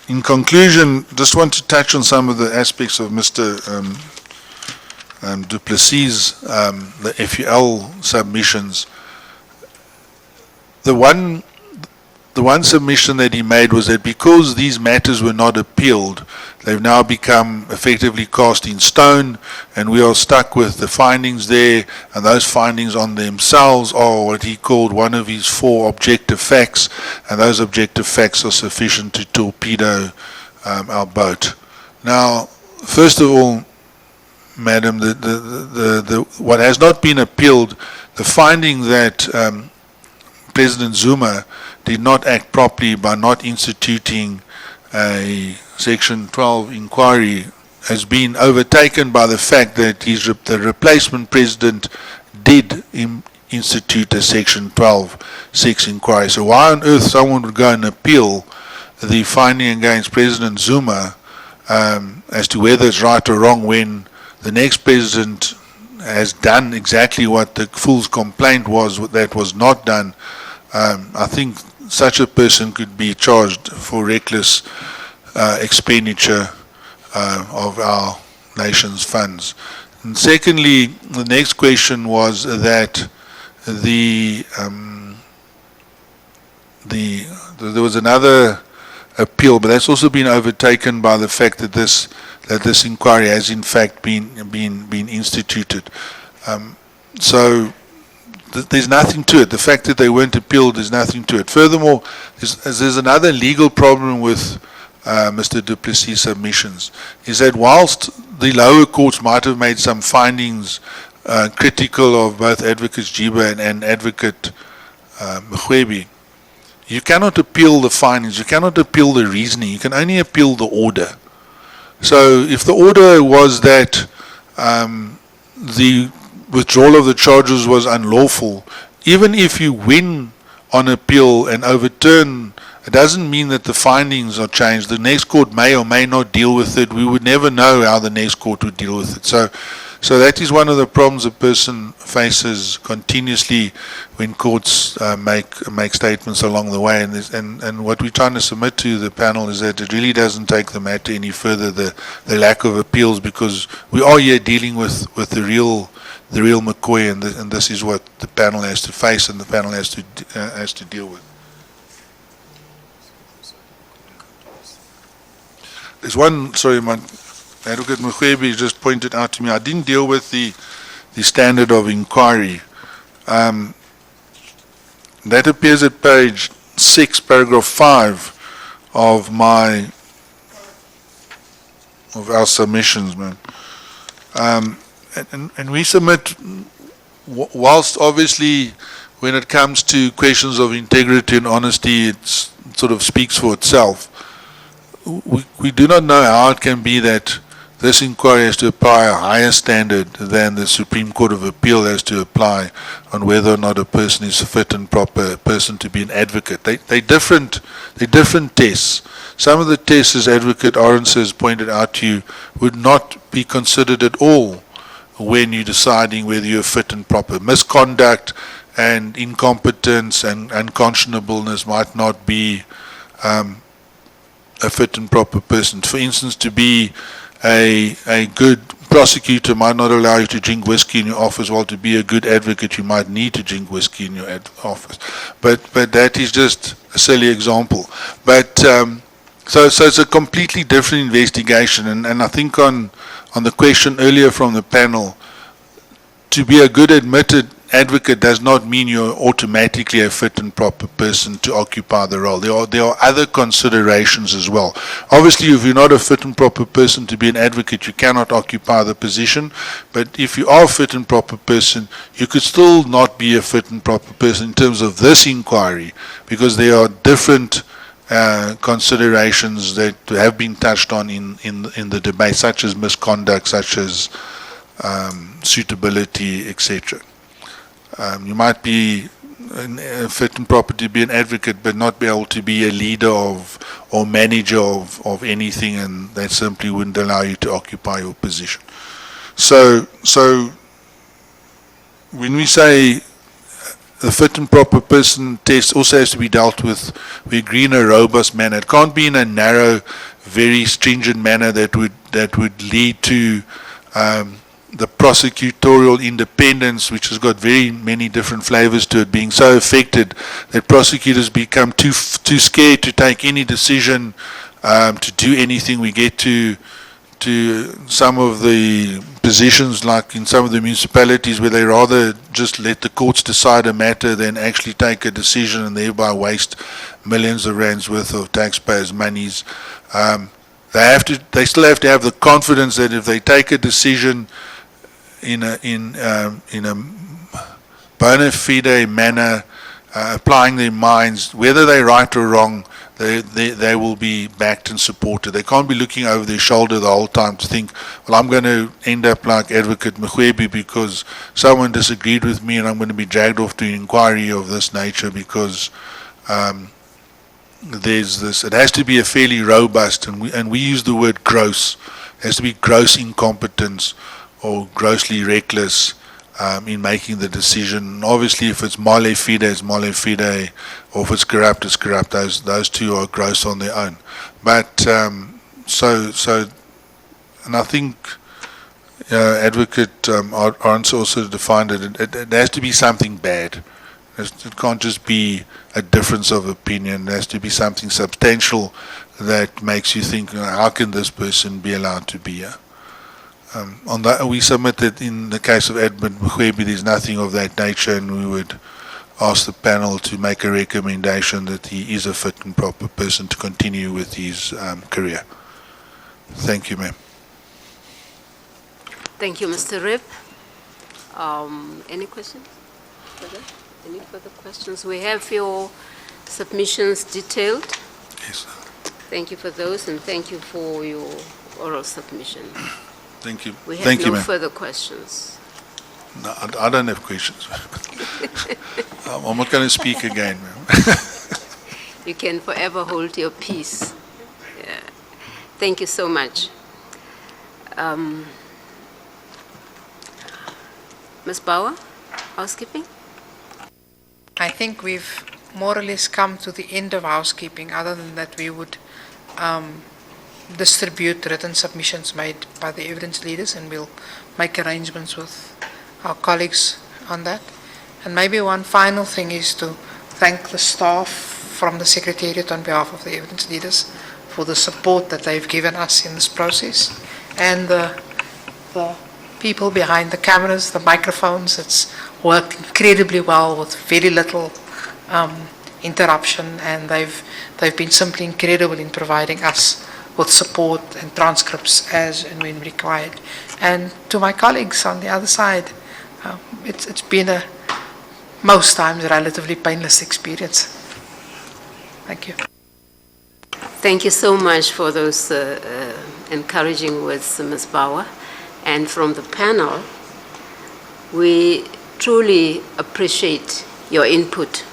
In conclusion, just want to touch on some of the aspects of Mr. Du Plessis' the FUL submissions. The one submission that he made was that because these matters were not appealed, they've now become effectively cast in stone, and we are stuck with the findings there, and those findings on themselves are what he called one of his 4 objective facts, and those objective facts are sufficient to torpedo our boat. Now, first of all, Madam, what has not been appealed, the finding that President Zuma did not act properly by not instituting a Section 12 inquiry has been overtaken by the fact that the replacement president did institute a Section 12(6) inquiry. So why on earth someone would go and appeal the finding against President Zuma as to whether it's right or wrong when the next president has done exactly what the fool's complaint was that was not done? I think such a person could be charged for reckless expenditure of our nation's funds. And secondly, the next question was that there was another appeal, but that's also been overtaken by the fact that this inquiry has in fact been instituted. So there's nothing to it. The fact that they weren't appealed, there's nothing to it. Furthermore, there's another legal problem with Mr. Du Plessis' submissions, is that whilst the lower courts might have made some findings critical of both Advocates Jiba and Advocate Mrwebi, you cannot appeal the findings, you cannot appeal the reasoning, you can only appeal the order. So if the order was that the withdrawal of the charges was unlawful, even if you win on appeal and overturn, it doesn't mean that the findings are changed. The next court may or may not deal with it. We would never know how the next court would deal with it. So that is one of the problems a person faces continuously when courts make statements along the way. And what we're trying to submit to the panel is that it really doesn't take the matter any further, the lack of appeals, because we are here dealing with the real McCoy, and this is what the panel has to face and the panel has to deal with. There's one, sorry, my Advocate Mrwebi just pointed out to me, I didn't deal with the standard of inquiry. That appears at page 6, paragraph 5 of our submissions, man. And we submit, whilst obviously when it comes to questions of integrity and honesty, it sort of speaks for itself. We do not know how it can be that this inquiry has to apply a higher standard than the Supreme Court of Appeal has to apply on whether or not a person is a fit and proper person to be an advocate. They're different tests. Some of the tests, as Advocate Arons has pointed out to you, would not be considered at all when you're deciding whether you're fit and proper. Misconduct and incompetence and unconscionableness might not be a fit and proper person. For instance, to be a good prosecutor might not allow you to drink whiskey in your office, while to be a good advocate you might need to drink whiskey in your office. But that is just a silly example. But so it's a completely different investigation, and I think on on the question earlier from the panel, to be a good admitted advocate does not mean you're automatically a fit and proper person to occupy the role. There are other considerations as well. Obviously, if you're not a fit and proper person to be an advocate, you cannot occupy the position. But if you are a fit and proper person, you could still not be a fit and proper person in terms of this inquiry, because there are different considerations that have been touched on in the debate, such as misconduct, such as suitability, etc. You might be fit and proper to be an advocate, but not be able to be a leader of or manager of anything, and that simply wouldn't allow you to occupy your position. So when we say the fit and proper person test also has to be dealt with, we agree in a robust manner. It can't be in a narrow, very stringent manner that would lead to the prosecutorial independence, which has got very many different flavors to it, being so affected that prosecutors become too scared to take any decision, to do anything. We get to some of the positions, like in some of the municipalities, where they rather just let the courts decide a matter than actually take a decision and thereby waste millions of rands worth of taxpayers' monies. They still have to have the confidence that if they take a decision in a bona fide manner, applying their minds, whether they're right or wrong, they will be backed and supported. They can't be looking over their shoulder the whole time to think, well, I'm going to end up like Advocate Mrwebi because someone disagreed with me and I'm going to be dragged off to an inquiry of this nature because there's this. It has to be a fairly robust, and we use the word gross. It has to be gross incompetence or grossly reckless in making the decision. Obviously, if it's male fide, it's male fide, or if it's corrupt, it's corrupt. Those two are gross on their own. But and I think Advocate Arns also defined it. It has to be something bad. It can't just be a difference of opinion. There has to be something substantial that makes you think, how can this person be allowed to be here? On that, we submitted in the case of Advocate Mrwebi, there's nothing of that nature, and we would ask the panel to make a recommendation that he is a fit and proper person to continue with his career. Thank you, ma'am. Thank you, Mr. Rip. Any questions? Any further questions? We have your submissions detailed. Yes. Thank you for those, and thank you for your oral submission. Thank you. We have Thank you, no ma'am. further questions. No, I don't have questions. I'm not going to speak again, ma'am. You can forever hold your peace. Yeah. Thank you so much. Ms. Bauer, housekeeping? I think we've more or less come to the end of housekeeping, other than that we would distribute written submissions made by the evidence leaders, and we'll make arrangements with our colleagues on that. And maybe one final thing is to thank the staff from the Secretariat on behalf of the evidence leaders for the support that they've given us in this process, and the people behind the cameras, the microphones. It's worked incredibly well with very little interruption, and they've been simply incredible in providing us with support and transcripts as and when required. And to my colleagues on the other side, it's been a most times relatively painless experience. Thank you. Thank you so much for those encouraging words, Ms. Bauer. And from the panel, we truly appreciate your input.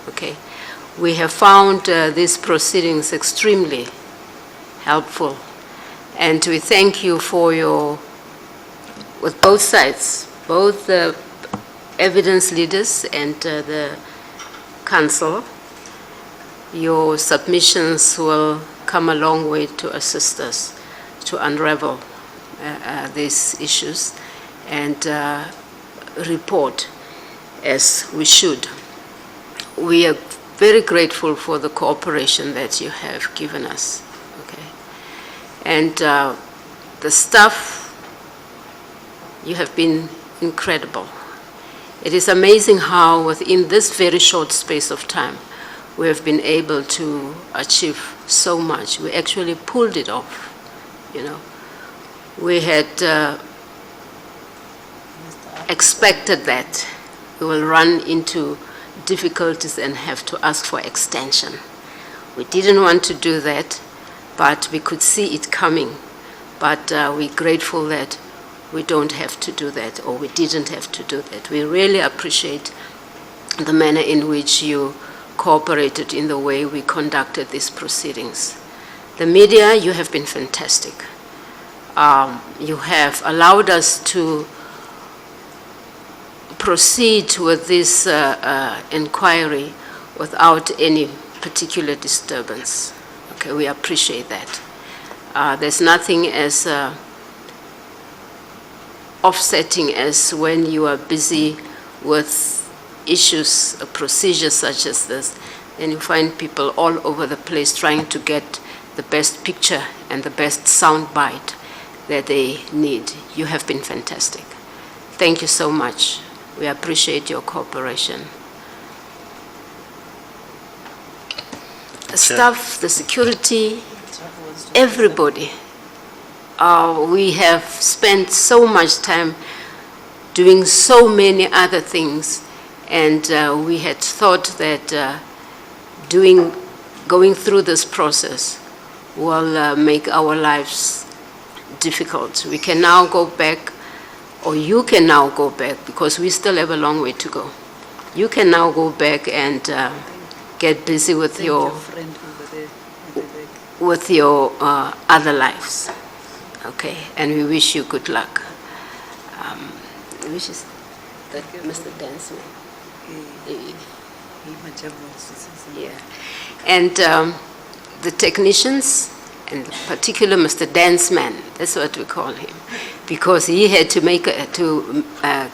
Okay, we have found these proceedings extremely helpful, and we thank you for with both sides, both the evidence leaders and the council. Your submissions will come a long way to assist us to unravel these issues and report as we should. We are very grateful for the cooperation that you have given us. Okay, and the staff You have been incredible. It is amazing how within this very short space of time, we have been able to achieve so much. We actually pulled it off, you know. We had expected that we will run into difficulties and have to ask for extension. We didn't want to do that, but we could see it coming. But we're grateful that we don't have to do that, or we didn't have to do that. We really appreciate the manner in which you cooperated in the way we conducted these proceedings. The media, you have been fantastic. You have allowed us to proceed with this inquiry without any particular disturbance. Okay, we appreciate that. There's nothing as offsetting as when you are busy with issues, procedures such as this, and you find people all over the place trying to get the best picture and the best sound bite that they need. You have been fantastic. Thank you so much. We appreciate your cooperation. The staff, the security, everybody. We have spent so much time doing so many other things, and we had thought that going through this process will make our lives difficult. We can now go back, or you can now go back, because we still have a long way to go. You can now go back and get busy with your other lives. Okay, and we wish you good luck. Which is that Mr. Danceman. Yeah, and the technicians, and particular Mr. Danceman, that's what we call him, because he had to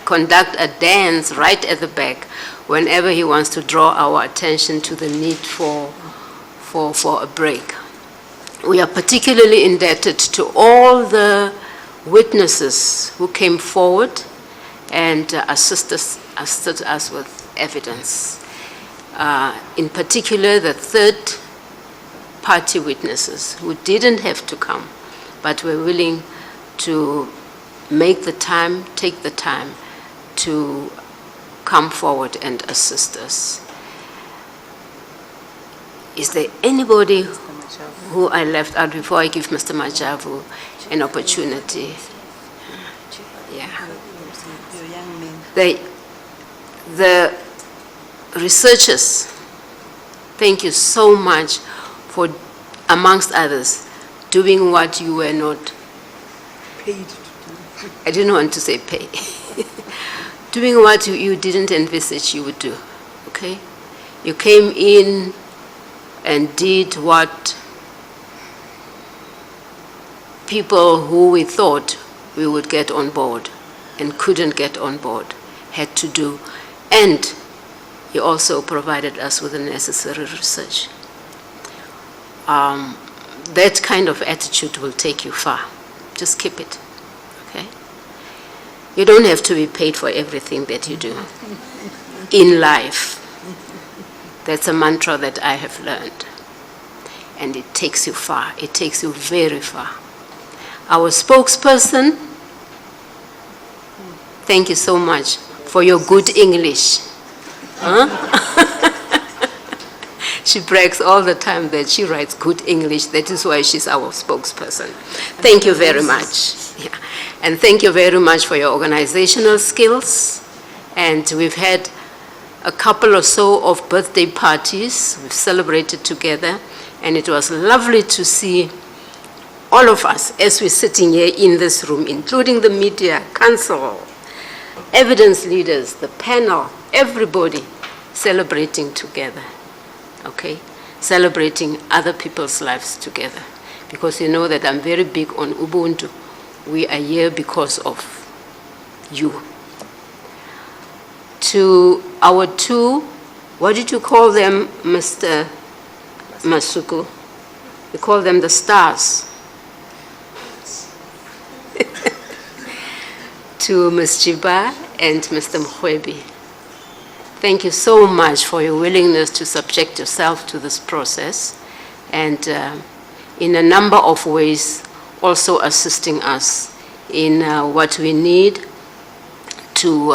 conduct a dance right at the back whenever he wants to draw our attention to the need for a break. We are particularly indebted to all the witnesses who came forward and assisted us with evidence. In particular, the third-party witnesses who didn't have to come, but were willing to take the time to come forward and assist us. Is there anybody who I left out before I give Mr. Majavu an opportunity? Yeah. The researchers, thank you so much for, amongst others, doing what you were not paid to do. I didn't want to say pay. Doing what you didn't envisage you would do, okay? You came in and did what people who we thought we would get on board and couldn't get on board had to do. And you also provided us with the necessary research. That kind of attitude will take you far. Just keep it, okay? You don't have to be paid for everything that you do in life. That's a mantra that I have learned. And it takes you far. It takes you very far. Our spokesperson, thank you so much for your good English. Huh? She brags all the time that she writes good English. That is why she's our spokesperson. Thank you very much. Yeah. And thank you very much for your organizational skills. And we've had a couple or so of birthday parties. We've celebrated together. And it was lovely to see all of us as we're sitting here in this room, including the media, council, evidence leaders, the panel, everybody celebrating together, okay? Celebrating other people's lives together. Because you know that I'm very big on Ubuntu. We are here because of you. To our two, what did you call them, Mr. Masuku? You call them the stars. to Ms. Jiba and Mr. Mrwebi. Thank you so much for your willingness to subject yourself to this process and in a number of ways also assisting us in what we need to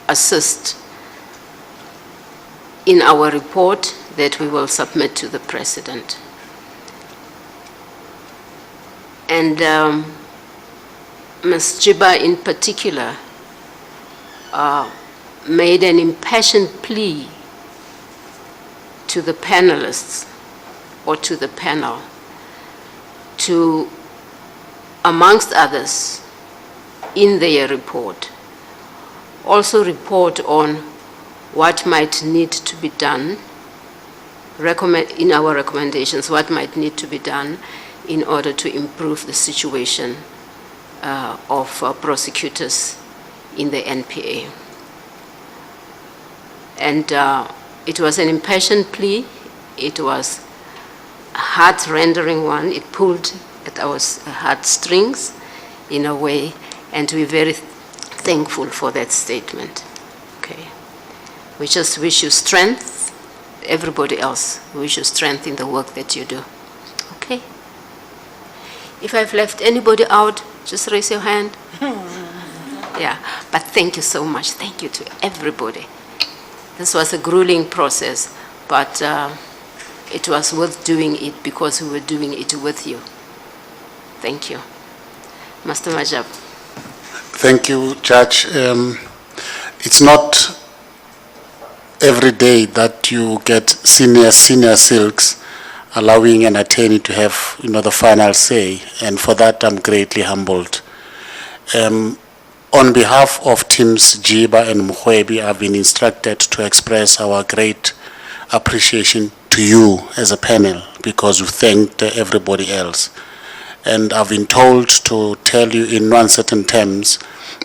assist in our report that we will submit to the President. And Ms. Jiba in particular made an impassioned plea to the panelists or to the panel to, amongst others, in their report, also report on what might need to be done, in our recommendations, what might need to be done in order to improve the situation of prosecutors in the NPA. And it was an impassioned plea. It was a heart-rendering one. It pulled at our heartstrings in a way, and we're very thankful for that statement. Okay. We just wish you strength. Everybody else, we wish you strength in the work that you do. Okay. If I've left anybody out, just raise your hand. Yeah, but thank you so much. Thank you to everybody. This was a grueling process, but it was worth doing it because we were doing it with you. Thank you. Master Majab. Thank you, Judge. It's not every day that you get senior silks allowing an attorney to have, the final say, and for that I'm greatly humbled. On behalf of teams Jiba and Mrwebi, I've been instructed to express our great appreciation to you as a panel because you thanked everybody else. And I've been told to tell you in uncertain terms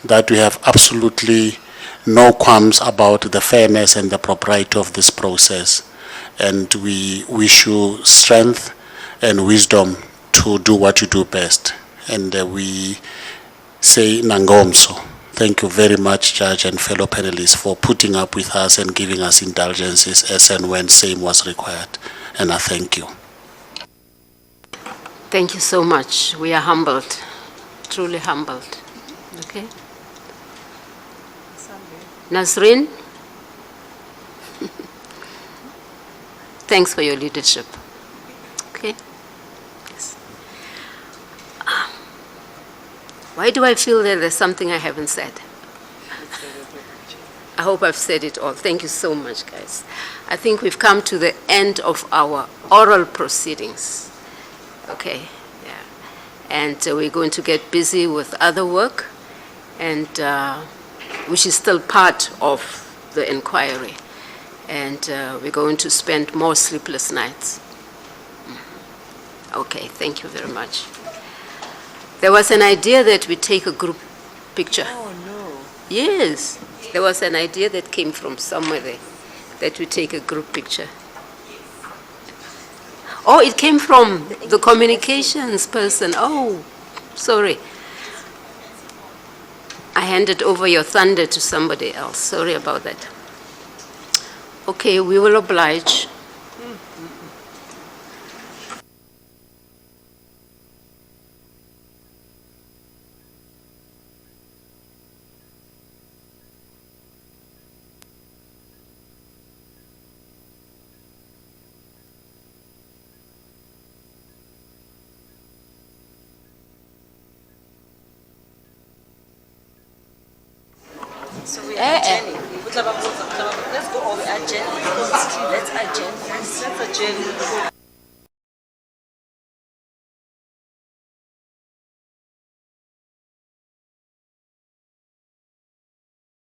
that we have absolutely no qualms about the fairness and the propriety of this process. And we wish you strength and wisdom to do what you do best. And we say Nangomso. Thank you very much, Judge and fellow panelists, for putting up with us and giving us indulgences as and when same was required. And I thank you. Thank you so much. We are humbled, truly humbled. Okay. Nasrin, thanks for your leadership. Okay. Yes. Why do I feel that there's something I haven't said? I hope I've said it all. Thank you so much, guys. I think we've come to the end of our oral proceedings. Okay, yeah. And we're going to get busy with other work, and which is still part of the inquiry. And we're going to spend more sleepless nights. Okay, thank you very much. There was an idea that we take a group picture. Oh, no. Yes, there was an idea that came from somewhere there, that we take a group picture. Oh, it came from the communications person. Oh, sorry. I handed over your thunder to somebody else. Sorry about that. Okay, we will oblige. So we are adjourning. Let's go over adjourning. Let's adjourn. That's a journey.